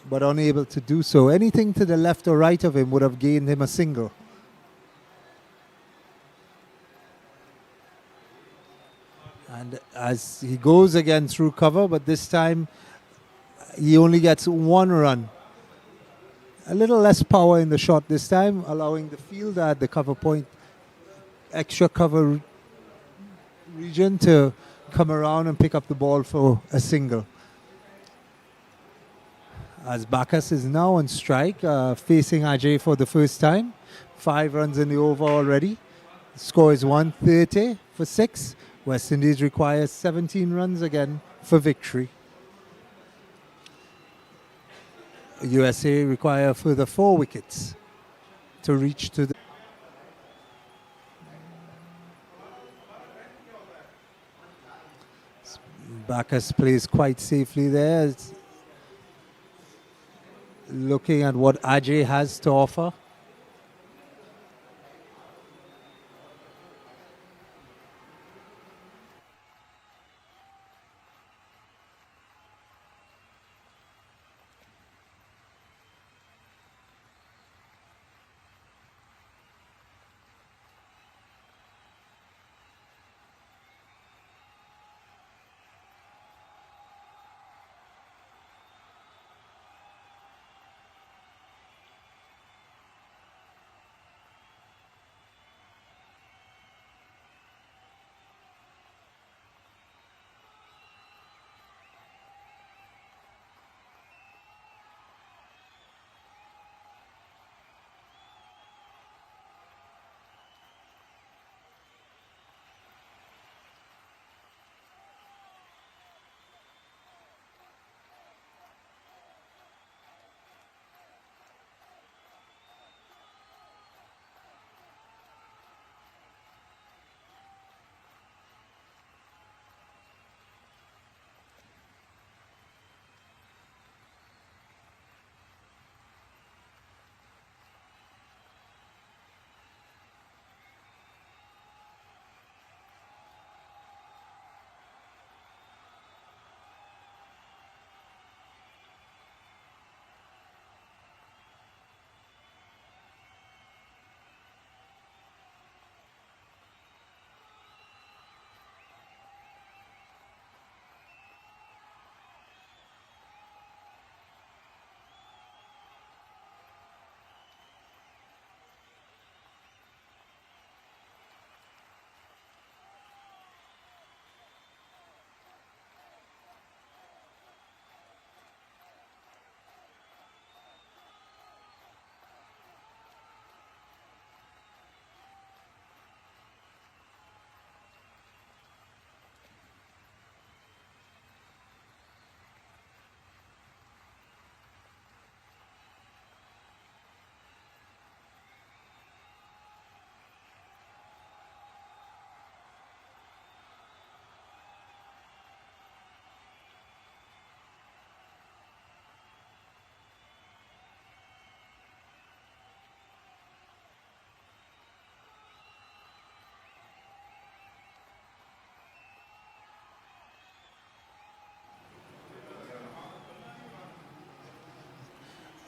but unable to do so. Anything to the left or right of him would have gained him a single. And as he goes again through cover, but this time he only gets 1 run. A little less power in the shot this time, allowing the fielder at the cover point, extra cover region, to come around and pick up the ball for a single. As Bacchus is now on strike, facing Ajay for the first time. 5 runs in the over already. The score is 130 for 6. West Indies requires 17 runs again for victory. USA require further 4 wickets to reach to the... Bacchus plays quite safely there, looking at what Ajay has to offer.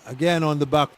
Again on the back.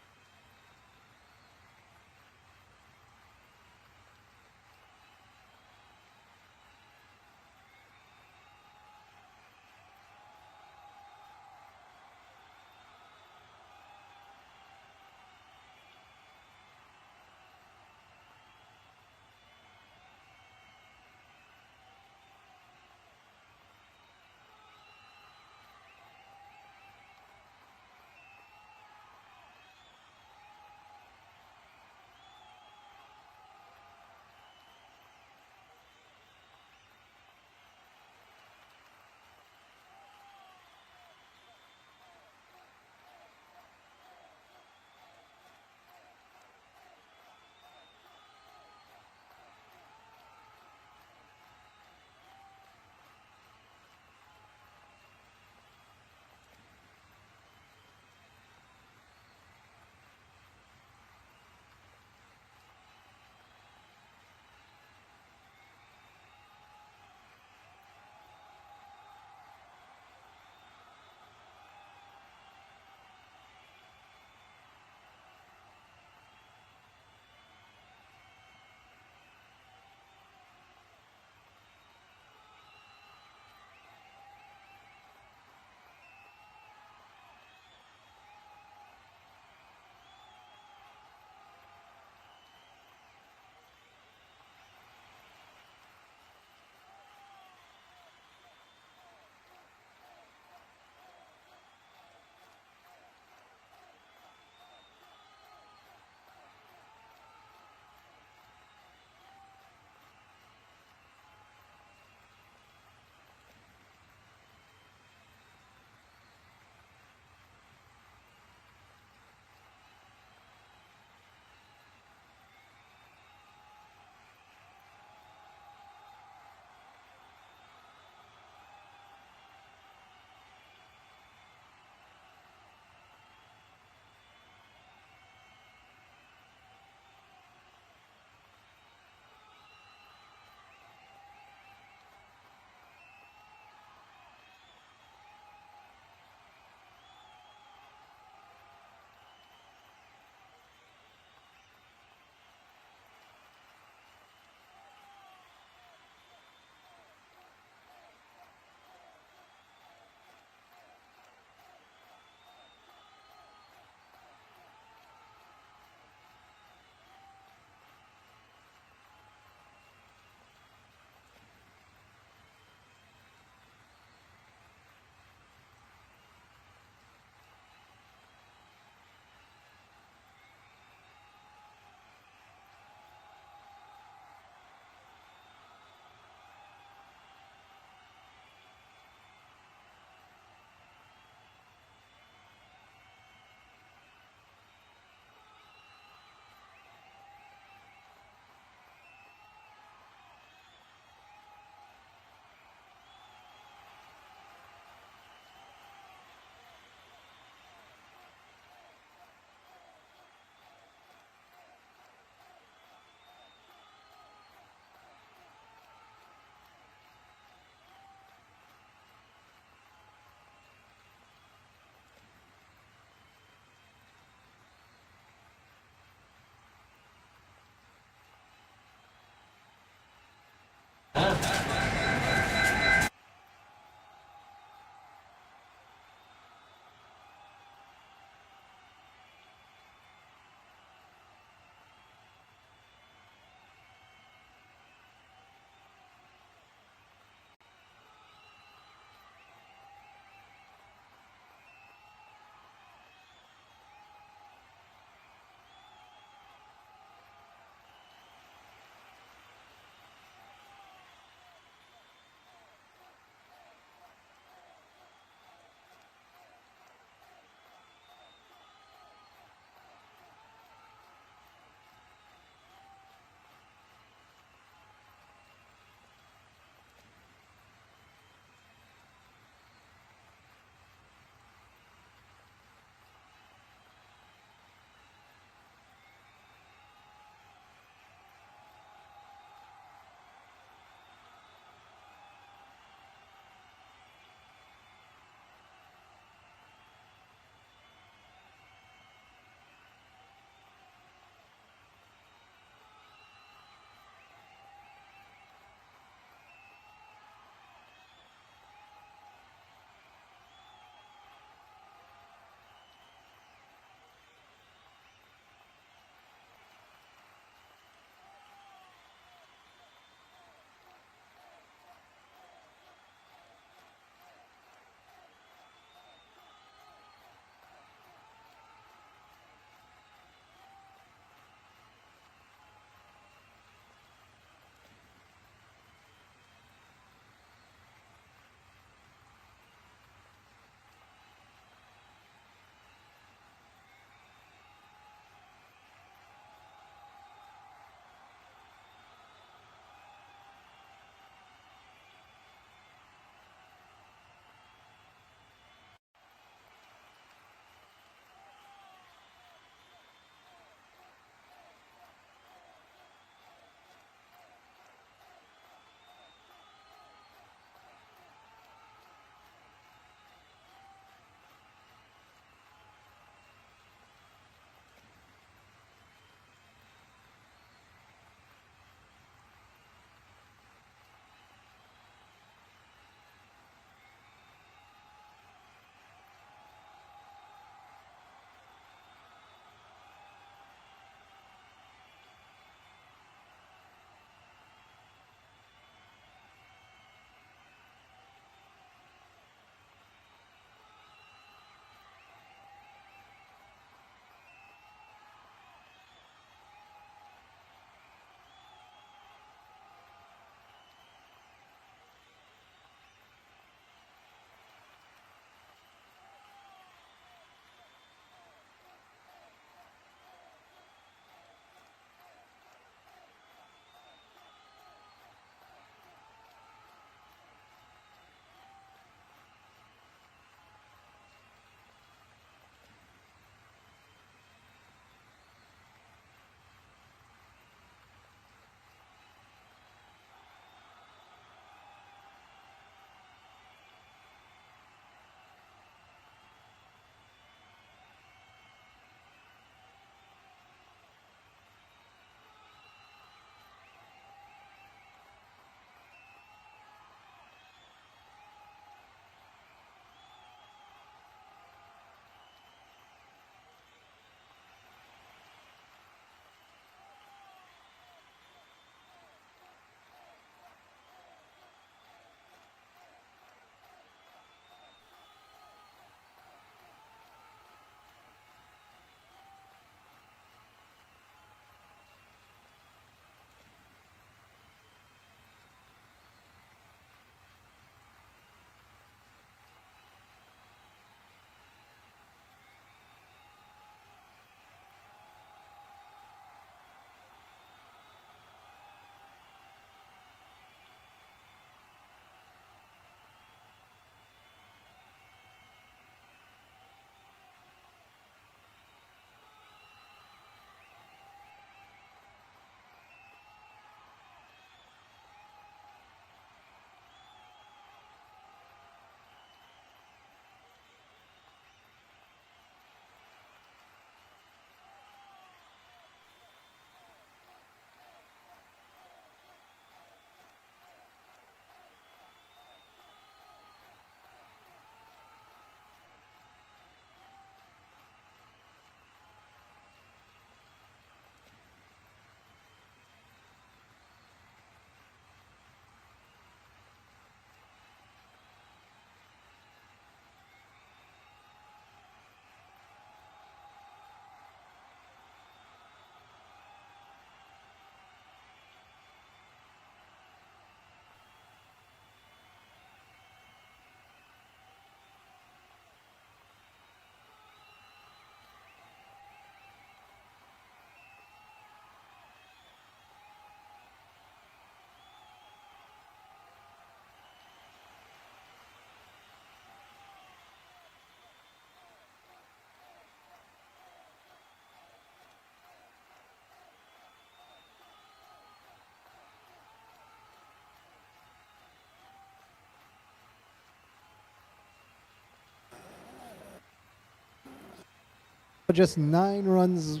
Just 9 runs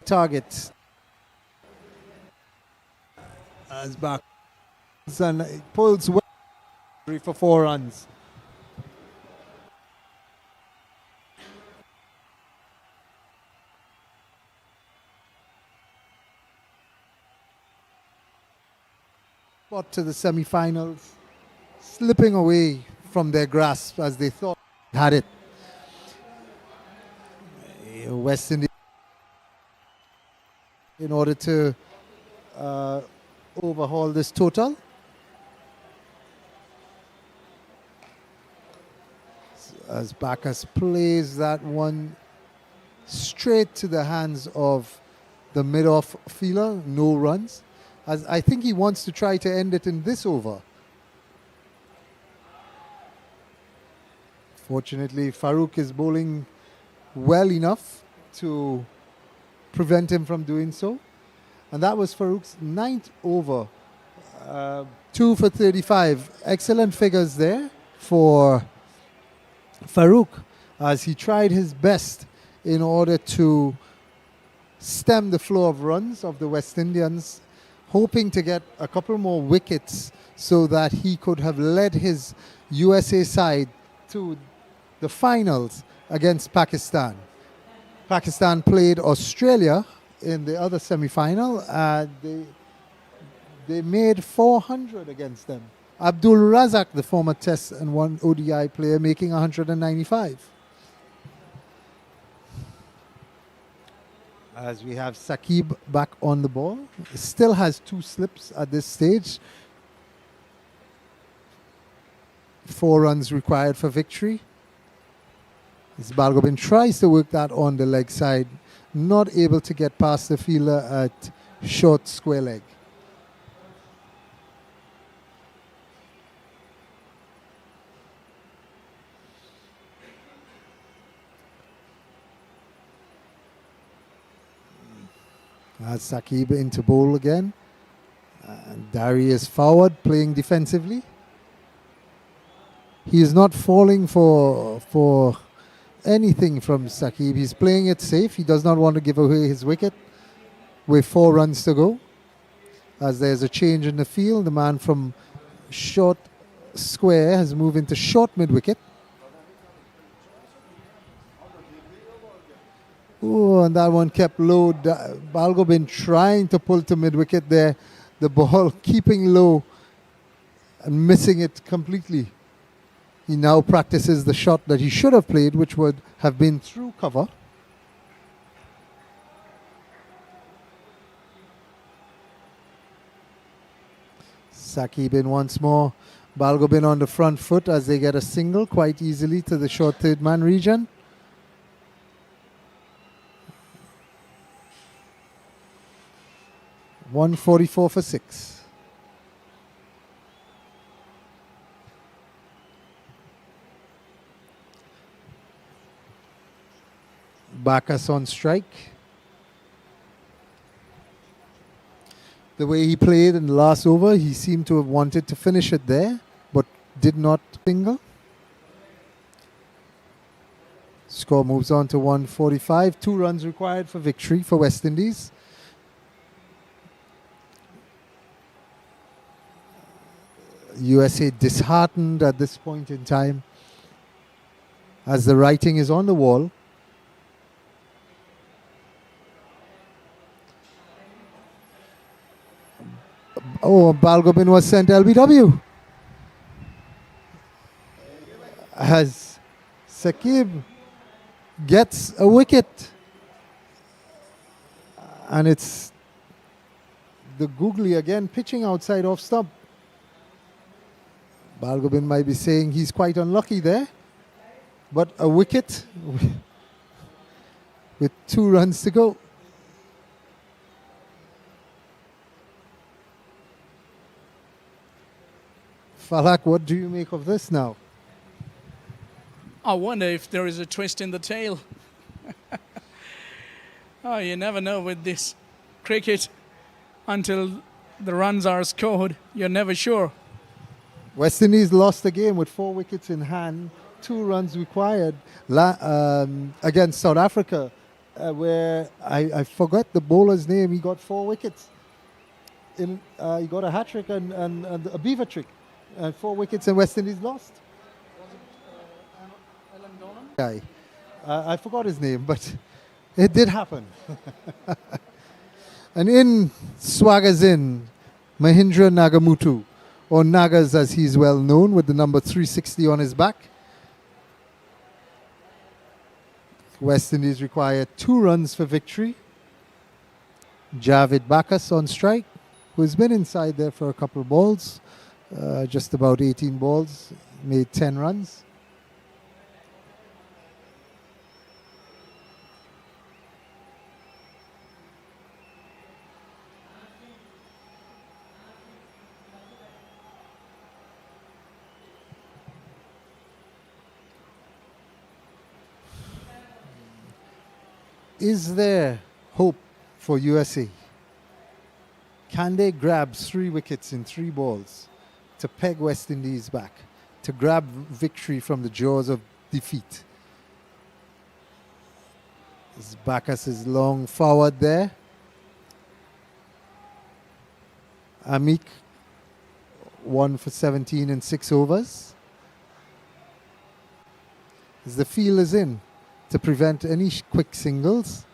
target. As back and pulls well for 4 runs. Spot to the semi-finals, slipping away from their grasp as they thought they had it. West Indies, in order to overhaul this total. As Bacchus plays that one straight to the hands of the mid-off fielder, no runs. As I think he wants to try to end it in this over. Fortunately, Farouk is bowling well enough to prevent him from doing so. And that was Farouk's 9th over. 2 for 35. Excellent figures there for Farouk as he tried his best in order to stem the flow of runs of the West Indians, hoping to get a couple more wickets so that he could have led his USA side to the finals against Pakistan. Pakistan played Australia in the other semi-final. They made 400 against them. Abdul Razak, the former Test and one ODI player, making 195. As we have Saqib back on the ball. Still has 2 slips at this stage. 4 runs required for victory. As Balgobin tries to work that on the leg side, not able to get past the fielder at short square leg. As Saqib into bowl again. And Darius forward, playing defensively. He is not falling for anything from Saqib. He's playing it safe. He does not want to give away his wicket with 4 runs to go. As there's a change in the field, the man from short square has moved into short mid-wicket. Oh, and that one kept low. Balgobin trying to pull to mid-wicket there. The ball keeping low and missing it completely. He now practices the shot that he should have played, which would have been through cover. Saqib in once more. Balgobin on the front foot as they get a single quite easily to the short third man region. .144 for 6. Bacchus on strike. The way he played in the last over, he seemed to have wanted to finish it there, but did not single. Score moves on to 145. 2 runs required for victory for West Indies. USA disheartened at this point in time as the writing is on the wall. Oh, Balgobin was sent LBW. As Saqib gets a wicket. And it's the Googly again pitching outside off stump. Balgobin might be saying he's quite unlucky there. But a wicket with 2 runs to go. Falak, what do you make of this now? I wonder if there is a twist in the tail. Oh, you never know with this cricket. Until the runs are scored, you're never sure. West Indies lost the game with 4 wickets in hand 2 runs required against South Africa, where I forgot the bowler's name. He got 4 wickets. He got a hat trick and a beaver trick, and 4 wickets, and West Indies lost. Guy, I forgot his name, but it did happen. And in swaggers in Mahindra Nagamutu, or Nagas as he's well known, with the number 360 on his back. West Indies require 2 runs for victory. Javid Bacchus on strike, who's been inside there for a couple of balls, just about 18 balls, made 10 runs. Is there hope for USA? Can they grab 3 wickets in 3 balls to peg West Indies back, to grab victory from the jaws of defeat? Bacchus is long forward there. Amik 1 for 17 in 6 overs. As the field is in to prevent any quick singles.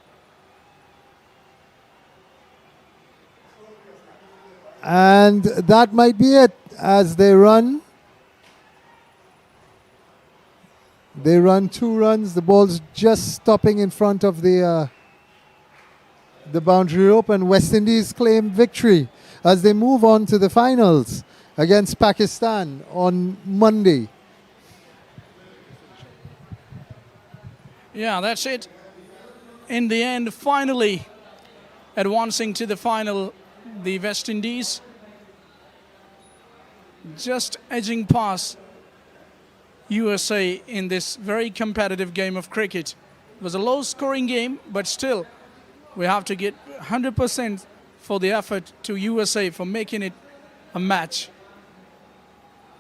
And that might be it as they run. They run 2 runs. The ball's just stopping in front of the boundary rope, and West Indies claim victory as they move on to the finals against Pakistan on Monday. Yeah, that's it. In the end, finally advancing to the final, the West Indies just edging past USA in this very competitive game of cricket. It was a low-scoring game, but still, we have to get 100% for the effort to USA for making it a match.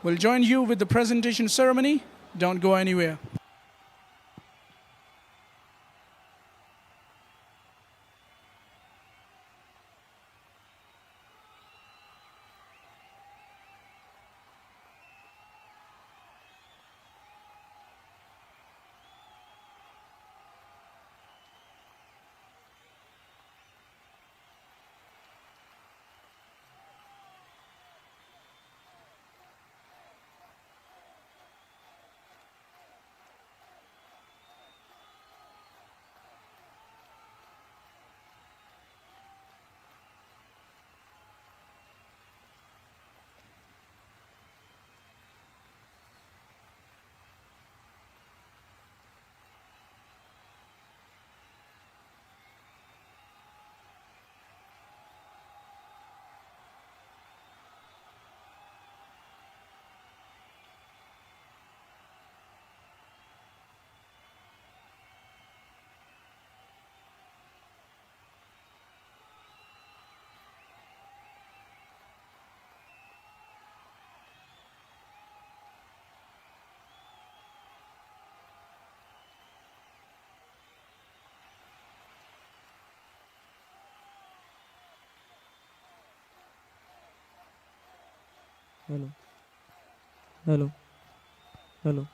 We'll join you with the presentation ceremony. Don't go anywhere. Hello. Hello. Hello.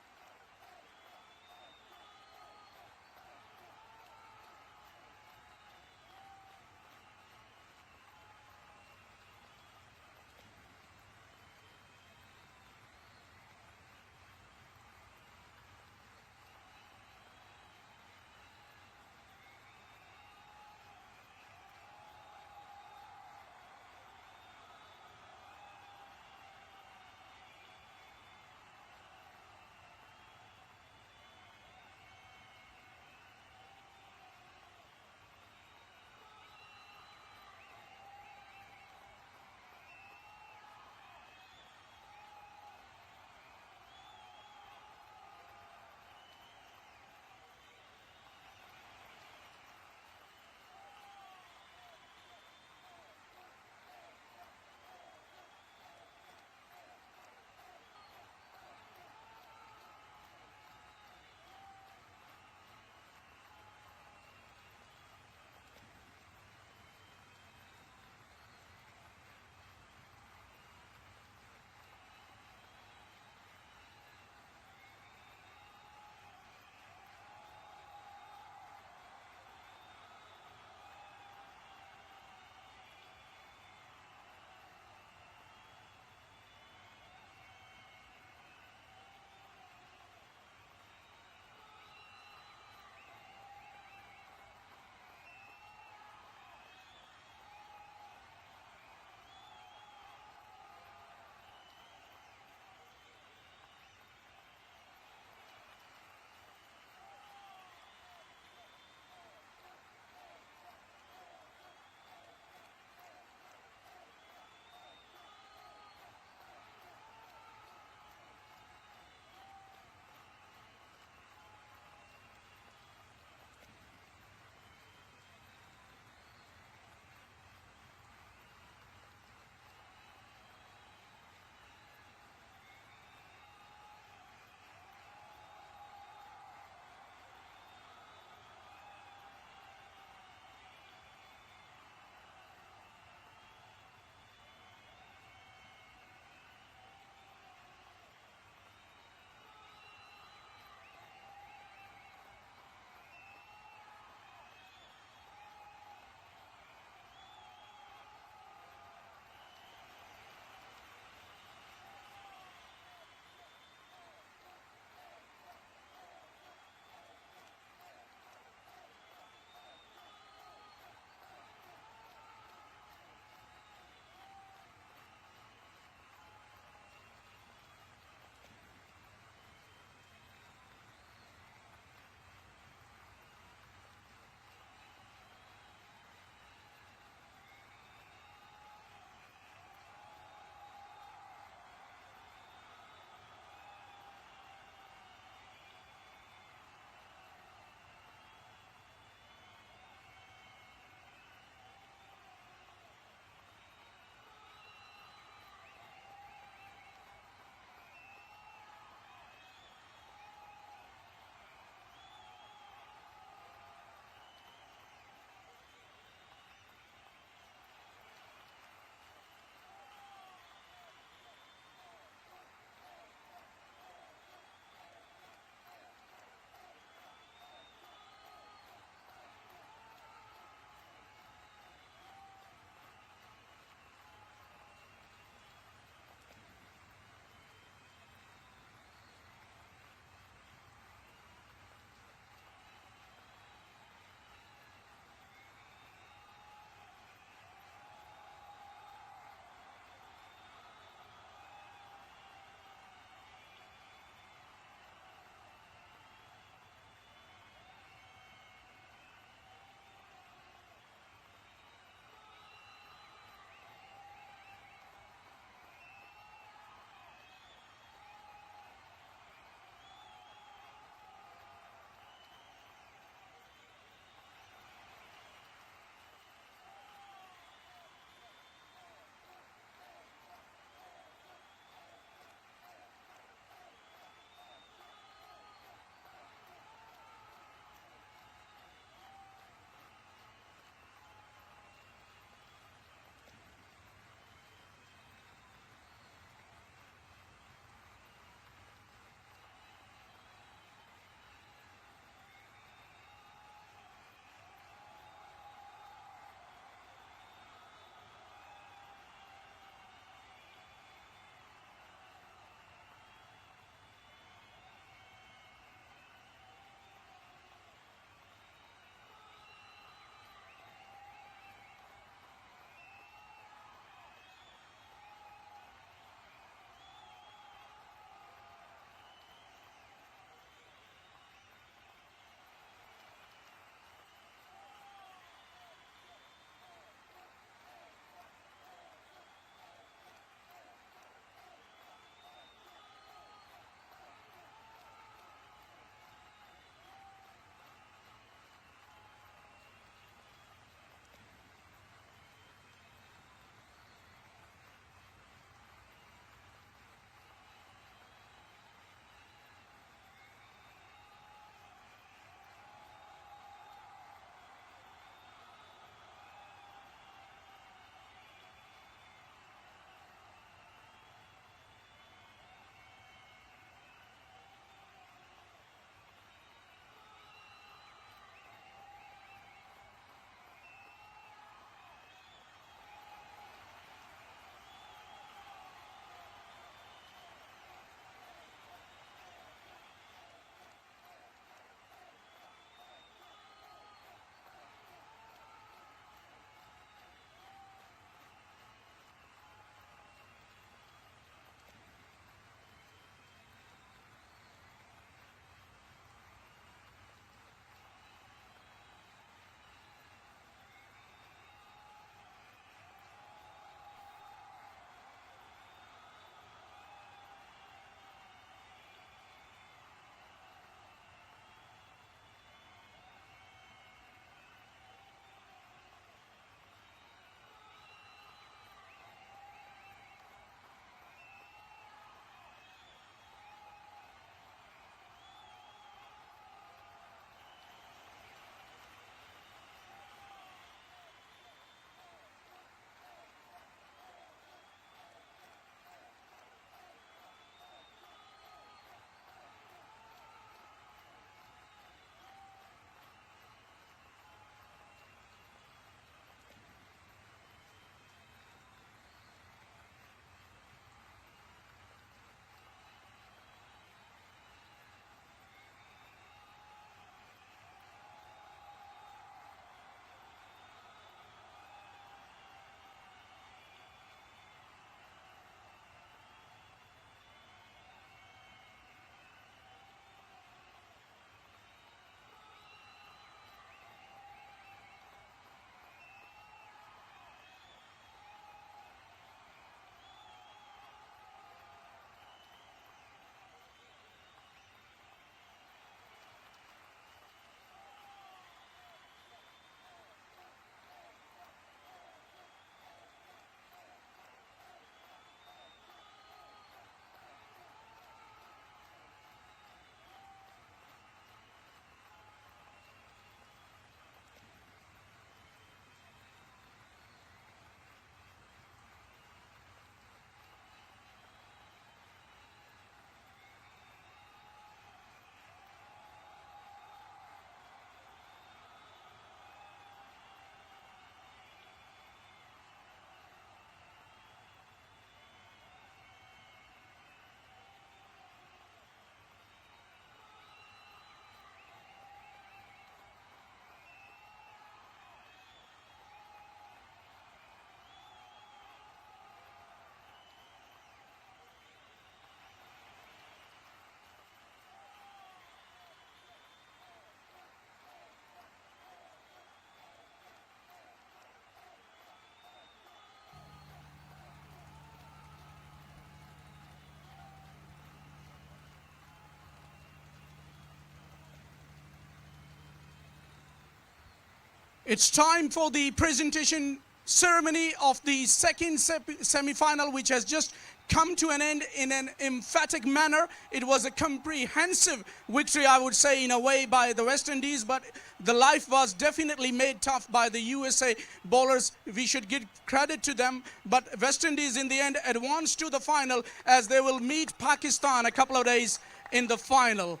It's time for the presentation ceremony of the second semi-final, which has just come to an end in an emphatic manner. It was a comprehensive victory, I would say, in a way, by the West Indies, but the life was definitely made tough by the USA bowlers. We should give credit to them, but West Indies in the end advanced to the final as they will meet Pakistan a couple of days in the final.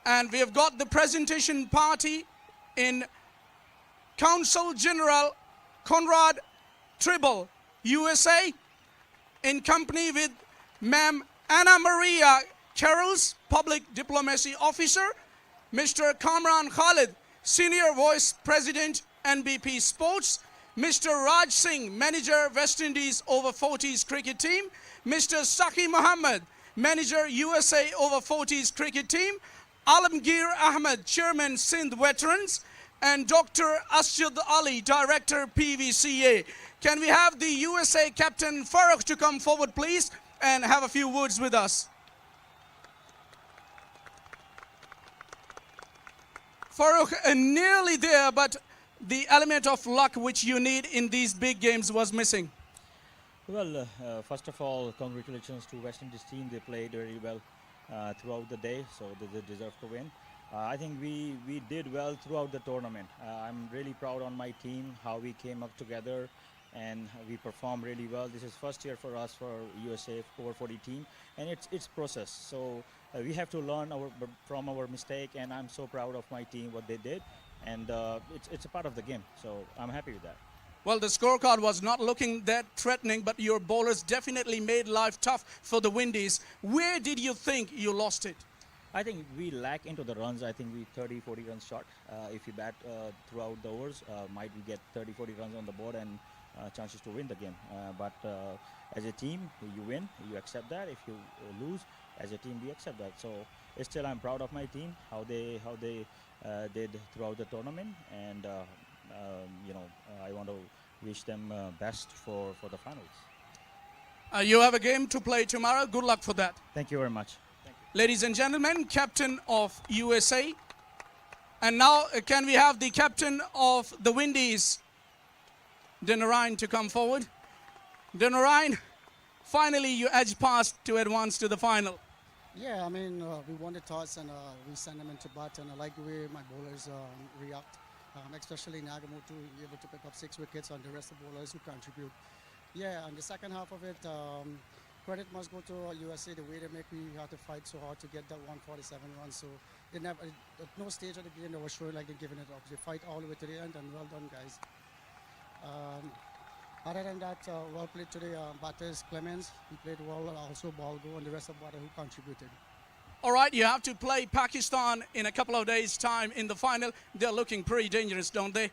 And we have got the presentation party in Consul General Conrad Tribble, USA, in company with Ma'am Anna Maria Carrolls, Public Diplomacy Officer, Mr. Kamran Khalid, Senior Vice President, NBP Sports, Mr. Raj Singh, Manager, West Indies Over 40s Cricket Team, Mr. Saki Muhammad, Manager, USA Over 40s Cricket Team, Alamgir Ahmed, Chairman, Sindh Veterans, and Dr. Asjad Ali, Director, PVCA. Can we have the USA Captain Farooq to come forward, please, and have a few words with us? Farooq, nearly there, but the element of luck which you need in these big games was missing. Well, first of all, congratulations to West Indies team. They played very well throughout the day, so they deserve to win. I think we did well throughout the tournament. I'm really proud on my team, how we came up together and we performed really well. This is first year for us for USA over 40 team, and it's process. So we have to learn from our mistake, and I'm so proud of my team, what they did, and it's a part of the game. So I'm happy with that. Well, the scorecard was not looking that threatening, but your bowlers definitely made life tough for the Windies. Where did you think you lost it? I think we lack into the runs. I think we 30-40 runs short. If you bat throughout the overs, might we get 30-40 runs on the board and chances to win the game. But as a team, you win, you accept that. If you lose, as a team, we accept that. So still, I'm proud of my team, how they did throughout the tournament, and I want to wish them best for the finals. You have a game to play tomorrow. Good luck for that. Thank you very much. Ladies and gentlemen, captain of USA. And now can we have the captain of the Windies, Denarine, to come forward? Denarine, finally you edged past to advance to the final. Yeah, I mean, we won the toss and we sent them into bat, and I like the way my bowlers react, especially Nagamoto, able to pick up 6 wickets on the rest of the bowlers who contribute. Yeah, and the second half of it, credit must go to USA, the way they make me have to fight so hard to get that 147 runs. So they never, at no stage of the game, they were showing like they're giving it up. They fight all the way to the end, and well done, guys. Other than that, well played today. Batters Clemens, he played well, also Balgo, and the rest of the who contributed. All right, you have to play Pakistan in a couple of days' time in the final. They're looking pretty dangerous, don't they?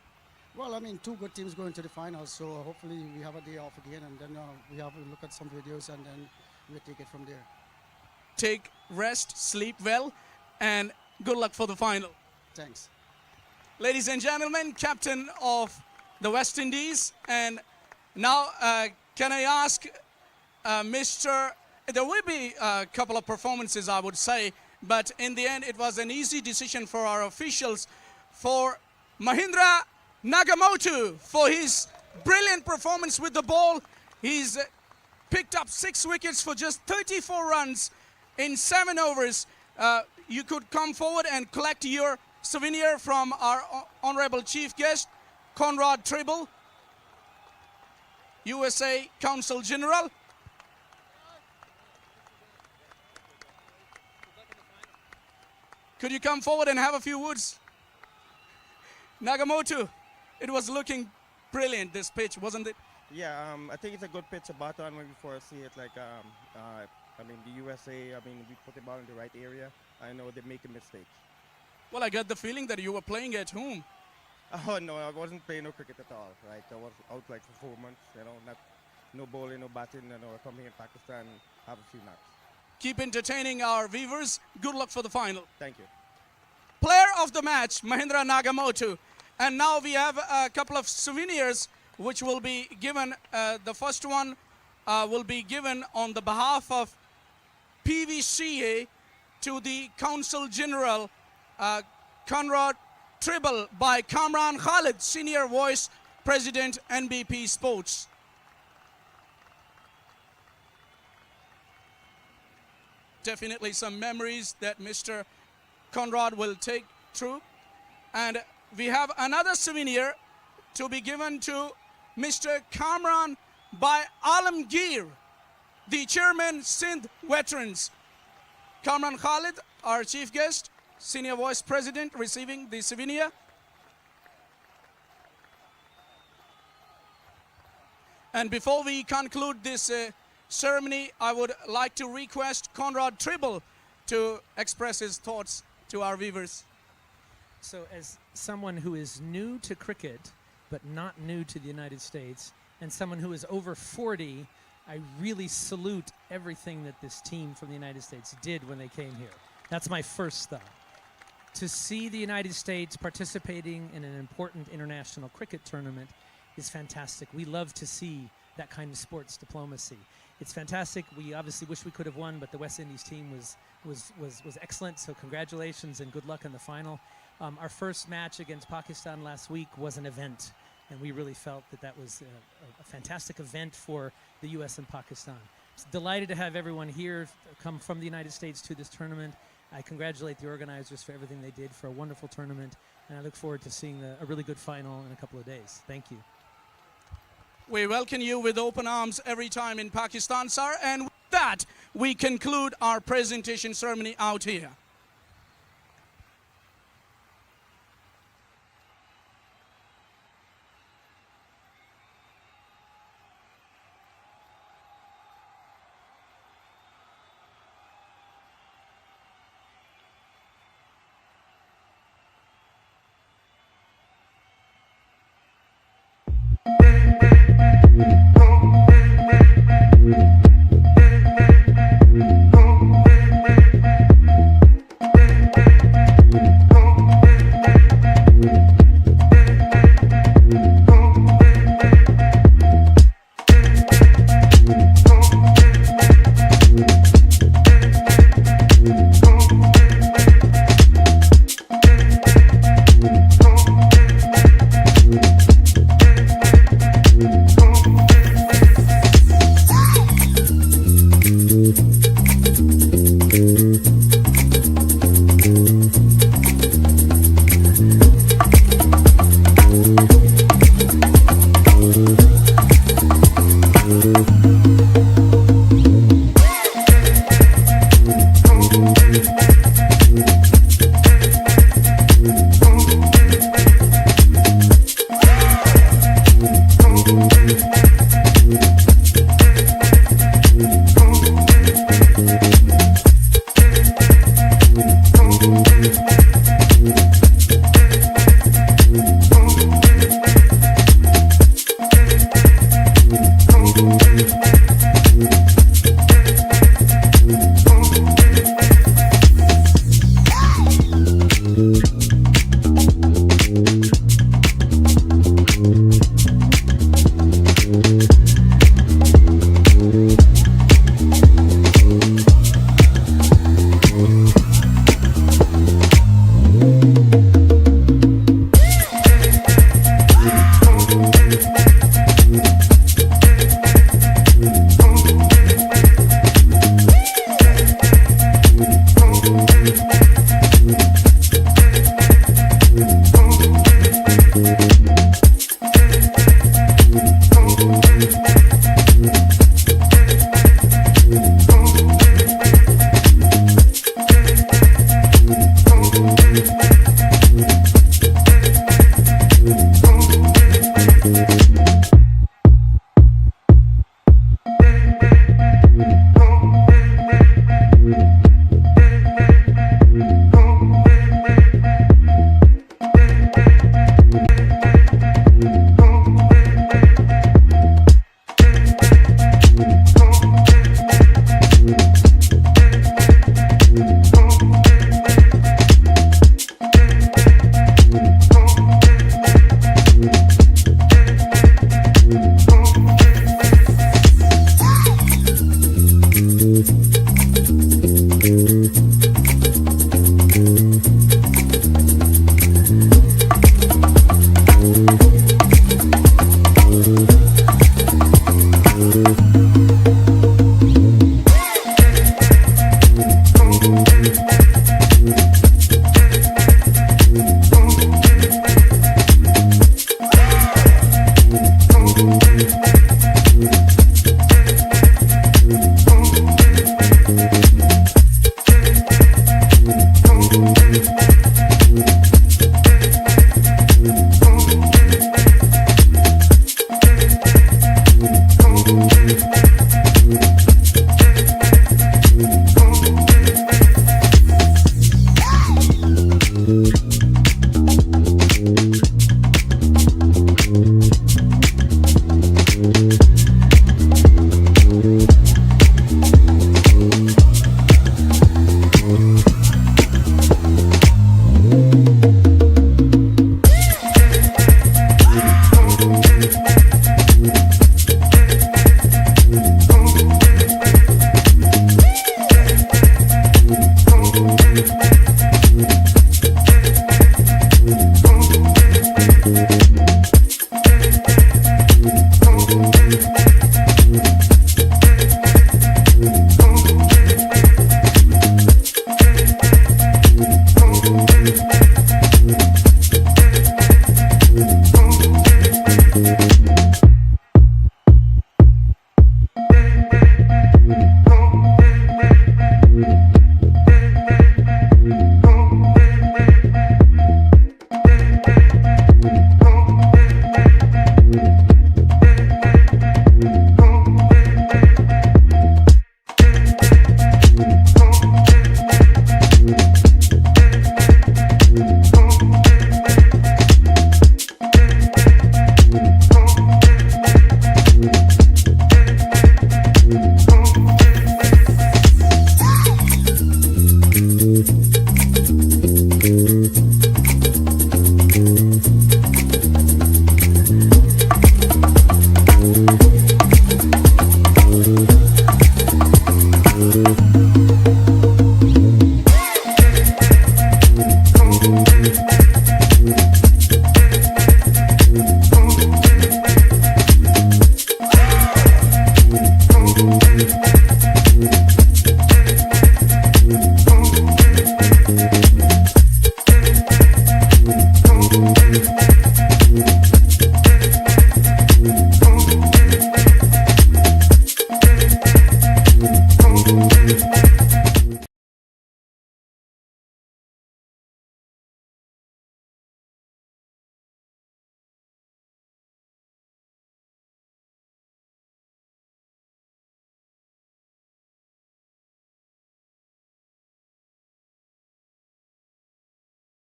Well, I mean, 2 good teams going to the finals, so hopefully we have a day off again, and then we have to look at some videos, and then we'll take it from there. Take rest, sleep well, and good luck for the final. Thanks. Ladies and gentlemen, captain of the West Indies, and now can I ask Mr. There will be a couple of performances, I would say, but in the end it was an easy decision for our officials, for Mahindra Nagamoto, for his brilliant performance with the ball. He's picked up 6 wickets for just 34 runs in 7 overs. You could come forward and collect your souvenir from our honorable chief guest, Conrad Tribble, USA Consul General. Could you come forward and have a few words? Nagamoto, it was looking brilliant, this pitch, wasn't it? Yeah, I think it's a good pitch to bat on before I see it. Like, I mean, the USA, I mean, we put the ball in the right area. I know they make a mistake. Well, I got the feeling that you were playing at home. Oh, no, I wasn't playing no cricket at all, right? I was out like for 4 months, no bowling, no batting, coming in Pakistan, have a few knocks. Keep entertaining our viewers. Good luck for the final. Thank you. Player of the match, Mahindra Nagamoto. And now we have a couple of souvenirs which will be given. The first one will be given on the behalf of PVCA to the Consul General, Conrad Tribble by Kamran Khalid, Senior Vice President, NBP Sports. Definitely some memories that Mr. Conrad will take through. And we have another souvenir to be given to Mr. Kamran by Alamgir, the Chairman Sindh Veterans. Kamran Khalid, our chief guest, Senior Vice President, receiving the souvenir. And before we conclude this ceremony, I would like to request Conrad Tribble to express his thoughts to our viewers. So as someone who is new to cricket, but not new to the United States, and someone who is over 40, I really salute everything that this team from the United States did when they came here. That's my first thought. To see the United States participating in an important international cricket tournament is fantastic. We love to see that kind of sports diplomacy. It's fantastic. We obviously wish we could have won, but the West Indies team was excellent, so congratulations and good luck in the final. Our first match against Pakistan last week was an event, and we really felt that that was a fantastic event for the U.S. and Pakistan. Delighted to have everyone here come from the United States to this tournament. I congratulate the organizers for everything they did for a wonderful tournament, and I look forward to seeing a really good final in a couple of days. Thank you. We welcome you with open arms every time in Pakistan, sir. And with that, we conclude our presentation ceremony out here.